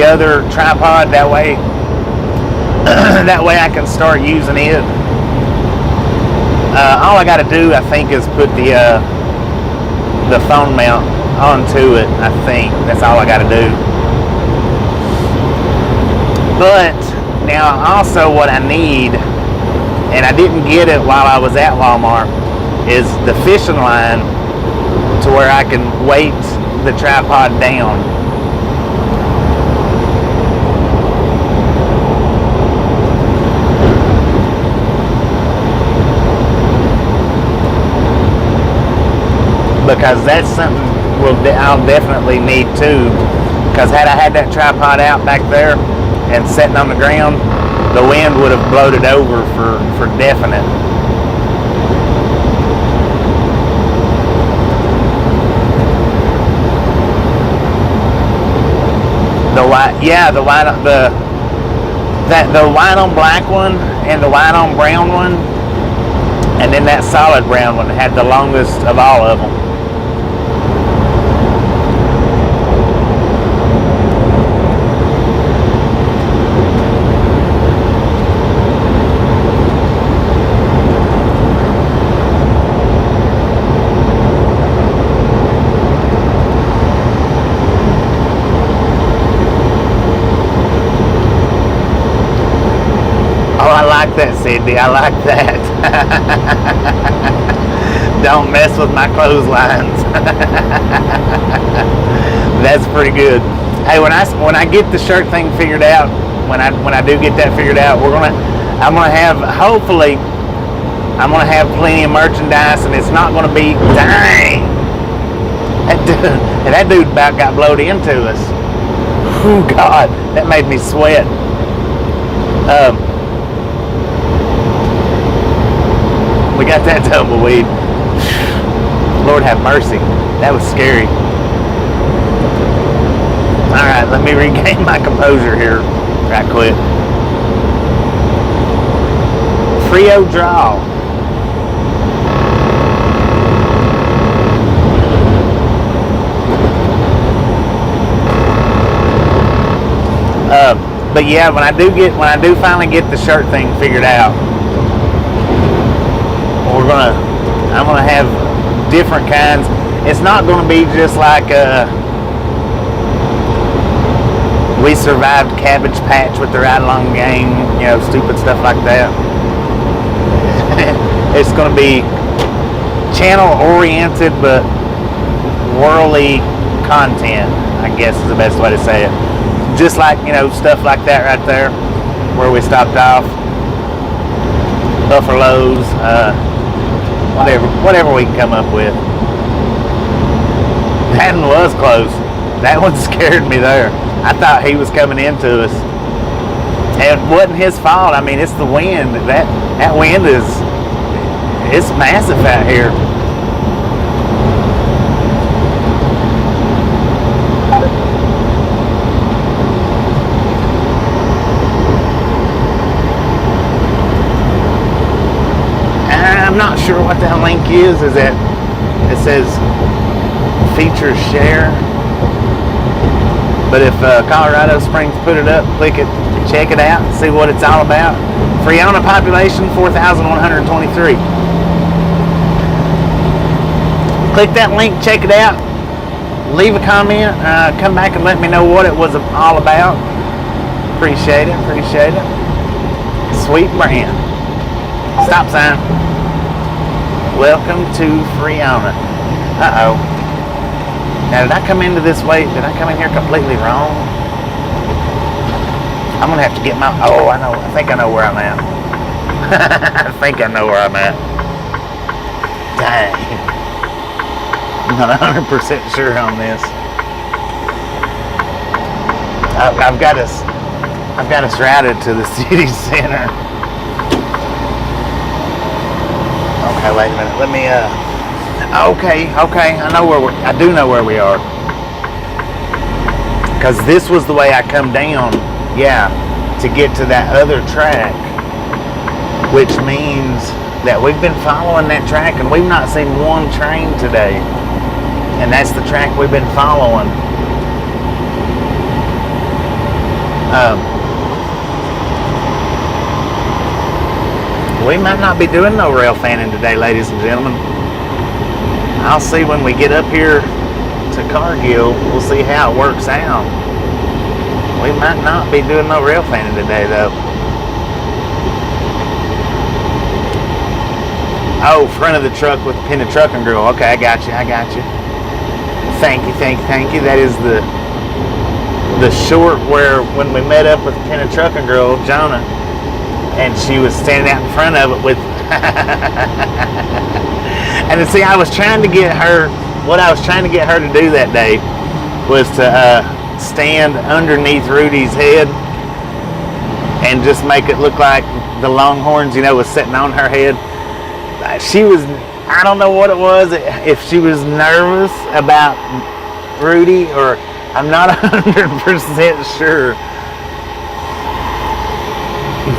other tripod. That way I can start using it. All I got to do, I think, is put the phone mount onto it. I think that's all I got to do. But now also what I need, and I didn't get it while I was at Walmart, is the fishing line to where I can weight the tripod down. Because that's something I'll definitely need too. Because had I had that tripod out back there and sitting on the ground, the wind would have blowed it over for definite. The white on black one and the white on brown one, and then that solid brown one had the longest of all of them. I like that, Sydney. I like that. Don't mess with my clotheslines. That's pretty good. Hey, when I get the shirt thing figured out, when I do get that figured out, I'm gonna have plenty of merchandise, and it's not gonna be, dang, That dude about got blowed into us. Oh God, that made me sweat. We got that tumbleweed. Lord have mercy. That was scary. All right, let me regain my composure here right quick. Frio draw. But yeah, when I do finally get the shirt thing figured out, I'm gonna have different kinds. It's not gonna be just like we survived Cabbage Patch with the Ride Along Gang, stupid stuff like that. It's gonna be channel oriented but worldly content, I guess is the best way to say it. Just like, stuff like that right there where we stopped off. Buffaloes, whatever we can come up with. That one was close. That one scared me there. I thought he was coming into us. And it wasn't his fault. I mean, it's the wind. That wind it's massive out here. I'm not sure what that link is. Is that it says feature share? But if Colorado Springs put it up, click it, check it out, see what it's all about. Friona population 4,123. Click that link, check it out. Leave a comment. Come back and let me know what it was all about. Appreciate it. Sweet brand. Stop sign. Welcome to Friona. Uh-oh. Now, did I come into this way? Did I come in here completely wrong? I'm going to have to get my... Oh, I know. I think I know where I'm at. I think I know where I'm at. Dang. I'm not 100% sure on this. I've got us routed to the city center. Okay, wait a minute. Let me, okay. I do know where we are. Because this was the way I come down, to get to that other track. Which means that we've been following that track and we've not seen one train today. And that's the track we've been following. We might not be doing no rail fanning today, ladies and gentlemen. I'll see when we get up here to Cargill. We'll see how it works out. We might not be doing no rail fanning today, though. Oh, front of the truck with Pin a Trucking Girl. Okay, I got you. Thank you. That is the short where when we met up with Pin a Trucking Girl, Jonah, and she was standing out in front of it with and see, I was trying to get her to do that day was to stand underneath Rudy's head and just make it look like the Longhorns, was sitting on her head. She was, I don't know what it was, if she was nervous about Rudy, or I'm not 100% sure.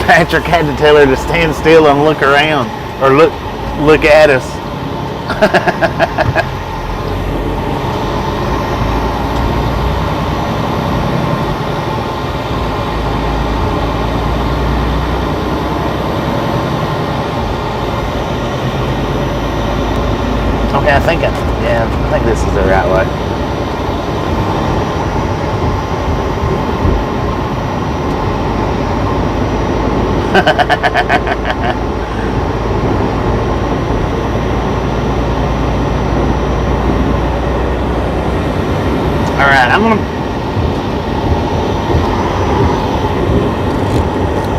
Patrick had to tell her to stand still and look around, or look at us. Okay, I think this is the right way. All right,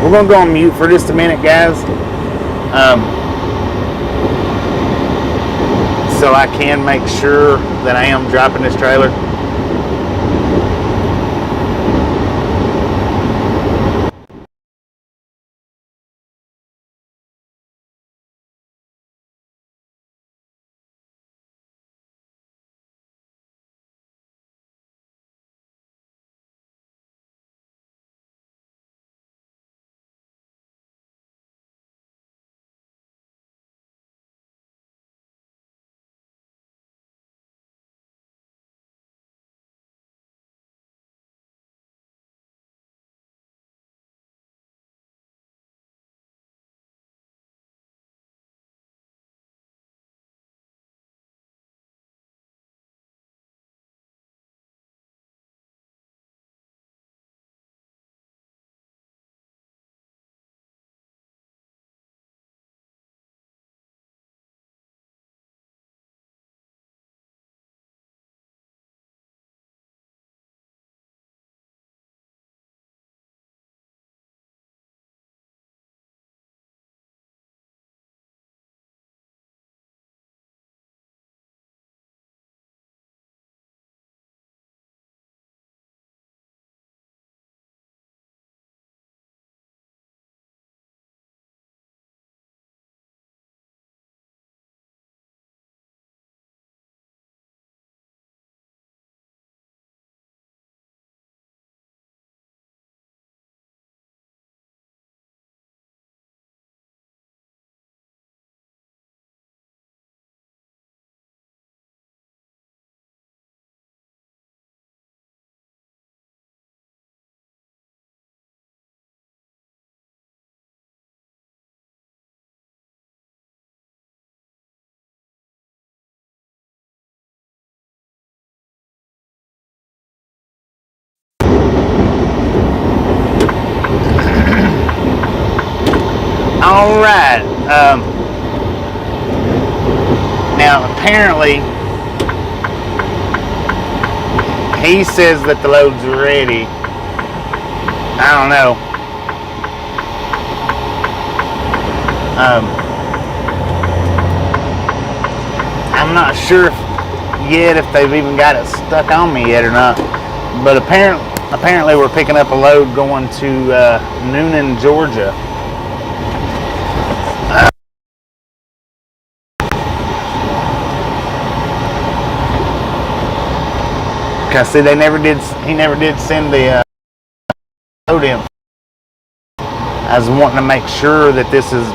we're gonna go on mute for just a minute, guys. so I can make sure that I am dropping this trailer. All right. Now, apparently, he says that the load's ready. I don't know. I'm not sure yet if they've even got it stuck on me yet or not. But apparently we're picking up a load going to Noonan, Georgia. Cause see, he never did send the load in. I was wanting to make sure that this is.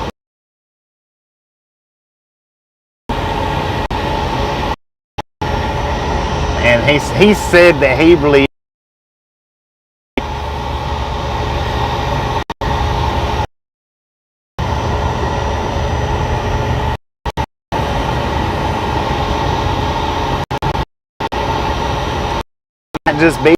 And he said that he believes it might just be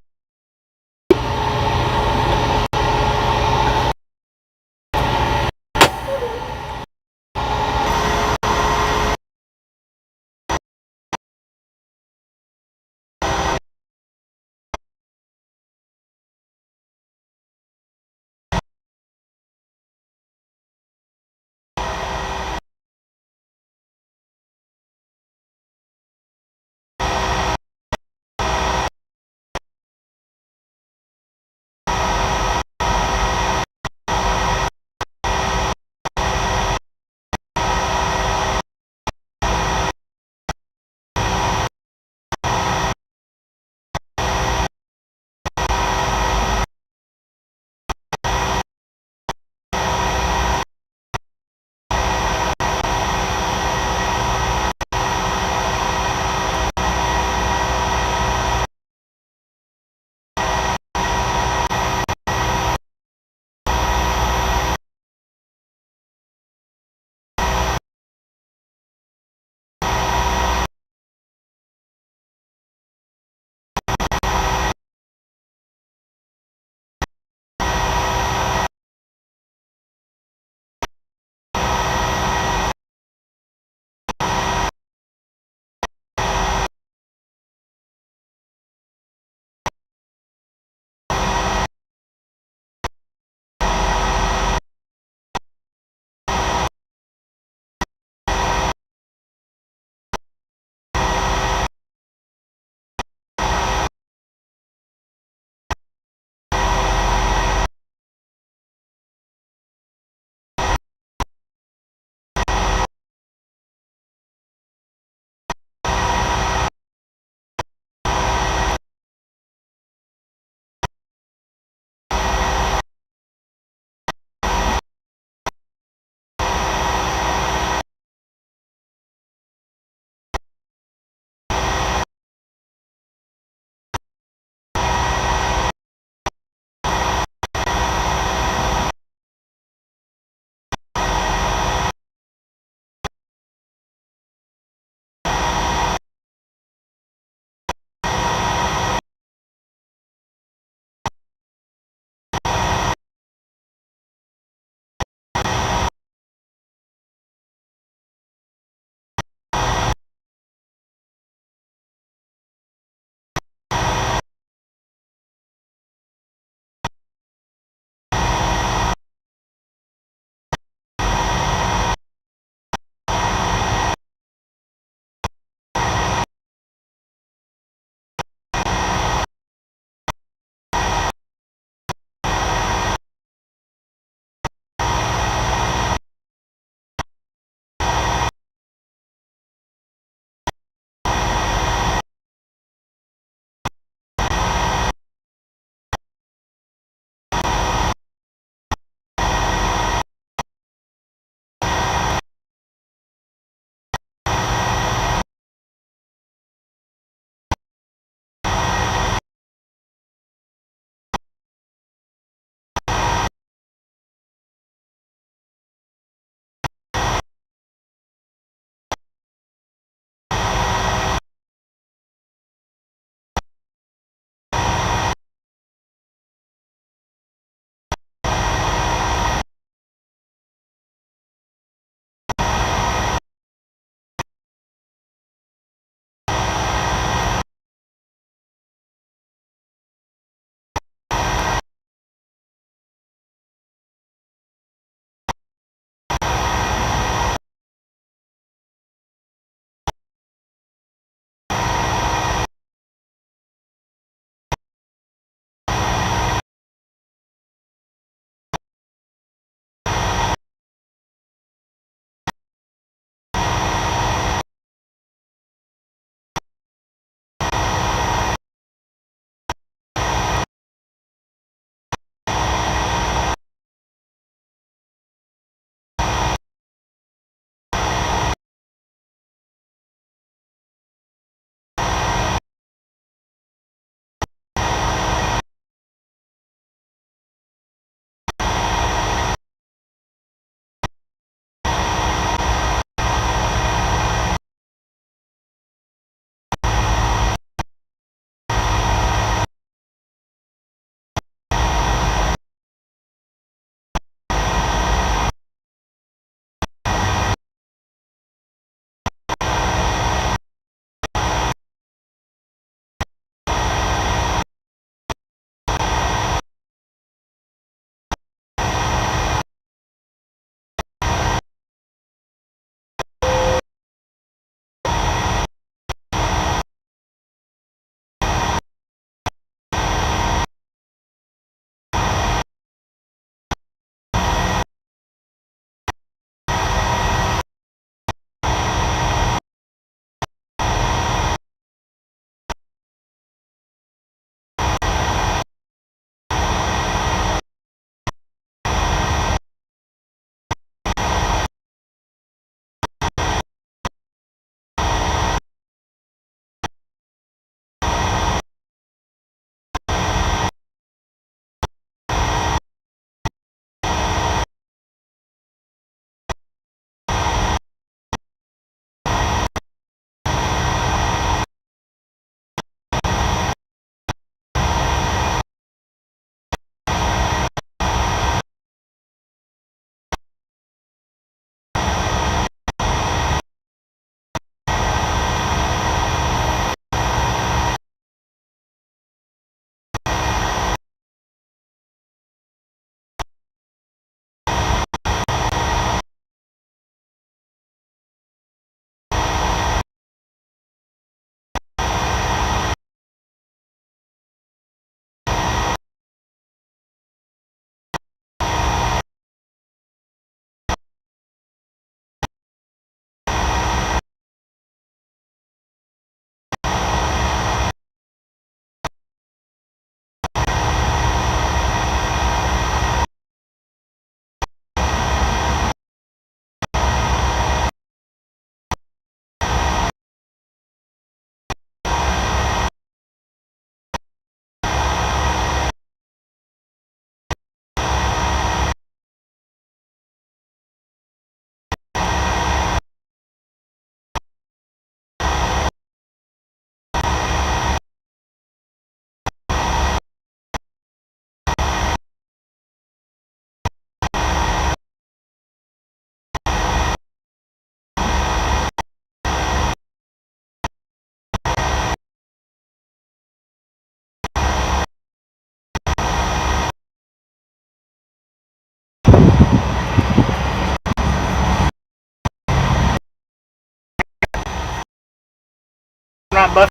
not buffering.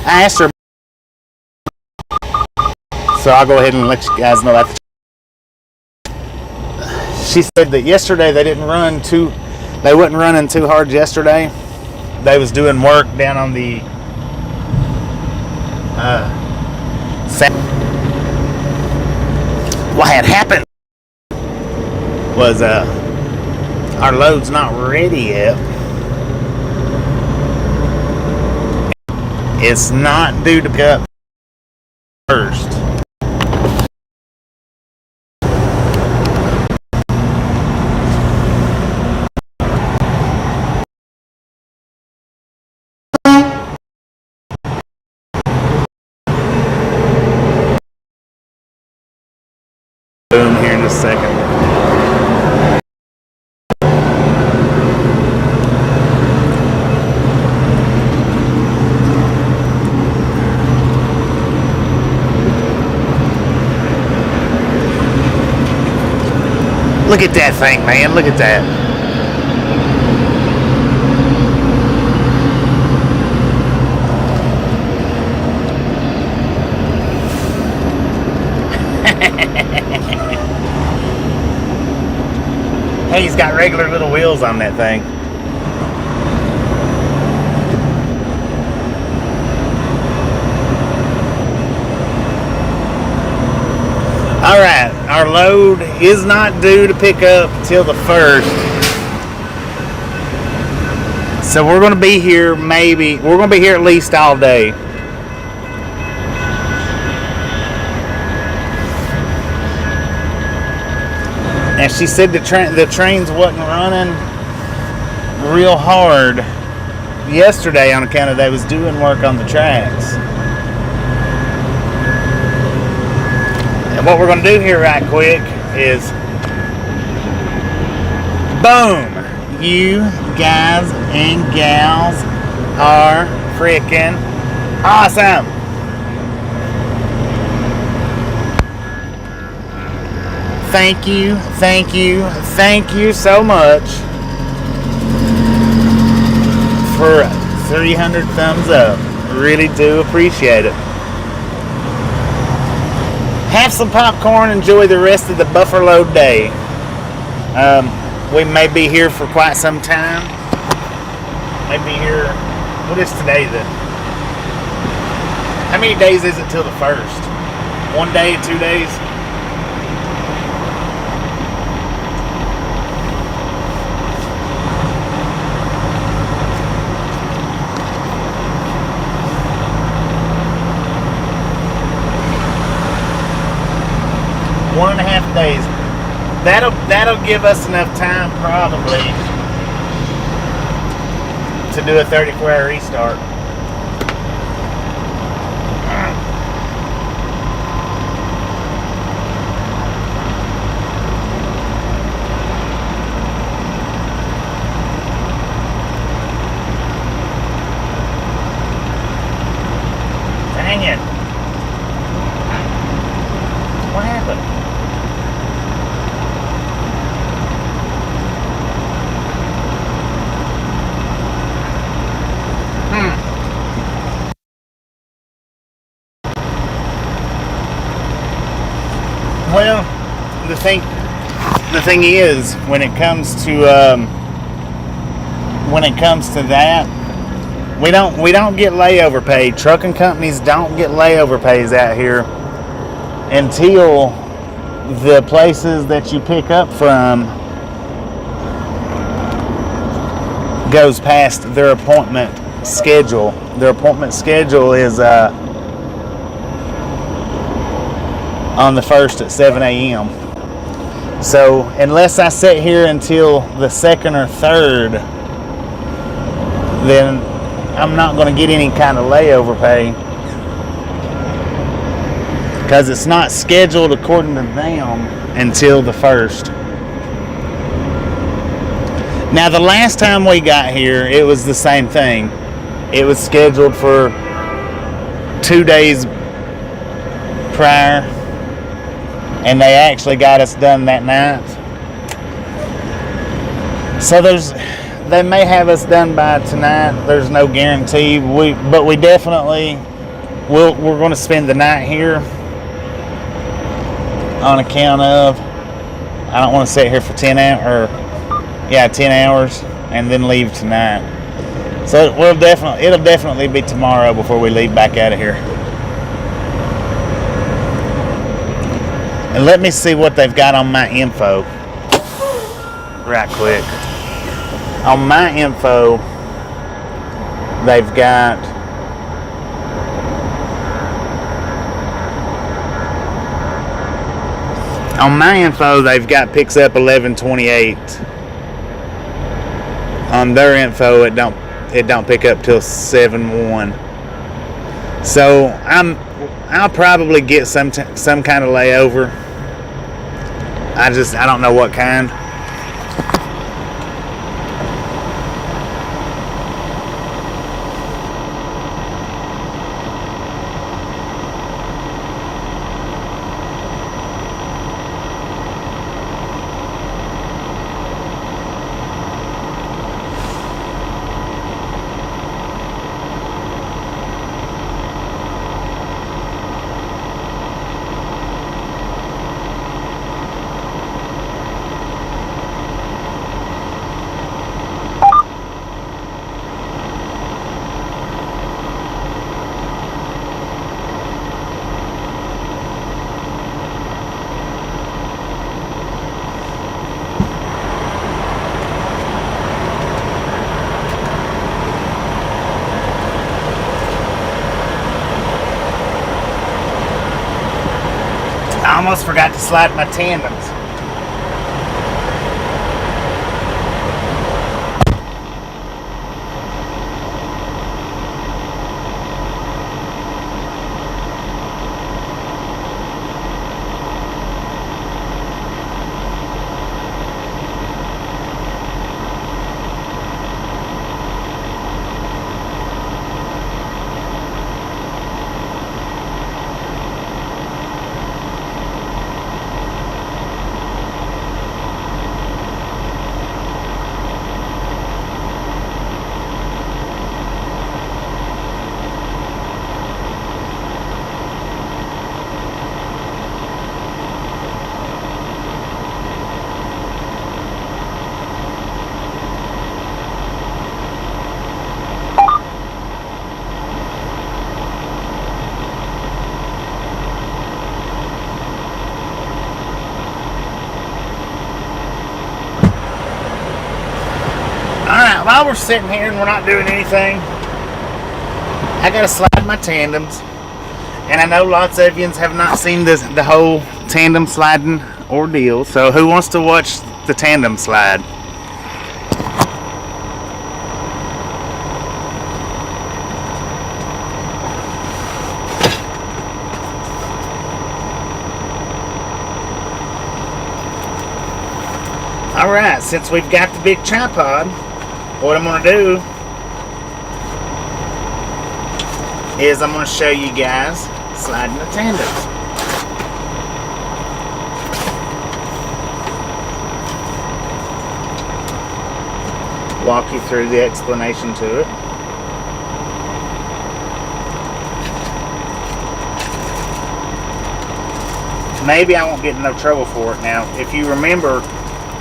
I asked her, so I'll go ahead and let you guys know that. She said that yesterday they wasn't running too hard yesterday. They was doing work down on the what had happened was our load's not ready yet. It's not due to pick up first. Boom here in just a second. Look at that thing, man. Look at that. Hey, he's got regular little wheels on that thing. All right, our load is not due to pick up till the 1st. So we're going to be here we're going to be here at least all day. And she said the trains wasn't running real hard yesterday on account of they was doing work on the tracks. And what we're going to do here right quick is, boom, you guys and gals are freaking awesome. Thank you, thank you, thank you so much for 300 thumbs up. Really do appreciate it. Have some popcorn, enjoy the rest of the Buffalo day. We may be here for quite some time. Maybe here, what is today then? How many days is it till the 1st? 1 day, 2 days? One and a half days. That'll give us enough time probably to do a 34-hour restart. Dang it. What happened? Well, the thing is, when it comes to that, we don't get layover pay. Trucking companies don't get layover pays out here until the places that you pick up from goes past their appointment schedule. Their appointment schedule is on the 1st at 7 a.m. So unless I sit here until the 2nd or 3rd, then I'm not going to get any kind of layover pay because it's not scheduled according to them until the 1st. Now the last time we got here, it was the same thing. It was scheduled for 2 days prior, and they actually got us done that night. So they may have us done by tonight. There's no guarantee. But we definitely we're going to spend the night here on account of I don't want to sit here for 10 hours and then leave tonight. So it'll definitely be tomorrow before we leave back out of here. And let me see what they've got on my info right quick. On my info, they've got picks up 11:28. On their info, it don't pick up till 7:1. So I'll probably get some kind of layover. I don't know what kind. I almost forgot to slide my tandems. Alright, while we're sitting here and we're not doing anything, I gotta slide my tandems. And I know lots of you have not seen the whole tandem sliding ordeal, so who wants to watch the tandem slide? Alright, since we've got the big tripod, what I'm going to do is I'm going to show you guys sliding the tandems. Walk you through the explanation to it. Maybe I won't get in no trouble for it. Now, if you remember,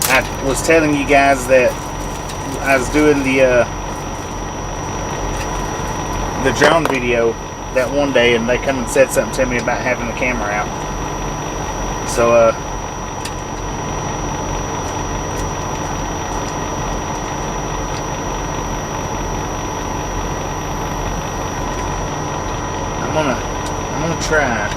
I was telling you guys that I was doing the drone video that one day, and they come and said something to me about having the camera out. So I'm gonna try.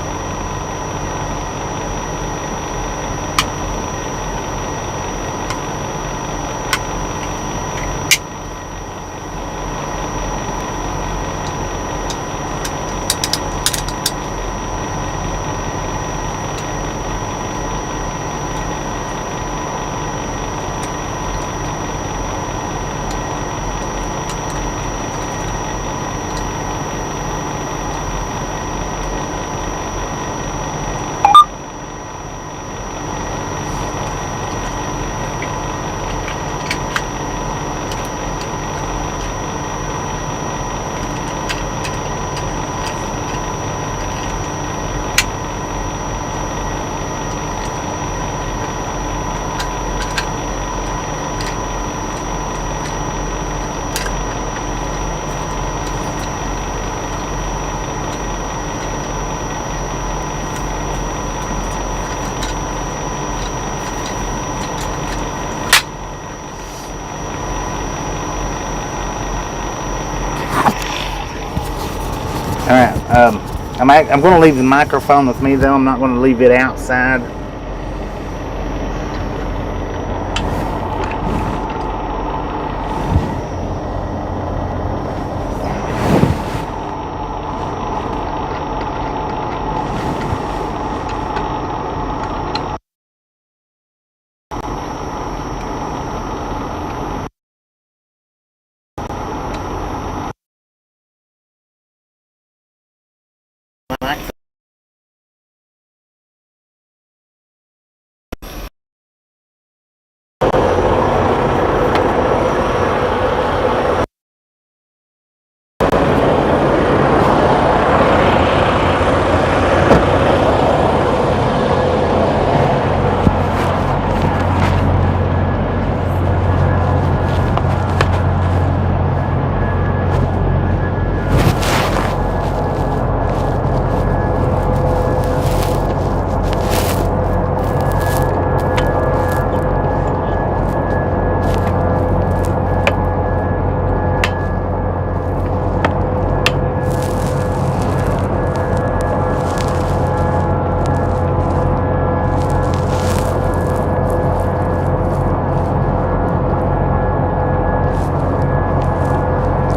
I'm going to leave the microphone with me though. I'm not going to leave it outside.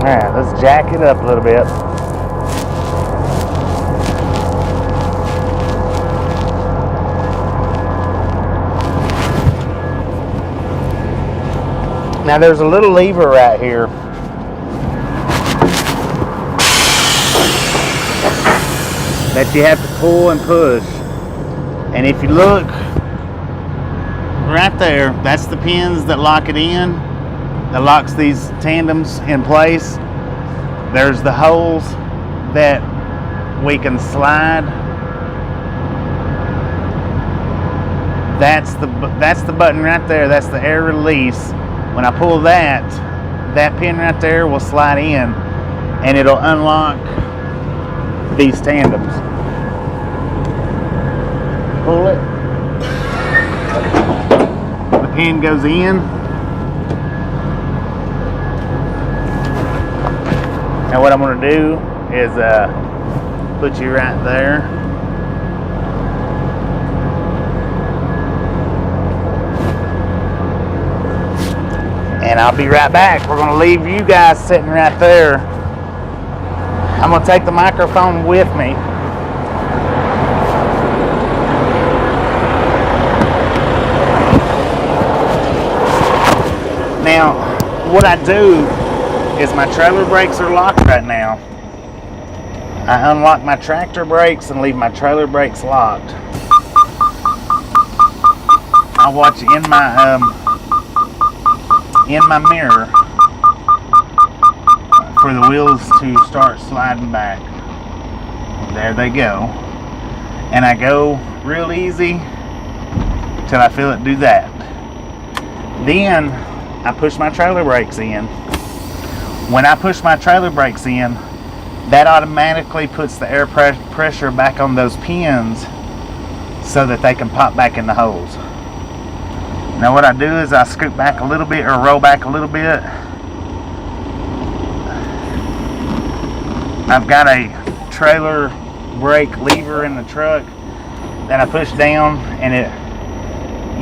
Alright, let's jack it up a little bit. Now there's a little lever right here that you have to pull and push. And if you look right there, that's the pins that lock it in, that locks these tandems in place. There's the holes that we can slide. That's the button right there. That's the air release. When I pull that pin right there will slide in and it'll unlock these tandems. Pull it. The pin goes in. Now what I'm going to do is put you right there. And I'll be right back. We're going to leave you guys sitting right there. I'm going to take the microphone with me. Now, what I do is my trailer brakes are locked right now. I unlock my tractor brakes and leave my trailer brakes locked. I watch in my mirror for the wheels to start sliding back. There they go. And I go real easy till I feel it do that. Then I push my trailer brakes in. When I push my trailer brakes in, that automatically puts the air pressure back on those pins so that they can pop back in the holes. Now what I do is I scoot back a little bit or roll back a little bit. I've got a trailer brake lever in the truck that I push down, and it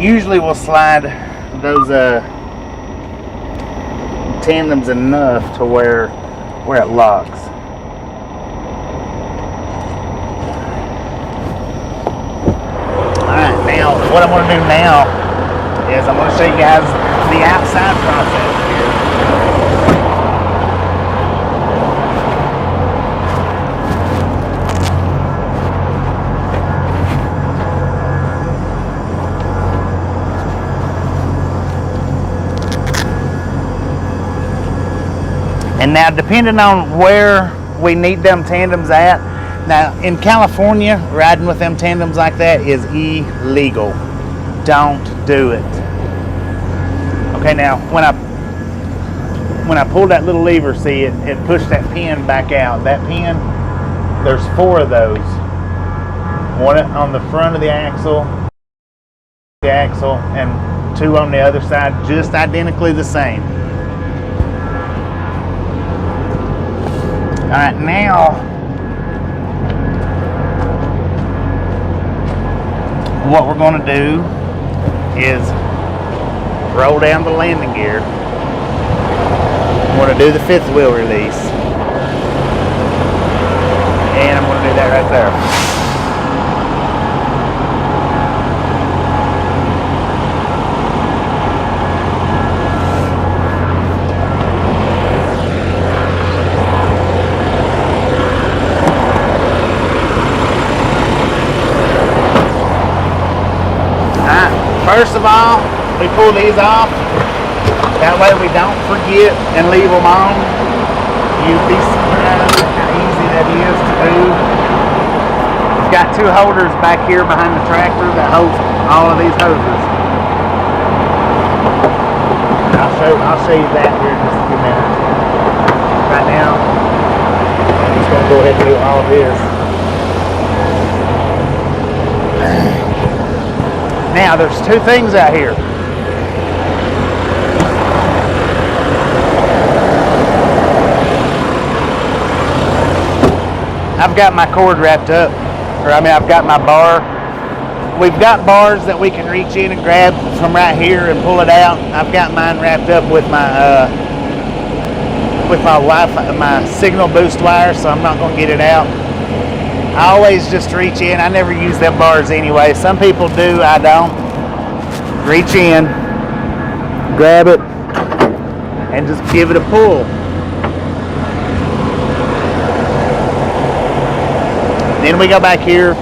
usually will slide those tandems enough to where it locks. Alright, now what I'm going to do now is I'm going to show you guys the outside process here. And now depending on where we need them tandems at, now in California, riding with them tandems like that is illegal. Don't do it. Okay, now when I pulled that little lever, see it pushed that pin back out. That pin, there's 4 of those. One on the front of the axle, and 2 on the other side, just identically the same. All right, now what we're going to do is roll down the landing gear. I'm going to do the 5th wheel release. And I'm going to do that right there. First of all, we pull these off. That way we don't forget and leave them on. You'd be surprised at how easy that is to do. We've got 2 holders back here behind the tractor that holds all of these hoses. I'll show you that here in just a few minutes. Right now, I'm just going to go ahead and do all of this. Now, there's 2 things out here. I've got my cord wrapped up, I've got my bar. We've got bars that we can reach in and grab from right here and pull it out. I've got mine wrapped up with my Wi-Fi, my signal boost wire, so I'm not going to get it out. I always just reach in. I never use them bars anyway. Some people do, I don't. Reach in, grab it, and just give it a pull. Then we go back here,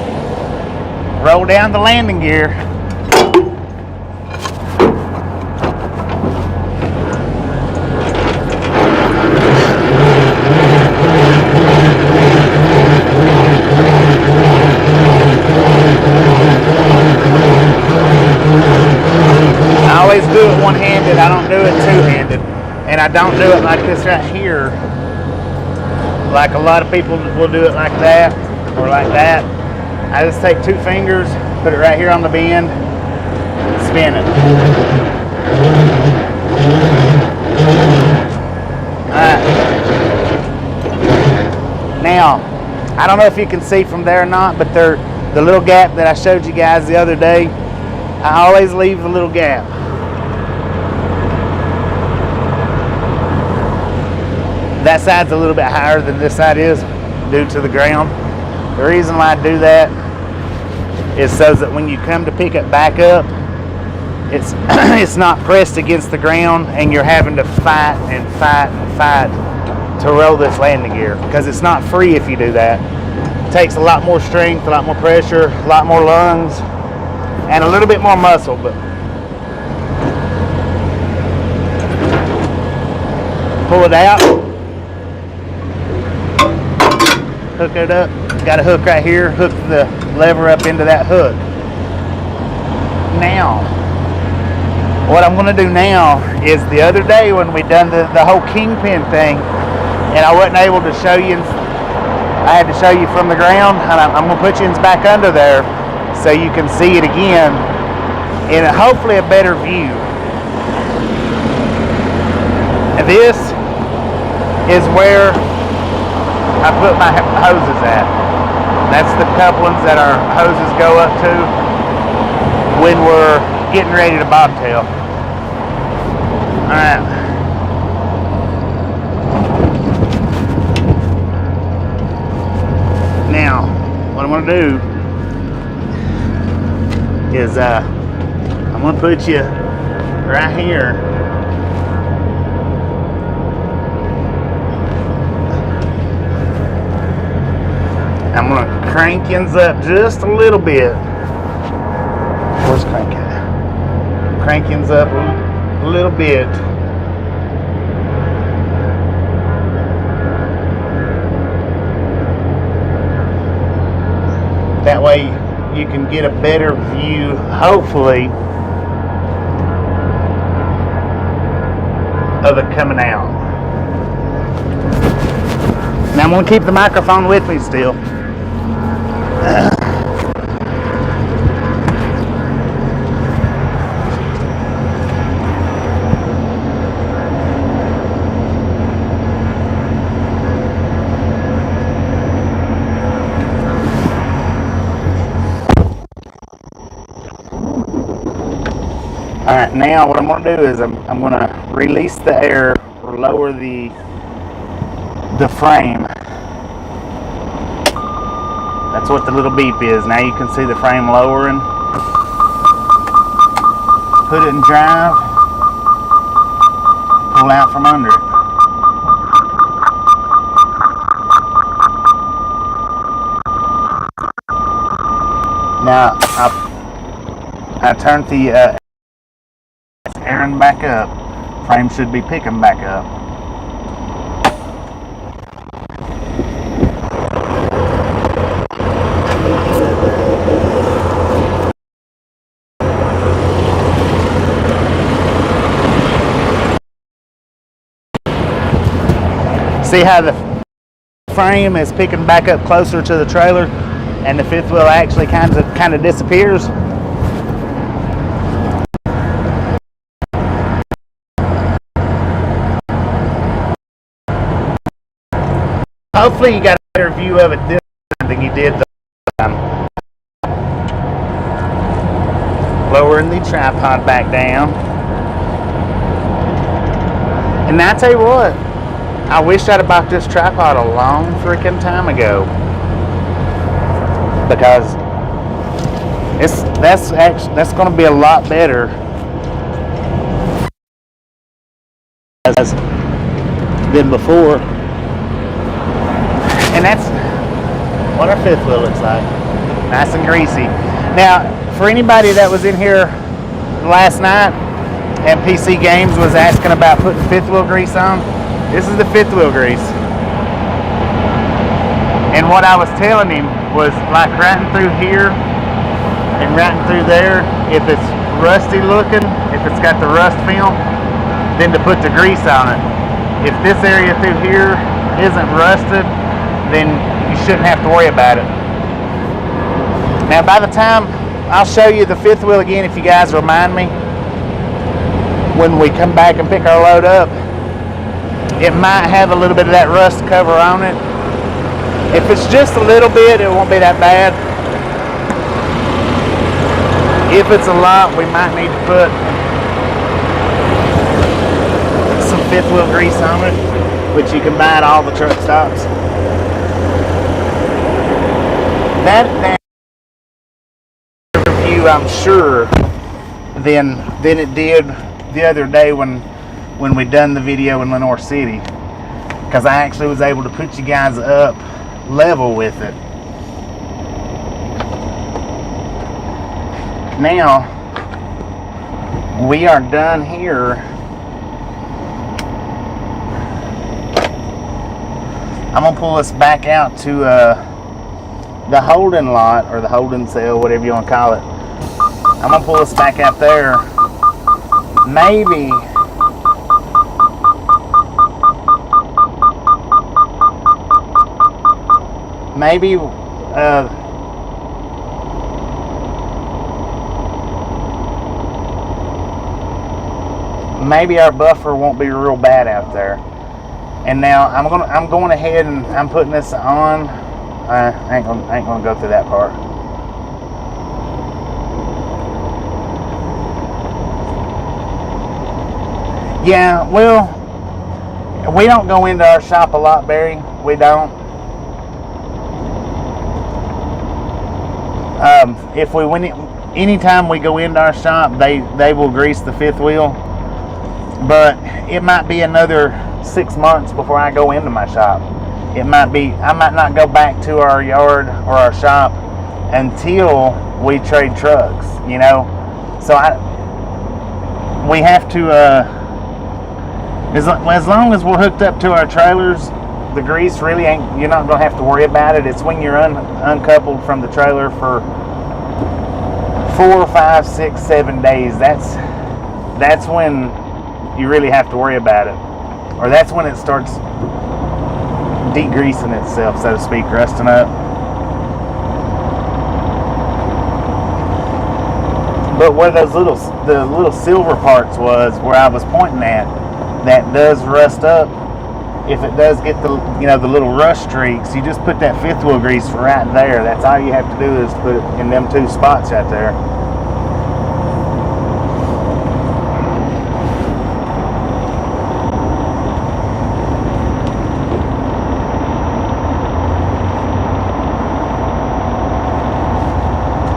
roll down the landing gear. I always do it one-handed, I don't do it two-handed. And I don't do it like this right here. Like a lot of people will do it like that, or like that. I just take 2 fingers, put it right here on the bend, spin it. Alright. Now, I don't know if you can see from there or not, but the little gap that I showed you guys the other day, I always leave a little gap. That side's a little bit higher than this side is due to the ground. The reason why I do that is so that when you come to pick it back up, it's not pressed against the ground and you're having to fight and fight and fight to roll this landing gear, because it's not free if you do that. It takes a lot more strength, a lot more pressure, a lot more lungs, and a little bit more muscle. But pull it out, hook it up. Got a hook right here, hook the lever up into that hook. Now, what I'm going to do now is, the other day when we done the whole kingpin thing, and I wasn't able to show you, I had to show you from the ground, and I'm going to put you back under there so you can see it again in hopefully a better view. And this is where I put my hoses at. That's the couplings that our hoses go up to when we're getting ready to bobtail. Alright. Now, what I'm going to do is I'm going to put you right here. I'm going to crank yins up just a little bit. Where's crank at? Crank yins up a little bit. That way you can get a better view, hopefully, of it coming out. Now I'm going to keep the microphone with me still. Alright, now what I'm going to do is I'm going to release the air or lower the frame. That's what the little beep is. Now you can see the frame lowering. Put it in drive. Pull out from under it. Now I turned the airing back up. Frame should be picking back up. See how the frame is picking back up closer to the trailer, and the fifth wheel actually kind of disappears. Hopefully you got a better view of it this time than you did the last time. Lowering the tripod back down. And now I tell you what, I wish I'd have bought this tripod a long freaking time ago. Because that's going to be a lot better than before. And that's what our fifth wheel looks like. Nice and greasy. Now, for anybody that was in here last night and PC Games was asking about putting fifth wheel grease on, this is the fifth wheel grease. And what I was telling him was, like, riding through here and riding through there, if it's rusty looking, if it's got the rust film, then to put the grease on it. If this area through here isn't rusted, then you shouldn't have to worry about it. Now, by the time I'll show you the fifth wheel again, if you guys remind me, when we come back and pick our load up, it might have a little bit of that rust cover on it. If it's just a little bit, it won't be that bad. If it's a lot, we might need to put some fifth wheel grease on it, which you can buy at all the truck stops. That review, I'm sure, than it did the other day when we done the video in Lenore City, because I actually was able to put you guys up level with it. Now we are done here. I'm gonna pull us back out to the holding lot, or the holding cell, whatever you want to call it. I'm gonna pull us back out there. Maybe maybe our buffer won't be real bad out there. And now I'm going ahead and I'm putting this on. I ain't gonna go through that part. Yeah, well, we don't go into our shop a lot, Barry. We don't. If we went, anytime we go into our shop, they will grease the fifth wheel. But it might be another 6 months before I go into my shop. It might be, I might not go back to our yard or our shop until we trade trucks, you know. So we have to, as long as we're hooked up to our trailers, the grease really ain't, you're not going to have to worry about it. It's when you're uncoupled from the trailer for 4, 5, 6, 7 days. That's when you really have to worry about it. Or that's when it starts degreasing itself, so to speak, rusting up. But where the little silver parts was, where I was pointing at, that does rust up. If it does get the little rust streaks, you just put that fifth wheel grease right there. That's all you have to do, is put it in them 2 spots right there.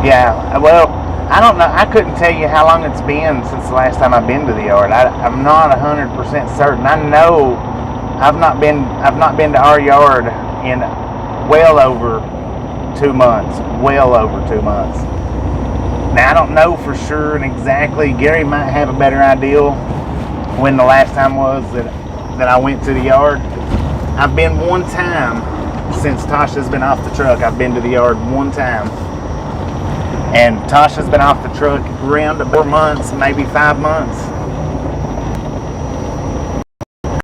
Yeah, well, I don't know. I couldn't tell you how long it's been since the last time I've been to the yard. I'm not 100% certain. I know I've not been to our yard in well over 2 months. Well over 2 months. Now I don't know for sure and exactly. Gary might have a better idea when the last time was that I went to the yard. I've been one time since Tasha's been off the truck. I've been to the yard one time. And Tasha's been off the truck around 4 months, maybe 5 months.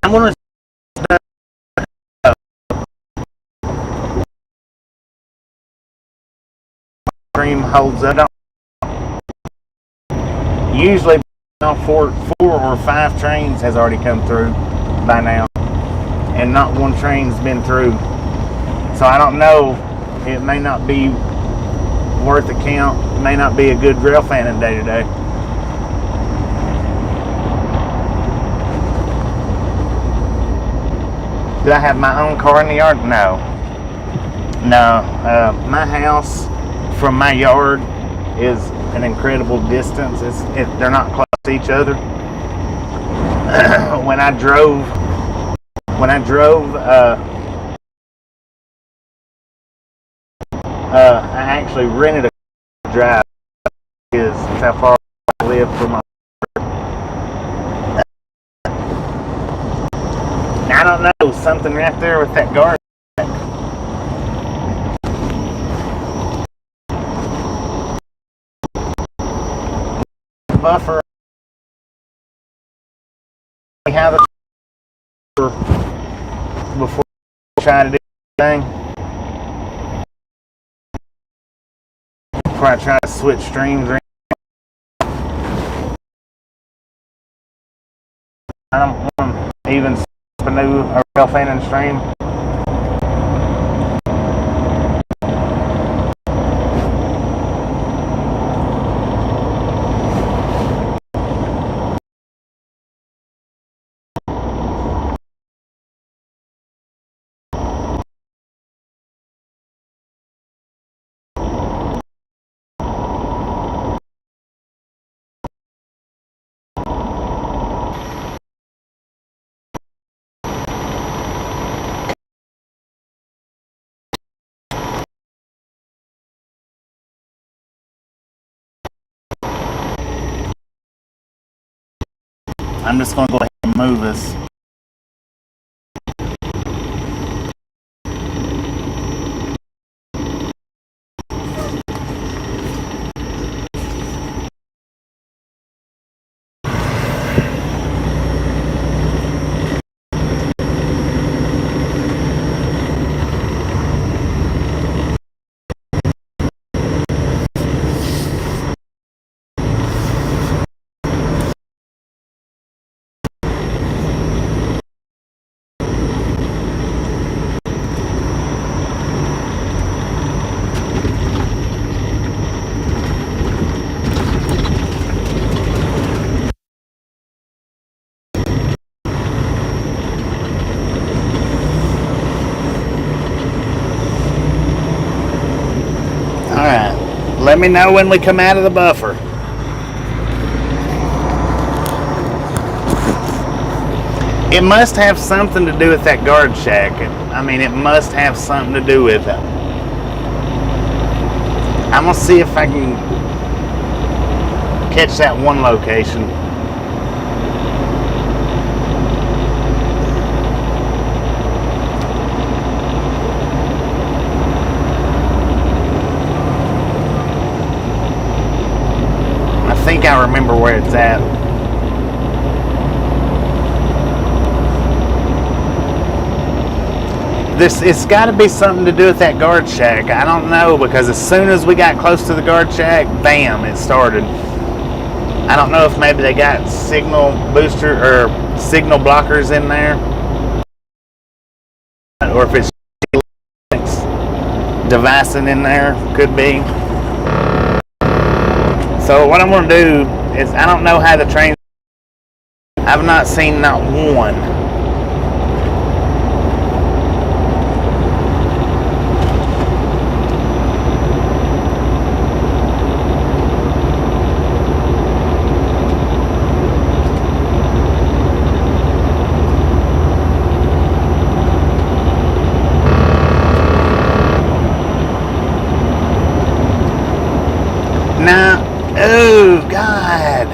I'm gonna stream holds up. Usually 4 or 5 trains has already come through by now, and not one train's been through. So I don't know. It may not be worth a count. It may not be a good rail fanning day today. Do I have my own car in the yard? No. My house from my yard is an incredible distance. They're not close to each other. When I drove, I actually rented a drive. Is how far I live from my. I don't know, something right there with that guard. Buffer. How the before I try to do anything. Before I try to switch streams. I don't want to even a new rail fanning stream. I'm just going to go ahead and move this. Alright, let me know when we come out of the buffer. It must have something to do with that guard shack. I mean, it must have something to do with it. I'm going to see if I can catch that one location. I think I remember where it's at. It's got to be something to do with that guard shack. I don't know, because as soon as we got close to the guard shack, bam, it started. I don't know if maybe they got signal booster or signal blockers in there, or if it's devicing in there. Could be. So what I'm going to do is, I don't know how the train. I've not seen not one. Now, oh God,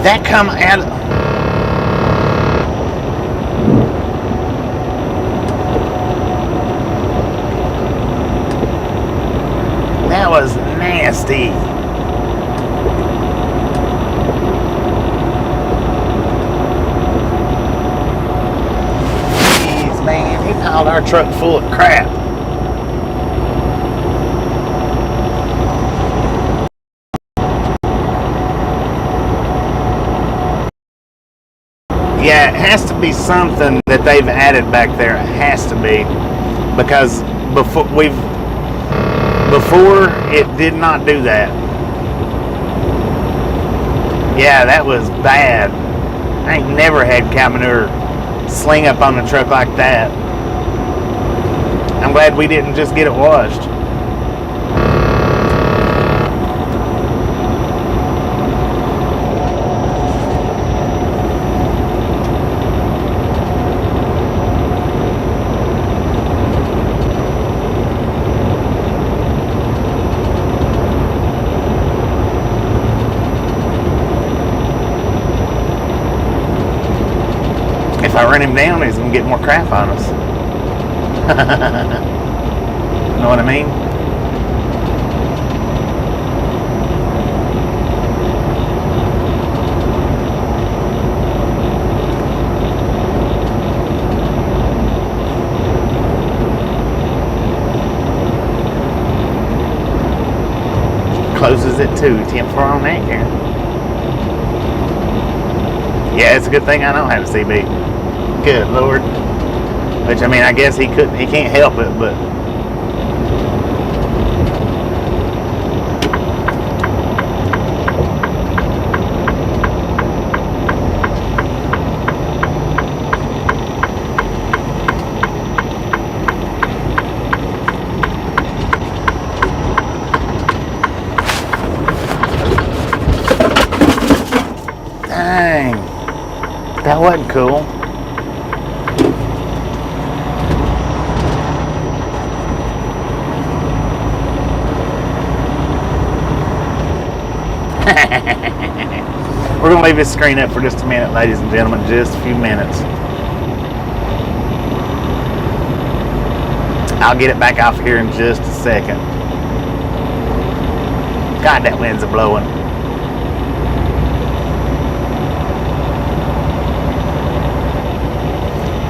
that come out. That was nasty. Jeez, man, he piled our truck full of crap. Yeah, it has to be something that they've added back there. It has to be, because before it did not do that. Yeah, that was bad. I ain't never had cow manure sling up on the truck like that. I'm glad we didn't just get it washed. If I run him down, he's gonna get more crap on us. Know what I mean? Closes at 2, 10-4 on that, Karen. Yeah, it's a good thing I don't have a CB. Good Lord. Which, I mean, I guess he can't help it, but dang, that wasn't cool. We're going to leave this screen up for just a minute, ladies and gentlemen, just a few minutes. I'll get it back off here in just a second. God, that wind's a-blowing.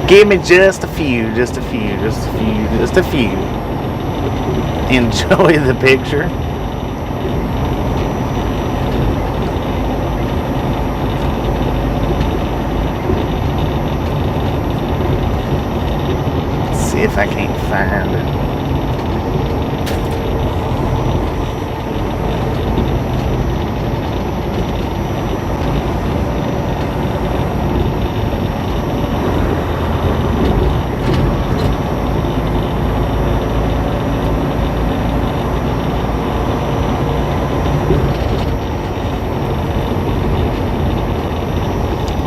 Give me just a few. Enjoy the picture. If I can't find it.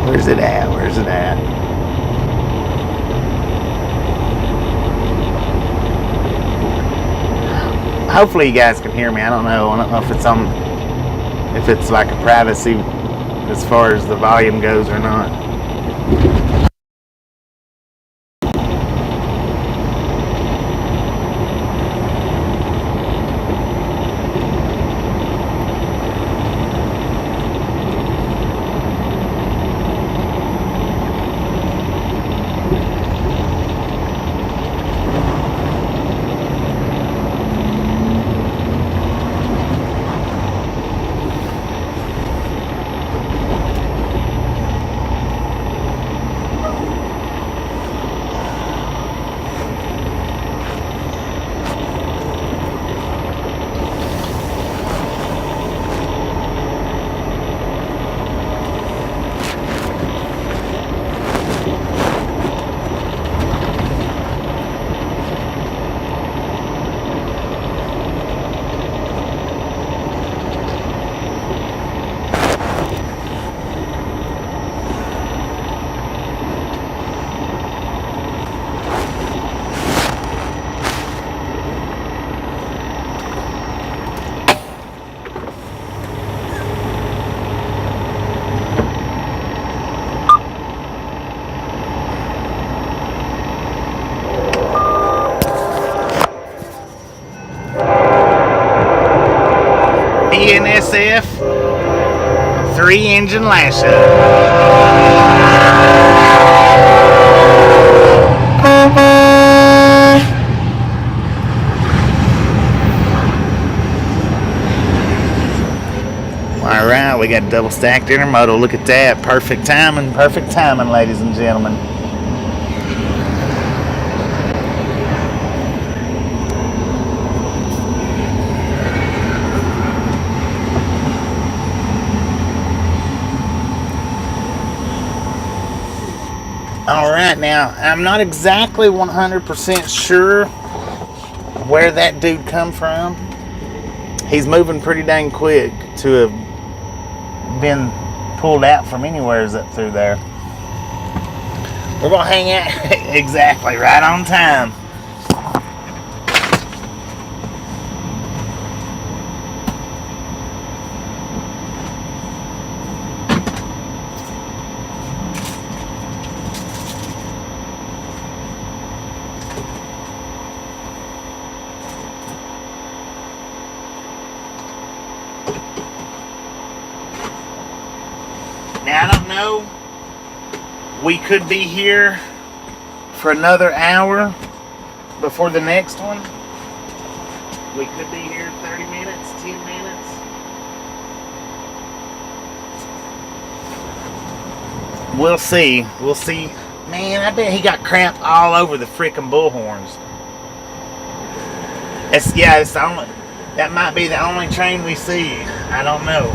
Where's it at? Hopefully you guys can hear me. I don't know if it's like a privacy as far as the volume goes or not. NSF 3-engine lash up. All right, we got double stacked intermodal. Look at that. Perfect timing, ladies and gentlemen. All right, now, I'm not exactly 100% sure where that dude come from. He's moving pretty dang quick to have been pulled out from anywheres up through there. We're gonna hang out exactly right on time. Now, I don't know. We could be here for another hour before the next one. We could be here 30 minutes, 10 minutes. We'll see. We'll see. Man, I bet he got cramped all over the frickin' bullhorns. It's the only. That might be the only train we see. I don't know.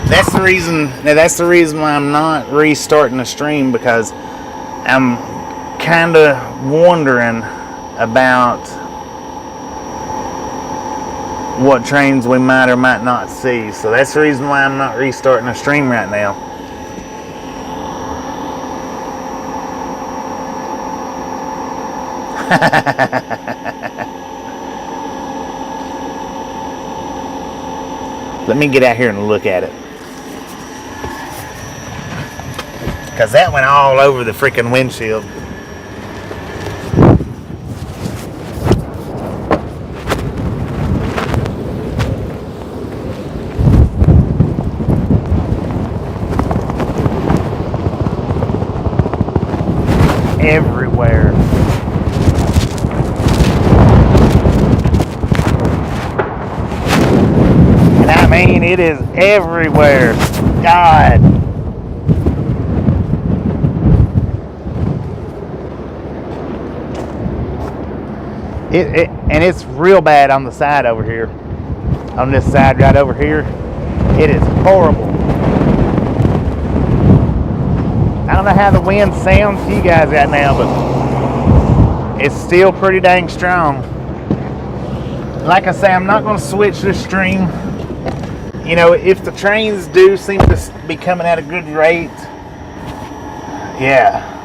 That's the reason. Now that's the reason why I'm not restarting the stream, because I'm kind of wondering about what trains we might or might not see. So that's the reason why I'm not restarting the stream right now. Let me get out here and look at it. Because that went all over the freaking windshield. Everywhere. And I mean, it is everywhere. God. And it's real bad on the side over here. On this side right over here. It is horrible. I don't know how the wind sounds to you guys right now, but it's still pretty dang strong. Like I say, I'm not going to switch this stream. You know, if the trains do seem to be coming at a good rate, yeah.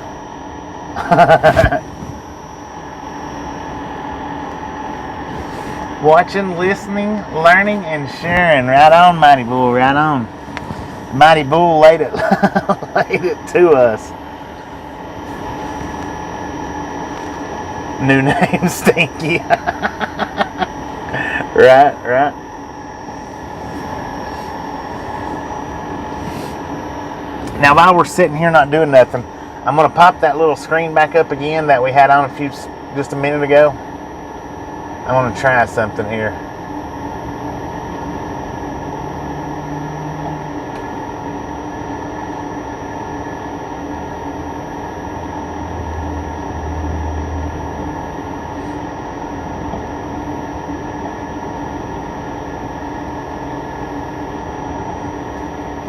Watching, listening, learning, and sharing. Right on, Mighty Bull, right on. Mighty Bull laid it, laid it to us. New name, Stinky. Right. Now, while we're sitting here not doing nothing, I'm going to pop that little screen back up again that we had on just a minute ago. I want to try something here.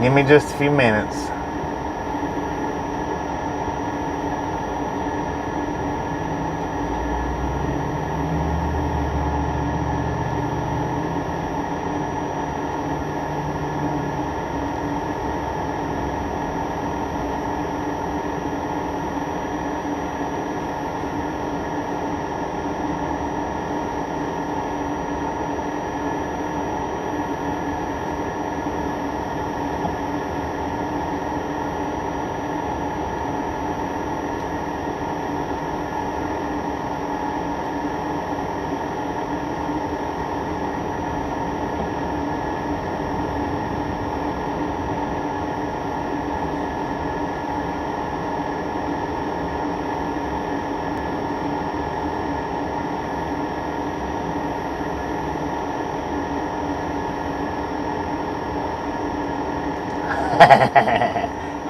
Give me just a few minutes.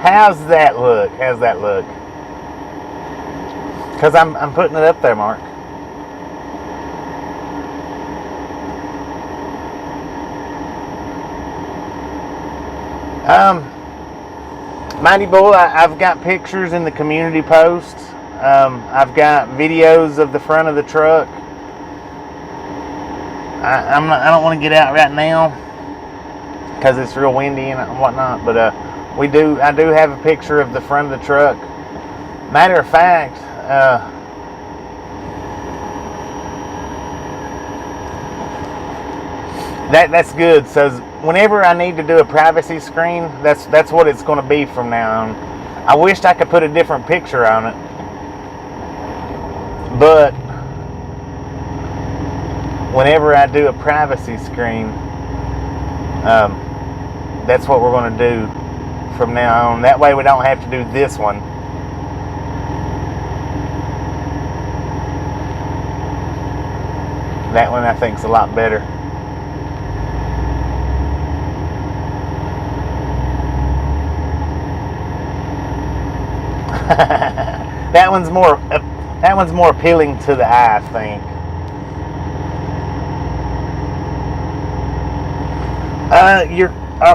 How's that look? How's that look? Because I'm putting it up there, Mark. Mighty Bull, I've got pictures in the community post. I've got videos of the front of the truck. I don't want to get out right now because it's real windy and whatnot. But I do have a picture of the front of the truck. Matter of fact, that's good. So whenever I need to do a privacy screen, that's what it's going to be from now on. I wished I could put a different picture on it, but whenever I do a privacy screen, that's what we're going to do from now on. That way we don't have to do this one. That one I think is a lot better. That one's more appealing to the eye, I think.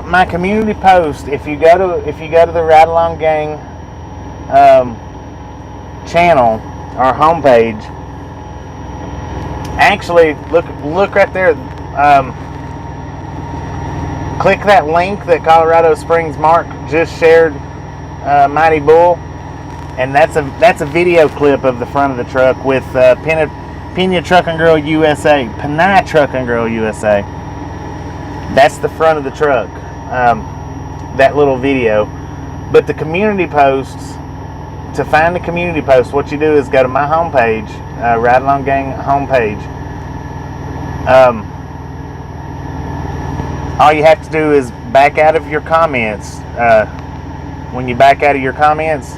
My community post. If you go to the Ride Along Gang channel or homepage, actually look right there. Click that link that Colorado Springs Mark just shared, Mighty Bull, and that's a video clip of the front of the truck with Pena Trucking Girl USA, Panay Trucking Girl USA. That's the front of the truck, that little video. But the community posts, to find the community post, what you do is go to my homepage, Ride Along Gang homepage. All you have to do is back out of your comments. When you back out of your comments,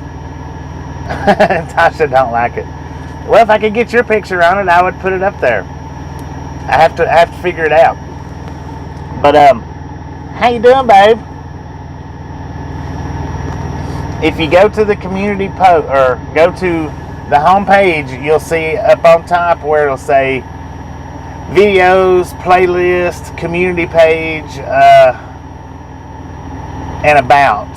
Tasha don't like it. Well, if I could get your picture on it, I would put it up there. I have to figure it out. But how you doing, babe? If you go to the community post or go to the home page, you'll see up on top where it'll say videos, playlist, community page, and about.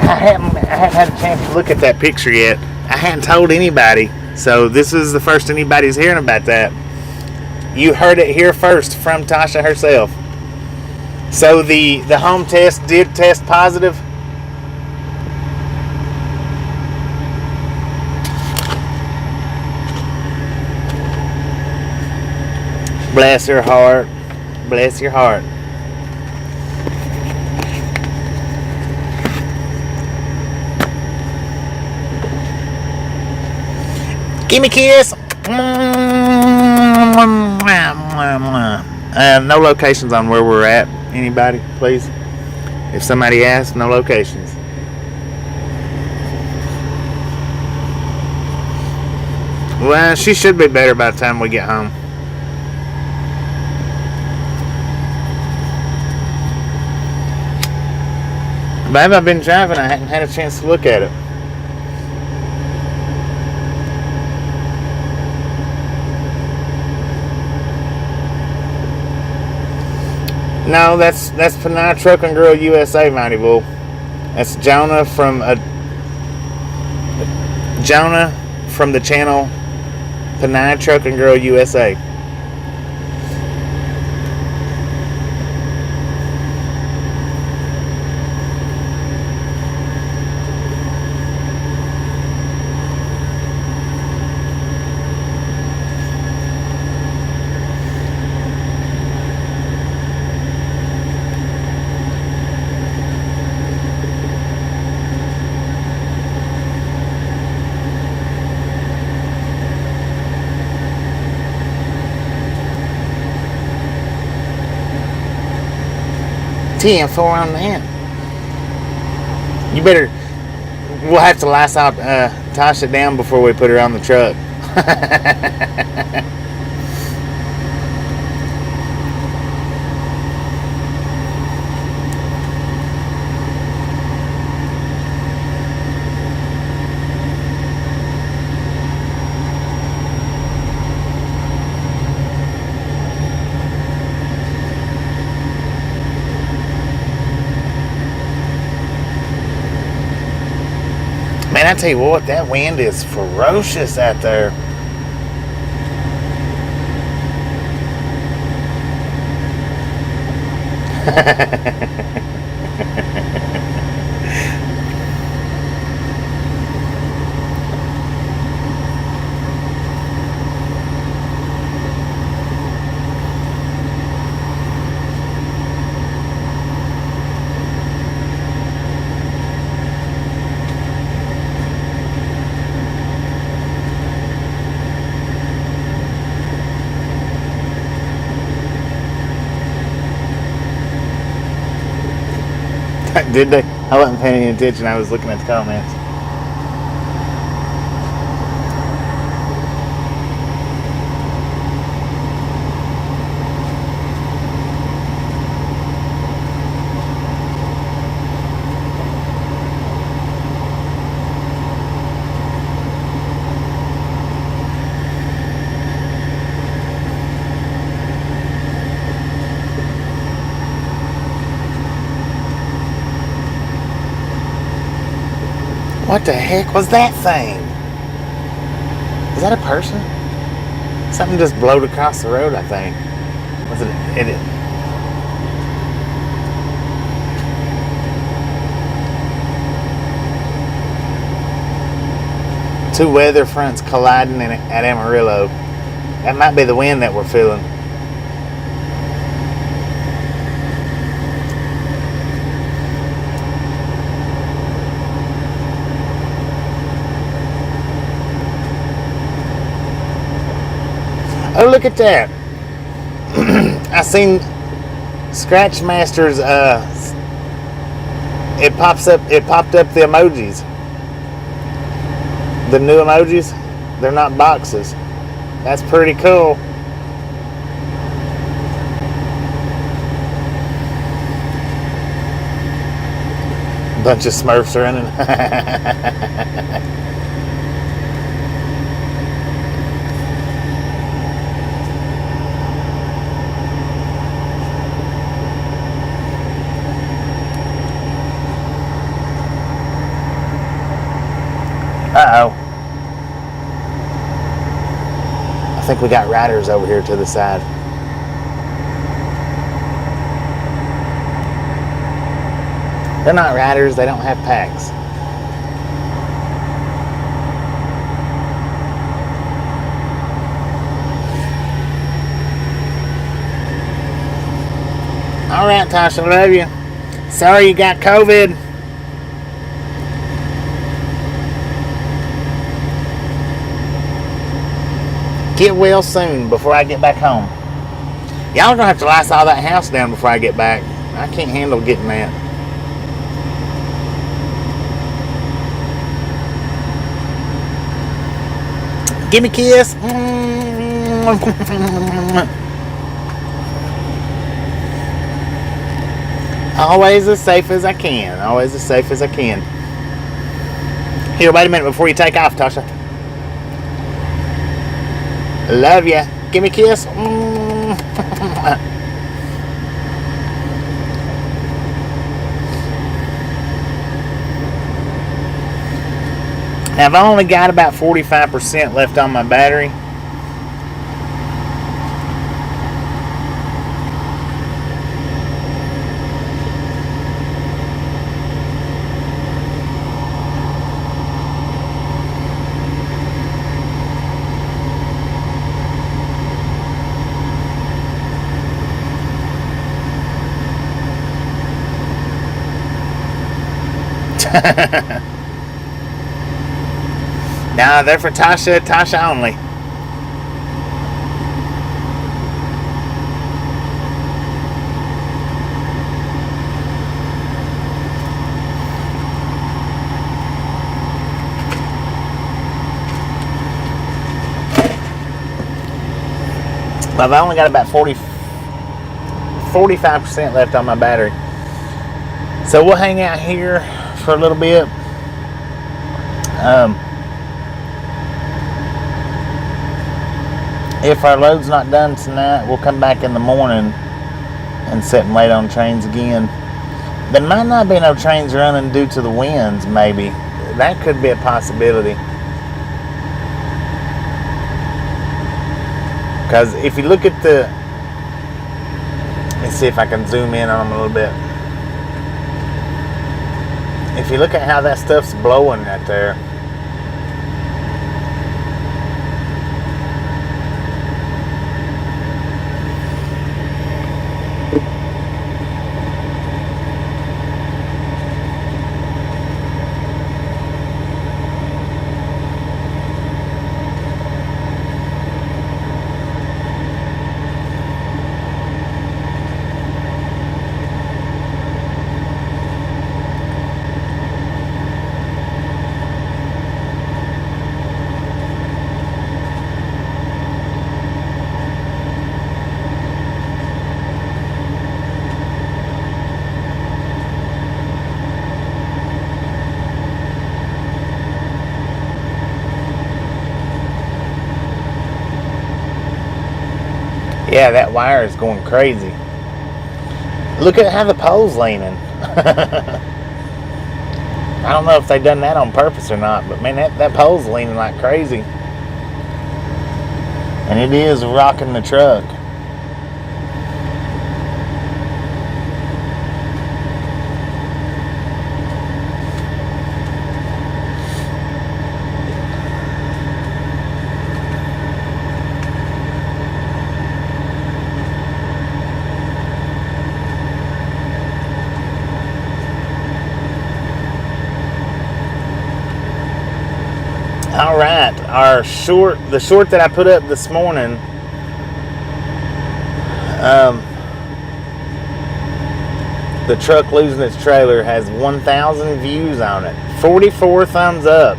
I haven't had a chance to look at that picture yet. I hadn't told anybody, so this is the first anybody's hearing about that. You heard it here first from Tasha herself. So the home test did test positive. Bless her heart. Bless your heart. Give me a kiss. No locations on where we're at. Anybody, please? If somebody asks, no locations. Well, she should be better by the time we get home. Babe, I've been driving. I hadn't had a chance to look at it. No, that's Panay Trucking Girl USA, Mighty Bull. That's Jonah from the channel Panay Trucking Girl USA. $10 on that. You better. We'll have to Lysol Tasha down before we put her on the truck. Man, I tell you what, that wind is ferocious out there. Did they? I wasn't paying any attention. I was looking at the comments. What the heck was that thing? Is that a person? Something just blowed across the road, I think. Was it? Two weather fronts colliding at Amarillo. That might be the wind that we're feeling. Oh, look at that. I seen Scratch Master's it popped up the emojis. The new emojis, they're not boxes. That's pretty cool. Bunch of Smurfs running. Uh-oh. I think we got riders over here to the side. They're not riders, they don't have packs. All right, Tasha, love you. Sorry you got COVID. Get well soon before I get back home. Y'all are gonna have to lice all that house down before I get back. I can't handle getting that. Give me a kiss. Always as safe as I can. Always as safe as I can. Here, wait a minute before you take off, Tasha. Love ya. Give me a kiss. Now, I've only got about 45% left on my battery. Nah, they're for Tasha only. I've only got about 45% left on my battery. So we'll hang out here for a little bit. If our load's not done tonight, we'll come back in the morning and sit and wait on trains again. There might not be no trains running due to the winds, maybe. that could be a possibility. Because if you look at the, let's see if I can zoom in on them a little bit. If you look at how that stuff's blowing right there, yeah, that wire is going crazy. Look at how the pole's leaning. I don't know if they done that on purpose or not, but man, that pole's leaning like crazy. And it is rocking the truck. All right, the short that I put up this morning, the truck losing its trailer, has 1,000 views on it, 44 thumbs up.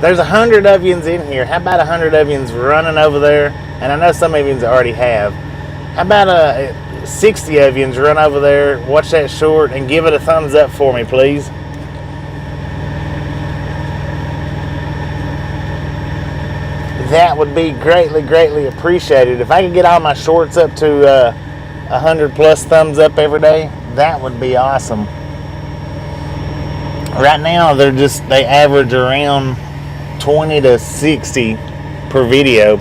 There's 100 of yous in here. How about 100 of yous running over there? And I know some of yous already have. How about 60 of yous run over there, watch that short, and give it a thumbs up for me, please? That would be greatly, greatly appreciated. If I could get all my shorts up to 100 plus thumbs up every day, that would be awesome. Right now, they average around 20 to 60 per video.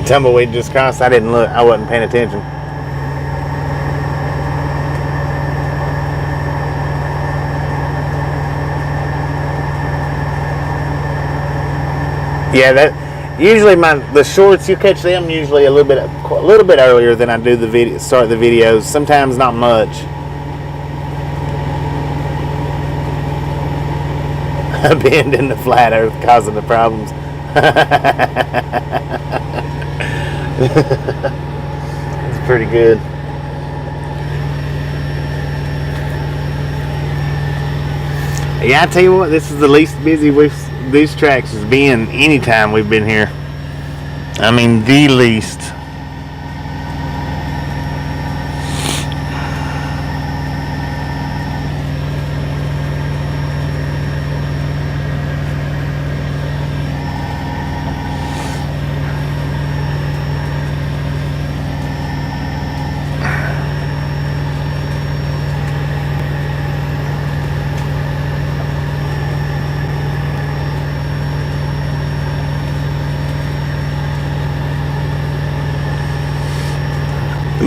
Tumbleweed just crossed. I didn't look. I wasn't paying attention. Yeah, that usually the shorts, you catch them usually a little bit earlier than I do the video. Start the videos. Sometimes not much. A bend in the flat earth causing the problems. That's pretty good. Yeah, I tell you what, this is the least busy these tracks has been anytime we've been here. I mean, the least.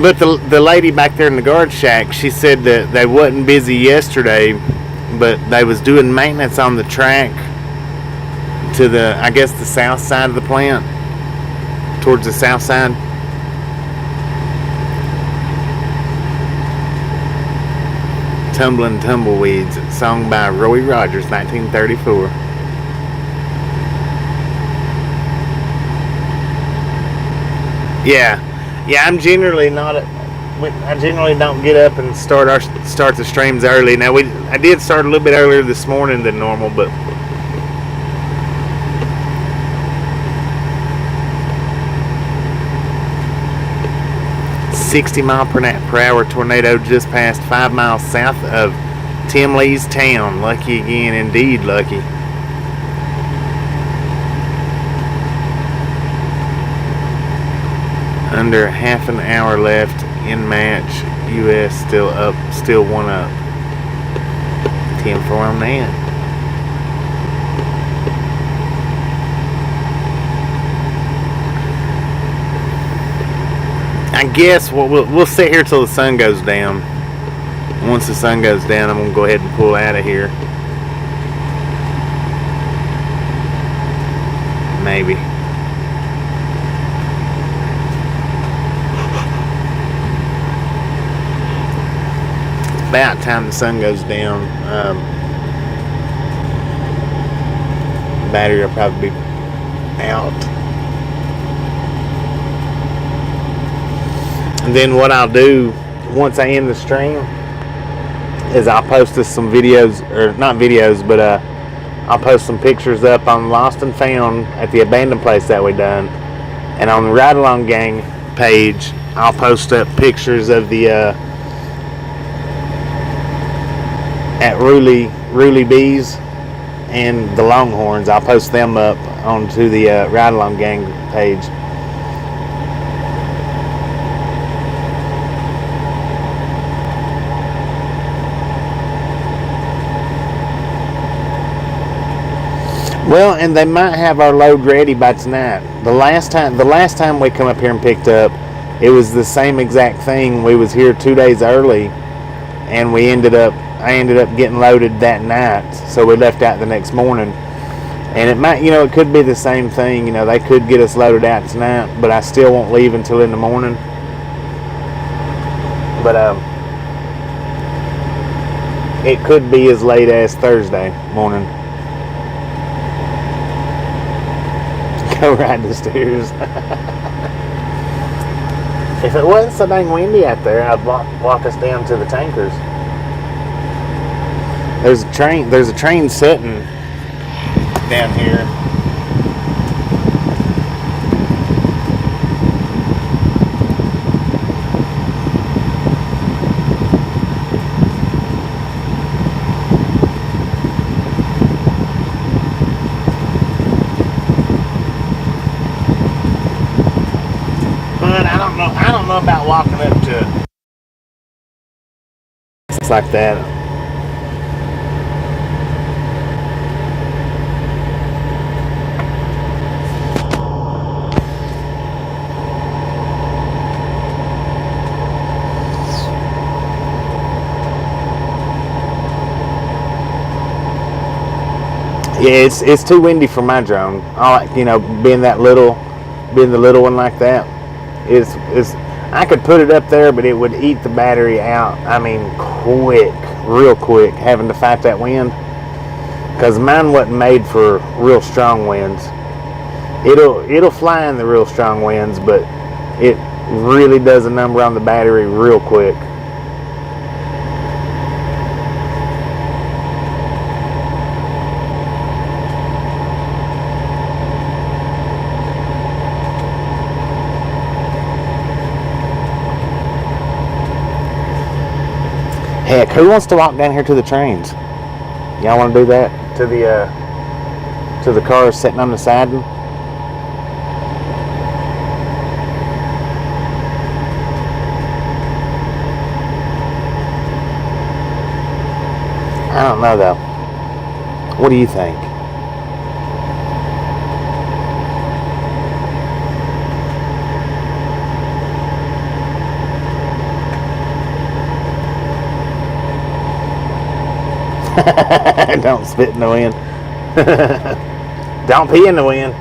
But the lady back there in the guard shack, she said that they wasn't busy yesterday, but they was doing maintenance on the track to the, I guess, the south side of the plant, towards the south side. Tumbling Tumbleweeds, sung by Roy Rogers, 1934. Yeah, I'm generally not. I generally don't get up and start the streams early. Now I did start a little bit earlier this morning than normal, but "60-mile-per-hour tornado just passed 5 miles south of Tim Lee's town. Lucky again, indeed lucky." Under half an hour left in match. U.S. still up, still 1 up. 10-4 on that. I guess we'll sit here till the sun goes down. Once the sun goes down, I'm gonna go ahead and pull out of here. Maybe. About time the sun goes down. Battery will probably be out. And then what I'll do once I end the stream is I'll post us some videos, or not videos, but I'll post some pictures up on Lost and Found at the abandoned place that we done, and on the Ride Along Gang page I'll post up pictures of the at Ruly Bees and the Longhorns. I'll post them up onto the Ride Along Gang page. Well, and they might have our load ready by tonight. The last time we come up here and picked up, it was the same exact thing. We was here 2 days early, and I ended up getting loaded that night, so we left out the next morning. And it might, it could be the same thing. They could get us loaded out tonight, but I still won't leave until in the morning. But it could be as late as Thursday morning. Go ride the stairs. If it wasn't so dang windy out there, I'd walk us down to the tankers. There's a train sitting down here. But I don't know about walking up to it's like that. Yeah, it's too windy for my drone. I like, being the little one like that. Is I could put it up there, but it would eat the battery out. I mean, real quick, having to fight that wind. Because mine wasn't made for real strong winds. It'll fly in the real strong winds, but it really does a number on the battery real quick. Heck, who wants to walk down here to the trains? Y'all want to do that? To the cars sitting on the siding? I don't know though. What do you think? Don't spit in the wind. Don't pee in the wind.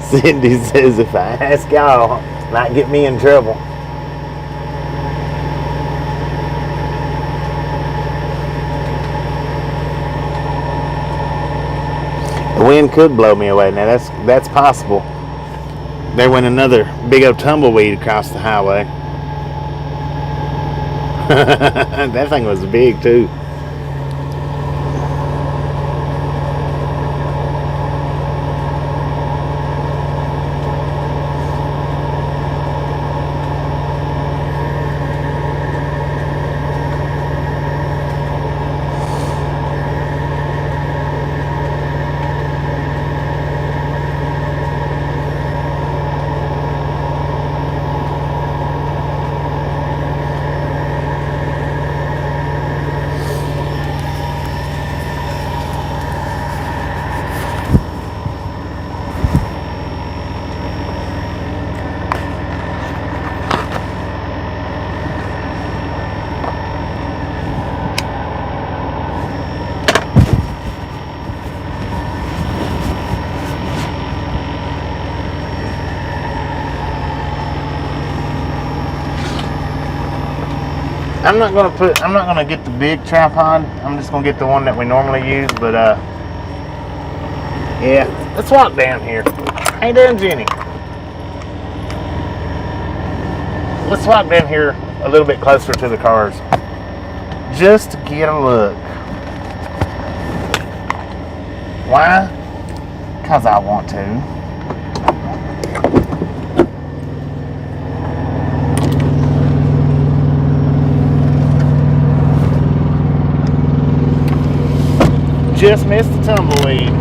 Cindy says if I ask y'all, might get me in trouble. The wind could blow me away. Now that's possible. There went another big old tumbleweed across the highway. That thing was big too. I'm not gonna get the big tripod. I'm just gonna get the one that we normally use, but yeah, let's walk down here. How you doing, Jenny? Let's walk down here a little bit closer to the cars. Just to get a look. Why? Because I want to. Just missed the tumbleweed.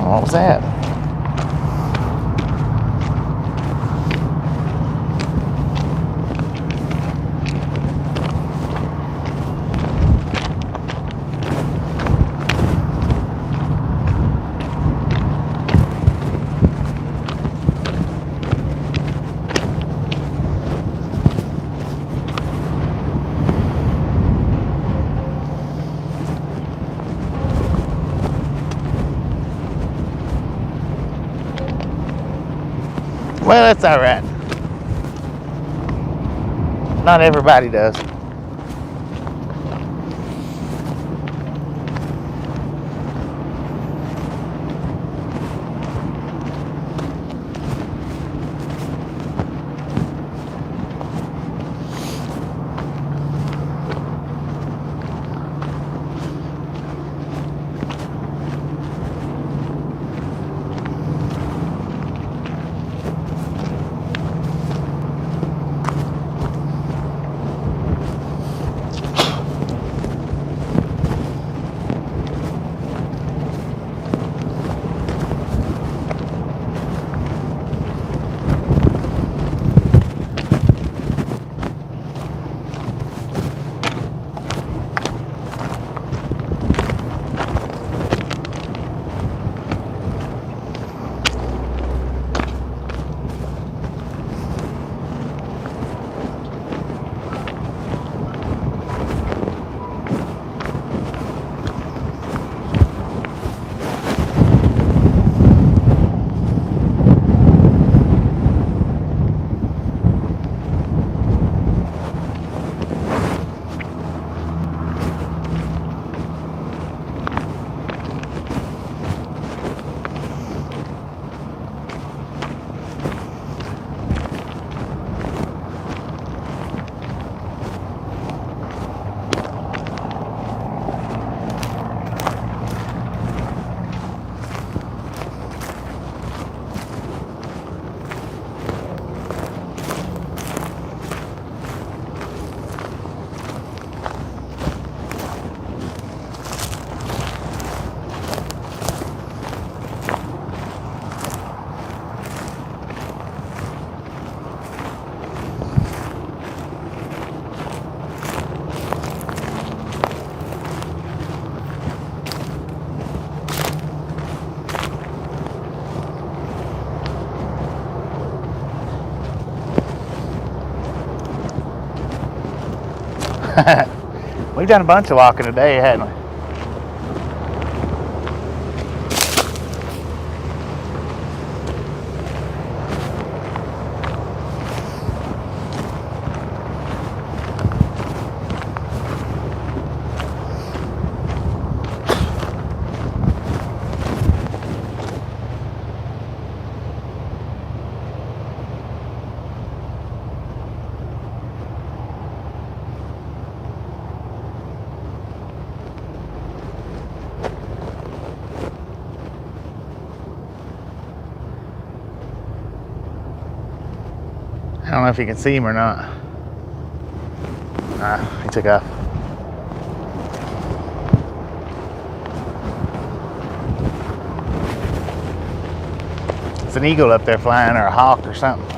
What was that? Well, that's all right. Not everybody does. We've done a bunch of walking today, hadn't we? I don't know if you can see him or not. He took off. It's an eagle up there flying, or a hawk or something.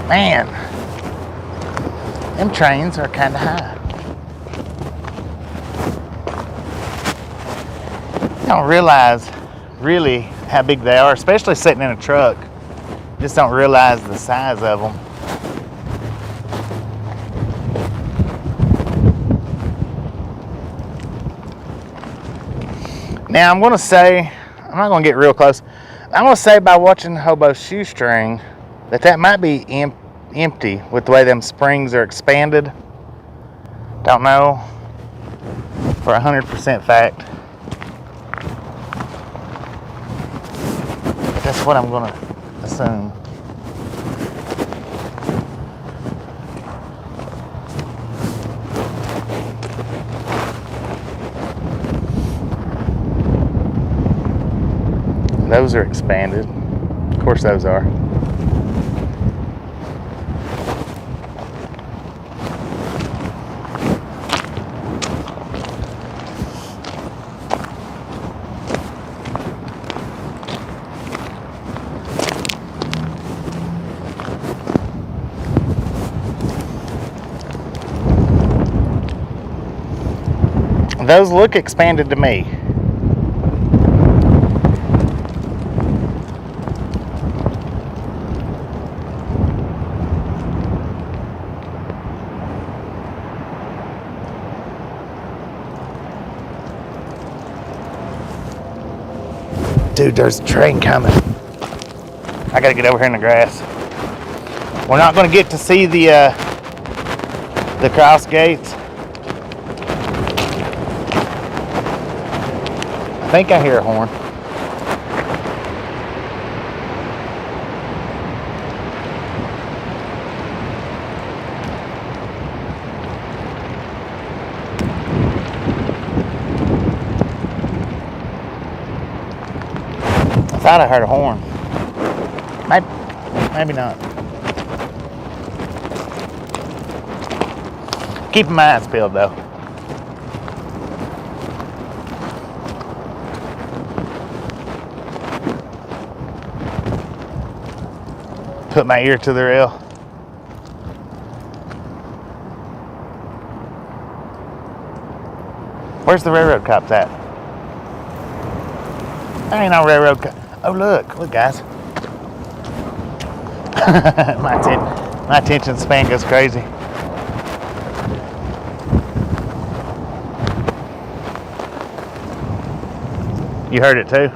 Man, them trains are kind of high. You don't realize really how big they are, especially sitting in a truck. Just don't realize the size of them. Now I'm going to say, I'm not going to get real close. I'm going to say by watching the hobo shoestring that might be empty with the way them springs are expanded. Don't know for 100% fact. But that's what I'm going to assume. Those are expanded. Of course those are. Those look expanded to me. Dude, there's a train coming. I gotta get over here in the grass. We're not gonna get to see the cross gates. I think I hear a horn. I thought I heard a horn. Maybe not. Keep my eyes peeled though. Put my ear to the rail. Where's the railroad cops at? There ain't no railroad cop. Oh look guys. my attention span goes crazy. You heard it too?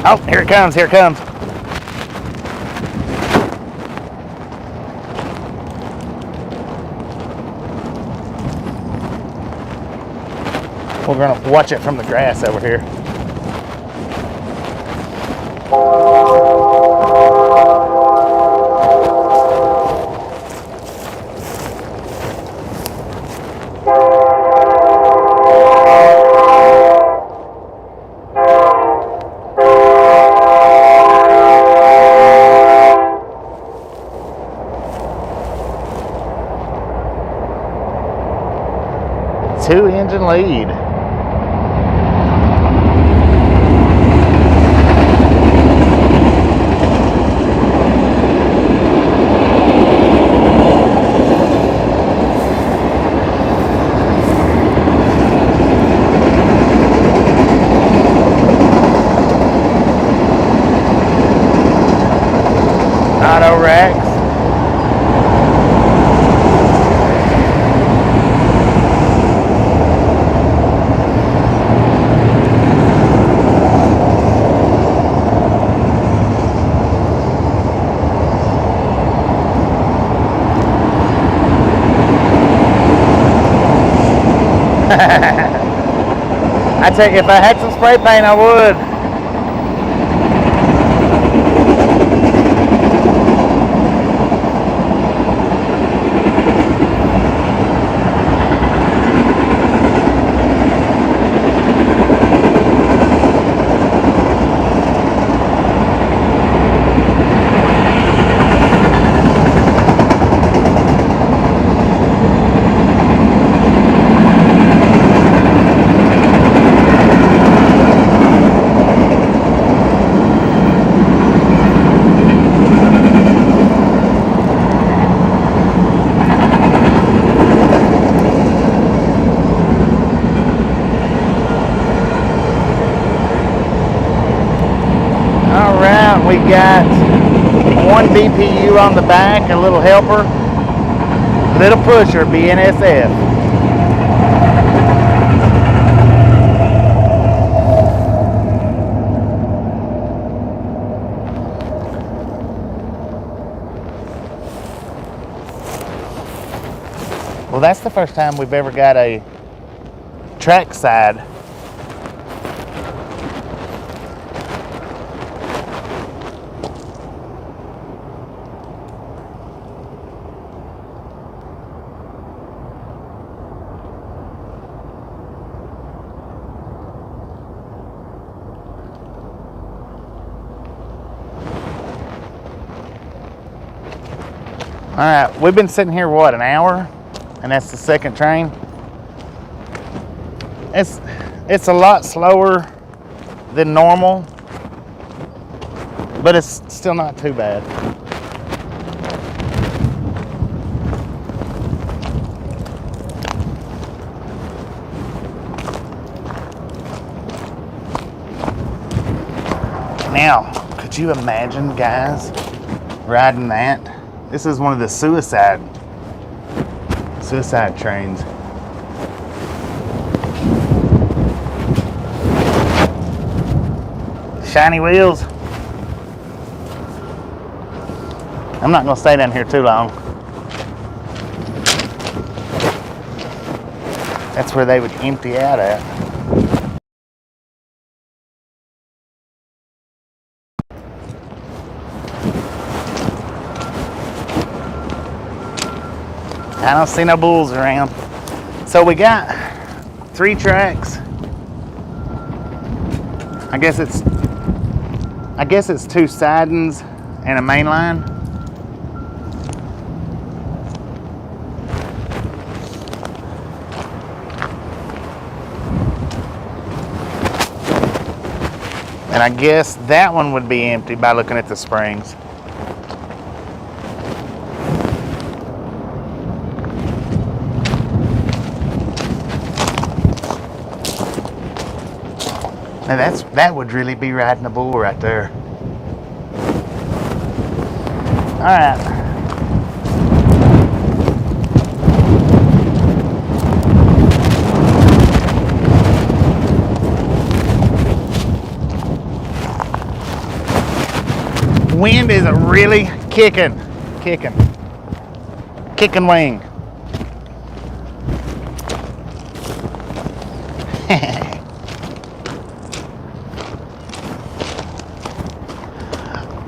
Oh, here it comes, here it comes. We're gonna watch it from the grass over here. Two-engine lead. tell you, if I had some spray paint, I would. We got one BPU on the back, a little helper, little pusher, BNSF. Well, that's the first time we've ever got a trackside. All right, we've been sitting here, what, an hour? And that's the second train. It's a lot slower than normal, but it's still not too bad. Now, could you imagine, guys, riding that? This is one of the suicide trains. Shiny wheels. I'm not gonna stay down here too long. That's where they would empty out at. I don't see no bulls around. So we got 3 tracks. I guess it's 2 sidings and a main line. And I guess that one would be empty by looking at the springs. Now that would really be riding a bull right there. All right. Wind is really kicking wing.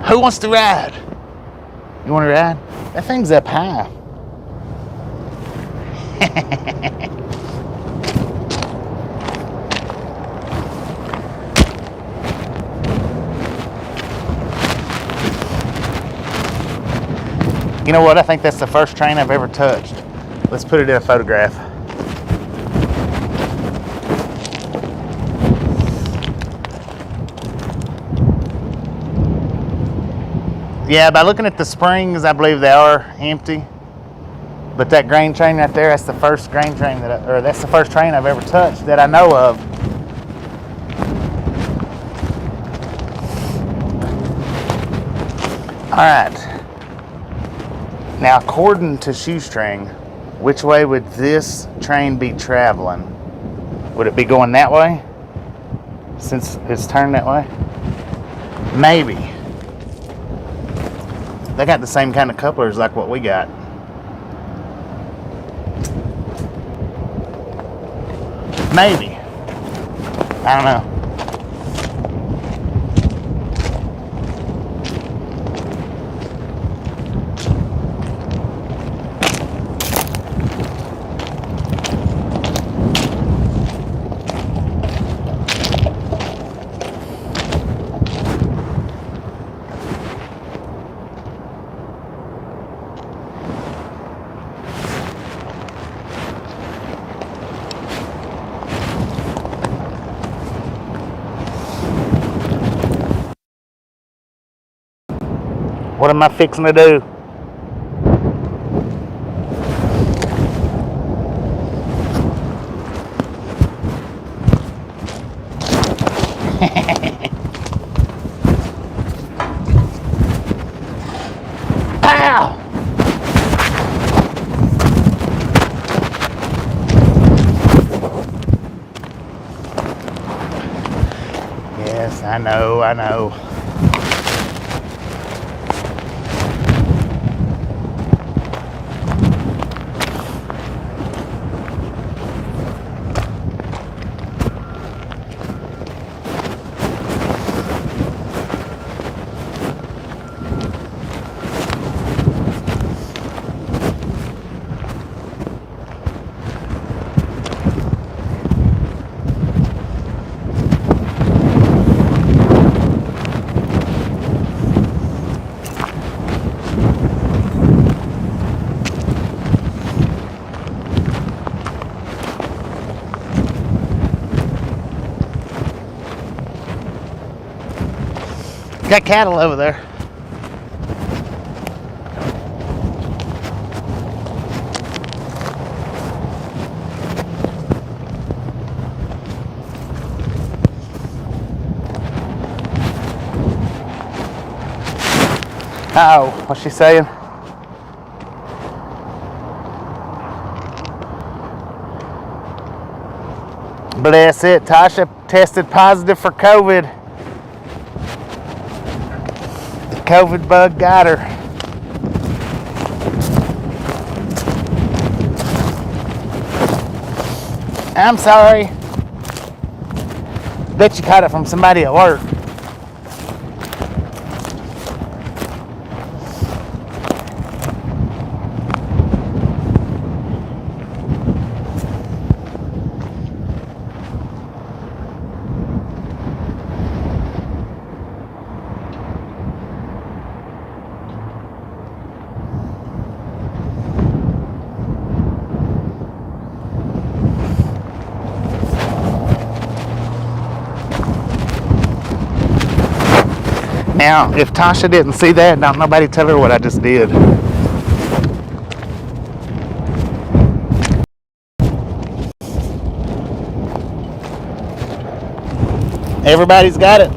Who wants to ride? You want to ride? That thing's up high. You know what? I think that's the first train I've ever touched. Let's put it in a photograph. Yeah, by looking at the springs, I believe they are empty. But that grain train right there, that's the first grain train that's the first train I've ever touched that I know of. All right. Now, according to Shoestring, which way would this train be traveling? Would it be going that way? Since it's turned that way? Maybe. They got the same kind of couplers like what we got. Maybe. I don't know. What am I fixing to do? Pow! Yes, I know, I know. Got cattle over there. Uh-oh, what's she saying? Bless it, Tasha tested positive for COVID. COVID bug got her. I'm sorry. Bet you caught it from somebody at work. Now, if Tasha didn't see that, don't nobody tell her what I just did. Everybody's got it.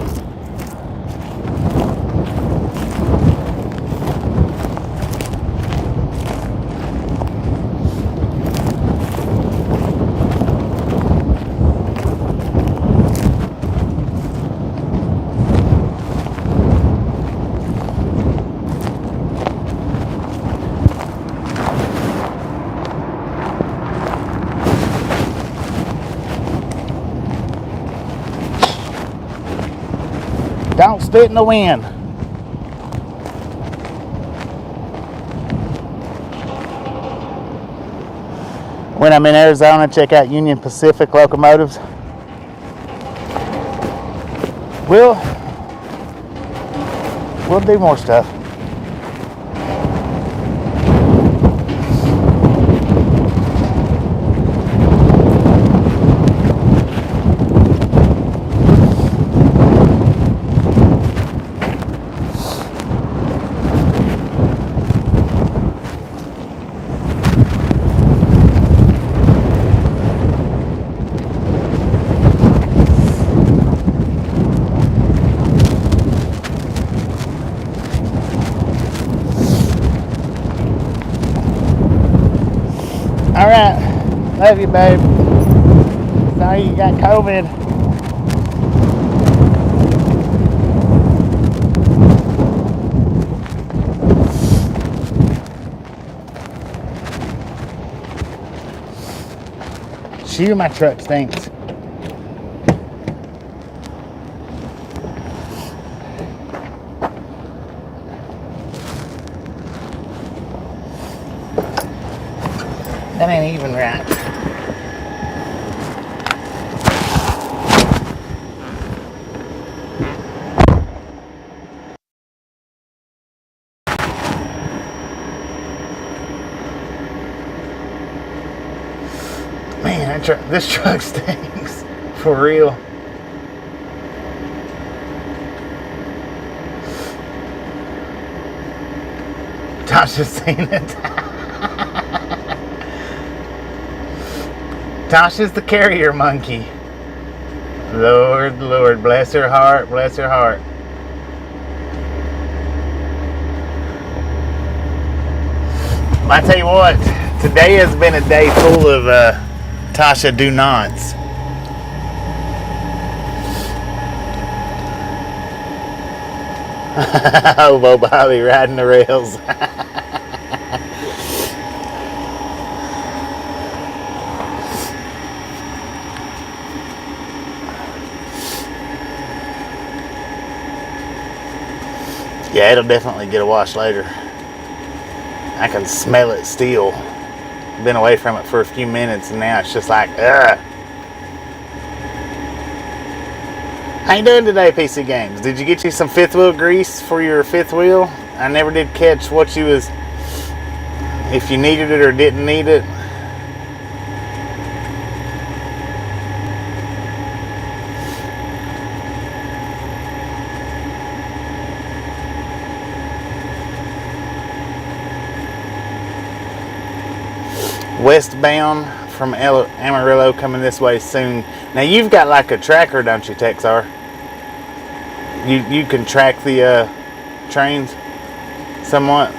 Don't spit in the wind. When I'm in Arizona, check out Union Pacific locomotives. We'll do more stuff. All right, love you, babe. Sorry you got COVID. Shoot, my truck stinks. That ain't even right. Man, this truck stinks. For real. Tasha's seen it. Tasha's the carrier monkey. Lord, Lord, bless her heart, bless her heart. I tell you what, today has been a day full of Tasha do nots. Oh, Bobby riding the rails. Yeah, it'll definitely get a wash later. I can smell it still. Been away from it for a few minutes and now it's just like, ugh. How you doing today, PC Games? Did you get you some fifth wheel grease for your fifth wheel? I never did catch what you was, if you needed it or didn't need it. Westbound from Amarillo coming this way soon. Now you've got like a tracker, don't you, Texar? You can track the trains somewhat.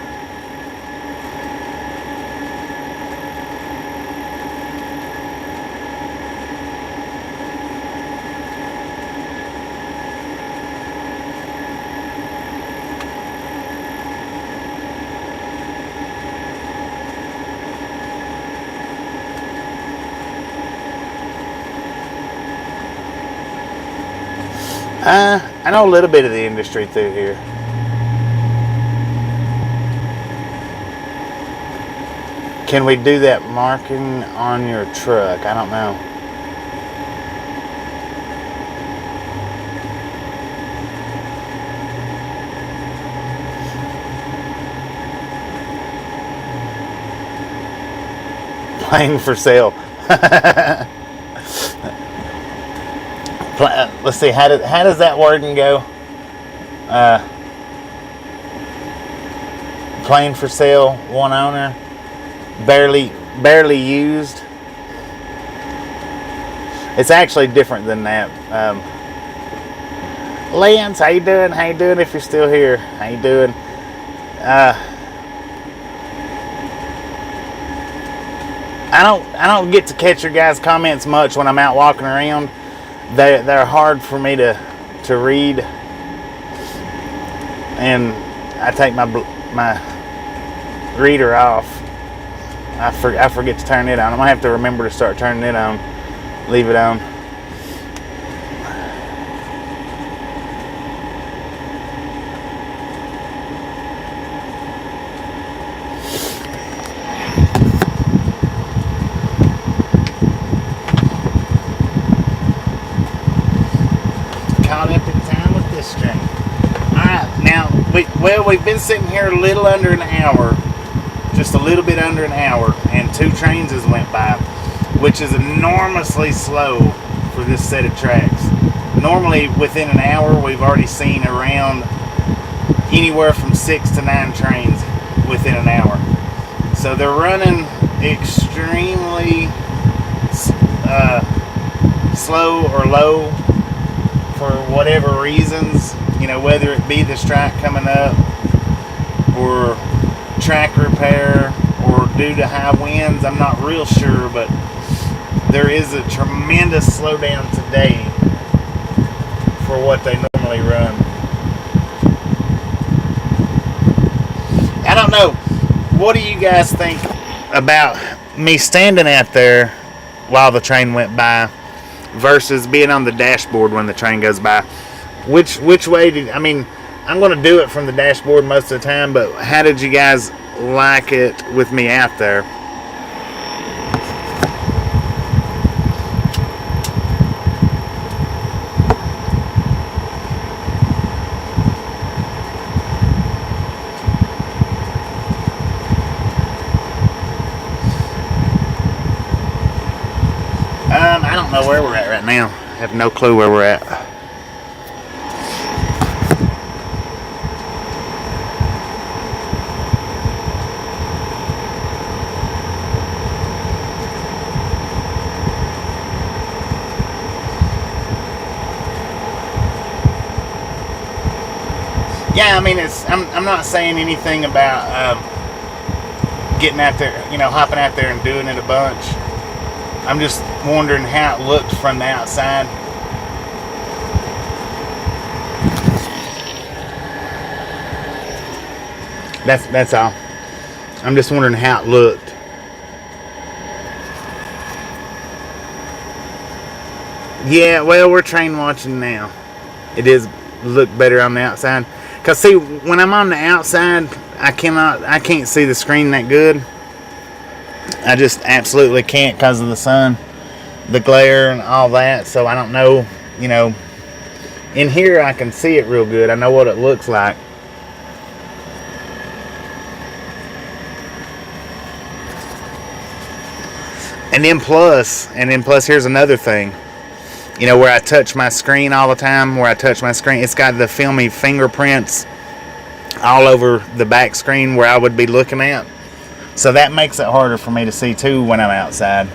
I know a little bit of the industry through here. Can we do that marking on your truck? I don't know. Plane for sale. Let's see, how does that wording go? Plane for sale, one owner, barely used. It's actually different than that. Lance, how you doing? How you doing? If you're still here, how you doing? I don't get to catch your guys' comments much when I'm out walking around. They're hard for me to read, and I take my reader off. I forget to turn it on. I'm gonna have to remember to start turning it on. Leave it on. We've been sitting here a little under an hour, just a little bit under an hour, and 2 trains has went by, which is enormously slow for this set of tracks. Normally within an hour we've already seen around anywhere from 6 to 9 trains within an hour. So they're running extremely slow or low for whatever reasons, you know, whether it be the strike coming up or track repair or due to high winds. I'm not real sure, but there is a tremendous slowdown today for what they normally run. I don't know. What do you guys think about me standing out there while the train went by versus being on the dashboard when the train goes by? Which way did, I mean, I'm going to do it from the dashboard most of the time, but how did you guys like it with me out there? don't know where we're at right now. I have no clue where we're at. Yeah, I mean, I'm not saying anything about getting out there, hopping out there and doing it a bunch. I'm just wondering how it looked from the outside. That's all. I'm just wondering how it looked. Yeah, well, we're train watching now. It is look better on the outside. Cause see, when I'm on the outside, I can't see the screen that good. I just absolutely can't because of the sun, the glare and all that. So I don't know, in here I can see it real good. I know what it looks like. And then plus, here's another thing. Where I touch my screen all the time, it's got the filmy fingerprints all over the back screen where I would be looking at. So that makes it harder for me to see too when I'm outside.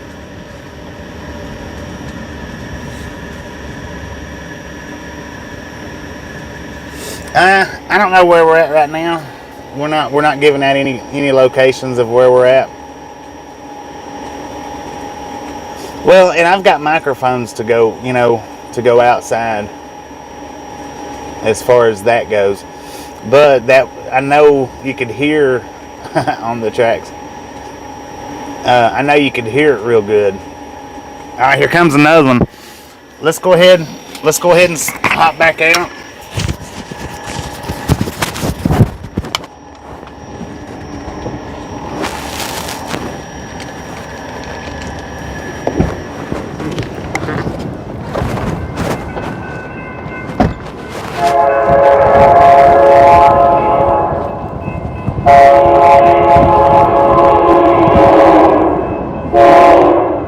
I don't know where we're at right now. We're not giving out any locations of where we're at. Well, and I've got microphones to go outside as far as that goes. But that I know you could hear on the tracks. I know you could hear it real good. All right, here comes another one. Let's go ahead and hop back out.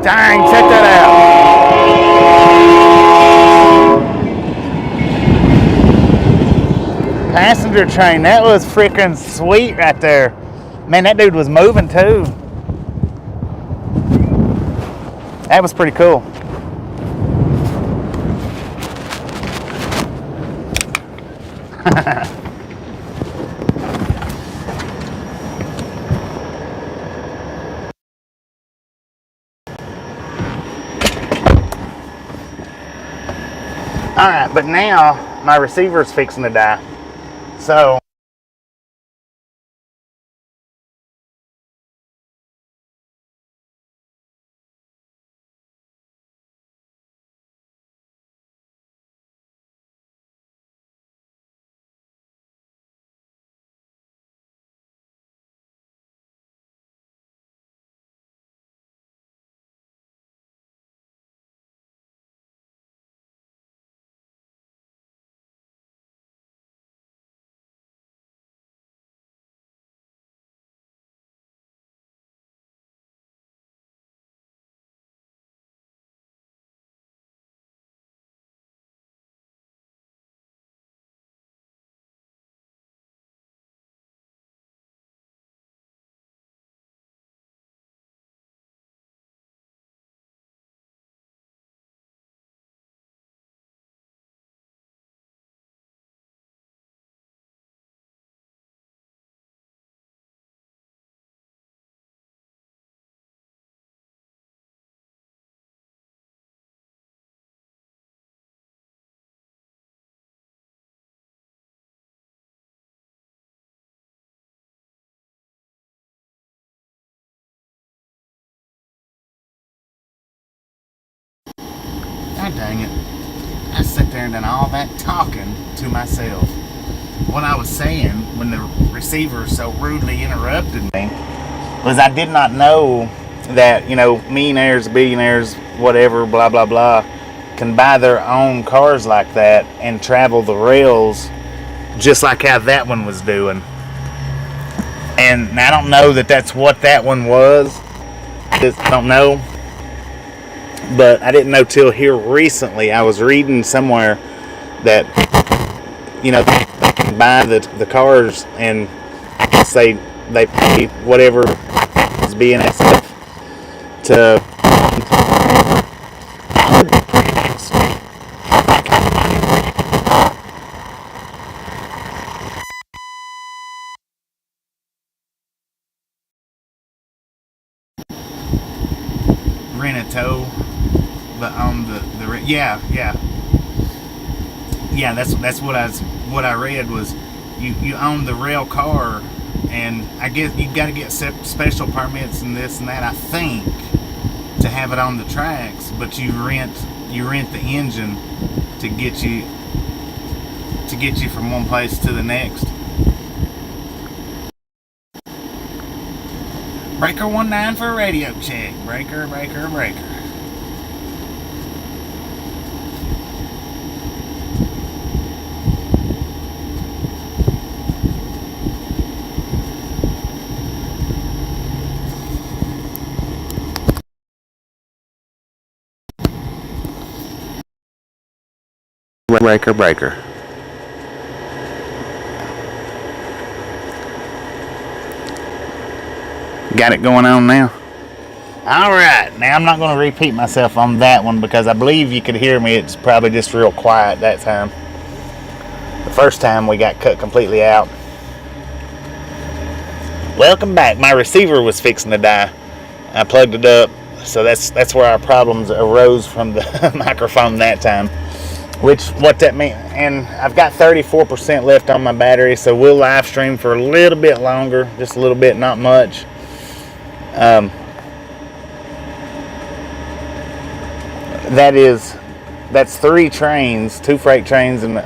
Dang, check that out. Passenger train, that was freaking sweet right there. Man, that dude was moving too. That was pretty cool. Alright, but now my receiver's fixing to die. So God dang it. I sat there and done all that talking to myself. What I was saying when the receiver so rudely interrupted me was I did not know that, millionaires, billionaires, whatever, blah, blah, blah, can buy their own cars like that and travel the rails just like how that one was doing. And I don't know that that's what that one was. I just don't know. But I didn't know till here recently. I was reading somewhere that, you know, they can buy the cars and say they pay whatever is being asked to. Rent a tow, but on yeah. That's what I read was you own the rail car, and I guess you got to get special permits and this and that, I think, to have it on the tracks. But you rent the engine to get you from one place to the next. Breaker 19 for a radio check. Breaker. Breaker. Got it going on now. All right, now I'm not going to repeat myself on that one because I believe you could hear me. It's probably just real quiet that time. The first time we got cut completely out. Welcome back. My receiver was fixing to die. I plugged it up, so that's where our problems arose from the microphone that time. What that means, and I've got 34% left on my battery, so we'll live stream for a little bit longer, just a little bit, not much. That's 3 trains, 2 freight trains, and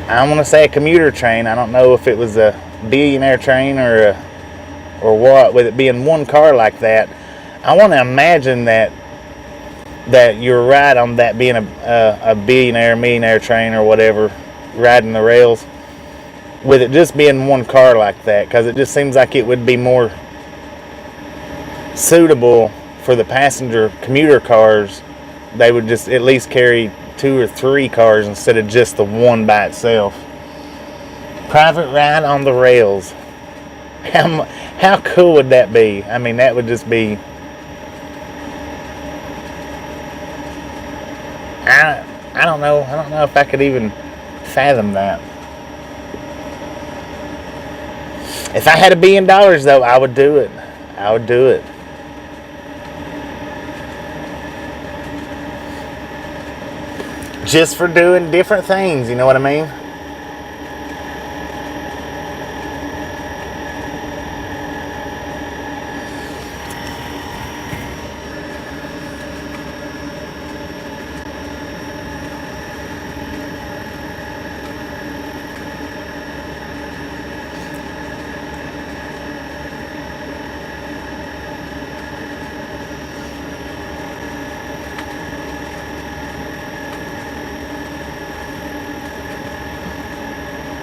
I want to say a commuter train. I don't know if it was a billionaire train or what, with it being one car like that. I want to imagine that you're right on that being a billionaire, millionaire train or whatever, riding the rails, with it just being one car like that, because it just seems like it would be more suitable for the passenger commuter cars. They would just at least carry 2 or 3 cars instead of just the one by itself. Private ride on the rails. How cool would that be? I mean, that would just be... I don't know. I don't know if I could even fathom that. If I had $1 billion, though, I would do it. I would do it. Just for doing different things, you know what I mean?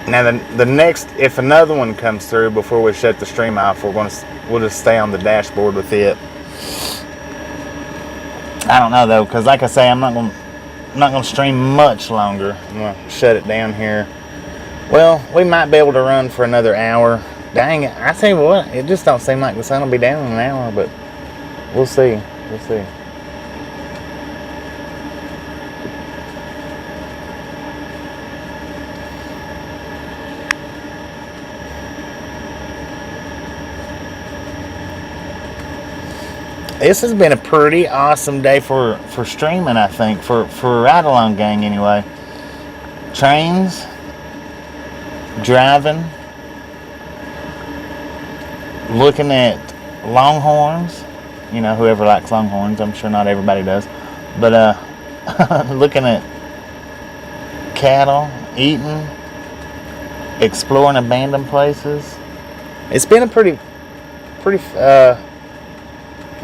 Now the next, if another one comes through before we shut the stream off, we'll just stay on the dashboard with it. I don't know though, because like I say, I'm not gonna stream much longer. I'm gonna shut it down here. Well, we might be able to run for another hour. Dang it! I tell you what, it just don't seem like the sun will be down in an hour, but we'll see. We'll see. This has been a pretty awesome day for streaming, I think, for a ride-along gang anyway. Trains, driving, looking at longhorns. You know, whoever likes longhorns, I'm sure not everybody does. But looking at cattle, eating, exploring abandoned places. It's been a pretty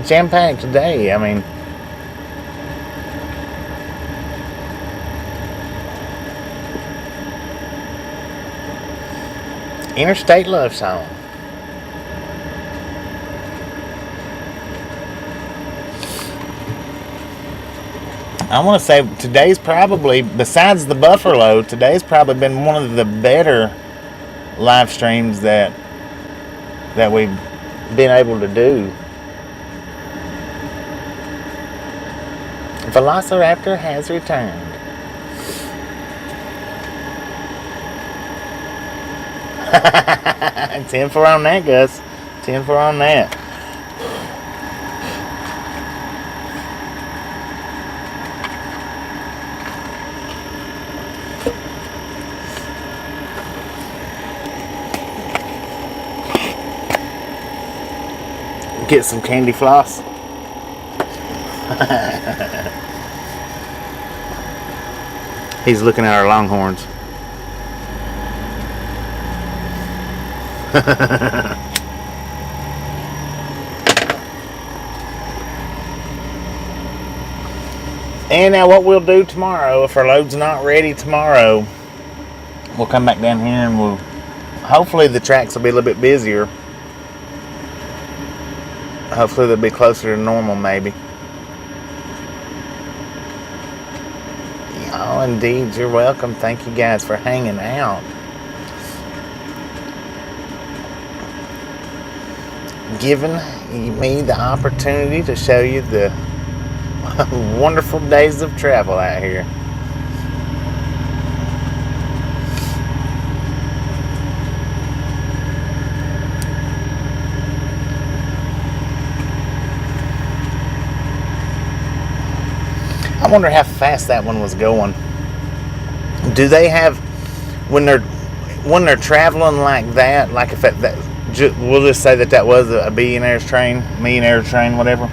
jam-packed day. I mean, Interstate Love Song. I want to say today's probably, besides the Buffalo, today's probably been one of the better live streams that we've been able to do. Velociraptor has returned. Ten for on that, Gus. 10 for on that. Get some candy floss. He's looking at our longhorns. And now what we'll do tomorrow, if our load's not ready tomorrow, we'll come back down here and we'll, hopefully the tracks will be a little bit busier. Hopefully they'll be closer to normal, maybe. Oh, indeed, you're welcome. Thank you guys for hanging out. Giving me the opportunity to show you the wonderful days of travel out here. I wonder how fast that one was going. Do they have, when they're traveling like that, like if we'll just say that was a millionaire's train, whatever.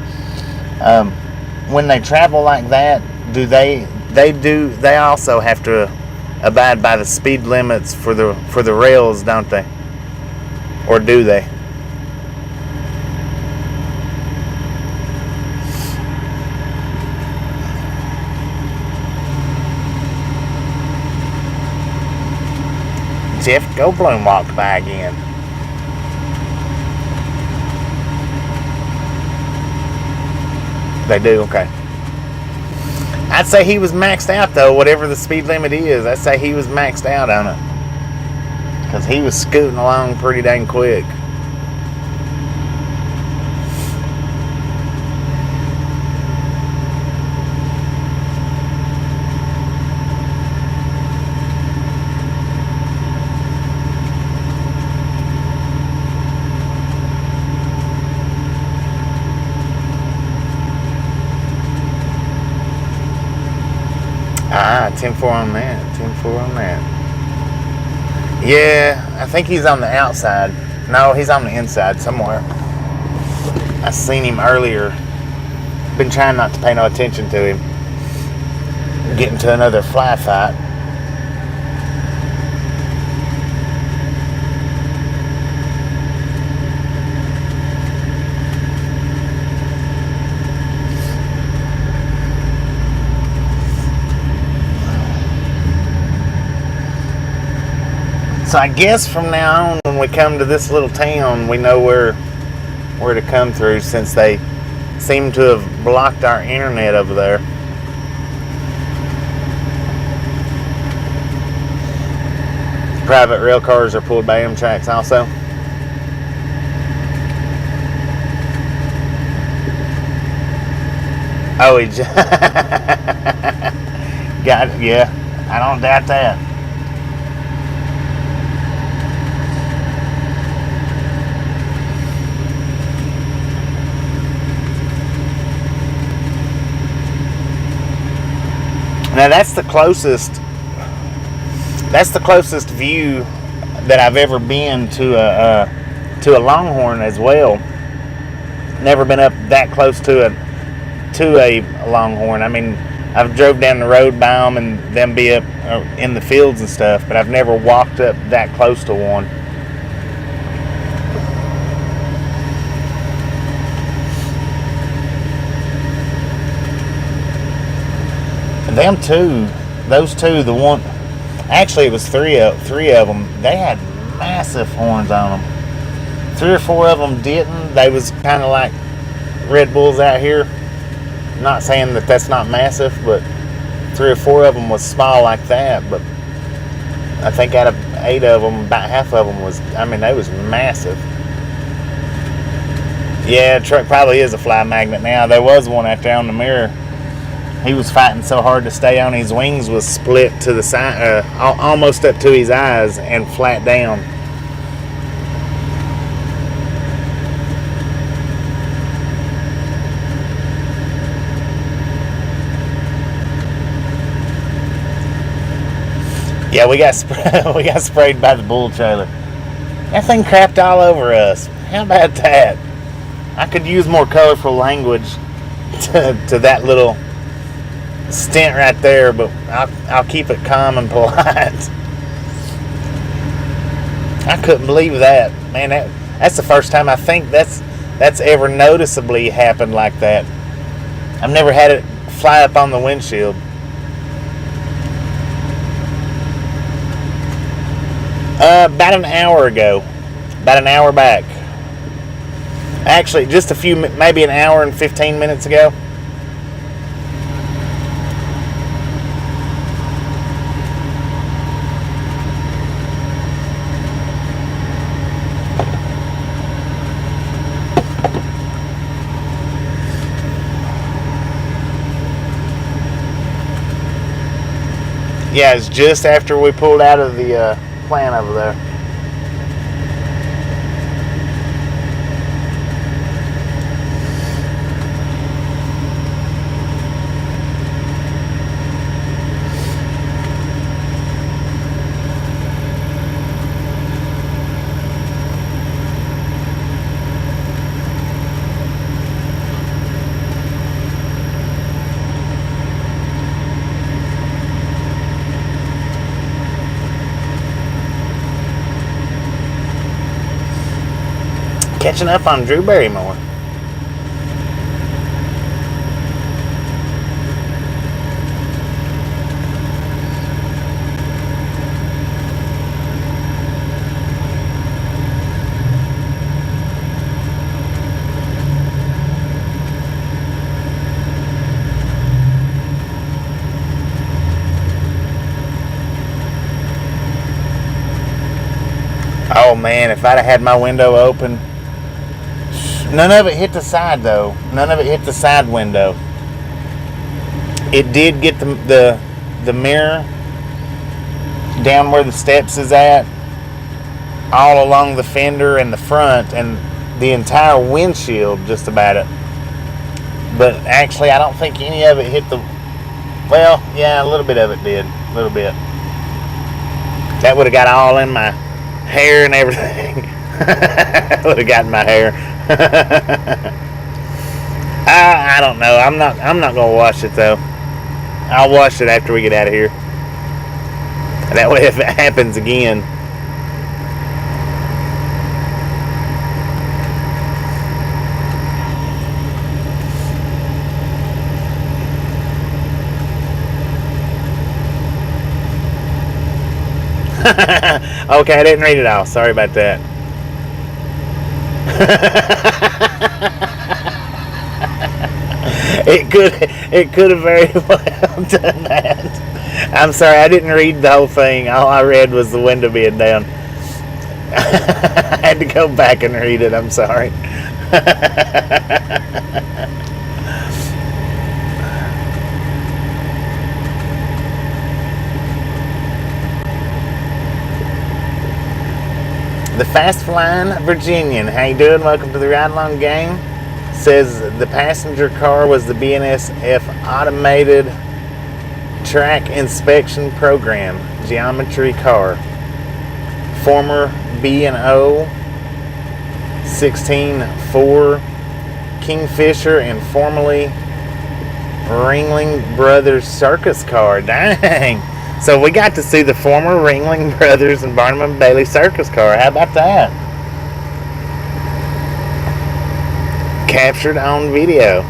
When they travel like that, do they also have to abide by the speed limits for the rails, don't they? Or do they? Jeff Goldblum walked by again. They do, okay. I'd say he was maxed out though, whatever the speed limit is. I'd say he was maxed out on it. Because he was scooting along pretty dang quick. Ah, 10-4 on that. 10-4 on that. Yeah, I think he's on the outside. No, he's on the inside somewhere. I seen him earlier. Been trying not to pay no attention to him. Getting to another fly fight. So I guess from now on, when we come to this little town, we know where to come through, since they seem to have blocked our internet over there. Private rail cars are pulled by Amtrak's also. Oh, he just got it. Yeah, I don't doubt that. Now that's the closest view that I've ever been to a longhorn as well. Never been up that close to a longhorn. I mean, I've drove down the road by them and them be up in the fields and stuff, but I've never walked up that close to one. Them two, those two, the one, actually it was three of them. They had massive horns on them. 3 or 4 of them didn't. They was kind of like Red Bulls out here. Not saying that that's not massive, but 3 or 4 of them was small like that. But I think out of 8 of them, about half of them was, I mean, they was massive. Yeah, the truck probably is a fly magnet now. There was one out there on the mirror. He was fighting so hard to stay on. His wings was split to the side, almost up to his eyes and flat down. Yeah, we got sprayed by the bull trailer. That thing crapped all over us. How about that? I could use more colorful language to that little stint right there, but I'll keep it calm and polite. I couldn't believe that, man. That's the first time I think that's ever noticeably happened like that. I've never had it fly up on the windshield. About an hour ago. About an hour back. Actually, just maybe an hour and 15 minutes ago. Yeah, it's just after we pulled out of the plant over there. Catching up on Drew Barrymore. Oh man, if I'd have had my window open. None of it hit the side though. None of it hit the side window. It did get the mirror down where the steps is at, all along the fender and the front and the entire windshield, just about it. But actually, I don't think any of it hit the. Well, yeah, a little bit of it did. A little bit. That would have got all in my hair and everything. Would have gotten my hair. I don't know. I'm not gonna wash it though. I'll wash it after we get out of here. That way, if it happens again. Okay, I didn't read it all. Sorry about that. It could have very well done that. I'm sorry, I didn't read the whole thing. All I read was the window being down. I had to go back and read it. I'm sorry. The Fast Flying Virginian, how you doing? Welcome to the Ride Along Game. Says the passenger car was the BNSF Automated Track Inspection Program Geometry Car. Former B&O 16-4 Kingfisher and formerly Ringling Brothers Circus car. Dang! So we got to see the former Ringling Brothers and Barnum and Bailey circus car. How about that? Captured on video.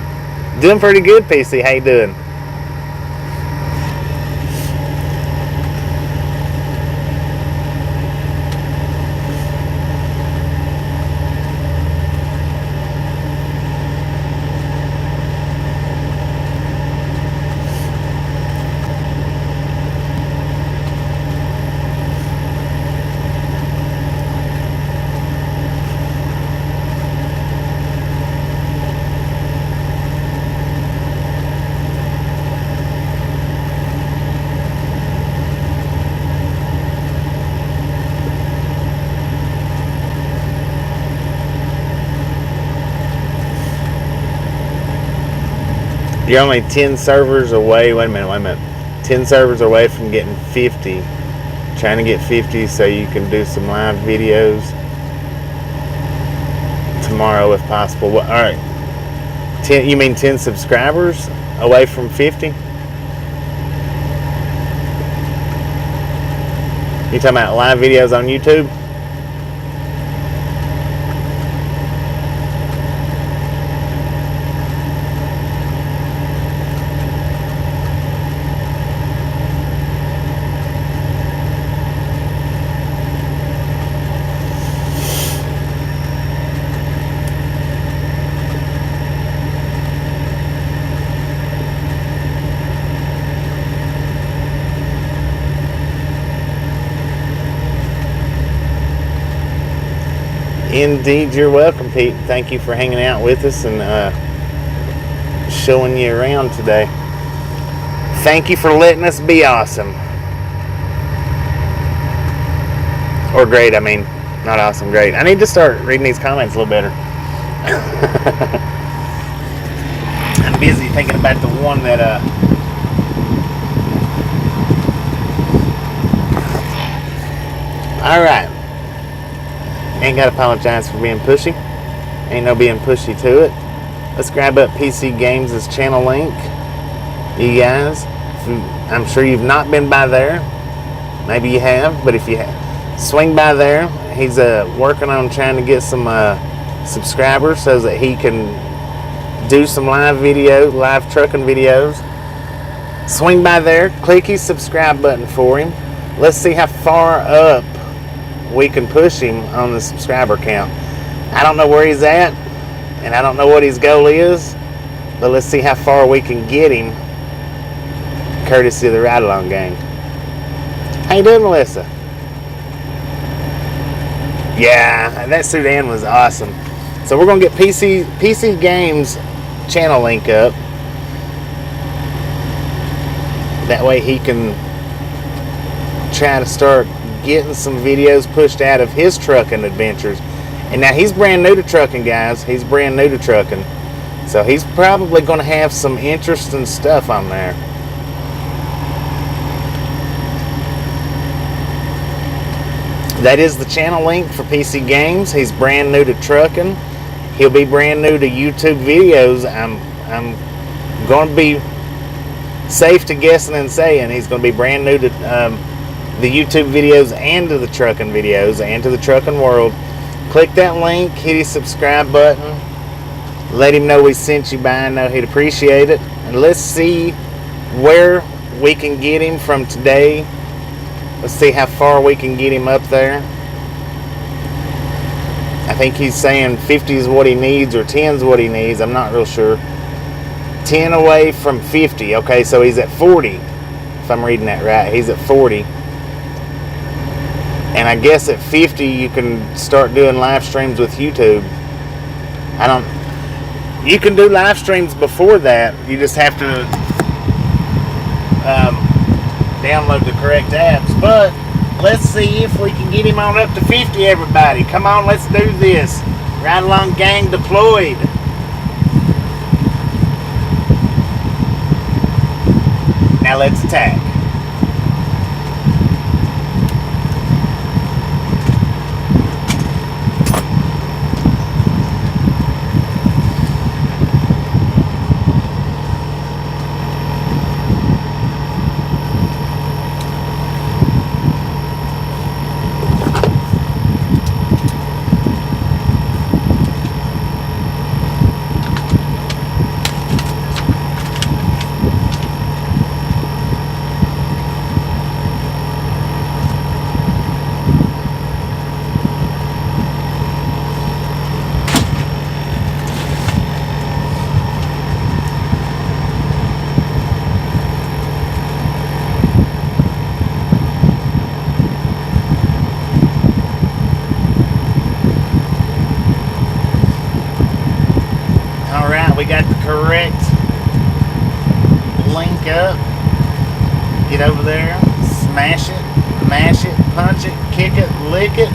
Doing pretty good, PC. How you doing? You're only 10 servers away. Wait a minute. 10 servers away from getting 50. Trying to get 50 so you can do some live videos tomorrow if possible. All right. 10, you mean 10 subscribers away from 50? You talking about live videos on YouTube? Indeed, you're welcome, Pete. Thank you for hanging out with us and showing you around today. Thank you for letting us be awesome. Or great, I mean. Not awesome, great. I need to start reading these comments a little better. I'm busy thinking about the one that... Alright. Ain't gotta apologize for being pushy. Ain't no being pushy to it. Let's grab up PC Games' channel link. You guys, I'm sure you've not been by there. Maybe you have, but if you have, swing by there. He's working on trying to get some subscribers so that he can do some live trucking videos. Swing by there, click his subscribe button for him. Let's see how far up we can push him on the subscriber count. I don't know where he's at, and I don't know what his goal is, but let's see how far we can get him, courtesy of the Ride Along Gang. How you doing, Melissa? Yeah, that Sudan was awesome. So we're gonna get PC Games channel link up. That way he can try to start getting some videos pushed out of his trucking adventures. And now he's brand new to trucking, guys. He's brand new to trucking. So he's probably going to have some interesting stuff on there. That is the channel link for PC Games. He's brand new to trucking. He'll be brand new to YouTube videos. I'm going to be safe to guessing and saying he's going to be brand new to the YouTube videos and to the trucking videos and to the trucking world. Click that link, hit his subscribe button, let him know we sent you by. I know he'd appreciate it. And let's see where we can get him from today. Let's see how far we can get him up there. I think he's saying 50 is what he needs or 10 is what he needs. I'm not real sure. 10 away from 50. Okay, so he's at 40. If I'm reading that right, he's at 40. And I guess at 50 you can start doing live streams with YouTube. You can do live streams before that. You just have to download the correct apps. But let's see if we can get him on up to 50, everybody. Come on, let's do this. Ride Along Gang deployed. Now let's attack. We got the correct link up. Get over there, smash it, mash it, punch it, kick it, lick it.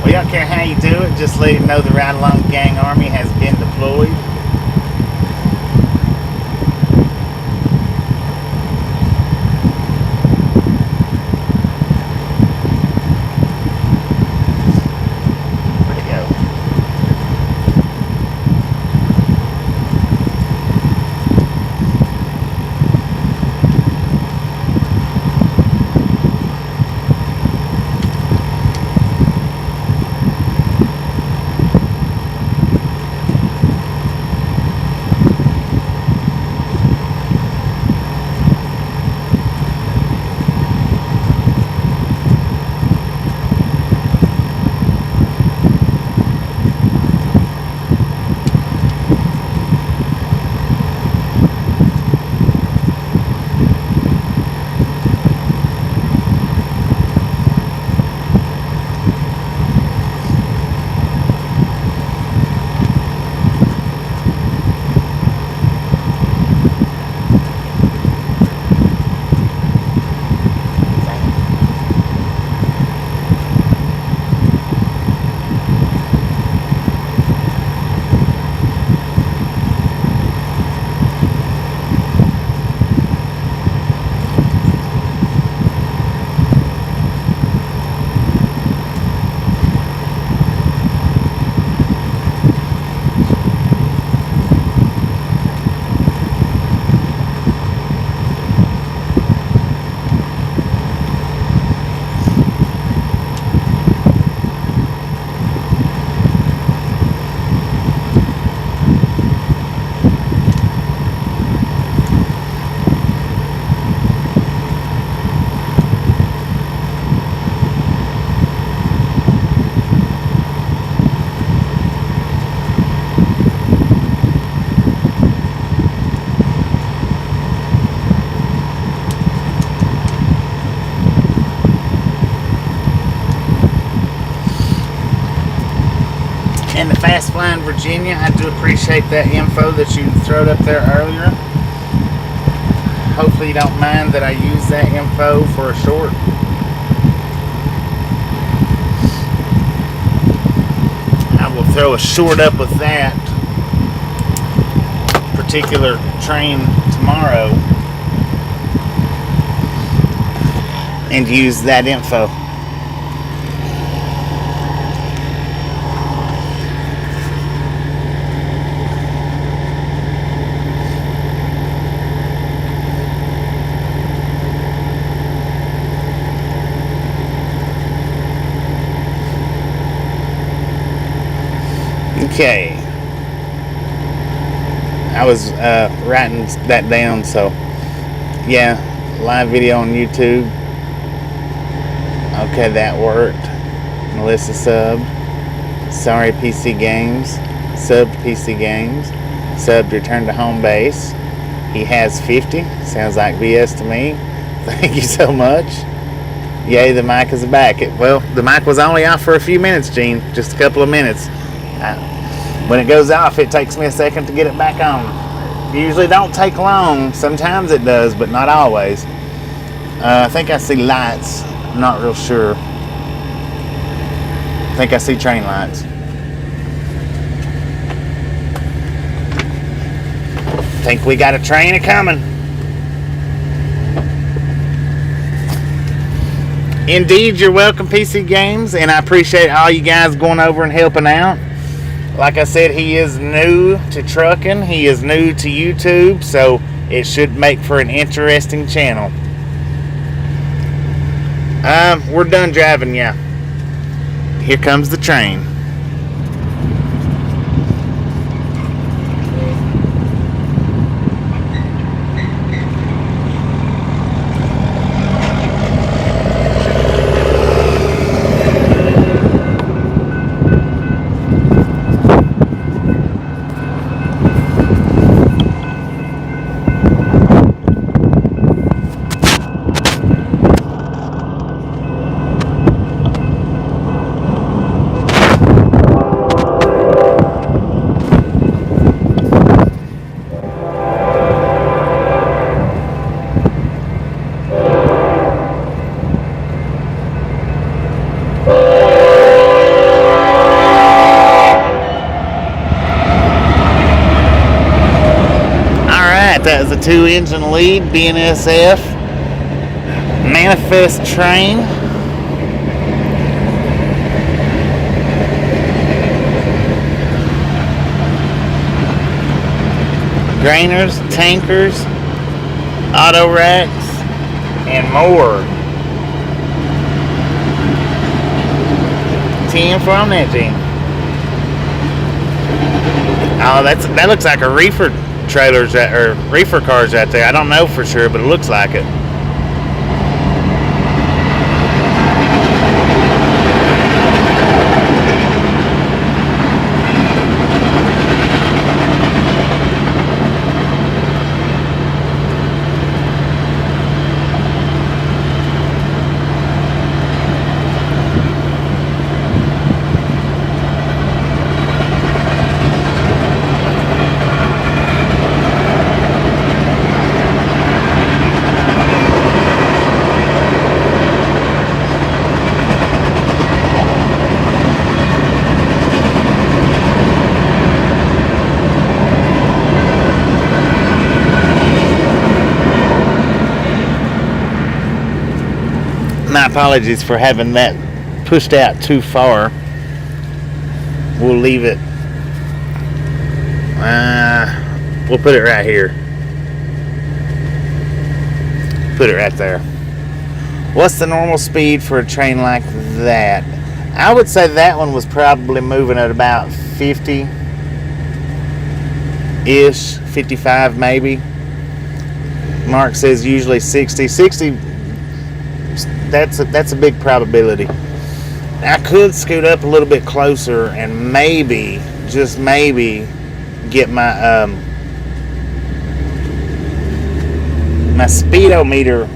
We don't care how you do it, just let him know the Ride Along Gang Army has been deployed. in the Fast Flying Virginia, I do appreciate that info that you throwed up there earlier. Hopefully you don't mind that I use that info for a short. I will throw a short up with that particular train tomorrow and use that info. Okay, I was writing that down, so yeah, live video on YouTube. Okay, that worked. Melissa subbed. Sorry, PC Games. Subbed PC Games. Subbed Return to Home Base. He has 50. Sounds like BS to me. Thank you so much. Yay, the mic is back. Well, the mic was only off for a few minutes, Gene. Just a couple of minutes. When it goes off, it takes me a second to get it back on. Usually don't take long. Sometimes it does, but not always. I think I see lights. I'm not real sure. I think I see train lights. Think we got a train a-coming. Indeed, you're welcome, PC Games, and I appreciate all you guys going over and helping out. Like I said, he is new to trucking. He is new to YouTube, so it should make for an interesting channel. We're done driving, yeah. Here comes the train. That is a 2-engine lead, BNSF manifest train. Grainers, tankers, auto racks, and more. 10 from that, Gene. Oh, that looks like a reefer trailers or reefer cars out there. I don't know for sure, but it looks like it. My apologies for having that pushed out too far. We'll leave it. We'll put it right here. Put it right there. What's the normal speed for a train like that? I would say that one was probably moving at about 50-ish, 55 maybe. Mark says usually 60. 60, that's a big probability. I could scoot up a little bit closer and maybe, just maybe, get my my speedometer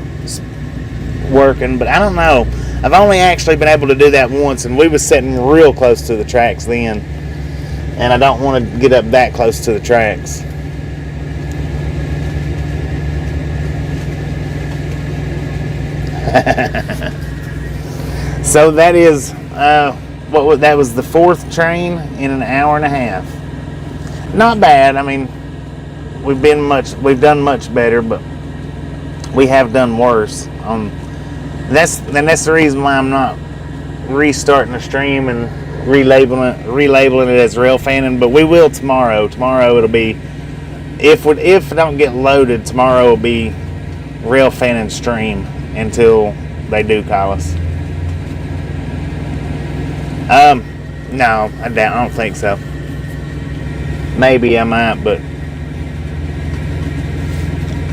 working, but I don't know. I've only actually been able to do that once, and we was sitting real close to the tracks then. and I don't want to get up that close to the tracks. So that is that was the 4th train in an hour and a half. Not bad. I mean, we've done much better, but we have done worse. That's the reason why I'm not restarting the stream and relabeling it as rail fanning. But we will tomorrow. Tomorrow it'll be, if it don't get loaded, tomorrow will be rail fanning stream until they do call us. No, I don't think so. Maybe I might, but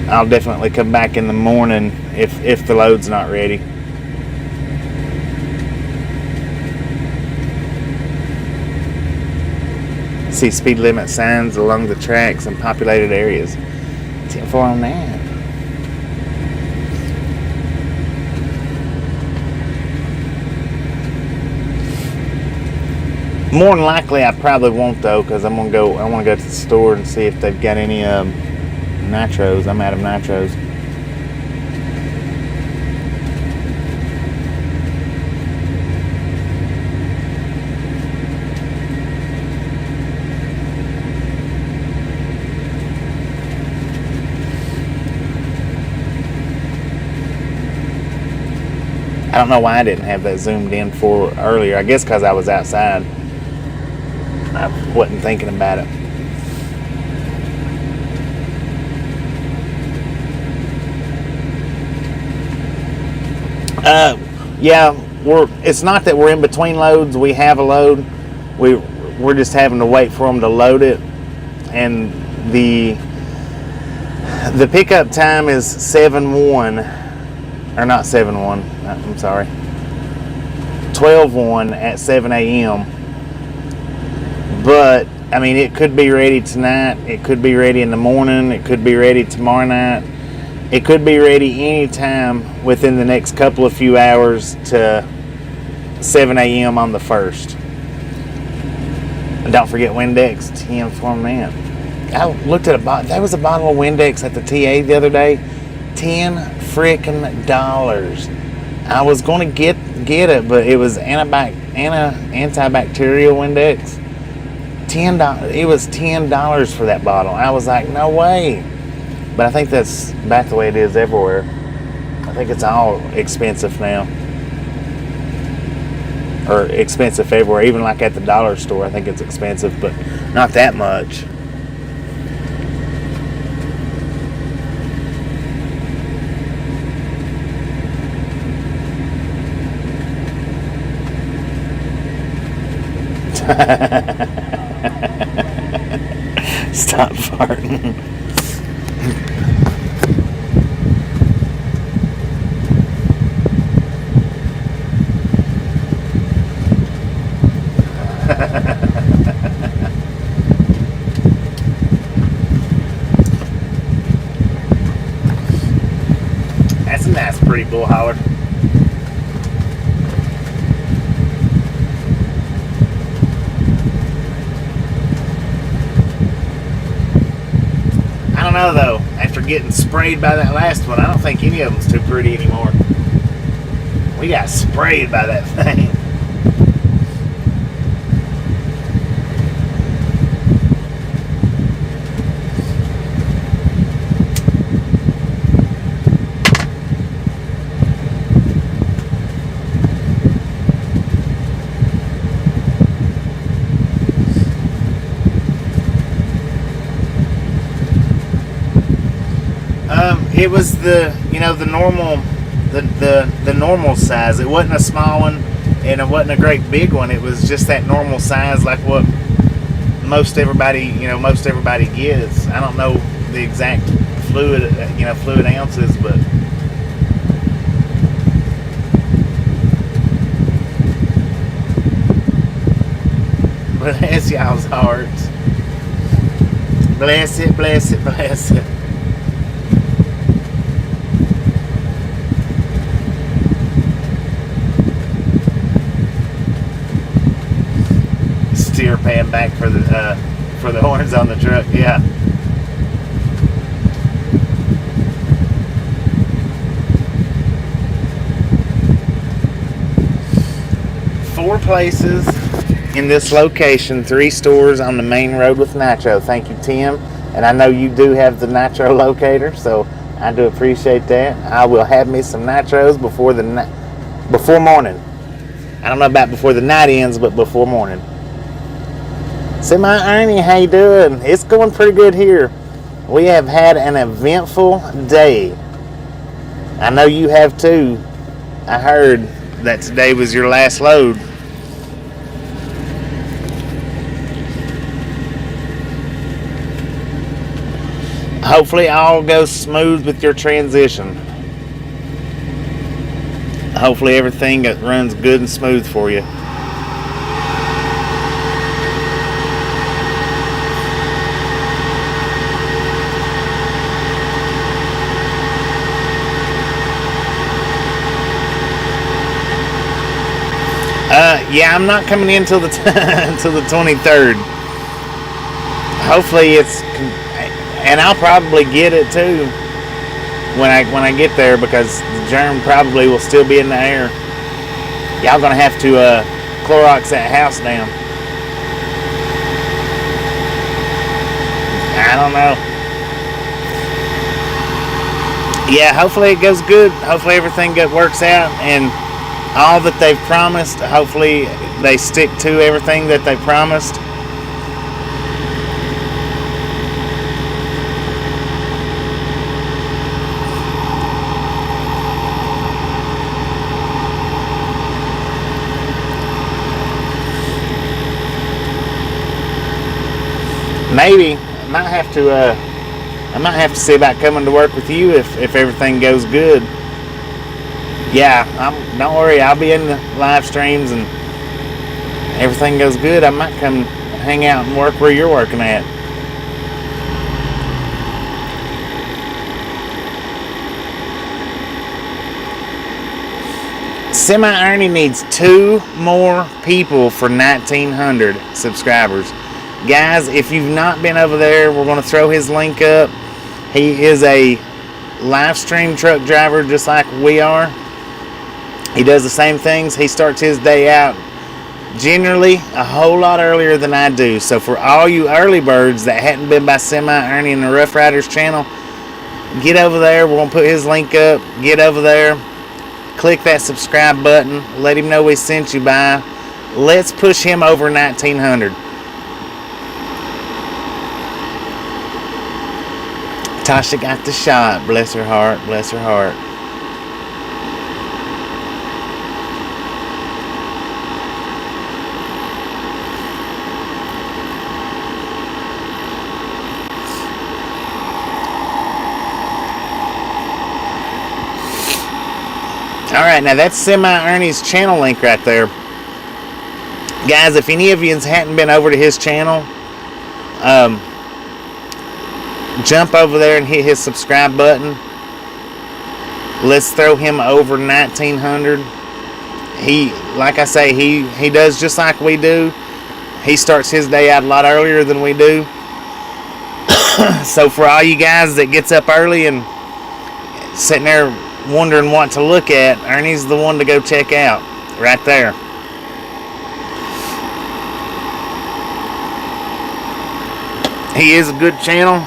I'll definitely come back in the morning if the load's not ready. See speed limit signs along the tracks in populated areas. 10-4 on that. More than likely, I probably won't though, because I want to go to the store and see if they've got any nitros. I'm out of nitros. I don't know why I didn't have that zoomed in for earlier. I guess because I was outside. I wasn't thinking about it. Yeah, it's not that we're in between loads. We have a load. We're just having to wait for them to load it, and the pickup time is 7-1, or not 7-1. I'm sorry, 12-1 at 7 a.m. But I mean, it could be ready tonight. It could be ready in the morning. It could be ready tomorrow night. It could be ready anytime within the next couple of few hours to 7 a.m. on the 1st. And don't forget Windex 10 for that. I looked at there was a bottle of Windex at the TA the other day. $10 frickin' dollars. I was going to get it, but it was antibacterial Windex. $10. It was $10 for that bottle. I was like, no way. But I think that's about the way it is everywhere. I think it's all expensive now. Or expensive everywhere. Even like at the dollar store, I think it's expensive, but not that much. Stop farting. That's a nice, pretty bull holler. I don't know though, after getting sprayed by that last one, I don't think any of them's too pretty anymore. We got sprayed by that thing. It was the normal size. It wasn't a small one, and it wasn't a great big one. It was just that normal size, like what most everybody gets. I don't know the exact fluid ounces, but bless y'all's hearts. Bless it, bless it, bless it. Steer pay him back for the horns on the truck. Yeah. Four places in this location, 3 stores on the main road with nitro. Thank you, Tim. And I know you do have the nitro locator, so I do appreciate that. I will have me some nitros before morning. I don't know about before the night ends, but before morning. Semi Ernie, how you doing? It's going pretty good here. We have had an eventful day. I know you have too. I heard that today was your last load. Hopefully all goes smooth with your transition. Hopefully everything runs good and smooth for you. Yeah, I'm not coming in until the 23rd. Hopefully it's, and I'll probably get it too when I get there, because the germ probably will still be in the air. Y'all gonna have to Clorox that house down. I don't know. Yeah, hopefully it goes good. Hopefully everything works out, and all that they've promised, hopefully they stick to everything that they promised. Maybe I might have to see about coming to work with you if everything goes good. Yeah, don't worry, I'll be in the live streams, and everything goes good. I might come hang out and work where you're working at. Semi Ernie needs 2 more people for 1,900 subscribers. Guys, if you've not been over there, we're going to throw his link up. He is a live stream truck driver just like we are. He does the same things. He starts his day out generally a whole lot earlier than I do. So for all you early birds that hadn't been by Semi Ernie and the Rough Riders channel, get over there. We're going to put his link up. Get over there. Click that subscribe button. Let him know we sent you by. Let's push him over 1,900. Tasha got the shot. Bless her heart. Bless her heart. Alright, now that's Semi Ernie's channel link right there. Guys, if any of you hadn't been over to his channel, jump over there and hit his subscribe button. Let's throw him over 1,900. He, like I say, he does just like we do. He starts his day out a lot earlier than we do. So for all you guys that gets up early and sitting there wondering what to look at, Ernie's the one to go check out right there. He is a good channel.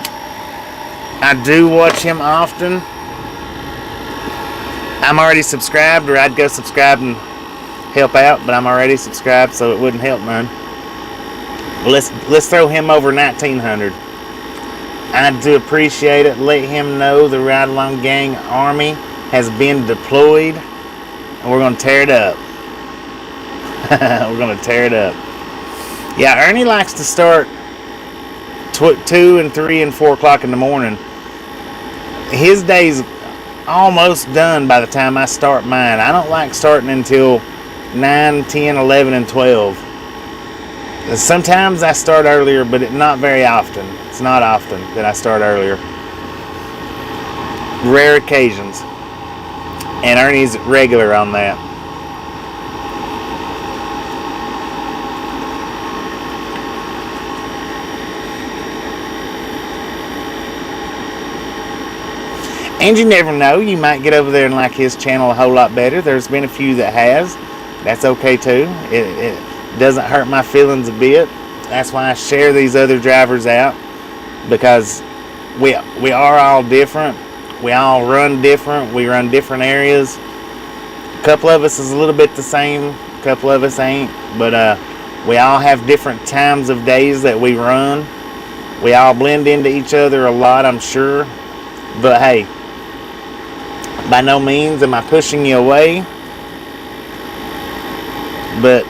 I do watch him often. I'm already subscribed, or I'd go subscribe and help out, but I'm already subscribed, so it wouldn't help none. Let's throw him over 1,900. I do appreciate it. Let him know the Ride Along Gang Army has been deployed, and we're going to tear it up. We're going to tear it up. Yeah, Ernie likes to start 2 and 3 and 4 o'clock in the morning. His day's almost done by the time I start mine. I don't like starting until 9, 10, 11, and 12. Sometimes I start earlier, but not very often. It's not often that I start earlier. Rare occasions. And Ernie's regular on that. And you never know, you might get over there and like his channel a whole lot better. There's been a few that has. That's okay too. It doesn't hurt my feelings a bit. That's why I share these other drivers out, because we are all different. We all run different. We run different areas. A couple of us is a little bit the same. A couple of us ain't. But we all have different times of days that we run. We all blend into each other a lot, I'm sure. But hey, by no means am I pushing you away. But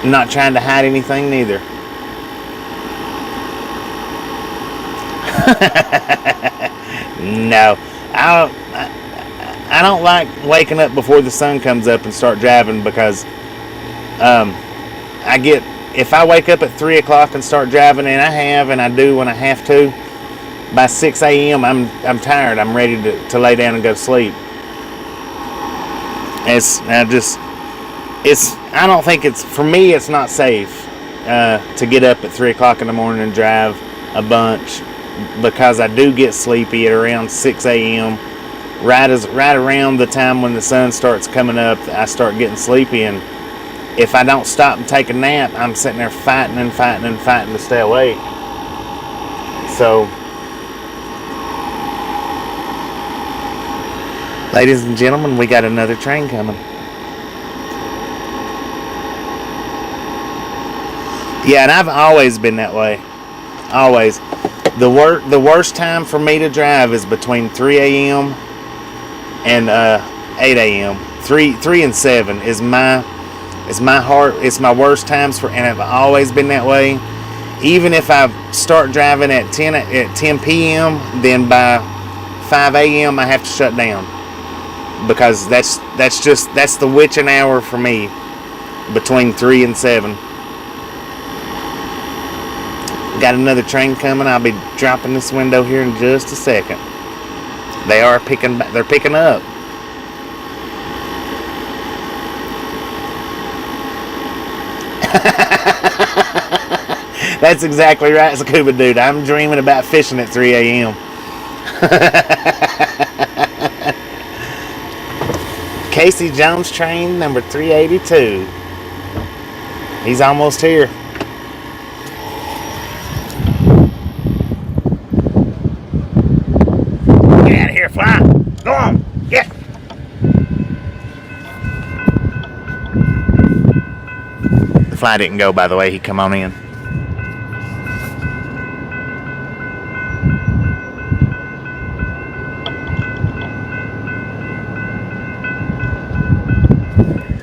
I'm not trying to hide anything neither. No, I don't like waking up before the sun comes up and start driving, because if I wake up at 3 o'clock and start driving, and I do when I have to, by 6 a.m. I'm tired. I'm ready to lay down and go to sleep. I don't think for me, it's not safe to get up at 3 o'clock in the morning and drive a bunch, because I do get sleepy at around 6 a.m. Right around the time when the sun starts coming up, I start getting sleepy, and if I don't stop and take a nap, I'm sitting there fighting to stay awake. So, ladies and gentlemen, we got another train coming. Yeah, and I've always been that way. Always. The worst time for me to drive is between 3 a.m. and 8 a.m. 3 and 7 is my worst times and I've always been that way. Even if I start driving at 10 p.m., then by 5 a.m. I have to shut down, because that's the witching hour for me, between 3 and 7. Got another train coming. I'll be dropping this window here in just a second. They're picking up. That's exactly right, Scuba Dude. I'm dreaming about fishing at 3 a.m. Casey Jones train number 382. He's almost here. Get out of here, fly. Go on, get. The fly didn't go, by the way. He come on in.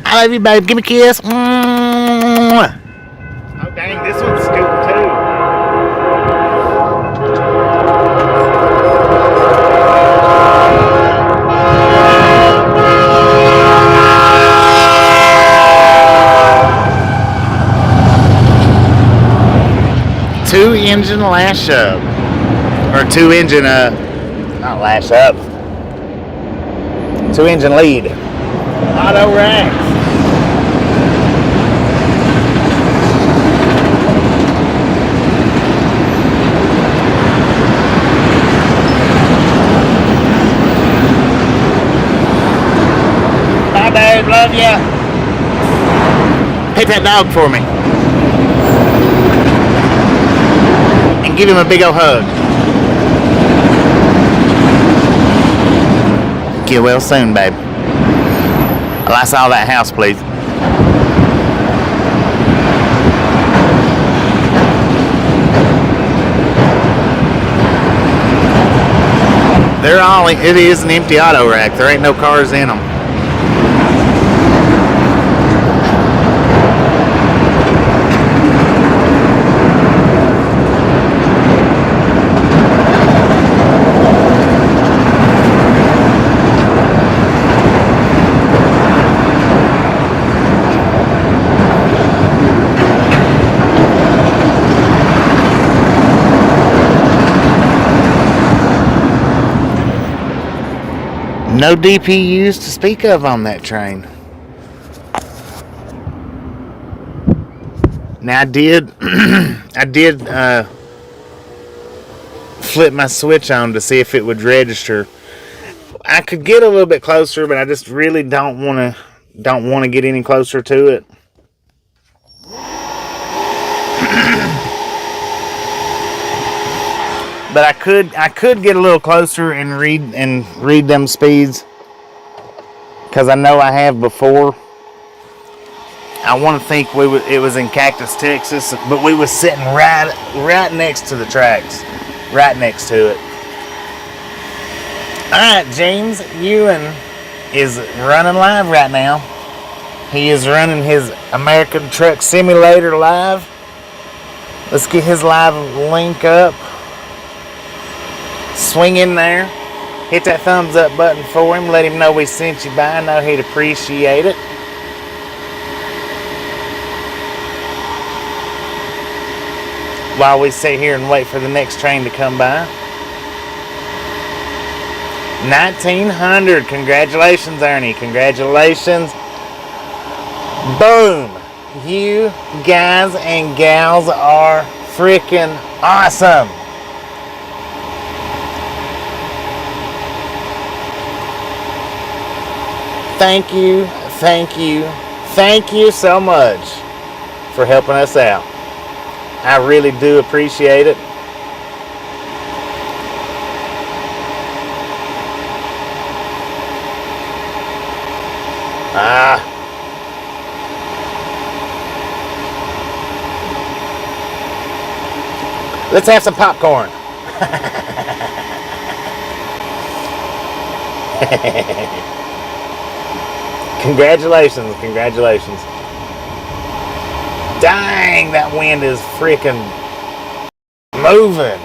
I love you, babe. Give me a kiss. Mwah. Oh, dang. This one's scooting, too. Two-engine lash up. Or two-engine, not lash up. Two-engine lead. Auto racks. Bye, babe. Love ya. Pet that dog for me. And give him a big old hug. Get well soon, babe. I saw that house, please. It is an empty auto rack. There ain't no cars in them. No DPUs to speak of on that train. Now I did flip my switch on to see if it would register. I could get a little bit closer, but I just really don't want to get any closer to it. But I could get a little closer and read them speeds, because I know I have before. I want to think it was in Cactus, Texas, but we was sitting right next to the tracks, right next to it. All right, James Ewan is running live right now. He is running his American Truck Simulator live. Let's get his live link up. Swing in there. Hit that thumbs up button for him. Let him know we sent you by. I know he'd appreciate it. While we sit here and wait for the next train to come by. 1900. Congratulations, Ernie. Congratulations. Boom. You guys and gals are freaking awesome. Thank you, thank you, thank you so much for helping us out. I really do appreciate it. Let's have some popcorn. Congratulations, congratulations. Dang, that wind is freaking moving.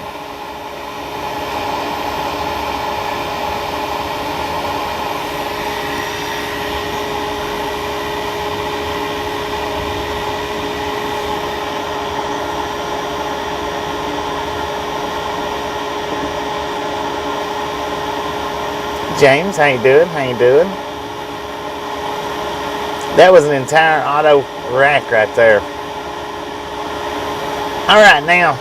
James, how you doing? How you doing? That was an entire auto rack right there. All right, now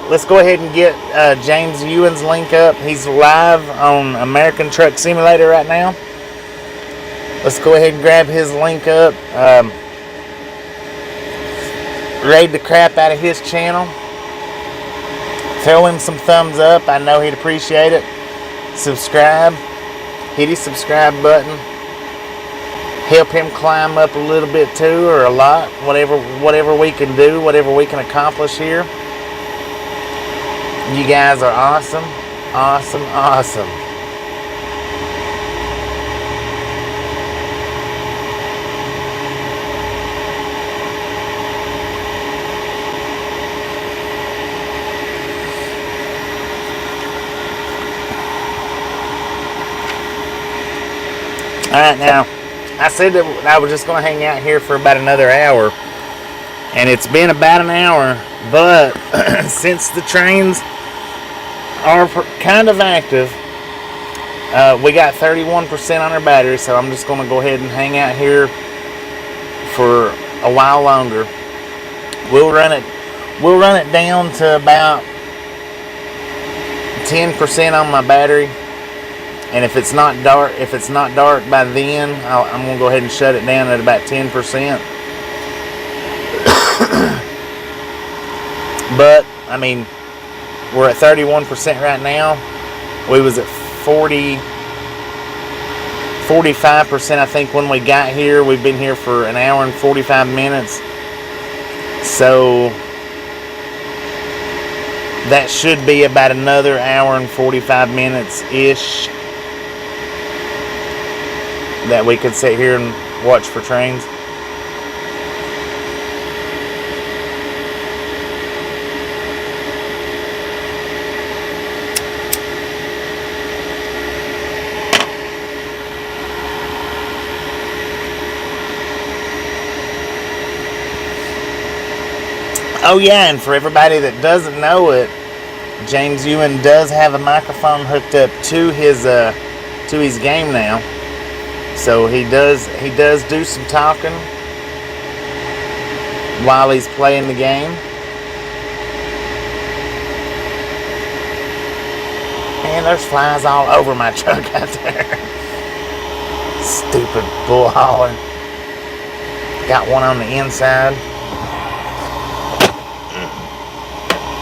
let's go ahead and get James Ewan's link up. He's live on American Truck Simulator right now. Let's go ahead and grab his link up. Raid the crap out of his channel. Throw him some thumbs up. I know he'd appreciate it. Subscribe. Hit his subscribe button. Help him climb up a little bit too, or a lot. Whatever we can do, whatever we can accomplish here. You guys are awesome. Awesome, awesome. Alright, now, I said that I was just going to hang out here for about another hour. And it's been about an hour, but since the trains are kind of active, we got 31% on our battery, so I'm just going to go ahead and hang out here for a while longer. We'll run it down to about 10% on my battery. And if it's not dark by then, I'm gonna go ahead and shut it down at about 10%. But I mean, we're at 31% right now. We was at 45%, I think, when we got here. We've been here for an hour and 45 minutes. So that should be about another hour and 45 minutes-ish that we could sit here and watch for trains. Oh yeah, and for everybody that doesn't know it, James Ewan does have a microphone hooked up to his game now. So he does do some talking while he's playing the game. Man, there's flies all over my truck out there. Stupid bull hauler. Got one on the inside.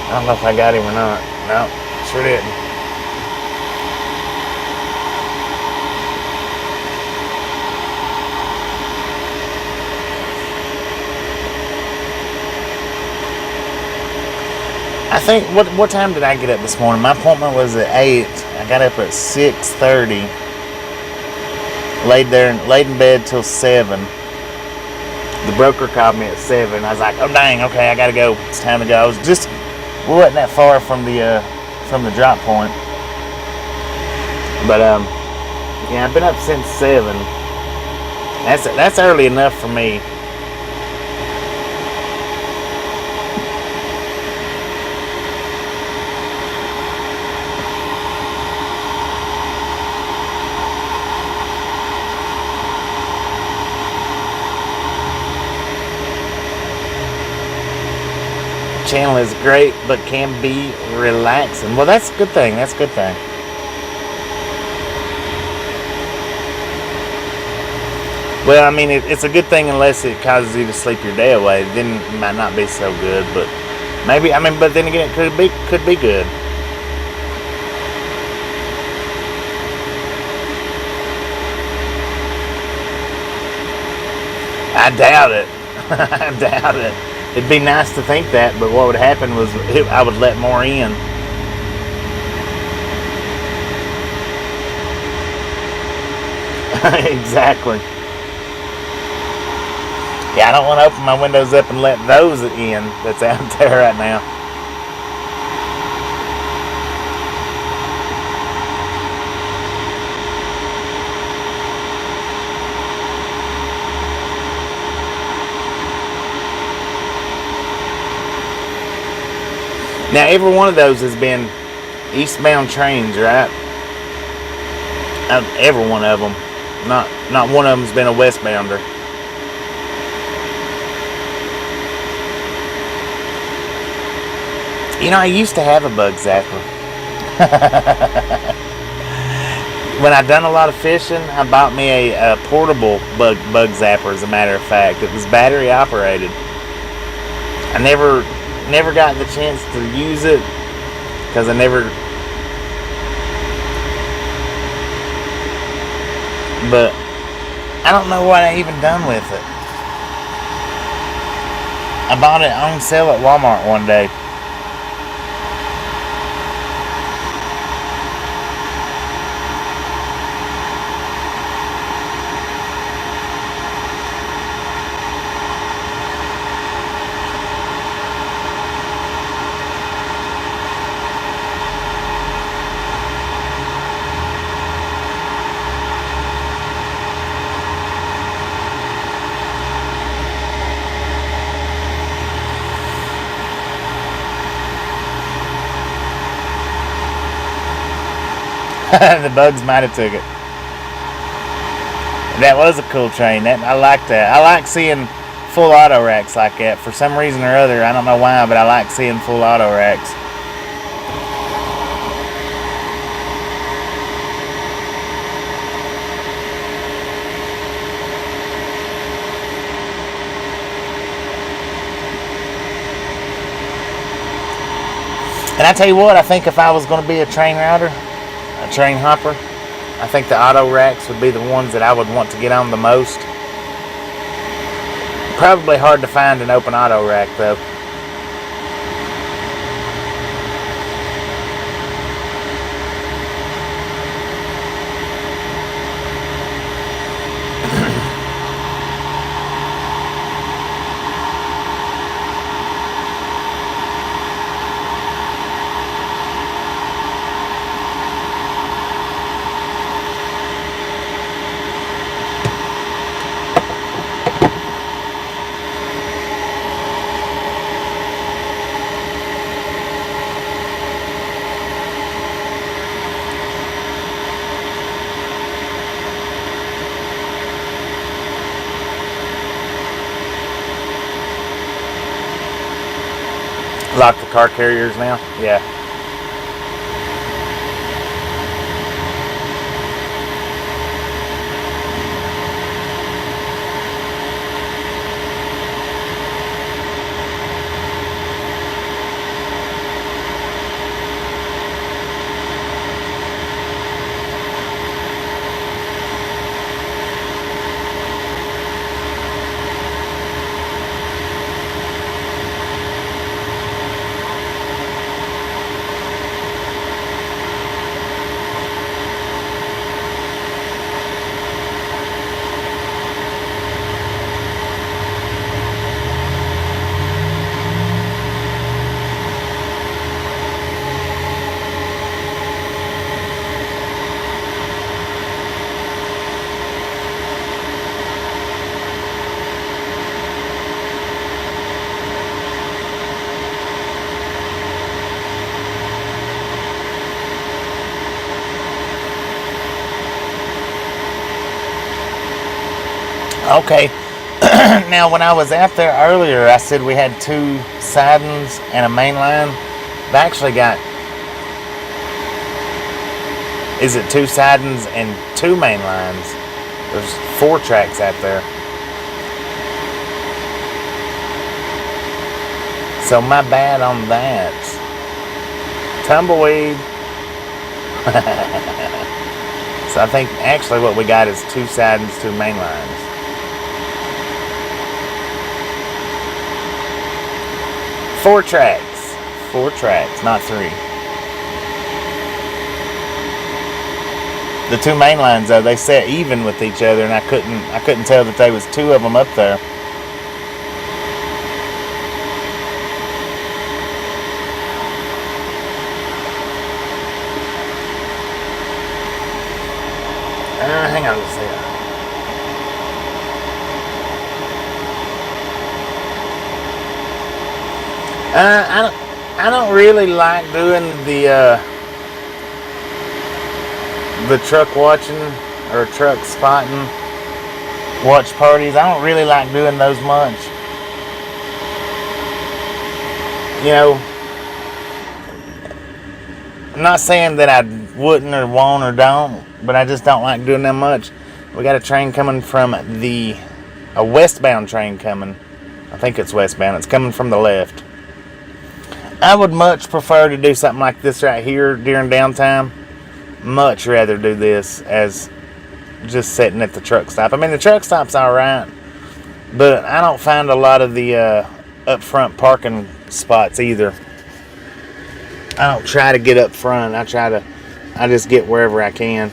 I don't know if I got him or not. No, sure didn't. I think, what time did I get up this morning? My appointment was at 8. I got up at 6:30. Laid in bed till 7. The broker called me at 7. I was like, oh dang, okay, I gotta go. It's time to go. We wasn't that far from the drop point. But yeah, I've been up since 7. That's early enough for me. Channel is great, but can be relaxing. Well, that's a good thing. That's a good thing. Well, I mean, it's a good thing unless it causes you to sleep your day away. Then it might not be so good. But maybe, I mean, but then again, it could be good. I doubt it. I doubt it. It'd be nice to think that, but what would happen was I would let more in. Exactly. Yeah, I don't want to open my windows up and let those in that's out there right now. Now, every one of those has been eastbound trains, right? Every one of them. Not one of them's been a westbounder. You know, I used to have a bug zapper. When I done a lot of fishing, I bought me a portable bug zapper, as a matter of fact. It was battery operated. I never got the chance to use it because I never. But I don't know what I even done with it. I bought it on sale at Walmart one day. The bugs might have took it. That was a cool train. I like that. I like seeing full auto racks like that. For some reason or other, I don't know why, but I like seeing full auto racks. And I tell you what, I think if I was going to be a train router, a train hopper, I think the auto racks would be the ones that I would want to get on the most. Probably hard to find an open auto rack though. Lock the car carriers now? Yeah. Okay. Now, when I was out there earlier, I said we had 2 sidings and a main line. I've actually got, is it 2 sidings and 2 main lines? There's 4 tracks out there. So my bad on that. Tumbleweed. So I think actually what we got is 2 sidings, 2 main lines. Four tracks, not 3. The 2 main lines though, they set even with each other, and I couldn't tell that there was 2 of them up there. Hang on a second. I don't really like doing the truck watching or truck spotting watch parties. I don't really like doing those much. You know, I'm not saying that I wouldn't or won't or don't, but I just don't like doing them much. We got a train coming from a westbound train coming. I think it's westbound. It's coming from the left. I would much prefer to do something like this right here during downtime. Much rather do this as just sitting at the truck stop. I mean, the truck stop's alright, but I don't find a lot of the up front parking spots either. I don't try to get up front. I just get wherever I can.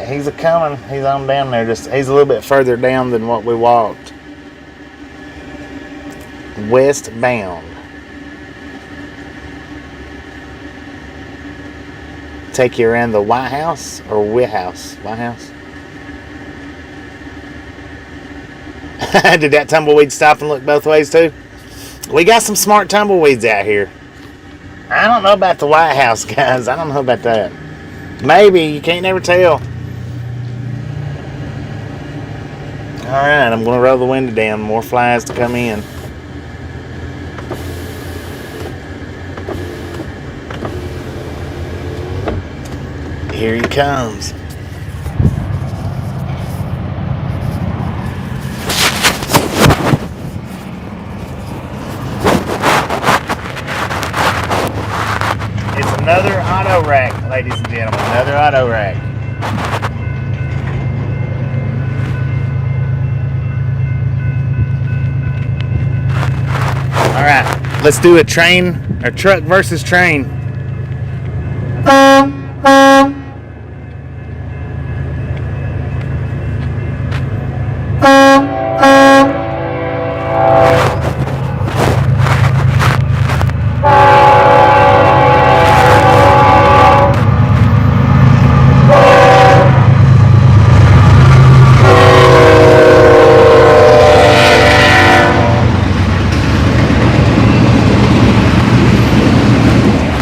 He's a coming. He's on down there. He's a little bit further down than what we walked. Westbound. Take you around the White House or White House? White House. Did that tumbleweed stop and look both ways too? We got some smart tumbleweeds out here. I don't know about the White House, guys. I don't know about that. Maybe. You can't never tell. Alright, I'm going to roll the window down. More flies to come in. Here he comes. It's another auto rack, ladies and gentlemen. Another auto rack. Alright, let's do a truck versus train.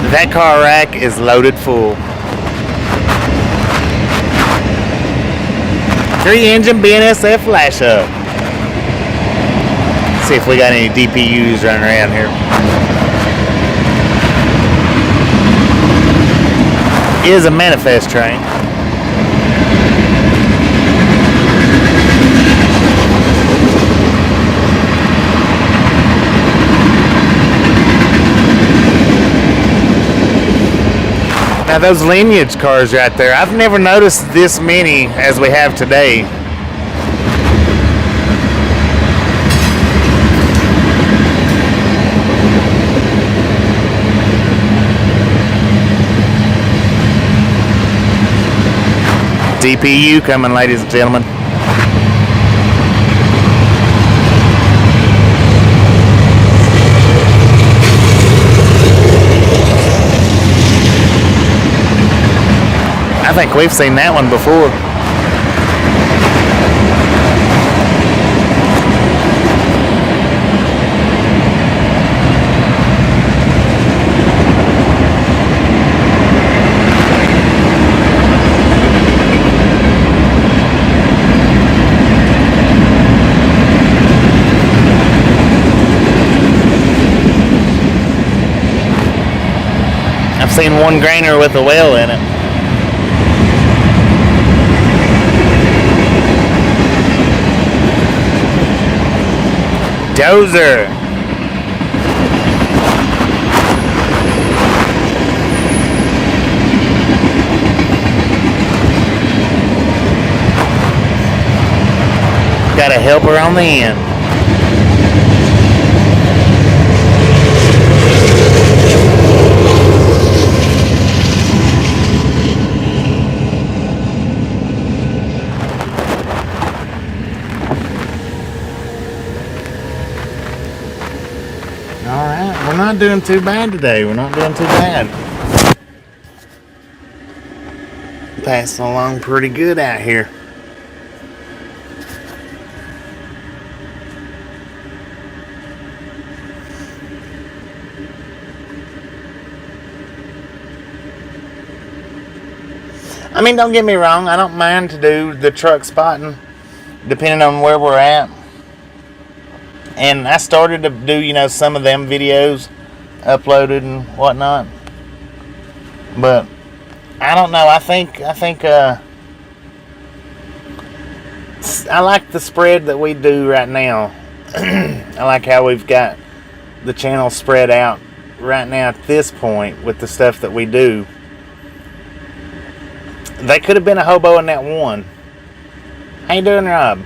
That car rack is loaded full. 3-engine BNSF flash up. See if we got any DPUs running around here. It is a manifest train. Now those lineage cars right there, I've never noticed this many as we have today. DPU coming, ladies and gentlemen. I think we've seen that one before. seen one grainer with a whale in it. Dozer. Got a helper on the end. Alright, we're not doing too bad today. We're not doing too bad. Passing along pretty good out here. I mean, don't get me wrong, I don't mind to do the truck spotting depending on where we're at. And I started to do, you know, some of them videos uploaded and whatnot. But I don't know, I think I like the spread that we do right now. I like how we've got the channel spread out right now at this point with the stuff that we do. They could have been a hobo in that one. How you doing, Rob?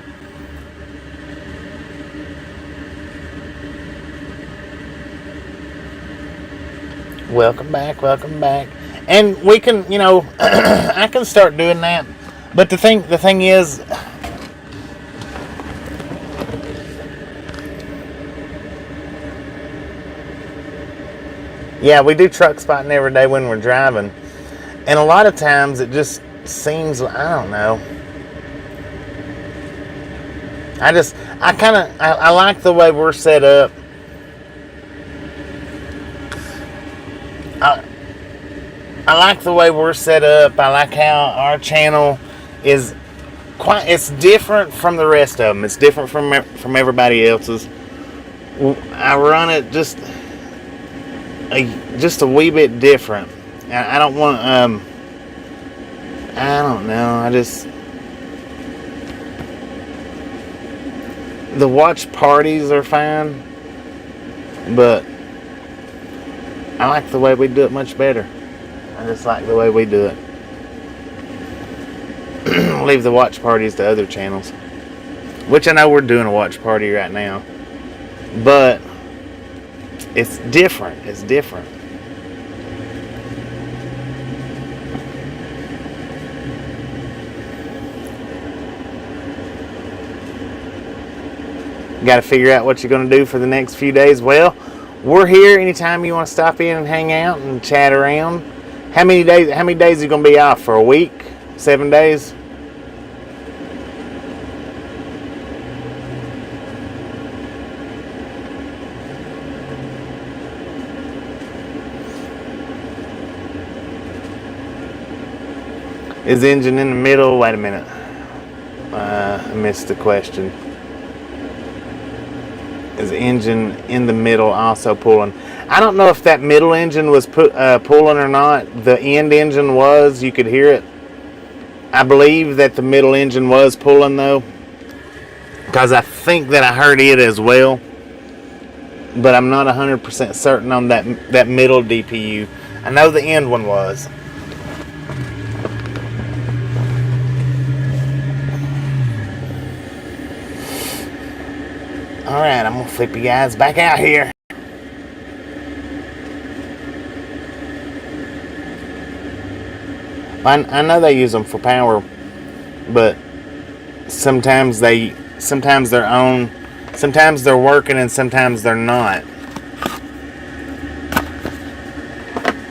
Welcome back, welcome back. And we can, you know, I can start doing that. But the thing is, yeah, we do truck spotting every day when we're driving. And a lot of times it just seems, I don't know. I like the way we're set up. I like the way we're set up. I like how our channel is it's different from the rest of them. It's different from everybody else's. I run it just a wee bit different. I don't want, I don't know, the watch parties are fine, but I like the way we do it much better. I just like the way we do it. Leave the watch parties to other channels, which I know we're doing a watch party right now, but it's different. It's different. Got to figure out what you're going to do for the next few days. Well, we're here anytime you want to stop in and hang out and chat around. How many days are you going to be off? For a week? 7 days? Is the engine in the middle? Wait a minute. I missed the question. Is the engine in the middle also pulling? I don't know if that middle engine was pulling or not. The end engine was. You could hear it. I believe that the middle engine was pulling though, because I think that I heard it as well. But I'm not 100% certain on that middle DPU. I know the end one was. Alright, I'm going to flip you guys back out here. I know they use them for power, but sometimes they're on, sometimes they're working and sometimes they're not.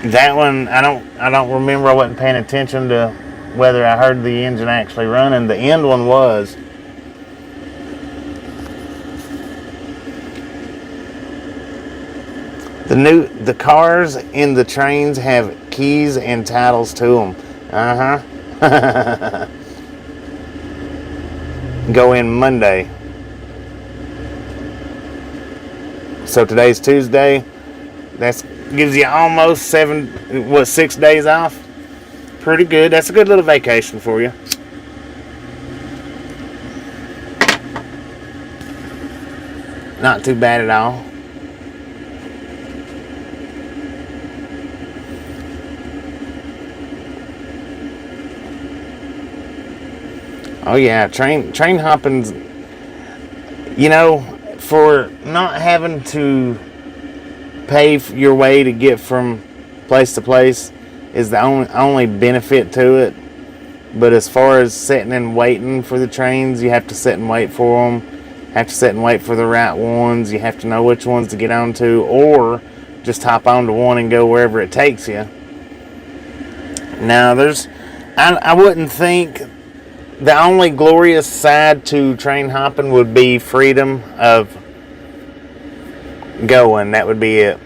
That one, I don't remember. I wasn't paying attention to whether I heard the engine actually running. The end one was. The cars in the trains have keys and titles to them. Go in Monday. So today's Tuesday. That's Gives you almost 6 days off. Pretty good. That's a good little vacation for you. Not too bad at all. Oh yeah, train hopping's, for not having to pay your way to get from place to place is the only benefit to it. But as far as sitting and waiting for the trains, you have to sit and wait for them. Have to sit and wait for the right ones. You have to know which ones to get onto, or just hop onto one and go wherever it takes you. Now, I wouldn't think the only glorious side to train hopping would be freedom of going. That would be it.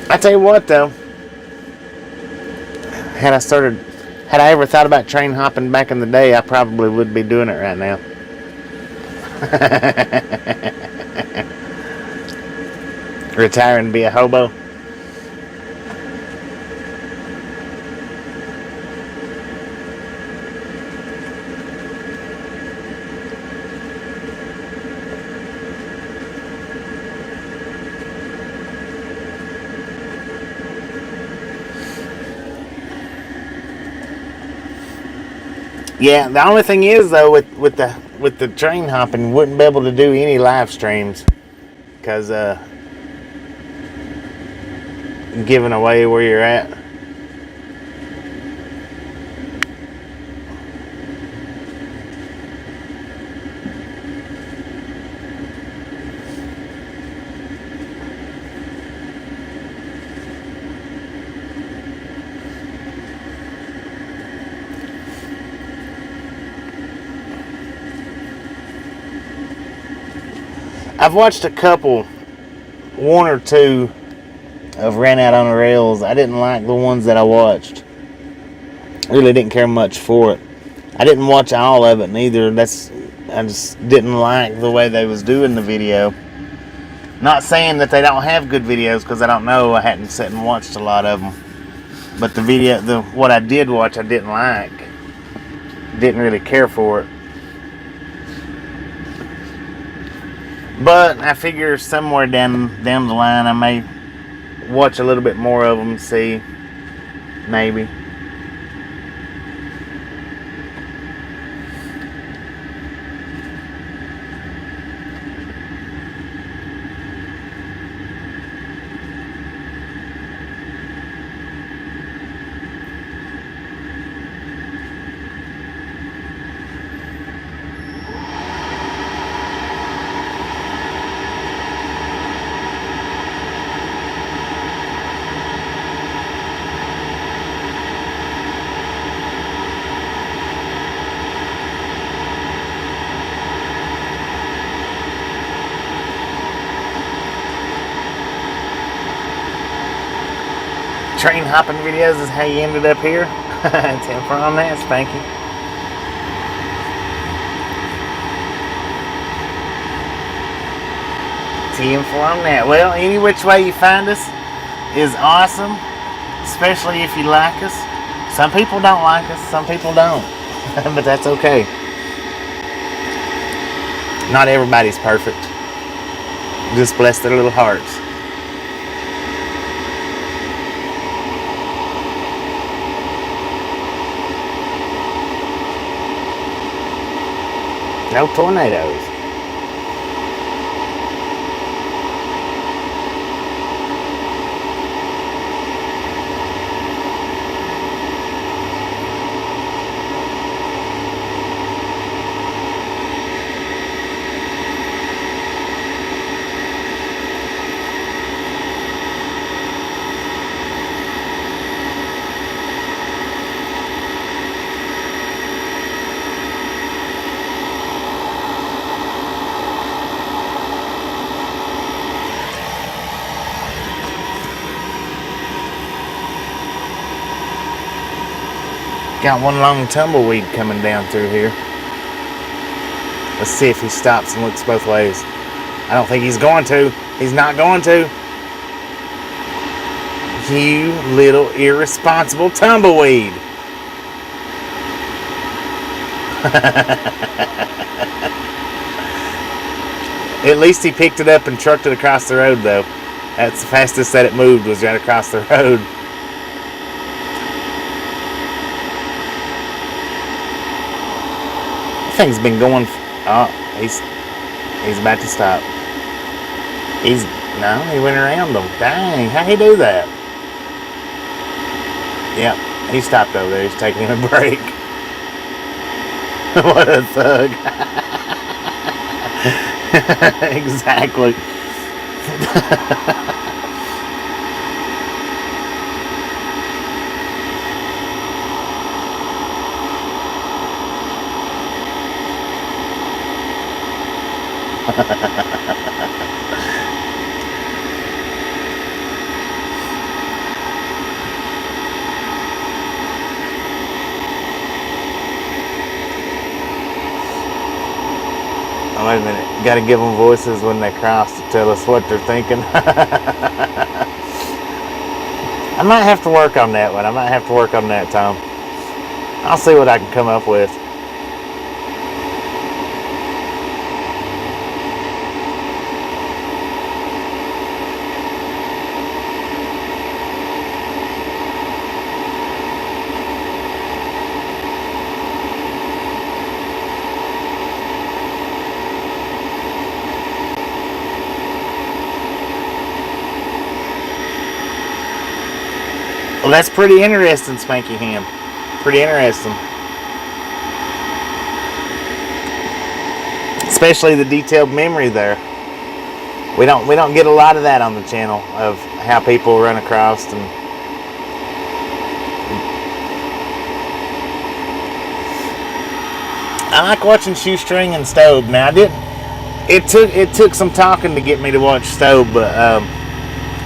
I tell you what, though, had I ever thought about train hopping back in the day, I probably would be doing it right now. Retire and be a hobo. Yeah, the only thing is though with the train hopping, you wouldn't be able to do any live streams because giving away where you're at. I've watched a couple, one or two of Ran Out on the Rails. I didn't like the ones that I watched. Really didn't care much for it. I didn't watch all of it neither. I just didn't like the way they was doing the video. Not saying that they don't have good videos, because I don't know. I hadn't sat and watched a lot of them. But what I did watch, I didn't like. Didn't really care for it. But I figure somewhere down the line I may watch a little bit more of them, see, maybe. Train hopping videos is how you ended up here. 10 for on that, thank you. TM for on that. Well, any which way you find us is awesome, especially if you like us. Some people don't like us, some people don't, but that's okay. Not everybody's perfect. Just bless their little hearts. No tornadoes. Got one long tumbleweed coming down through here. Let's see if he stops and looks both ways. I don't think he's going to. He's not going to. You little irresponsible tumbleweed. At least he picked it up and trucked it across the road, though. That's the fastest that it moved, was right across the road. That thing's been going. Oh, he's about to stop. No, he went around them. Dang, how'd he do that? Yep, he stopped over there. He's taking him a break. What a thug. Exactly. Oh, wait a minute. Got to give them voices when they cross to tell us what they're thinking. I might have to work on that one. I might have to work on that, Tom. I'll see what I can come up with. Well, that's pretty interesting, Spanky Ham. Pretty interesting. Especially the detailed memory there. We don't get a lot of that on the channel, of how people run across and I like watching Shoestring and Stobe. Now it took some talking to get me to watch Stobe, but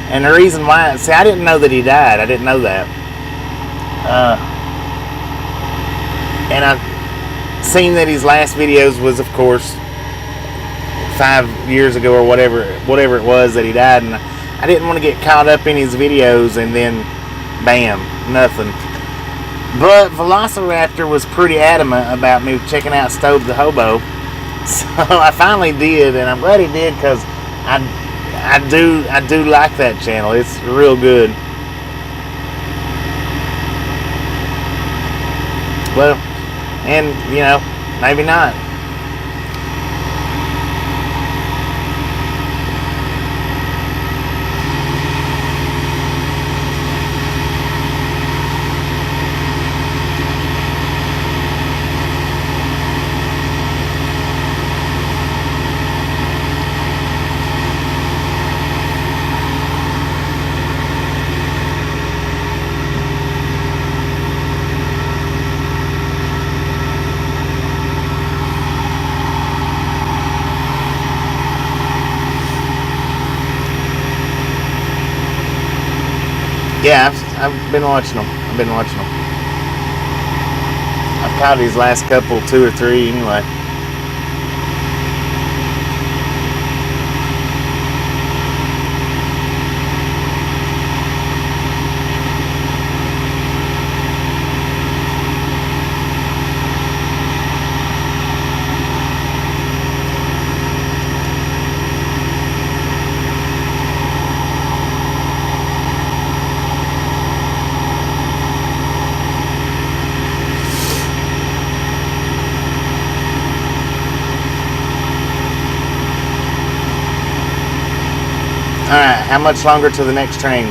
and the reason why, see, I didn't know that he died. I didn't know that. And I've seen that his last videos was, of course, 5 years ago or whatever it was that he died, and I didn't want to get caught up in his videos and then, bam, nothing. But Velociraptor was pretty adamant about me checking out Stobe the Hobo, so I finally did, and I'm glad he did, because I do like that channel. It's real good. Well, and you know, maybe not. Yeah, I've been watching them. I've caught these last couple, 2 or 3 anyway. Alright, how much longer to the next train?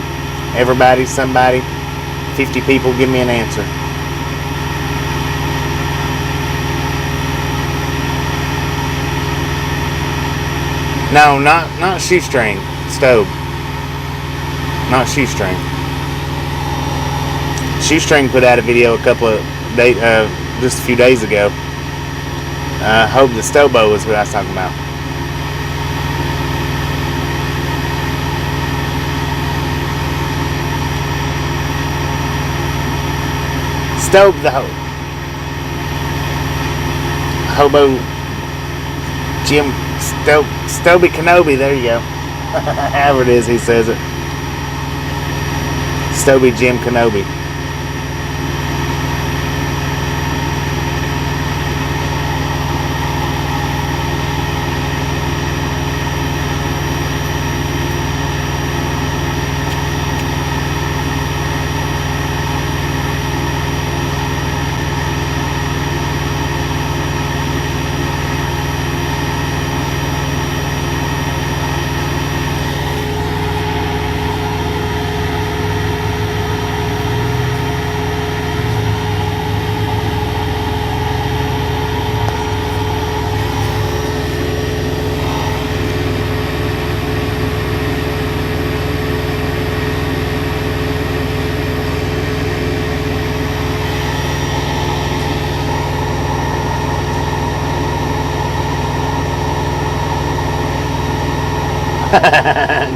Everybody, somebody, 50 people, give me an answer. No, not Shoestring, Stobe. Not Shoestring. Shoestring put out a video just a few days ago. Hope the Stobo is what I was talking about. Stobe the hobo Jim Stoby Kenobi. There you go. However it is he says it. Stoby Jim Kenobi.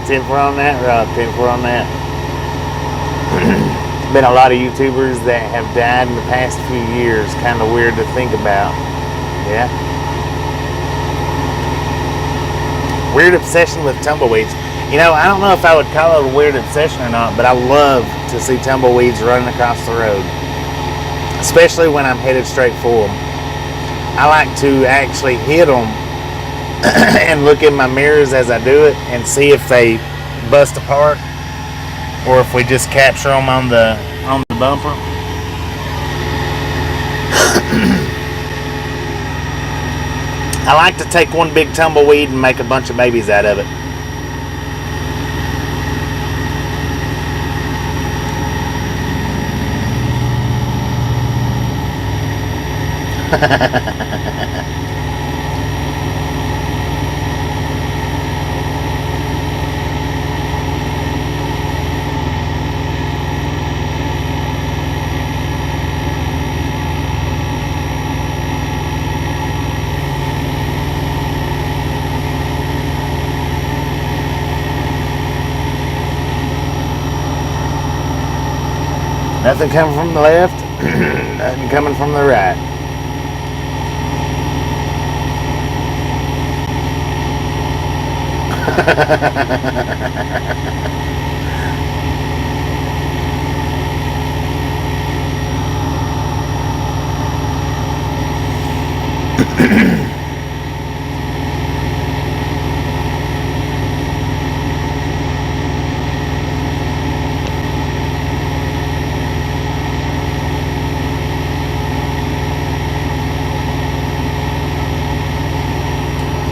Temper on that, Rob. Temper on that. Been a lot of YouTubers that have died in the past few years. Kind of weird to think about. Yeah. Weird obsession with tumbleweeds. You know, I don't know if I would call it a weird obsession or not, but I love to see tumbleweeds running across the road, especially when I'm headed straight for them. I like to actually hit them and look in my mirrors as I do it and see if they bust apart or if we just capture them on the bumper. I like to take one big tumbleweed and make a bunch of babies out of it. Nothing coming from the left, nothing coming from the right.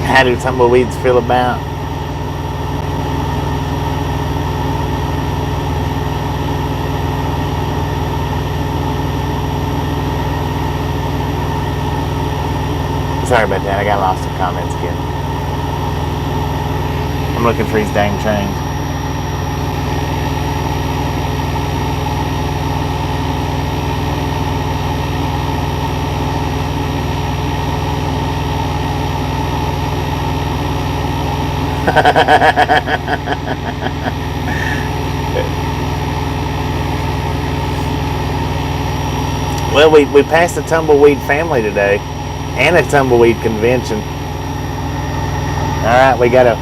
How do tumbleweeds feel about? Sorry about that, I got lost in comments again. I'm looking for these dang trains. Well, we passed the tumbleweed family today and a tumbleweed convention. Alright, we got a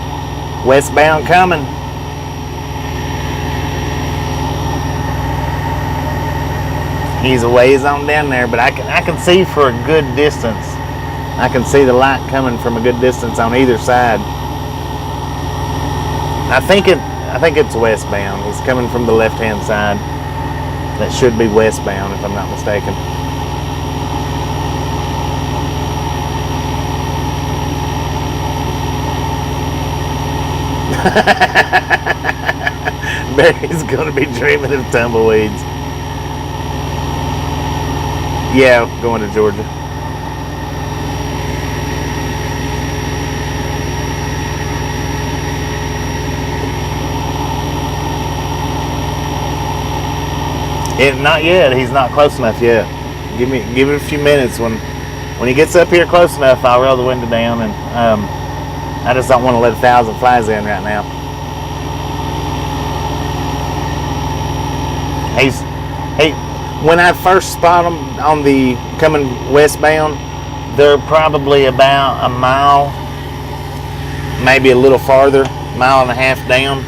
westbound coming. He's a ways on down there, but I can see for a good distance. I can see the light coming from a good distance on either side. I think it's westbound. He's coming from the left-hand side. That should be westbound, if I'm not mistaken. Barry's gonna be dreaming of tumbleweeds. Yeah, going to Georgia. Not yet. He's not close enough yet. Give it a few minutes. When he gets up here close enough, I'll roll the window down, and I just don't want to let 1,000 flies in right now. When I first spot them on the coming westbound, they're probably about a mile, maybe a little farther, mile and a half down.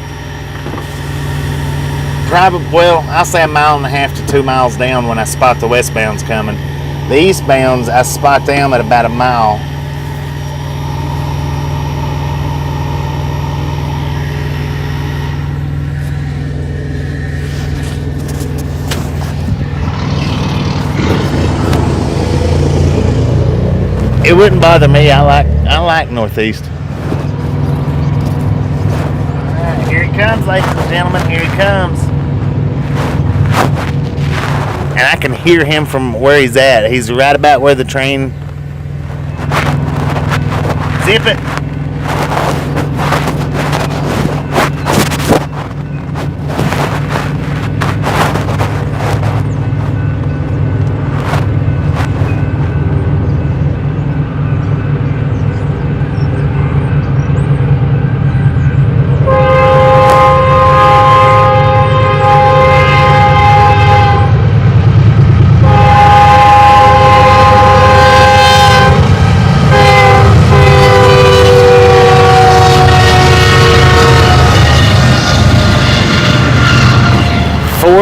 Well, I'll say a mile and a half to 2 miles down when I spot the westbounds coming. The eastbounds, I spot them at about a mile. It wouldn't bother me. I like northeast. Alright, here he comes, ladies and gentlemen. Here he comes. And I can hear him from where he's at. He's right about where the train. Zip it.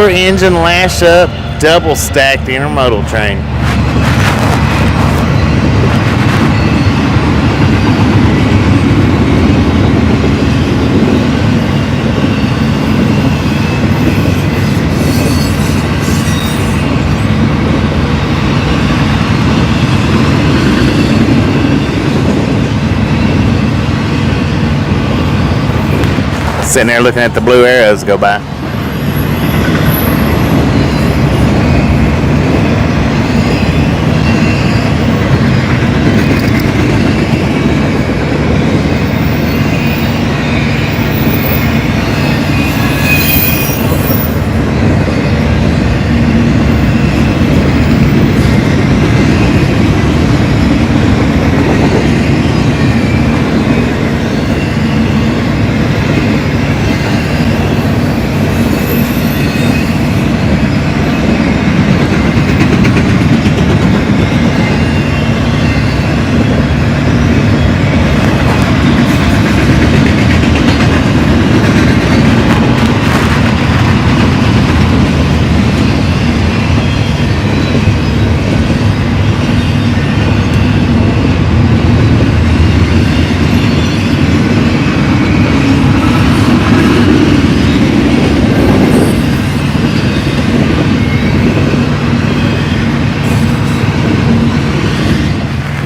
Engine lash up, double stacked intermodal train. Sitting there looking at the blue arrows go by.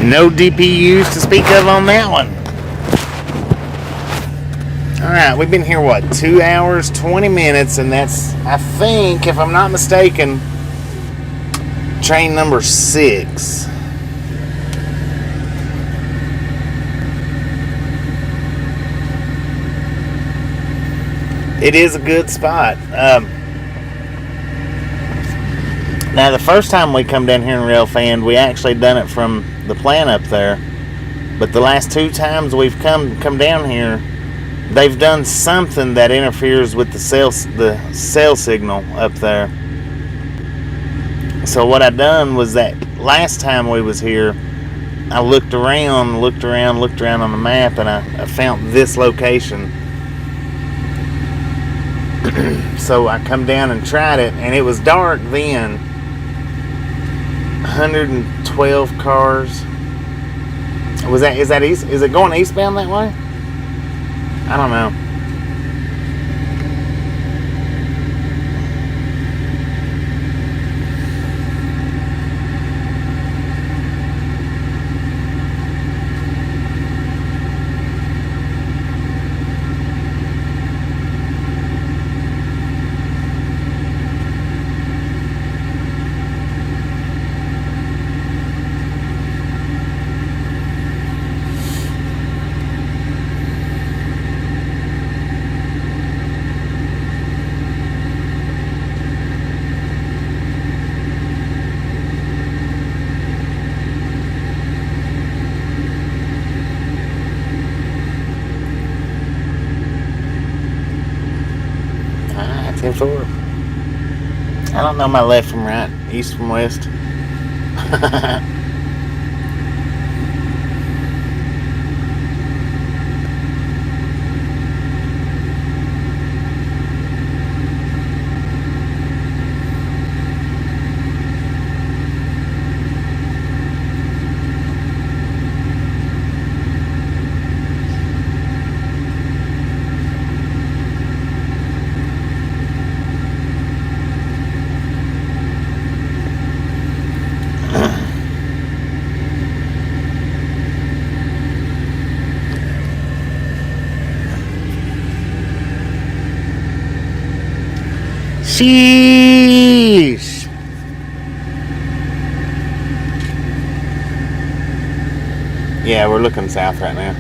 No DPUs to speak of on that one. Alright, we've been here, what, 2 hours, 20 minutes, and that's, I think, if I'm not mistaken, train number 6. It is a good spot. Now, the first time we come down here in railfan, we actually done it from the plant up there. But the last 2 times we've come down here, they've done something that interferes with the cell signal up there. So what I done was that last time we was here, I looked around on the map, and I found this location. So I come down and tried it, and it was dark then. 112 cars. Is it going eastbound that way? I don't know. I don't know my left from right, east from west. Sheesh. Yeah, we're looking south right now.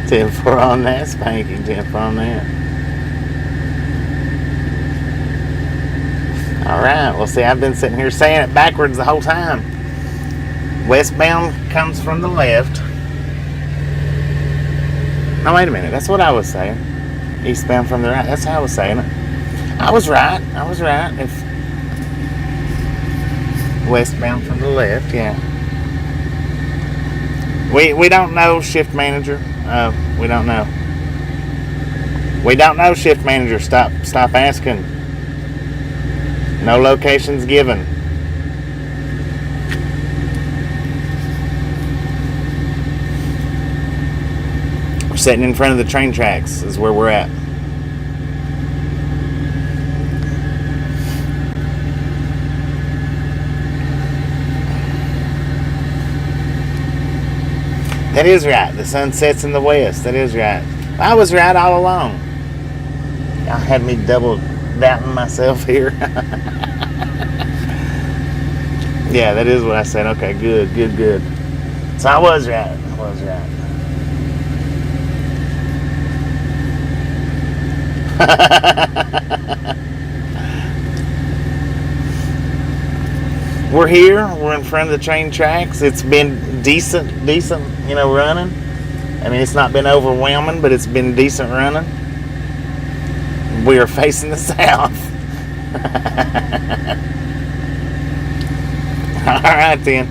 Tip for on that, spanking tip on that. Alright, well see, I've been sitting here saying it backwards the whole time. Westbound comes from the left. No, wait a minute, that's what I was saying. Eastbound from the right, that's how I was saying it. I was right. If westbound from the left, yeah. We don't know, shift manager. We don't know. We don't know, shift manager. Stop asking. No locations given. We're sitting in front of the train tracks is where we're at. That is right. The sun sets in the west. That is right. I was right all along. Y'all had me double doubting myself here. Yeah, that is what I said. Okay, good. So I was right. We're here. We're in front of the train tracks. It's been decent, running. I mean, it's not been overwhelming, but it's been decent running. We are facing the south. All right, then.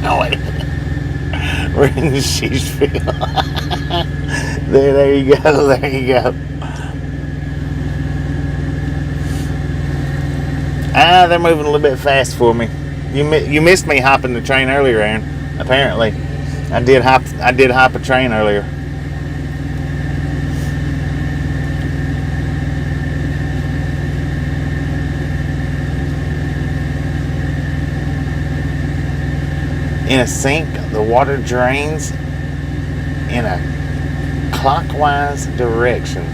Oh, wait a minute. We're in Sheeshville. There you go. They're moving a little bit fast for me. You missed me hopping the train earlier, Aaron. Apparently, I did hop a train earlier. In a sink, the water drains in a clockwise direction.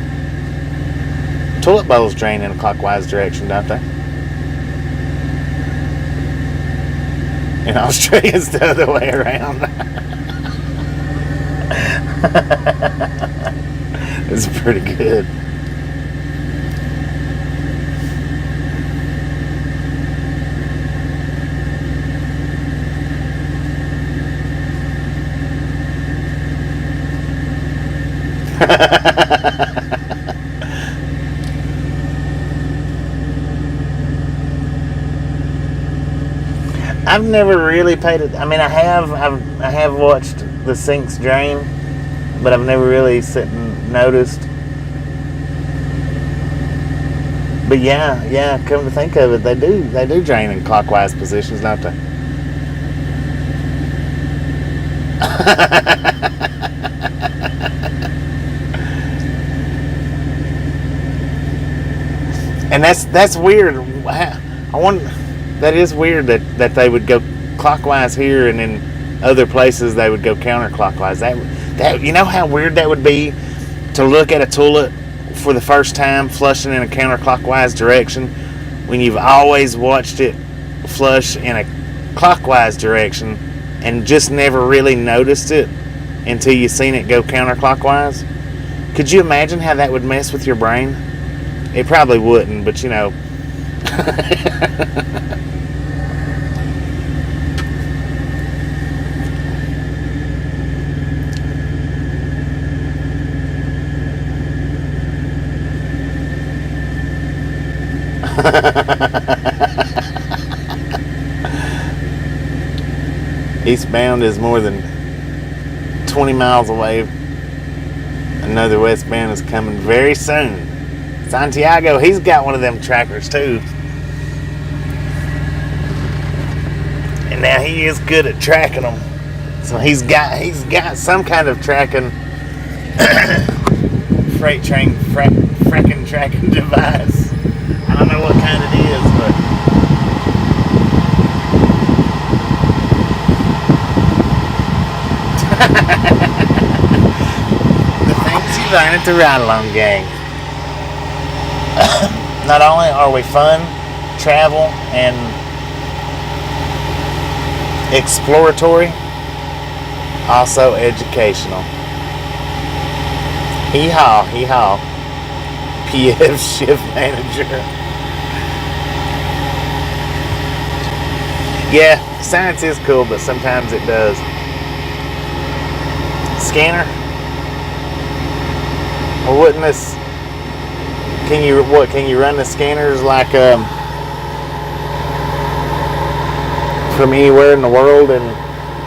Toilet bowls drain in a clockwise direction, don't they? In Australia, it's the other way around. It's pretty good. I've never really paid it. I mean, I have watched the sinks drain, but I've never really sit and noticed. But yeah, come to think of it, they do drain in clockwise positions, don't they? And that's weird. I wonder. That is weird that they would go clockwise here and in other places they would go counterclockwise. That you know how weird that would be to look at a toilet for the first time flushing in a counterclockwise direction when you've always watched it flush in a clockwise direction and just never really noticed it until you seen it go counterclockwise. Could you imagine how that would mess with your brain? It probably wouldn't, but you know. Eastbound is more than 20 miles away. Another westbound is coming very soon. Santiago, he's got one of them trackers too. And now he is good at tracking them. So he's got some kind of tracking freight train fracking tracking device. I don't know what kind it is, but the things you learn at the Ride Along Gang. Not only are we fun, travel, and exploratory, also educational. Hee-haw, hee-haw. PF shift manager. Yeah, science is cool, but sometimes it does. Scanner? Well, wouldn't this... Can you run the scanners like from anywhere in the world and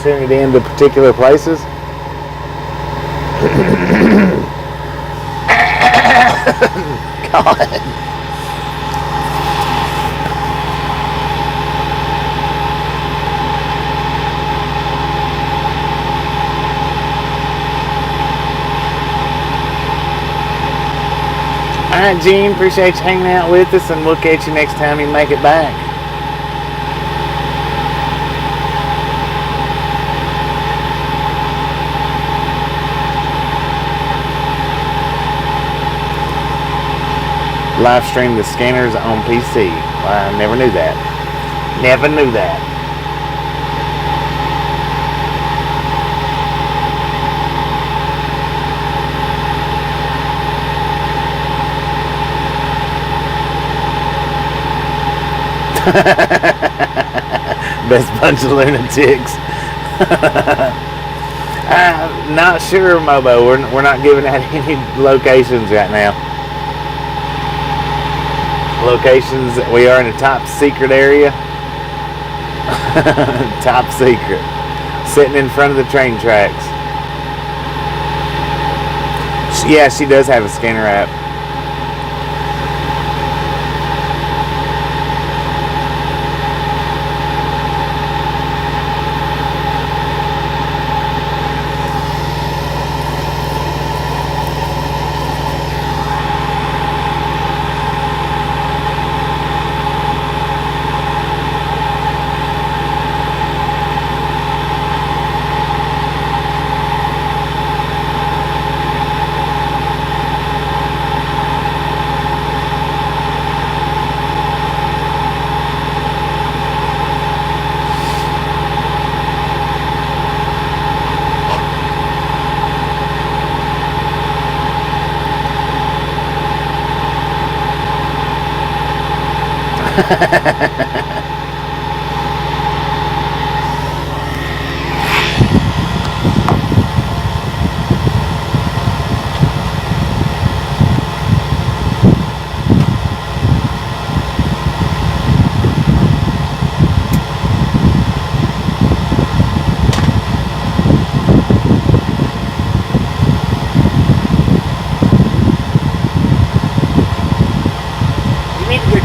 tune it into particular places? God. Alright, Gene, appreciate you hanging out with us, and we'll catch you next time you make it back. Live stream the scanners on PC. Well, I never knew that. Never knew that. Best bunch of lunatics. I'm not sure, Mobo. We're not giving out any locations right now. Locations, we are in a top secret area. Top secret. Sitting in front of the train tracks. Yeah, she does have a scanner app.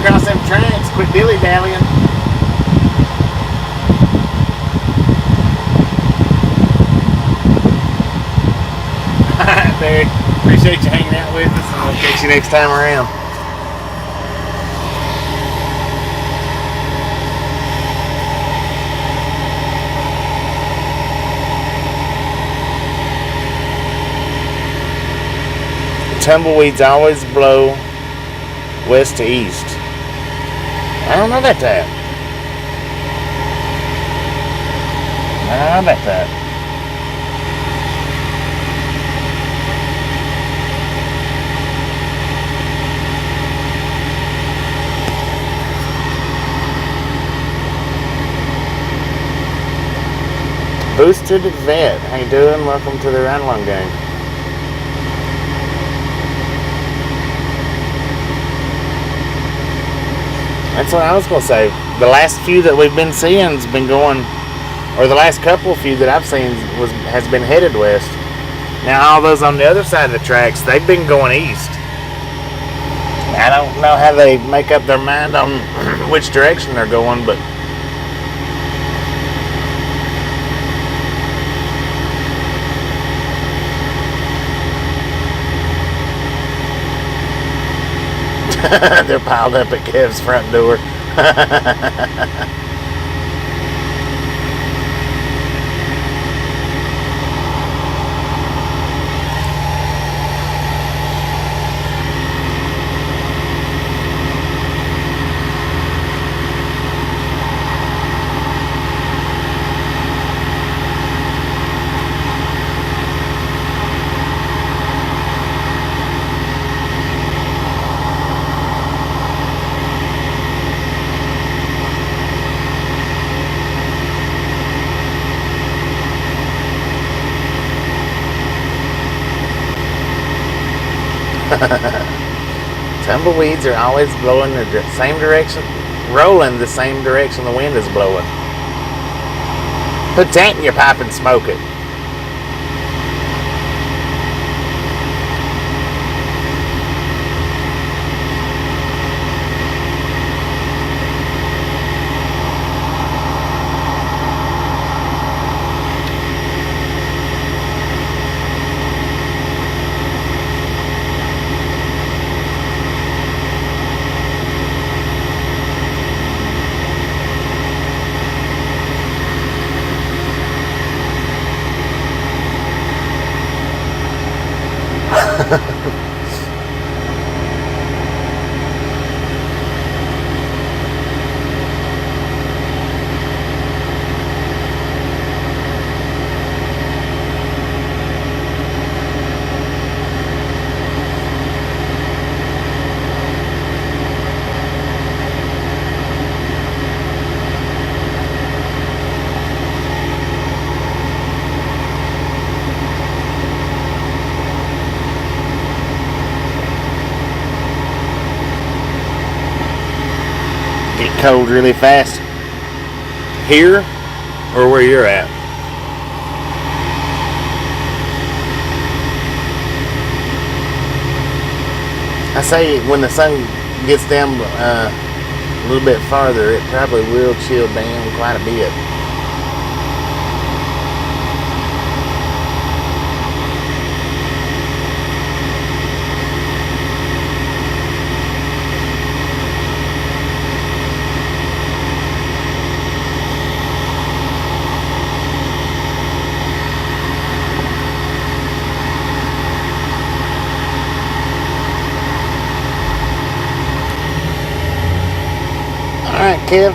Across them tracks, quit dilly-dallying. Alright, Barry. Appreciate you hanging out with us, and we'll catch you next time around. Tumbleweeds always blow west to east. I don't know about that. I don't know about that. Boosted Vet, how you doing? Welcome to the Ride Along game. That's what I was going to say. The last few that we've been seeing has been going, or the last couple few that I've seen has been headed west. Now all those on the other side of the tracks, they've been going east. I don't know how they make up their mind on which direction they're going, but they're piled up at Kev's front door. Tumbleweeds are always blowing the same direction, rolling the same direction the wind is blowing. Put that in your pipe and smoke it. Cold really fast here or where you're at? I say when the sun gets down a little bit farther, it probably will chill down quite a bit. Alright, Kev,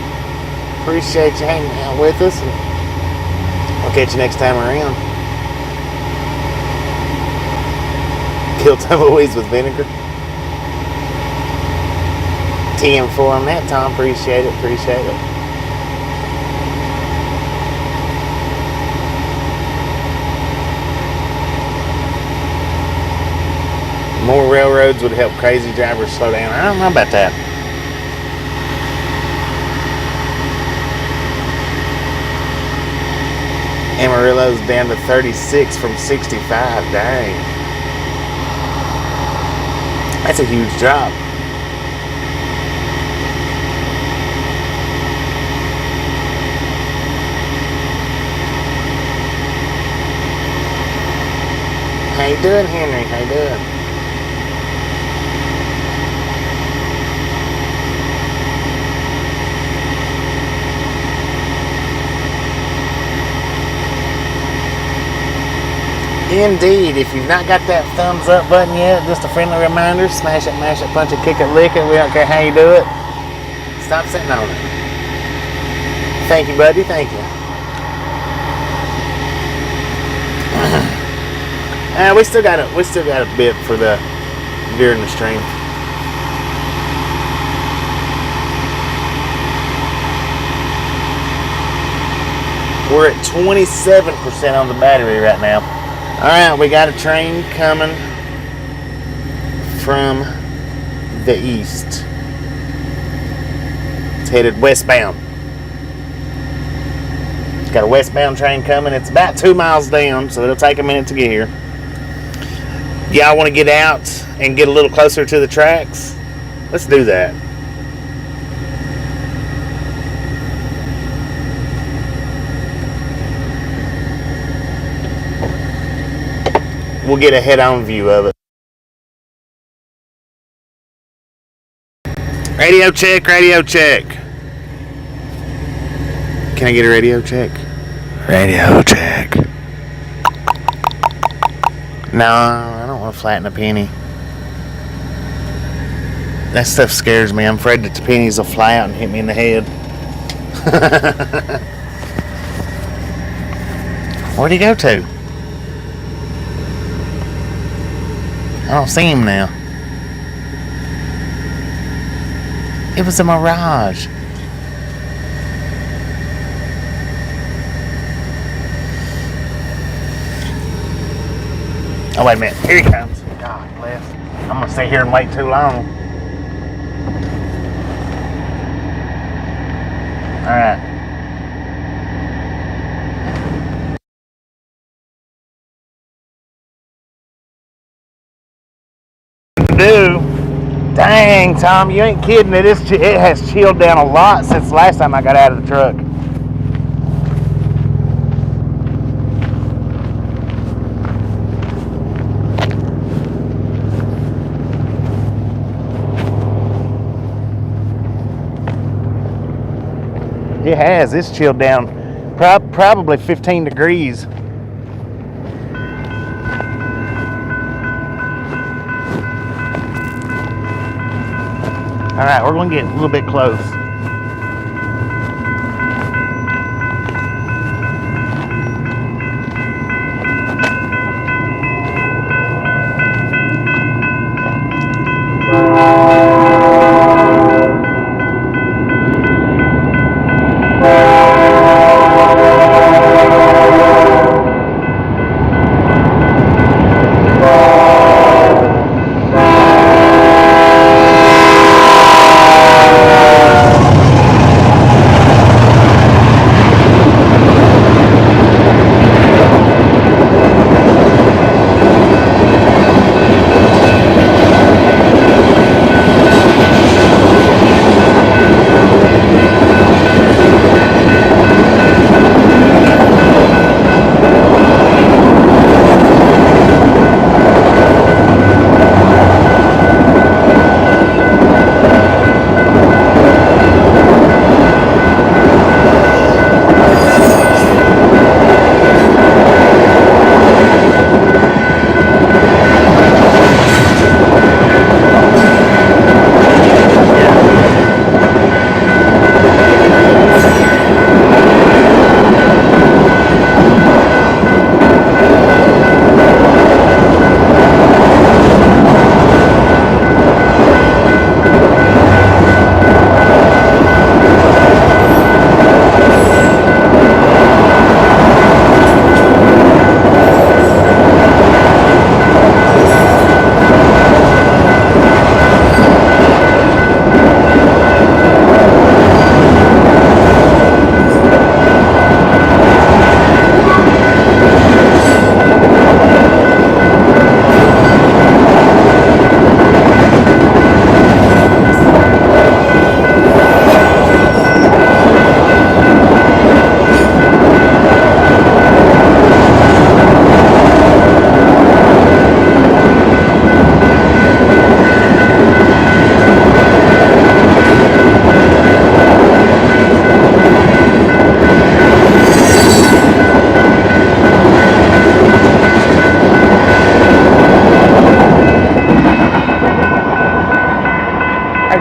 appreciate you hanging out with us, and I'll catch you next time around. Kill tumbleweeds with vinegar. TM4 on that, Tom. Appreciate it, appreciate it. More railroads would help crazy drivers slow down. I don't know about that. Amarillo's down to 36 from 65. Dang. That's a huge drop. How you doing, Henry? How you doing? Indeed, if you've not got that thumbs up button yet, just a friendly reminder, smash it, mash it, punch it, kick it, lick it. We don't care how you do it. Stop sitting on it. Thank you, buddy. Thank you. We still got a bit for during the stream. We're at 27% on the battery right now. All right, we got a train coming from the east. It's headed westbound. It's got a westbound train coming. It's about 2 miles down, so it'll take a minute to get here. Y'all want to get out and get a little closer to the tracks? Let's do that. We'll get a head-on view of it. Radio check, radio check. Can I get a radio check? Radio check. No, I don't want to flatten a penny. That stuff scares me. I'm afraid that the pennies will fly out and hit me in the head. Where'd he go to? I don't see him now. It was a mirage. Oh, wait a minute. Here he comes. God bless. I'm going to stay here and wait too long. All right. Do. Dang, Tom, you ain't kidding. It has chilled down a lot since the last time I got out of the truck. It has. It's chilled down probably 15 degrees. All right, we're going to get a little bit close.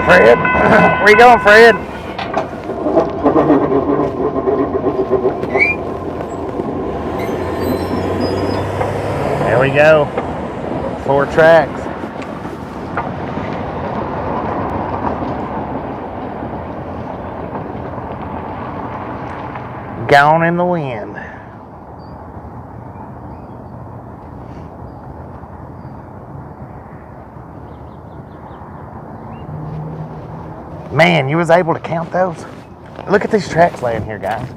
Fred? Where you going, Fred? There we go. 4 tracks. Gone in the wind. Man, you was able to count those? Look at these tracks laying here, guys.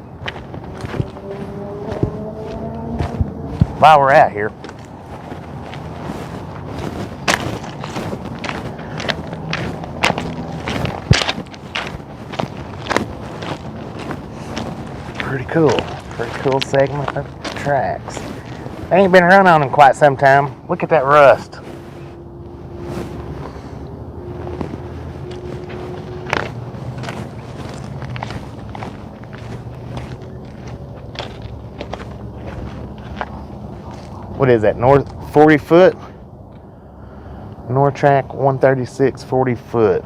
While we're out here. Pretty cool segment of tracks. They ain't been run on in quite some time. Look at that rust. What is that, north 40 foot? North track 136, 40 foot.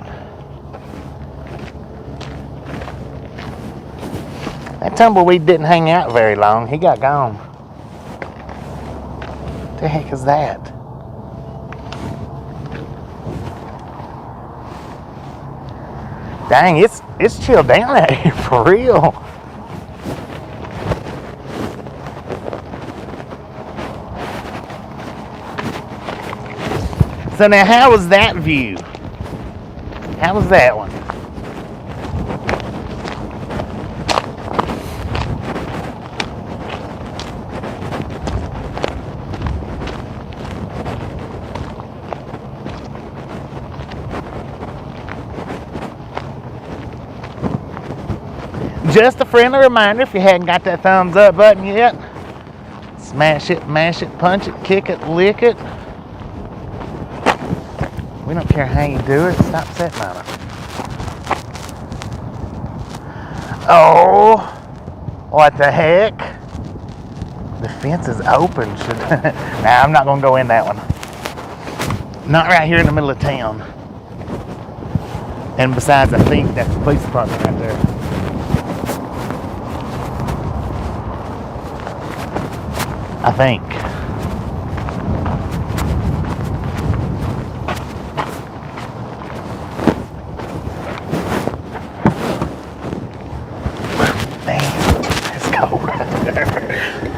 That tumbleweed didn't hang out very long. He got gone. What the heck is that? Dang, it's chilled down out here for real. So now, how was that view? How was that one? Just a friendly reminder, if you hadn't got that thumbs up button yet, smash it, mash it, punch it, kick it, lick it. We don't care how you do it. Stop sitting on it. Oh, what the heck? The fence is open. Nah, I'm not going to go in that one. Not right here in the middle of town. And besides, I think that's the police department right there. I think.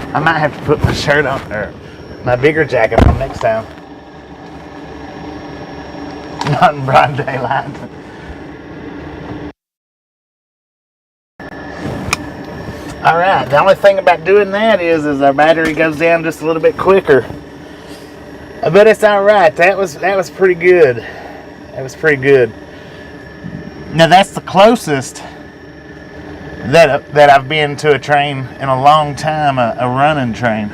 I might have to put my shirt on, or my bigger jacket on next time. Not in broad daylight. Alright, the only thing about doing that is our battery goes down just a little bit quicker. But it's alright. That was pretty good. That was pretty good. Now that's the closest that I've been to a train in a long time, a running train.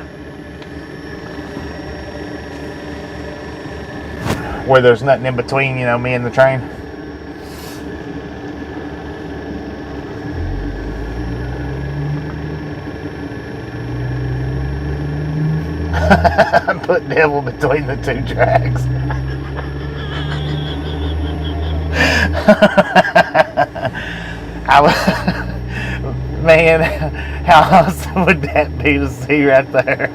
Where there's nothing in between, you know, me and the train. I put devil between the 2 tracks. Man, how awesome would that be to see right there?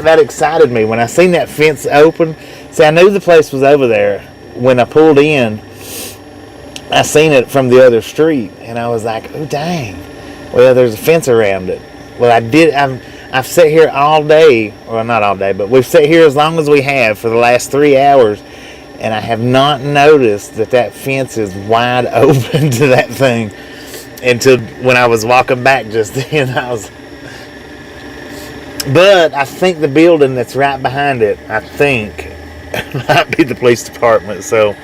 That excited me when I seen that fence open. See, I knew the place was over there when I pulled in. I seen it from the other street, and I was like, "Oh dang! Well, there's a fence around it." Well, I've sat here all day, well, not all day, but we've sat here as long as we have for the last 3 hours, and I have not noticed that fence is wide open to that thing until when I was walking back just then. But I think the building that's right behind it, might be the police department. So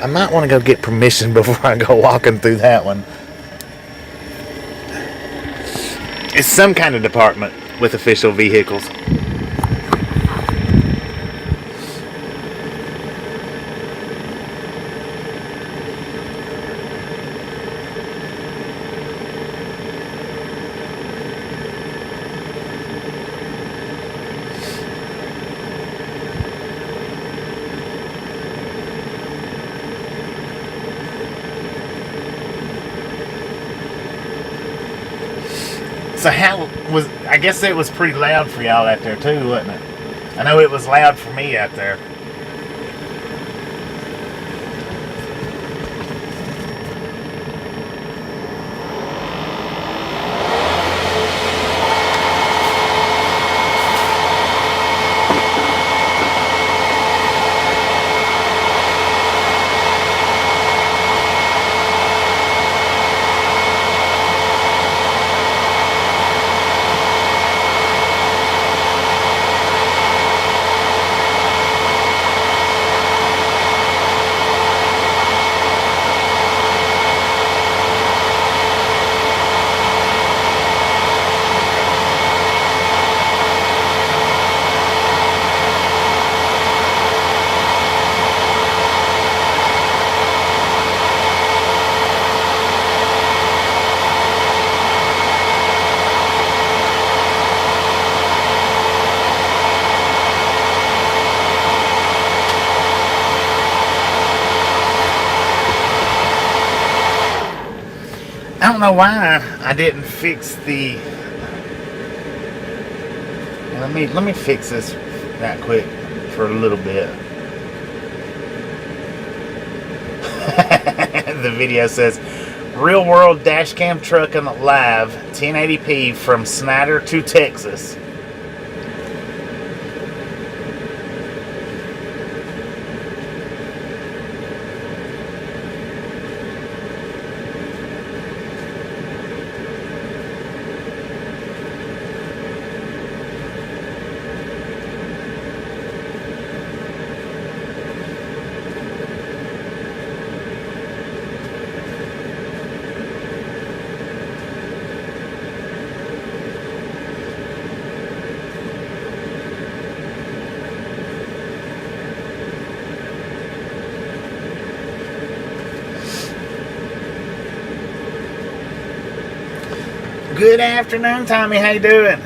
I might want to go get permission before I go walking through that one. It's some kind of department with official vehicles. So how was? I guess it was pretty loud for y'all out there too, wasn't it? I know it was loud for me out there. I don't know why I didn't fix the. Let me fix this that quick for a little bit. The video says, "Real world dash cam trucking live, 1080p from Snyder to Texas." Good afternoon, Tommy. How you doing?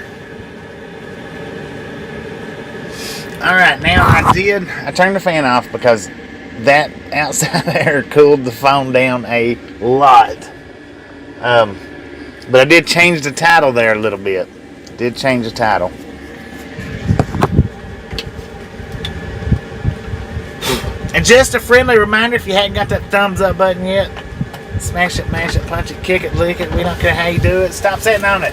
All right, now I turned the fan off because that outside air cooled the phone down a lot. But I did change the title there a little bit. Did change the title. And just a friendly reminder, if you hadn't got that thumbs up button yet, smash it, mash it, punch it, kick it, lick it. We don't care how you do it. Stop sitting on it.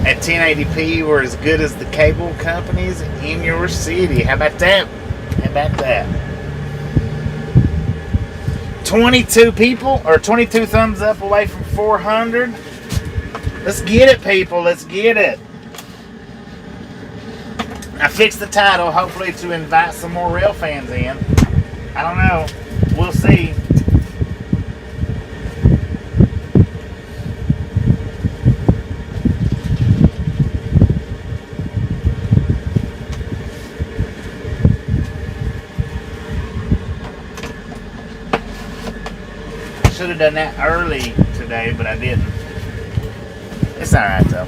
At 1080p, we're as good as the cable companies in your city. How about that? How about that? 22 people, or 22 thumbs up away from 400. Let's get it, people. Let's get it. I fixed the title, hopefully to invite some more rail fans in. I don't know. We'll see. Should have done that early today, but I didn't. It's alright though.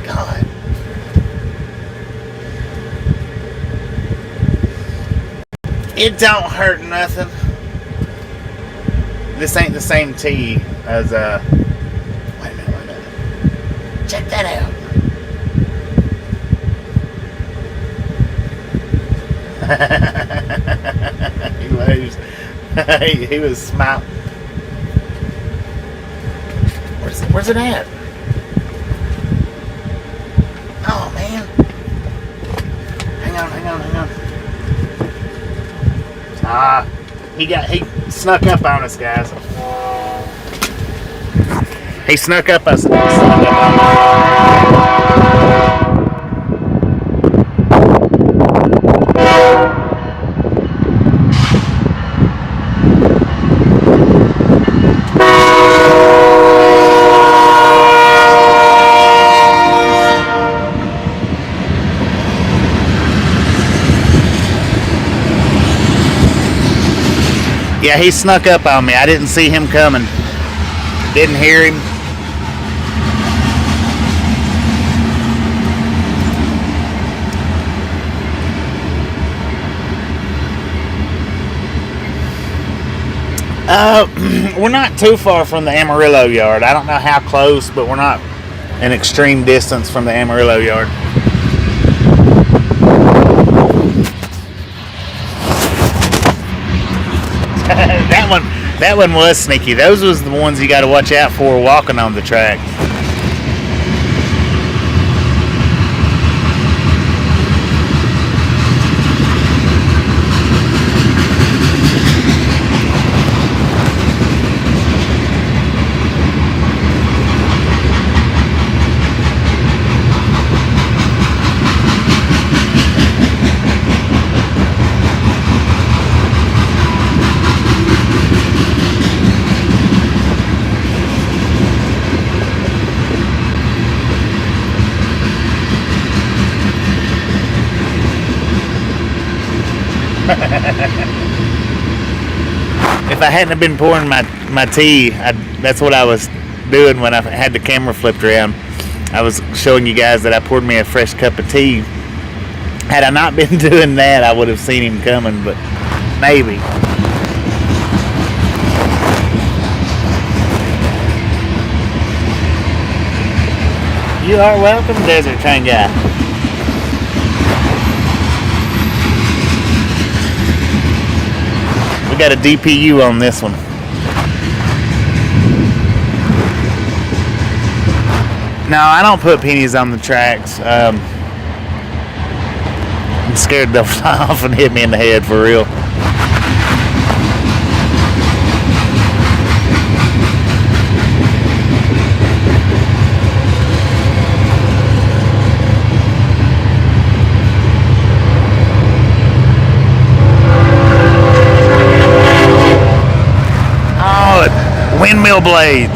God. It don't hurt nothing. This ain't the same tea as wait a minute. Check that out. He waves. He was smiling. Where's it at? Oh man. Hang on. He snuck up on us, guys. He snuck up on us. Yeah, he snuck up on me. I didn't see him coming. Didn't hear him. We're not too far from the Amarillo yard. I don't know how close, but we're not an extreme distance from the Amarillo yard. That one was sneaky. Those was the ones you got to watch out for walking on the track. If I hadn't have been pouring my tea, that's what I was doing when I had the camera flipped around. I was showing you guys that I poured me a fresh cup of tea. Had I not been doing that, I would have seen him coming, but maybe. You are welcome, Desert Train Guy. We got a DPU on this one. No, I don't put pennies on the tracks. I'm scared they'll fly off and hit me in the head for real. Windmill blades.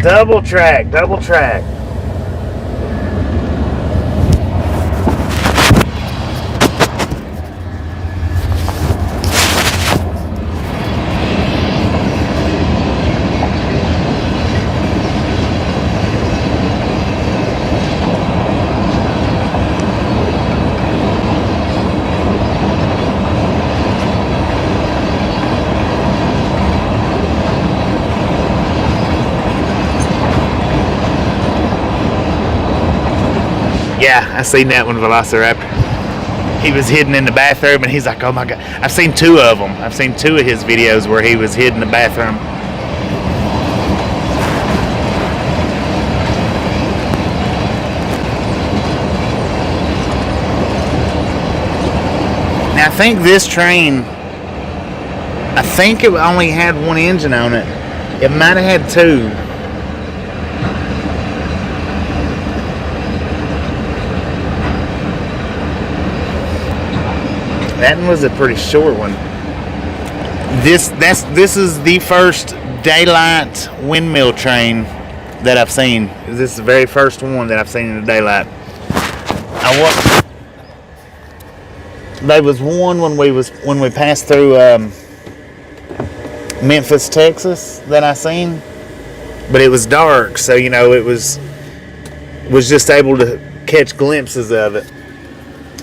Double track, double track. Yeah, I seen that one, Velociraptor. He was hidden in the bathroom, and he's like, oh my God. I've seen two of them. I've seen two of his videos where he was hidden in the bathroom. Now, I think this train, I think it only had one engine on it. It might have had two. That one was a pretty short one. This is the first daylight windmill train that I've seen. This is the very first one that I've seen in the daylight. There was one when we passed through Memphis, Texas, that I seen, but it was dark, so it was just able to catch glimpses of it.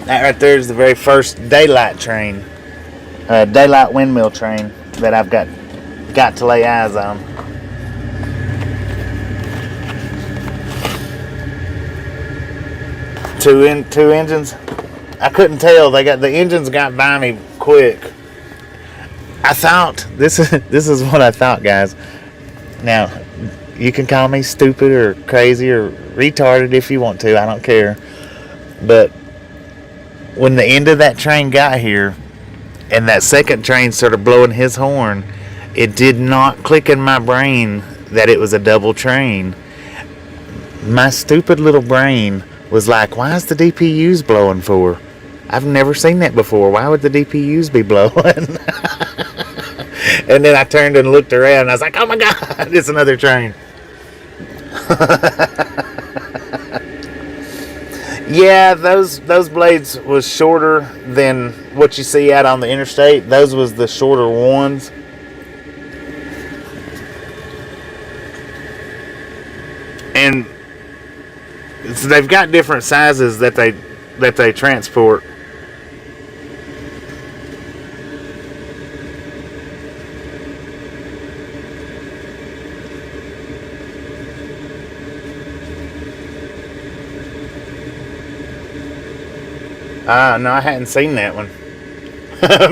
That right there is the very first daylight train, daylight windmill train that I've got to lay eyes on. Two engines. I couldn't tell. The engines got by me quick. I thought this is what I thought, guys. Now, you can call me stupid or crazy or retarded if you want to. I don't care, but when the end of that train got here and that second train started blowing his horn, it did not click in my brain that it was a double train. My stupid little brain was like, why is the DPUs blowing for? I've never seen that before. Why would the DPUs be blowing? And then I turned and looked around and I was like, oh my God, it's another train. Yeah, those blades was shorter than what you see out on the interstate. Those was the shorter ones. And so they've got different sizes that they transport. No, I hadn't seen that one.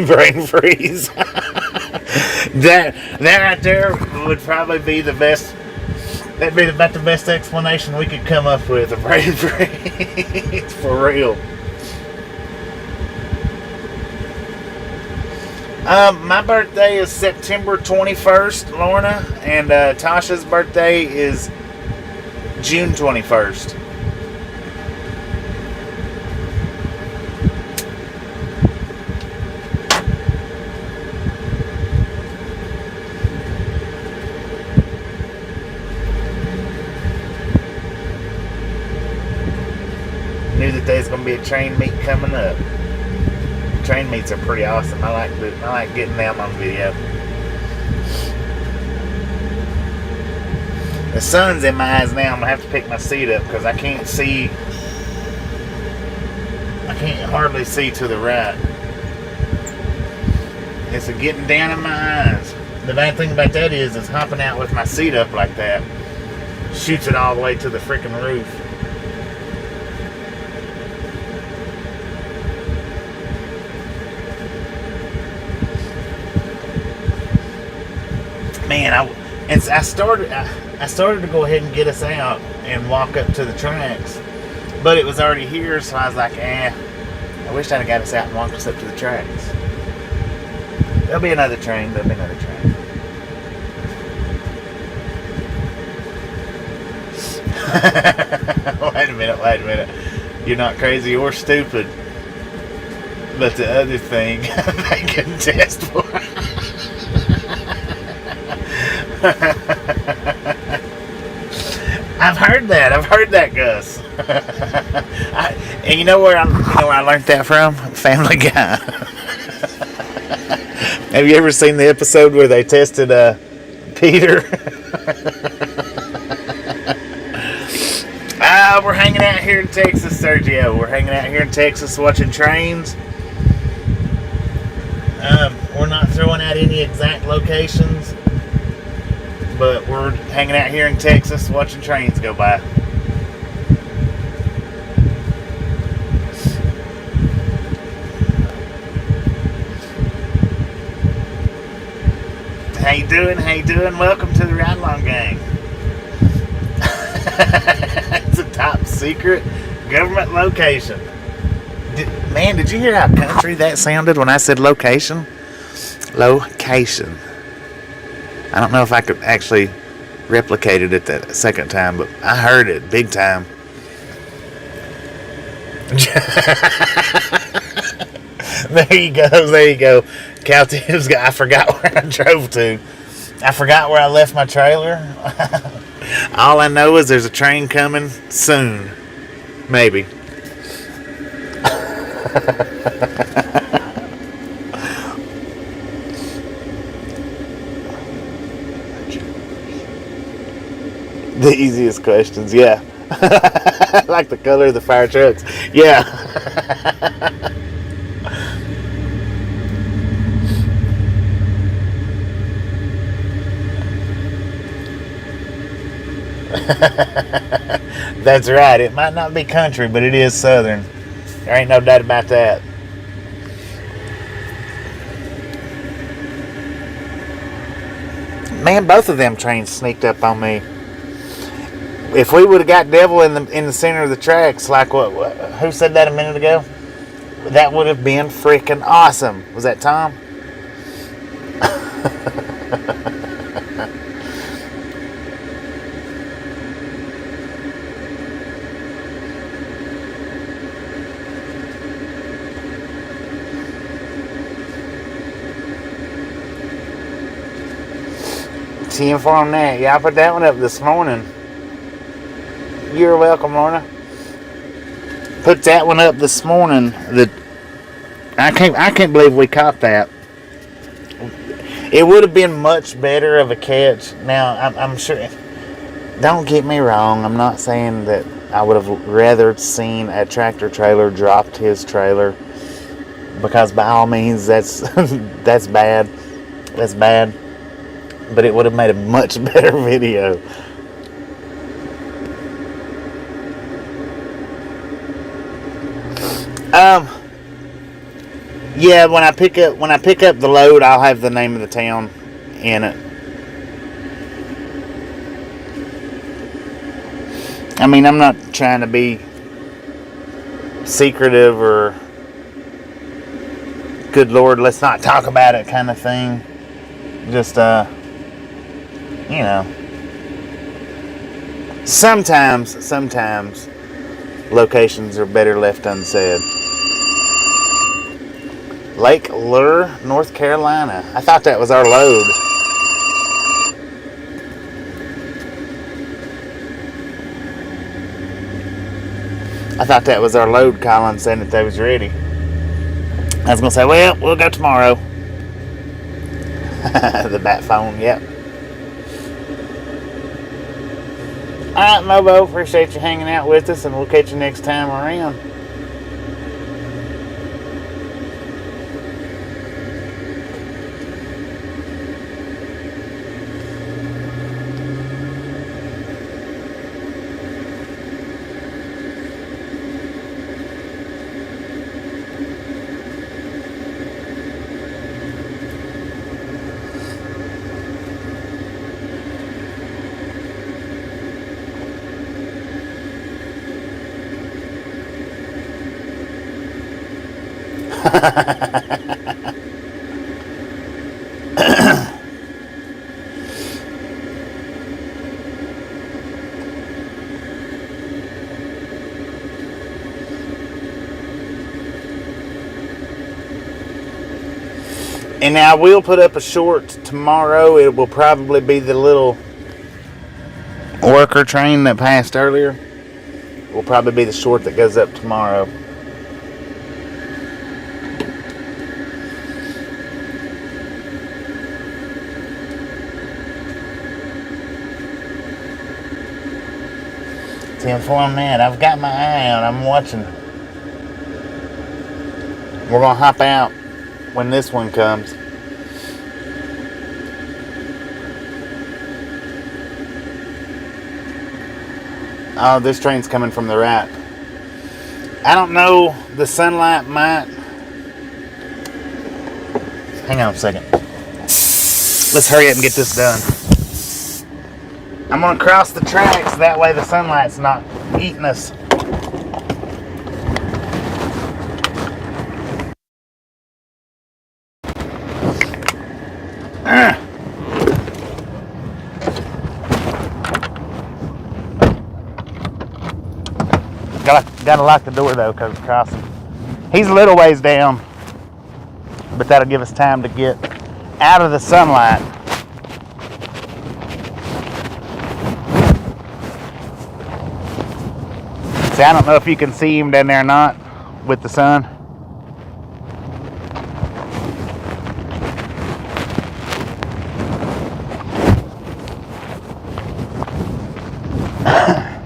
Brain freeze. that right there would probably be the best. That'd be about the best explanation we could come up with. A brain freeze. For real. My birthday is September 21st, Lorna, and Tasha's birthday is June 21st. Knew that there's gonna be a train meet coming up. Train meets are pretty awesome. I like getting them on video. The sun's in my eyes now. I'm gonna have to pick my seat up because I can't see. I can't hardly see to the right. It's getting down in my eyes. The bad thing about that is hopping out with my seat up like that shoots it all the way to the freaking roof. Man, I started to go ahead and get us out and walk up to the tracks, but it was already here, so I was like, I wish I'd have got us out and walked us up to the tracks. There'll be another train. Wait a minute. You're not crazy or stupid, but the other thing they can test for. I've heard that, Gus. And you know where I learned that from? Family Guy. Have you ever seen the episode where they tested Peter? We're hanging out here in Texas, Sergio. We're hanging out here in Texas watching trains. We're not throwing out any exact locations, but we're hanging out here in Texas watching trains go by. How you doing? Welcome to the Ride Along Gang. It's a top secret government location. Did you hear how country that sounded when I said location? Location. I don't know if I could actually replicate it at that second time, but I heard it big time. There you go. Caltives, I forgot where I drove to. I forgot where I left my trailer. All I know is there's a train coming soon. Maybe. The easiest questions, yeah. Like the color of the fire trucks. Yeah. That's right. It might not be country, but it is southern. There ain't no doubt about that. Man, both of them trains sneaked up on me. If we would have got Devil in the center of the tracks, like what? Who said that a minute ago? That would have been freaking awesome. Was that Tom? Seeing for on that. Yeah, I put that one up this morning. You're welcome, Lorna. Put that one up this morning. I can't believe we caught that. It would have been much better of a catch. Now I'm sure. Don't get me wrong. I'm not saying that I would have rather seen a tractor trailer dropped his trailer, because by all means that's that's bad. That's bad. But it would have made a much better video. Yeah, when I pick up the load, I'll have the name of the town in it. I mean, I'm not trying to be secretive or good Lord, let's not talk about it kind of thing. Just you know, sometimes locations are better left unsaid. Lake Lure, North Carolina. I thought that was our load. I thought that was our load, Colin, saying that they was ready. I was going to say, well, we'll go tomorrow. The bat phone, yep. Alright, Mobo, appreciate you hanging out with us, and we'll catch you next time around. And now I will put up a short tomorrow. It will probably be the little worker train that passed earlier. It will probably be the short that goes up tomorrow. Info on that. I've got my eye out. I'm watching. We're going to hop out when this one comes. Oh, this train's coming from the right. I don't know. The sunlight might... Hang on a second. Let's hurry up and get this done. I'm going to cross the tracks. That way the sunlight's not eating us. Gotta lock the door though, because it's crossing. He's a little ways down, but that'll give us time to get out of the sunlight. See, I don't know if you can see him down there or not with the sun.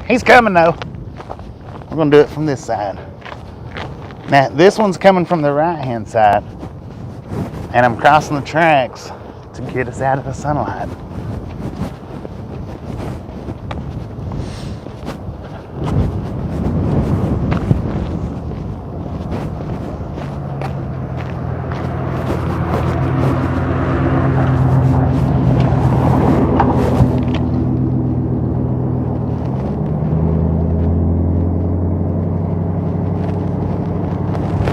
He's coming though. We're gonna do it from this side. Now this one's coming from the right hand side, and I'm crossing the tracks to get us out of the sunlight.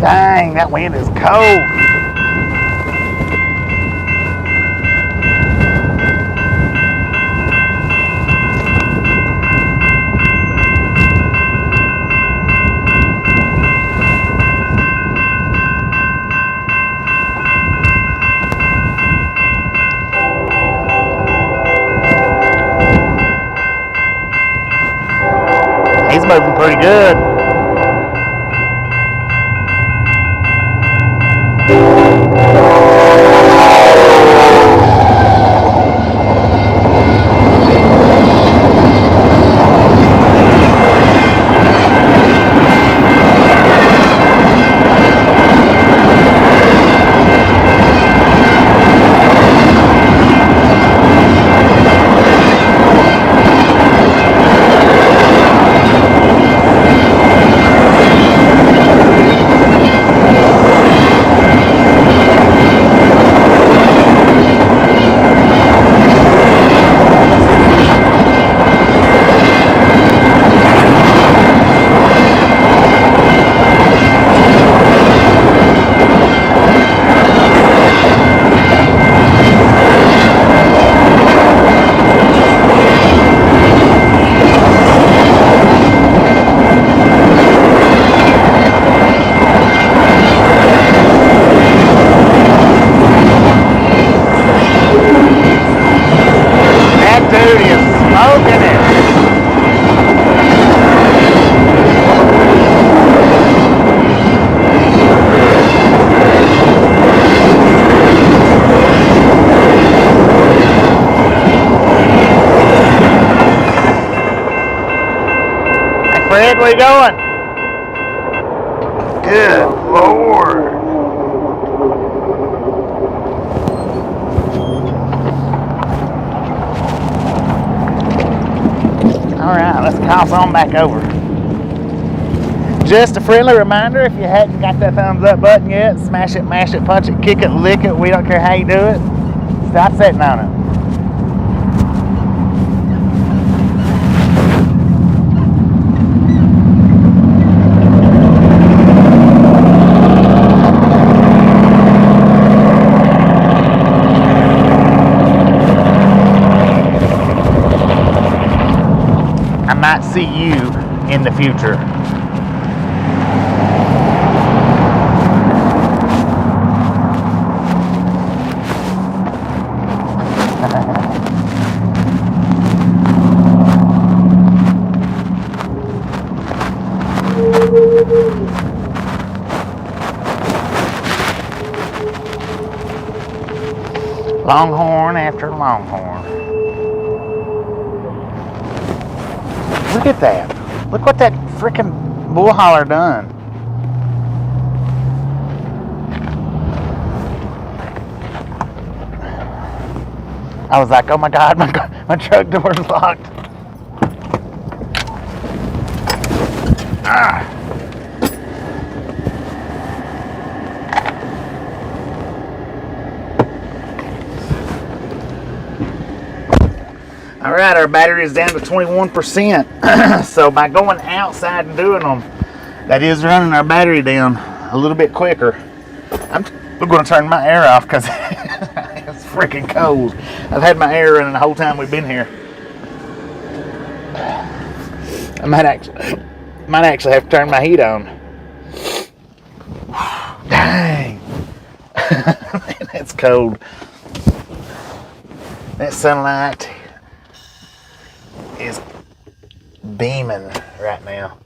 Dang, that wind is cold. He's moving pretty good. dude is smoking it. Hey Fred, where you going? Good Lord. Alright, let's cross on back over. Just a friendly reminder, if you hadn't got that thumbs up button yet, smash it, mash it, punch it, kick it, lick it, we don't care how you do it. Stop sitting on it. I might see you in the future. Longhorn after longhorn. Look at that. Look what that frickin' bull hauler done. I was like, oh my God, my truck door's locked. Ah. All right, our battery is down to 21%. So by going outside and doing them, that is running our battery down a little bit quicker. We're going to turn my air off because it's freaking cold. I've had my air running the whole time we've been here. I might actually have to turn my heat on. Dang. That's cold. That sunlight is beaming right now.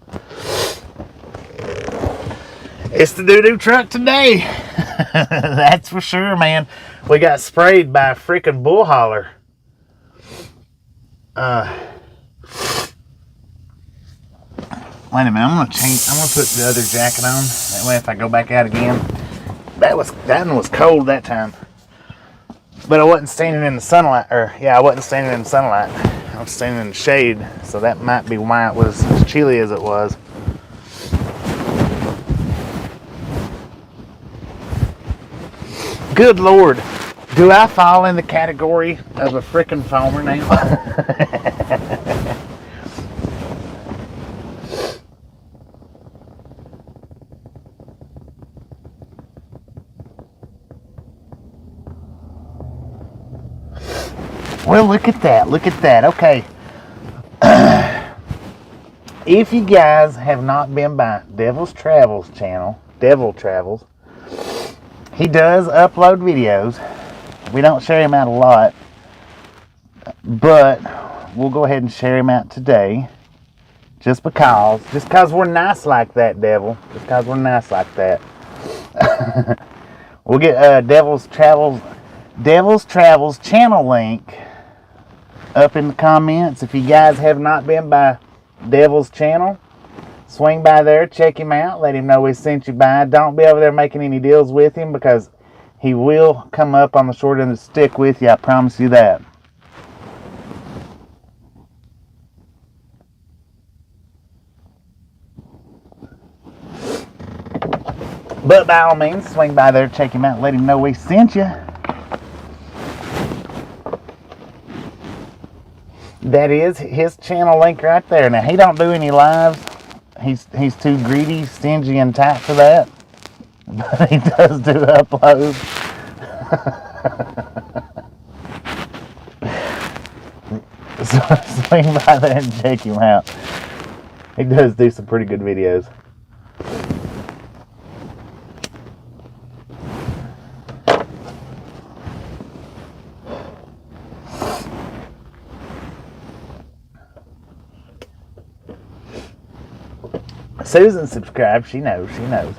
It's the doo-doo truck today. That's for sure, man. We got sprayed by a freaking bull hauler. Wait a minute, I'm gonna put the other jacket on. That way if I go back out again. That one was cold that time. But I wasn't standing in the sunlight, I wasn't standing in the sunlight. I was standing in the shade, so that might be why it was as chilly as it was. Good Lord, do I fall in the category of a frickin' foamer now? Well, look at that, okay. If you guys have not been by Devil's Travels channel, Devil Travels, he does upload videos. We don't share him out a lot, but we'll go ahead and share him out today. Just because we're nice like that, Devil. Just because we're nice like that. We'll get Devil's Travels channel link up in the comments. If you guys have not been by Devil's channel, swing by there, check him out, let him know we sent you by. Don't be over there making any deals with him because he will come up on the short end of the stick with you, I promise you that. But by all means, swing by there, check him out, let him know we sent you. That is his channel link right there. Now, he don't do any lives. He's too greedy, stingy, and tight for that. But he does do uploads. So swing by there and check him out. He does do some pretty good videos. Susan subscribed. She knows. She knows.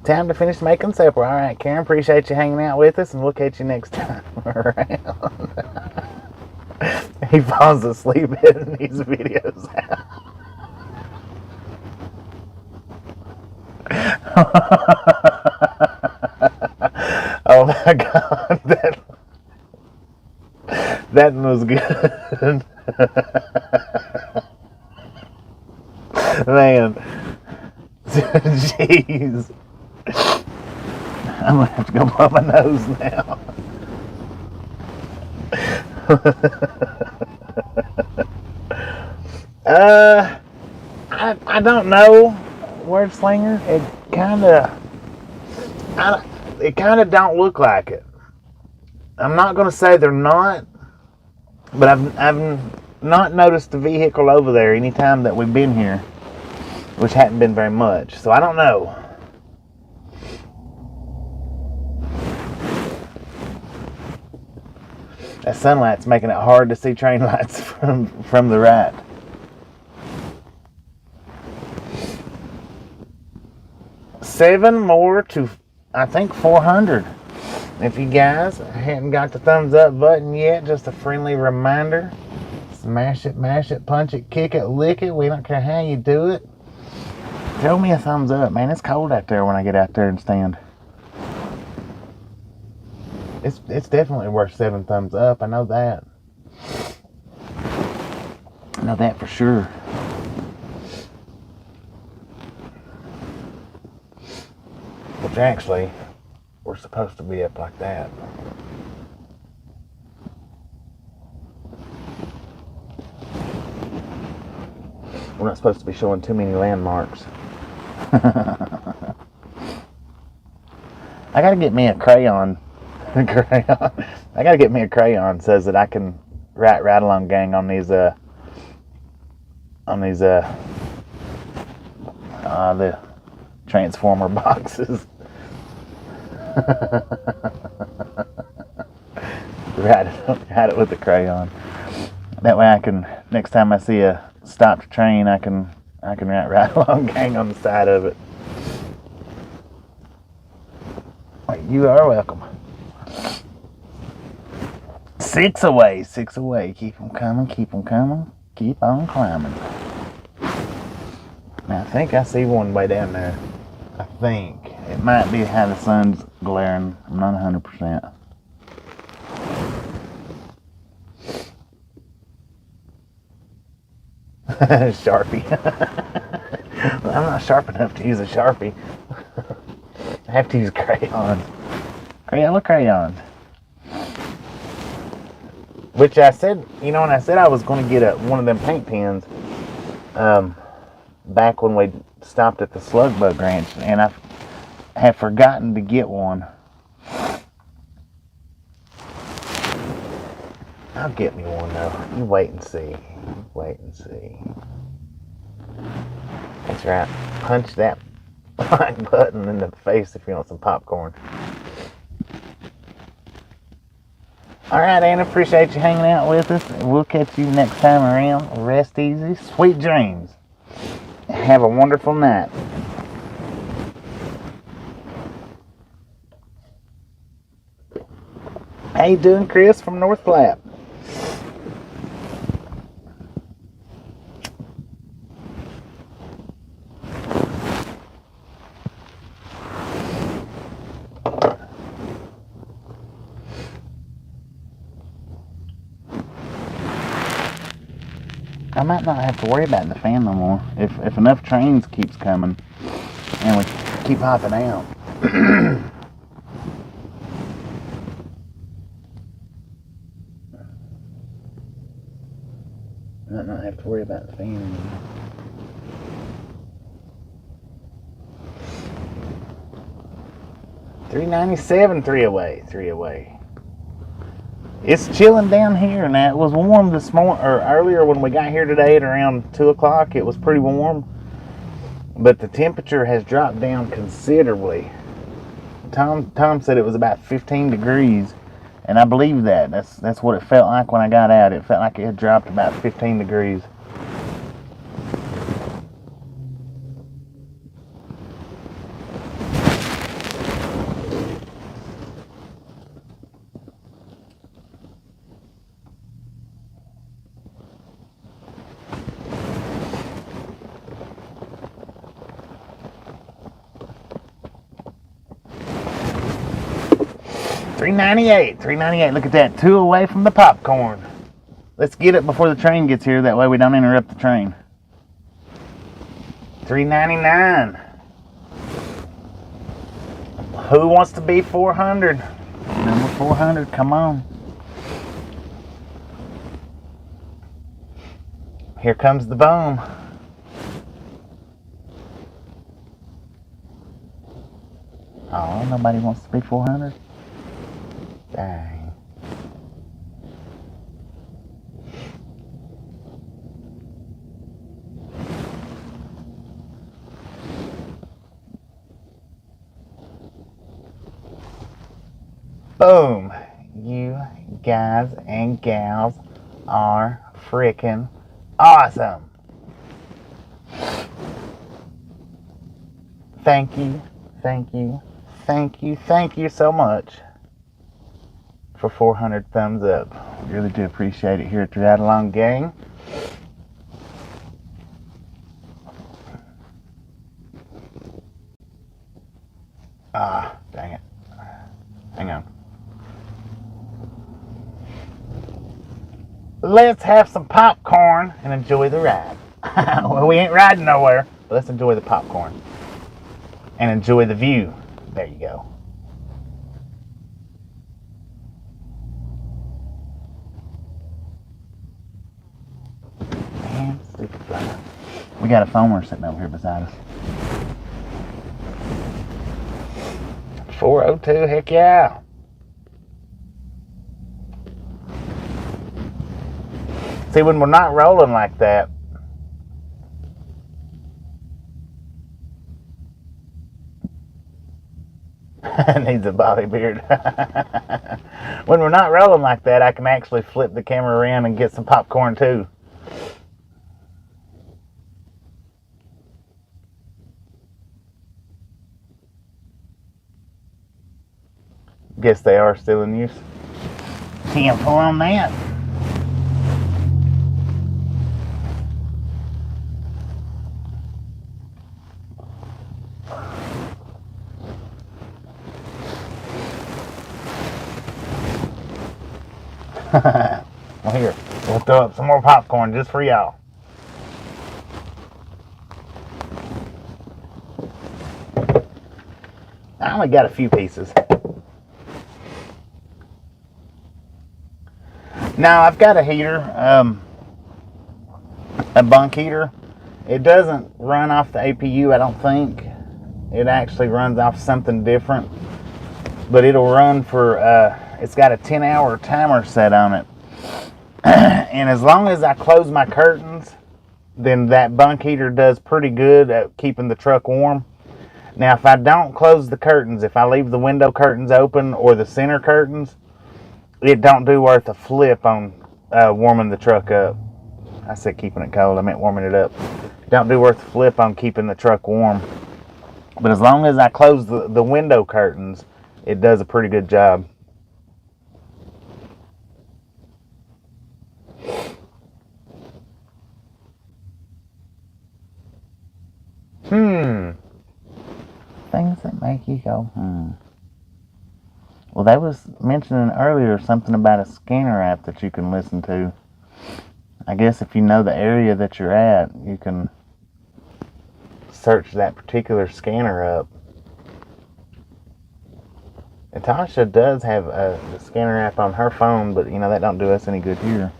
Time to finish making supper. All right, Karen, appreciate you hanging out with us, and we'll catch you next time around. He falls asleep in these videos out. Oh my God, that was good. Man, jeez. I'm gonna have to go blow my nose now. I don't know, word slinger. It kind of don't look like it. I'm not gonna say they're not, but I've not noticed the vehicle over there any time that we've been here, which hadn't been very much. So I don't know. That sunlight's making it hard to see train lights from the right. Seven more to, I think, 400. If you guys hadn't got the thumbs up button yet, just a friendly reminder. Smash it, mash it, punch it, kick it, lick it. We don't care how you do it. Throw me a thumbs up, man. It's cold out there when I get out there and stand. It's definitely worth 7 thumbs up. I know that. I know that for sure. Which actually, we're supposed to be up like that. We're not supposed to be showing too many landmarks. I gotta get me a crayon. I gotta get me a crayon so that I can write right along gang on these the transformer boxes. write it with a crayon. That way I can, next time I see a stopped train, I can write right along gang on the side of it. You are welcome. 6 away. Keep them coming, keep on climbing. Now, I think I see one way down there. I think. It might be how the sun's glaring. I'm not 100%. Sharpie. I'm not sharp enough to use a Sharpie. I have to use crayons. Crayola crayons. Which I said, when I said I was going to get one of them paint pens, back when we stopped at the Slug Bug Ranch, and I have forgotten to get one. I'll get me one though. You wait and see. That's right. Punch that like button in the face if you want some popcorn. Alright, Anna, appreciate you hanging out with us. We'll catch you next time around. Rest easy. Sweet dreams. Have a wonderful night. How you doing, Chris from North Platte? I might not have to worry about the fan no more if enough trains keeps coming and we keep hopping out. I might not have to worry about the fan anymore. $3.97, 3 away. It's chilling down here now. It was warm this morning, or earlier when we got here today at around 2 o'clock. It was pretty warm, but the temperature has dropped down considerably Tom said it was about 15 degrees, and I believe that. That's what it felt like when I got out. It felt like it had dropped about 15 degrees. $3.98. Look at that. 2 away from the popcorn. Let's get it before the train gets here. That way we don't interrupt the train. $3.99. Who wants to be 400? Number 400. Come on. Here comes the boom. Oh, nobody wants to be 400? Dang. Boom. You guys and gals are freaking awesome. Thank you so much for 400 thumbs up. Really do appreciate it here at the Ride Along Gang. Ah, dang it. Hang on. Let's have some popcorn and enjoy the ride. Well, we ain't riding nowhere, but let's enjoy the popcorn and enjoy the view. There you go. Man, stupid fly. We got a foamer sitting over here beside us. 402, heck yeah. See, when we're not rolling like that, needs a bobby beard. When we're not rolling like that, I can actually flip the camera around and get some popcorn too. Guess they are still in use. Can't pull on that. Well, here, we'll throw up some more popcorn just for y'all. I only got a few pieces. Now, I've got a heater, a bunk heater. It doesn't run off the APU, I don't think. It actually runs off something different. But it'll run for, it's got a 10-hour timer set on it. And as long as I close my curtains, then that bunk heater does pretty good at keeping the truck warm. Now, if I don't close the curtains, if I leave the window curtains open or the center curtains, it don't do worth a flip on warming the truck up. I said keeping it cold, I meant warming it up. Don't do worth a flip on keeping the truck warm. But as long as I close the window curtains, it does a pretty good job. Things that make you go, Well, they was mentioning earlier something about a scanner app that you can listen to. I guess if you know the area that you're at, you can search that particular scanner up. And Tasha does have the scanner app on her phone, but you know, that don't do us any good here.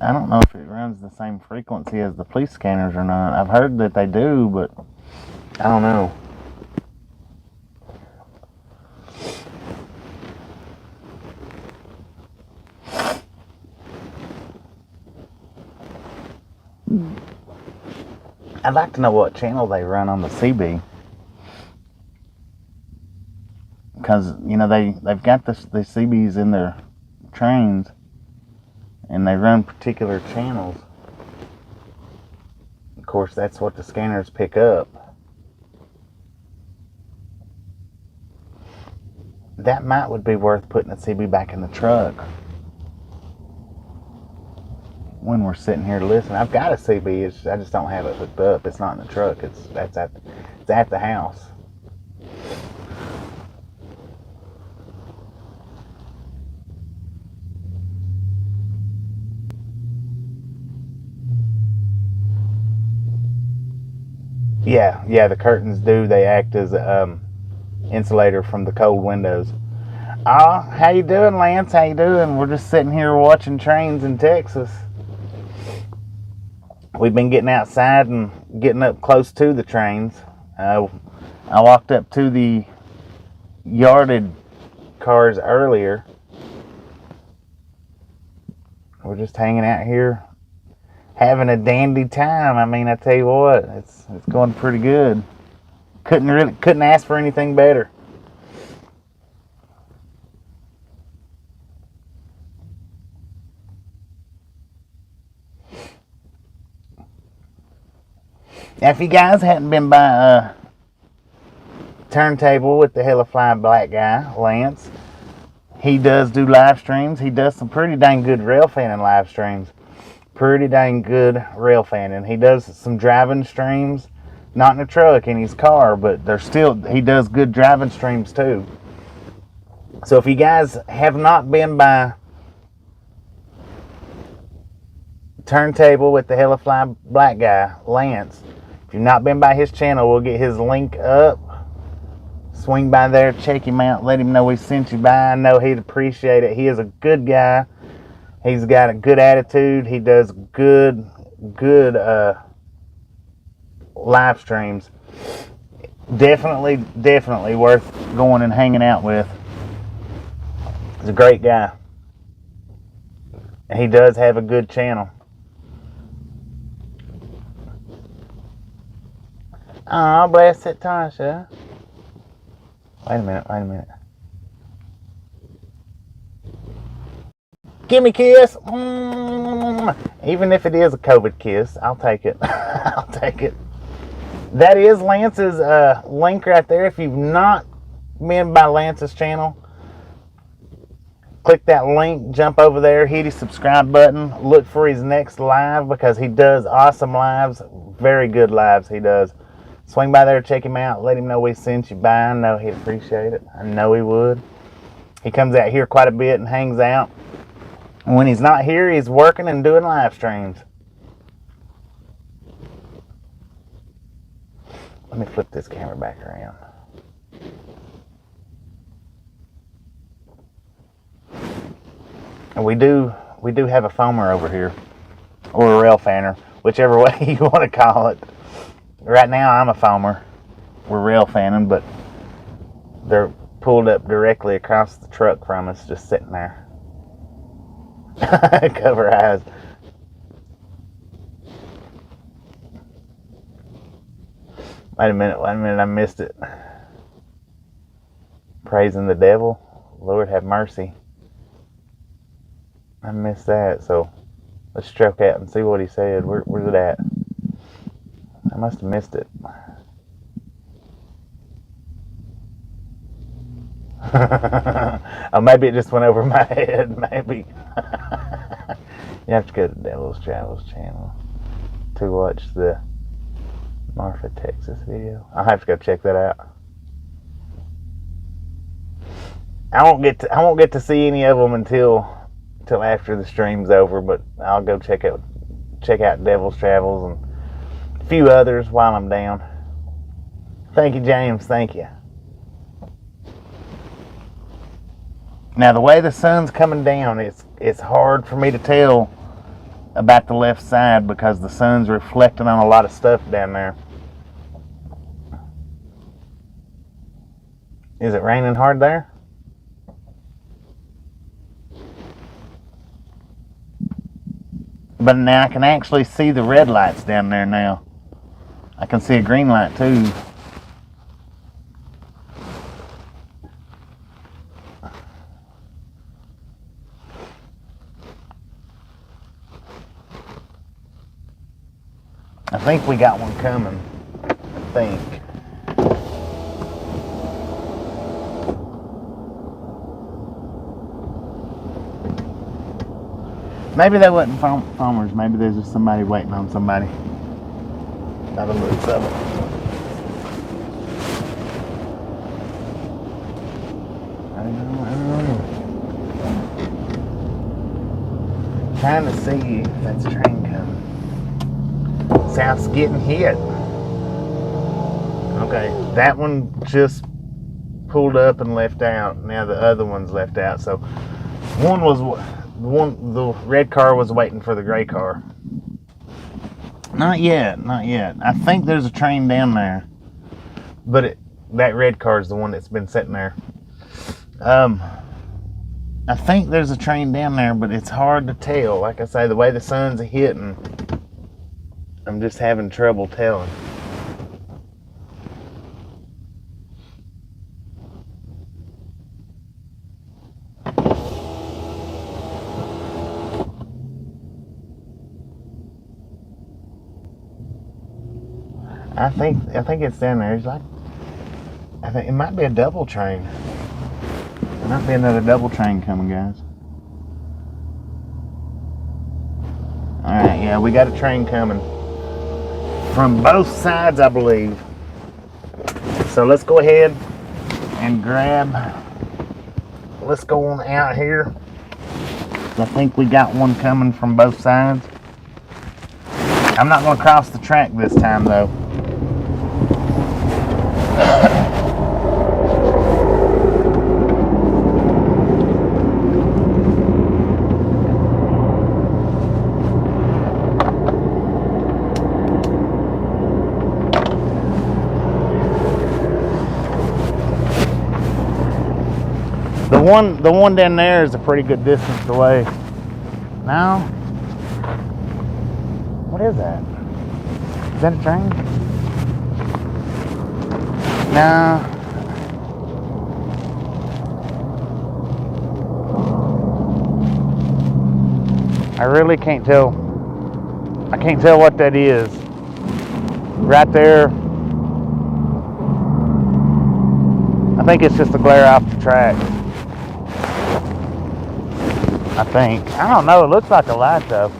I don't know if it runs the same frequency as the police scanners or not. I've heard that they do, but I don't know. I'd like to know what channel they run on the CB. because you know they've got the CBs in their trains, and they run particular channels. Of course, that's what the scanners pick up. That would be worth putting a CB back in the truck when we're sitting here to listen. I've got a CB, I just don't have it hooked up. It's not in the truck. It's at the house. Yeah, the curtains do. They act as insulator from the cold windows. How you doing, Lance? How you doing? We're just sitting here watching trains in Texas. We've been getting outside and getting up close to the trains. I walked up to the yarded cars earlier. We're just hanging out here, having a dandy time. I mean, I tell you what, it's going pretty good. Couldn't ask for anything better. Now, if you guys hadn't been by a turntable with the hella fly black guy, Lance, he does do live streams. He does some pretty dang good rail fanning live streams. Pretty dang good rail fanning. He does some driving streams, not in a truck, in his car, but he does good driving streams too. So if you guys have not been by turntable with the hella fly black guy, Lance, if you've not been by his channel, we'll get his link up. Swing by there, check him out, let him know we sent you by. I know he'd appreciate it. He is a good guy. He's got a good attitude. He does good live streams. Definitely worth going and hanging out with. He's a great guy. He does have a good channel. Oh, bless it, Tasha. Wait a minute. Give me a kiss. Even if it is a COVID kiss, I'll take it. I'll take it. That is Lance's link right there. If you've not been by Lance's channel, click that link, jump over there, hit his subscribe button, look for his next live because he does awesome lives. Very good lives he does. Swing by there, check him out, let him know we sent you by. I know he'd appreciate it. I know he would. He comes out here quite a bit and hangs out. And when he's not here, he's working and doing live streams. Let me flip this camera back around. And we do have a foamer over here, or a rail fanner, whichever way you want to call it. Right now I'm a foamer. We're rail fanning, but they're pulled up directly across the truck from us, just sitting there. Cover eyes. Wait a minute, I missed it. Praising the devil. Lord have mercy. I missed that, so let's stroke out and see what he said. Where's it at? I must have missed it. Oh, maybe it just went over my head, maybe. You have to go to Devil's Travels channel to watch the Friona Texas video. I'll have to go check that out. I won't get to see any of them until after the stream's over, but I'll go check out Devil's Travels and a few others while I'm down. Thank you, James. Thank you. Now, the way the sun's coming down, it's hard for me to tell about the left side because the sun's reflecting on a lot of stuff down there. Is it raining hard there? But now I can actually see the red lights down there now. I can see a green light too. think we got one coming. I think. Maybe they wasn't farmers. Maybe there's just somebody waiting on somebody. By the looks of it. I don't know. Trying to see if that's a train coming. South's getting hit. Okay, that one just pulled up and left out. Now the other one's left out. So the red car was waiting for the gray car. Not yet. I think there's a train down there, but that red car is the one that's been sitting there. I think there's a train down there, but it's hard to tell. Like I say, the way the sun's hitting, I'm just having trouble telling. I think it's down there. It's like, I think it might be a double train. There might be another double train coming, guys. Alright, yeah, we got a train coming. From both sides, I believe. So let's go ahead and let's go on out here. I think we got one coming from both sides. I'm not going to cross the track this time, though. The one down there is a pretty good distance away. Now, what is that? Is that a train? No. I really can't tell. I can't tell what that is. Right there. I think it's just the glare off the track. I think. I don't know. It looks like a light though.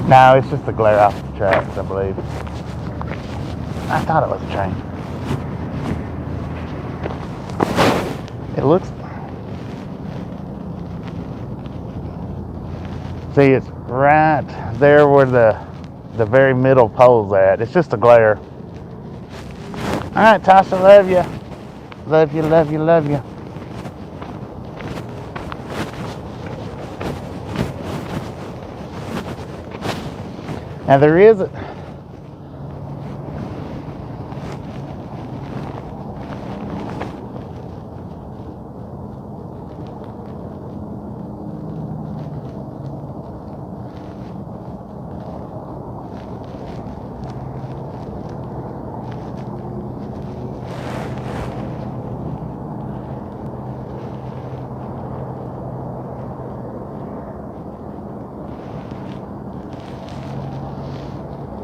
No, it's just the glare off the tracks, I believe. I thought it was a train. It looks... See, it's right there where the very middle pole's at. It's just a glare. Alright, Tasha, love you. Love you, love you, love you. Now there is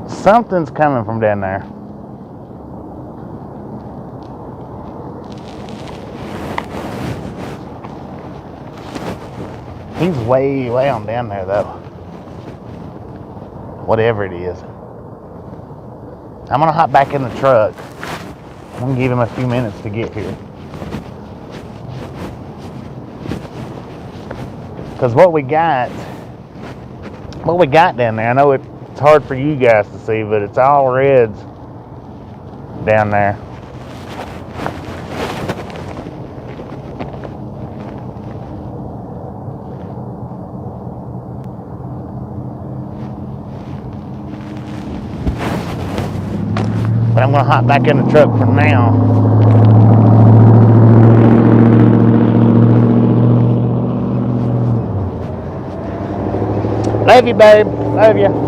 something's coming from down there. He's way on down there though. Whatever it is. I'm gonna hop back in the truck. I'm gonna give him a few minutes to get here. Because what we got down there, I know it's hard for you guys to see, but it's all reds down there. But I'm gonna hop back in the truck for now. Love you, babe. Love you.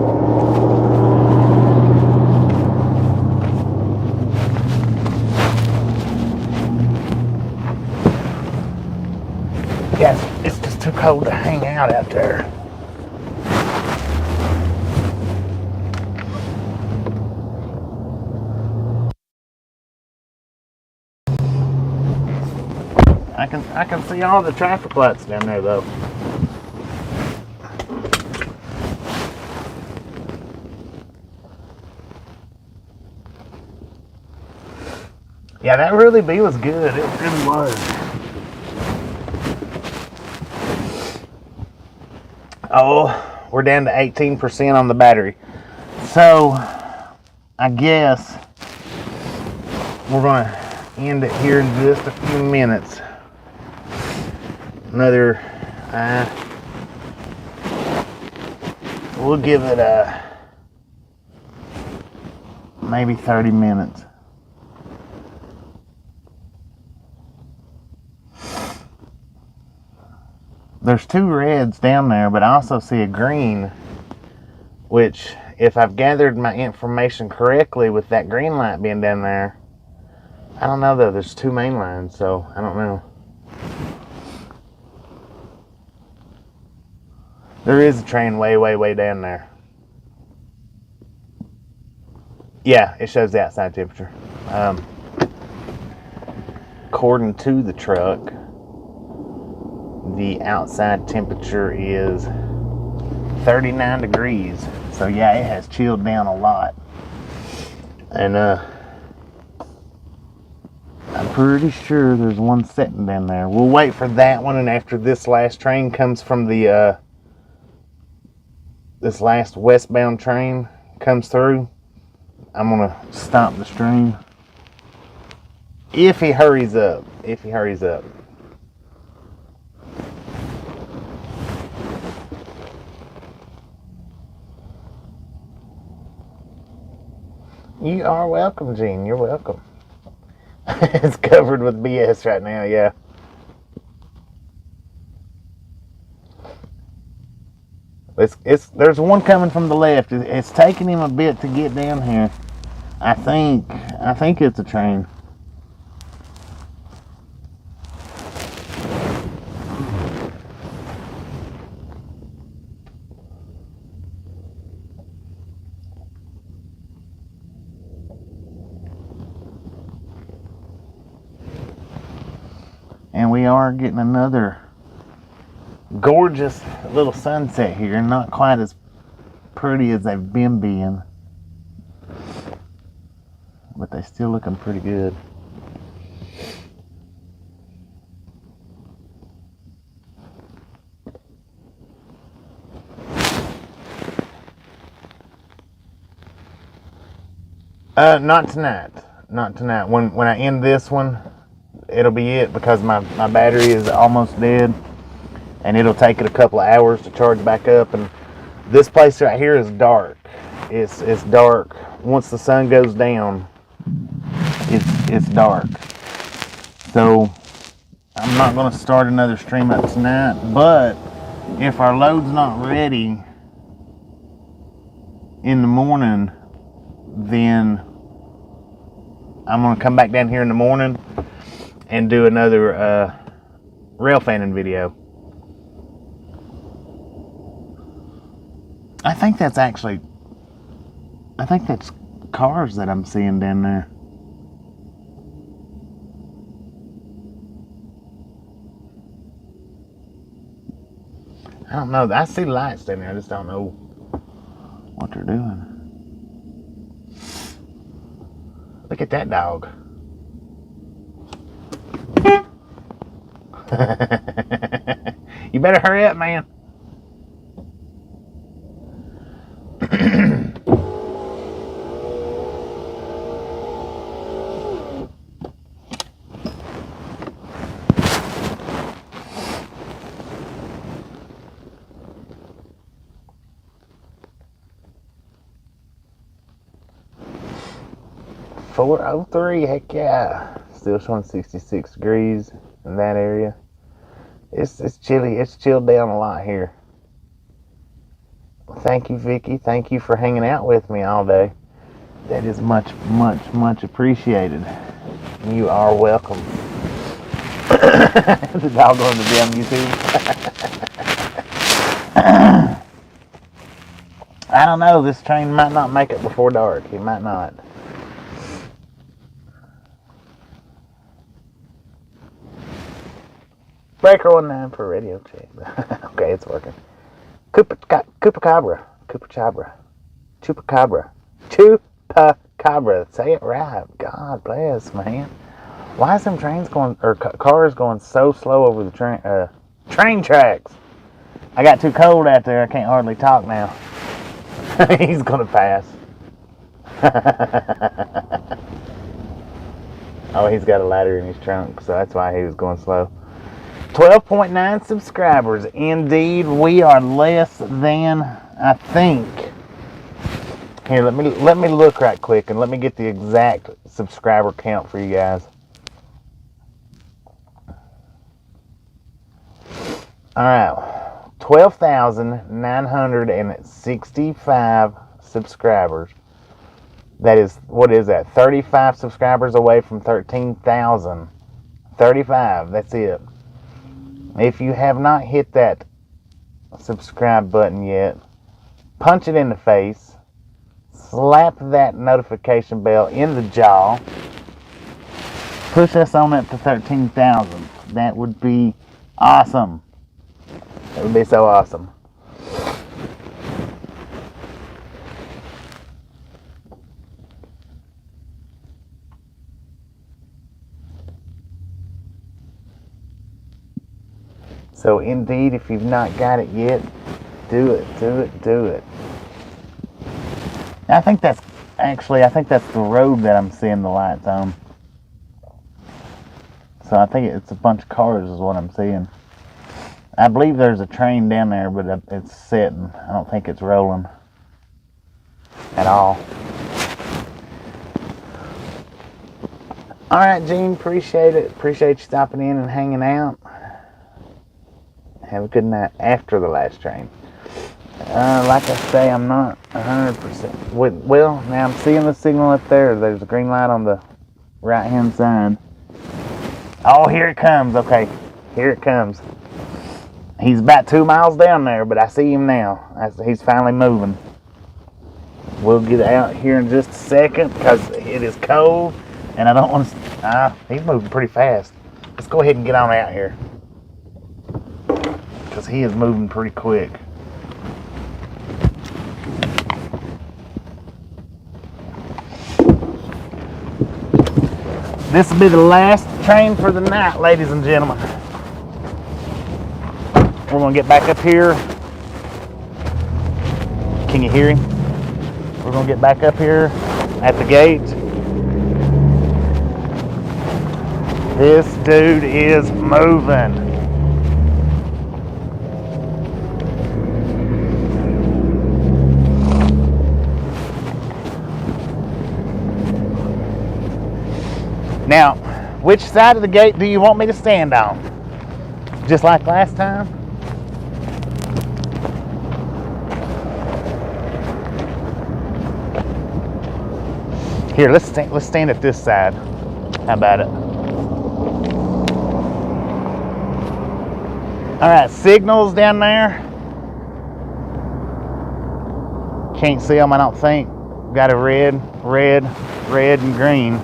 cold to hang out there. I can see all the traffic lights down there though. Yeah, that really bee was good. It really was. Oh, we're down to 18% on the battery. So, I guess we're going to end it here in just a few minutes. Another, we'll give it maybe 30 minutes. There's two reds down there, but I also see a green, which, if I've gathered my information correctly with that green light being down there, I don't know though, there's two main lines, so I don't know. There is a train way, way, way down there. Yeah, it shows the outside temperature. According to the truck, the outside temperature is 39 degrees. So yeah, it has chilled down a lot. And I'm pretty sure there's one sitting down there. We'll wait for that one, and after this last train comes from the this last westbound train comes through, I'm gonna stop the stream. If he hurries up. If he hurries up. You are welcome, Gene. You're welcome. It's covered with BS right now, yeah. There's one coming from the left. It's taking him a bit to get down here. I think it's a train. And we are getting another gorgeous little sunset here. Not quite as pretty as they've been being, but they're still looking pretty good. Not tonight. Not tonight. When I end this one, it'll be it, because my battery is almost dead, and it'll take it a couple of hours to charge back up. And this place right here is dark. It's dark. Once the sun goes down, it's dark. So I'm not going to start another stream up tonight, but if our load's not ready in the morning, then I'm going to come back down here in the morning and do another rail fanning video. I think that's cars that I'm seeing down there. I don't know. I see lights down there. I just don't know what they're doing. Look at that dog. You better hurry up, man. .403, heck yeah. Still showing 66 degrees in that area. It's chilly. It's chilled down a lot here. Thank you, Vicky. Thank you for hanging out with me all day. That is much, much, much appreciated. You are welcome. The dog on the damn YouTube. I don't know. This train might not make it before dark. It might not. Breaker 19 for radio check. Okay, it's working. Chupacabra. Say it right. God bless, man. Why is them trains going, or cars going so slow over the train tracks? I got too cold out there. I can't hardly talk now. He's gonna pass. Oh, he's got a ladder in his trunk, so that's why he was going slow. 12.9 subscribers. Indeed, we are less than, I think. Here, let me look right quick and let me get the exact subscriber count for you guys. All right, 12,965 subscribers. That is, what is that? 35 subscribers away from 13,000. 35, that's it. If you have not hit that subscribe button yet, punch it in the face, slap that notification bell in the jaw, push us on up to 13,000. That would be awesome. That would be so awesome. So indeed, if you've not got it yet, do it. I think that's the road that I'm seeing the lights on. So I think it's a bunch of cars is what I'm seeing. I believe there's a train down there, but it's sitting. I don't think it's rolling at all. All right, Gene, appreciate it. Appreciate you stopping in and hanging out. Have a good night after the last train. Like I say, I'm not 100%. Well, now I'm seeing the signal up there. There's a green light on the right-hand side. Oh, here it comes. Okay, here it comes. He's about 2 miles down there, but I see him now. He's finally moving. We'll get out here in just a second because it is cold, and I don't want to. He's moving pretty fast. Let's go ahead and get on out here because he is moving pretty quick. This will be the last train for the night, ladies and gentlemen. We're going to get back up here. Can you hear him? We're going to get back up here at the gate. This dude is moving. Now, which side of the gate do you want me to stand on? Just like last time? Here, let's stand at this side. How about it? All right, signals down there. Can't see them, I don't think. Got a red, and green.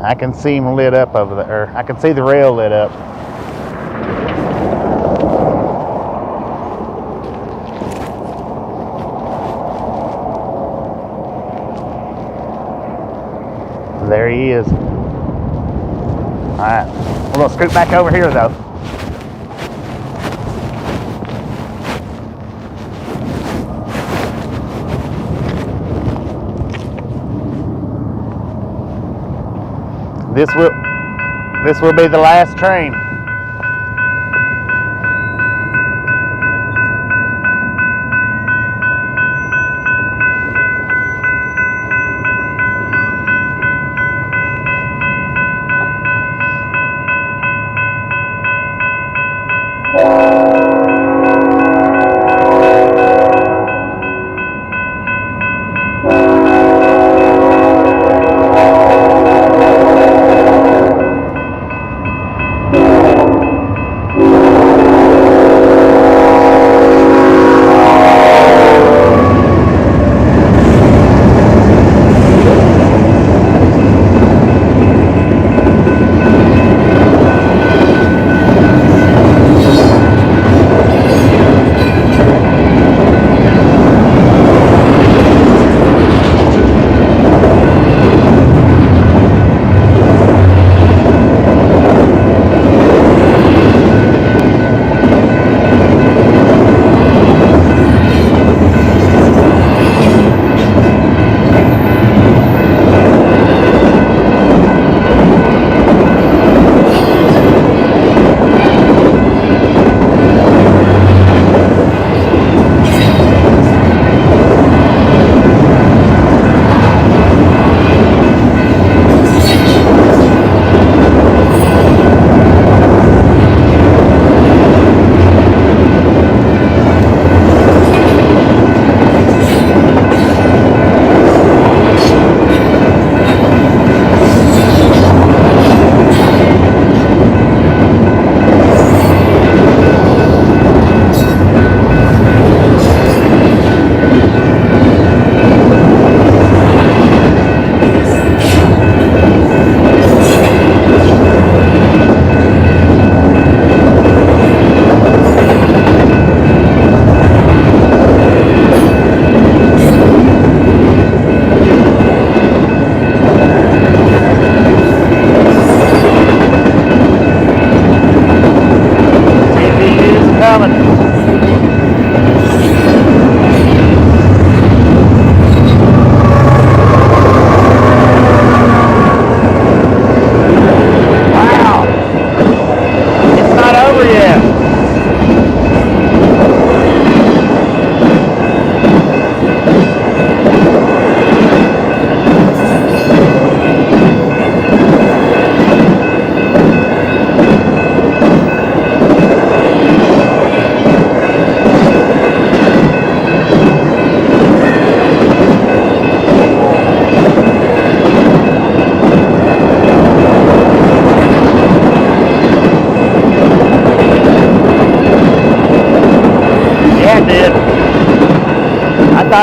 I can see him lit up over there. I can see the rail lit up. There he is. All right, we're gonna scoot back over here though. This will be the last train.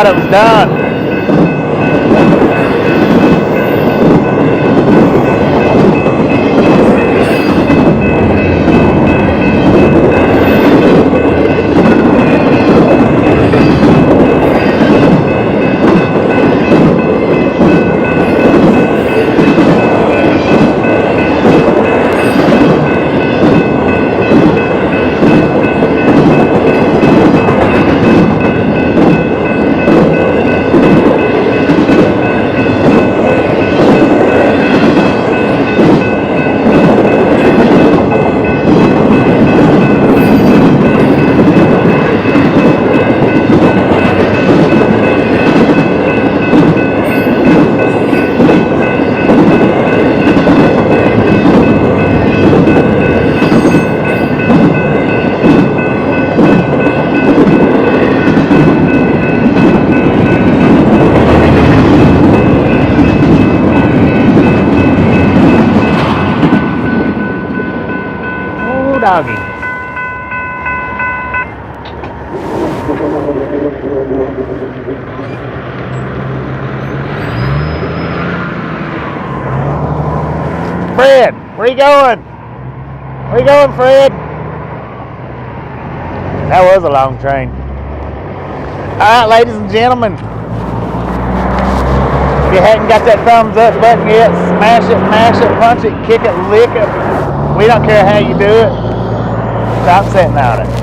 thought it was done. Doggy. Fred, where you going? Where you going, Fred? That was a long train. Alright, ladies and gentlemen. If you hadn't got that thumbs up button yet, smash it, mash it, punch it, kick it, lick it. We don't care how you do it. Stop sitting on it.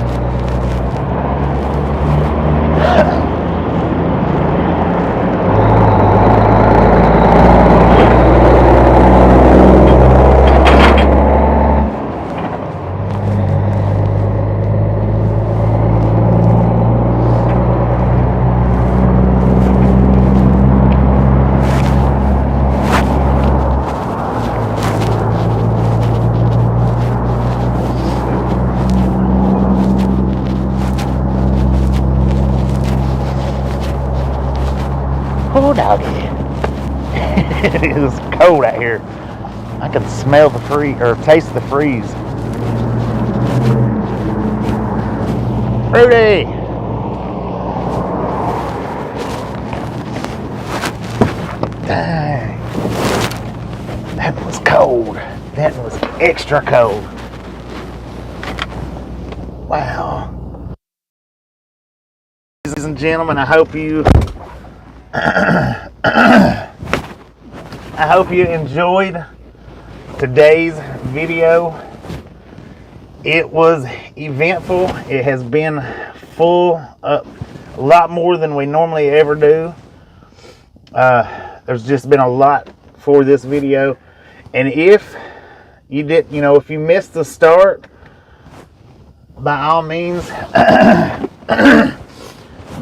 Oh, doggy. It is cold out here. I can smell the freeze, or taste the freeze. Rudy! Dang. That was cold. That was extra cold. Wow. Ladies and gentlemen, I hope you enjoyed today's video. It was eventful. It has been full up a lot more than we normally ever do. There's just been a lot for this video, and if you if you missed the start, by all means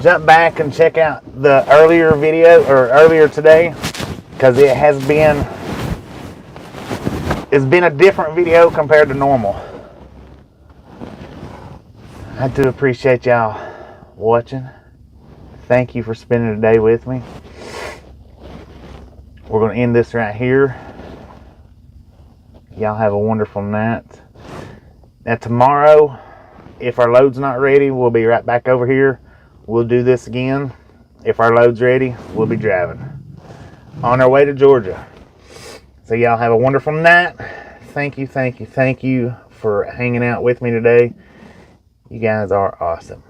jump back and check out the earlier video, or earlier today, because it's been a different video compared to normal. I do appreciate y'all watching. Thank you for spending the day with me. We're going to end this right here. Y'all have a wonderful night. Now tomorrow, if our load's not ready, we'll be right back over here. We'll do this again. If our load's ready, we'll be driving on our way to Georgia. So y'all have a wonderful night. Thank you for hanging out with me today. You guys are awesome.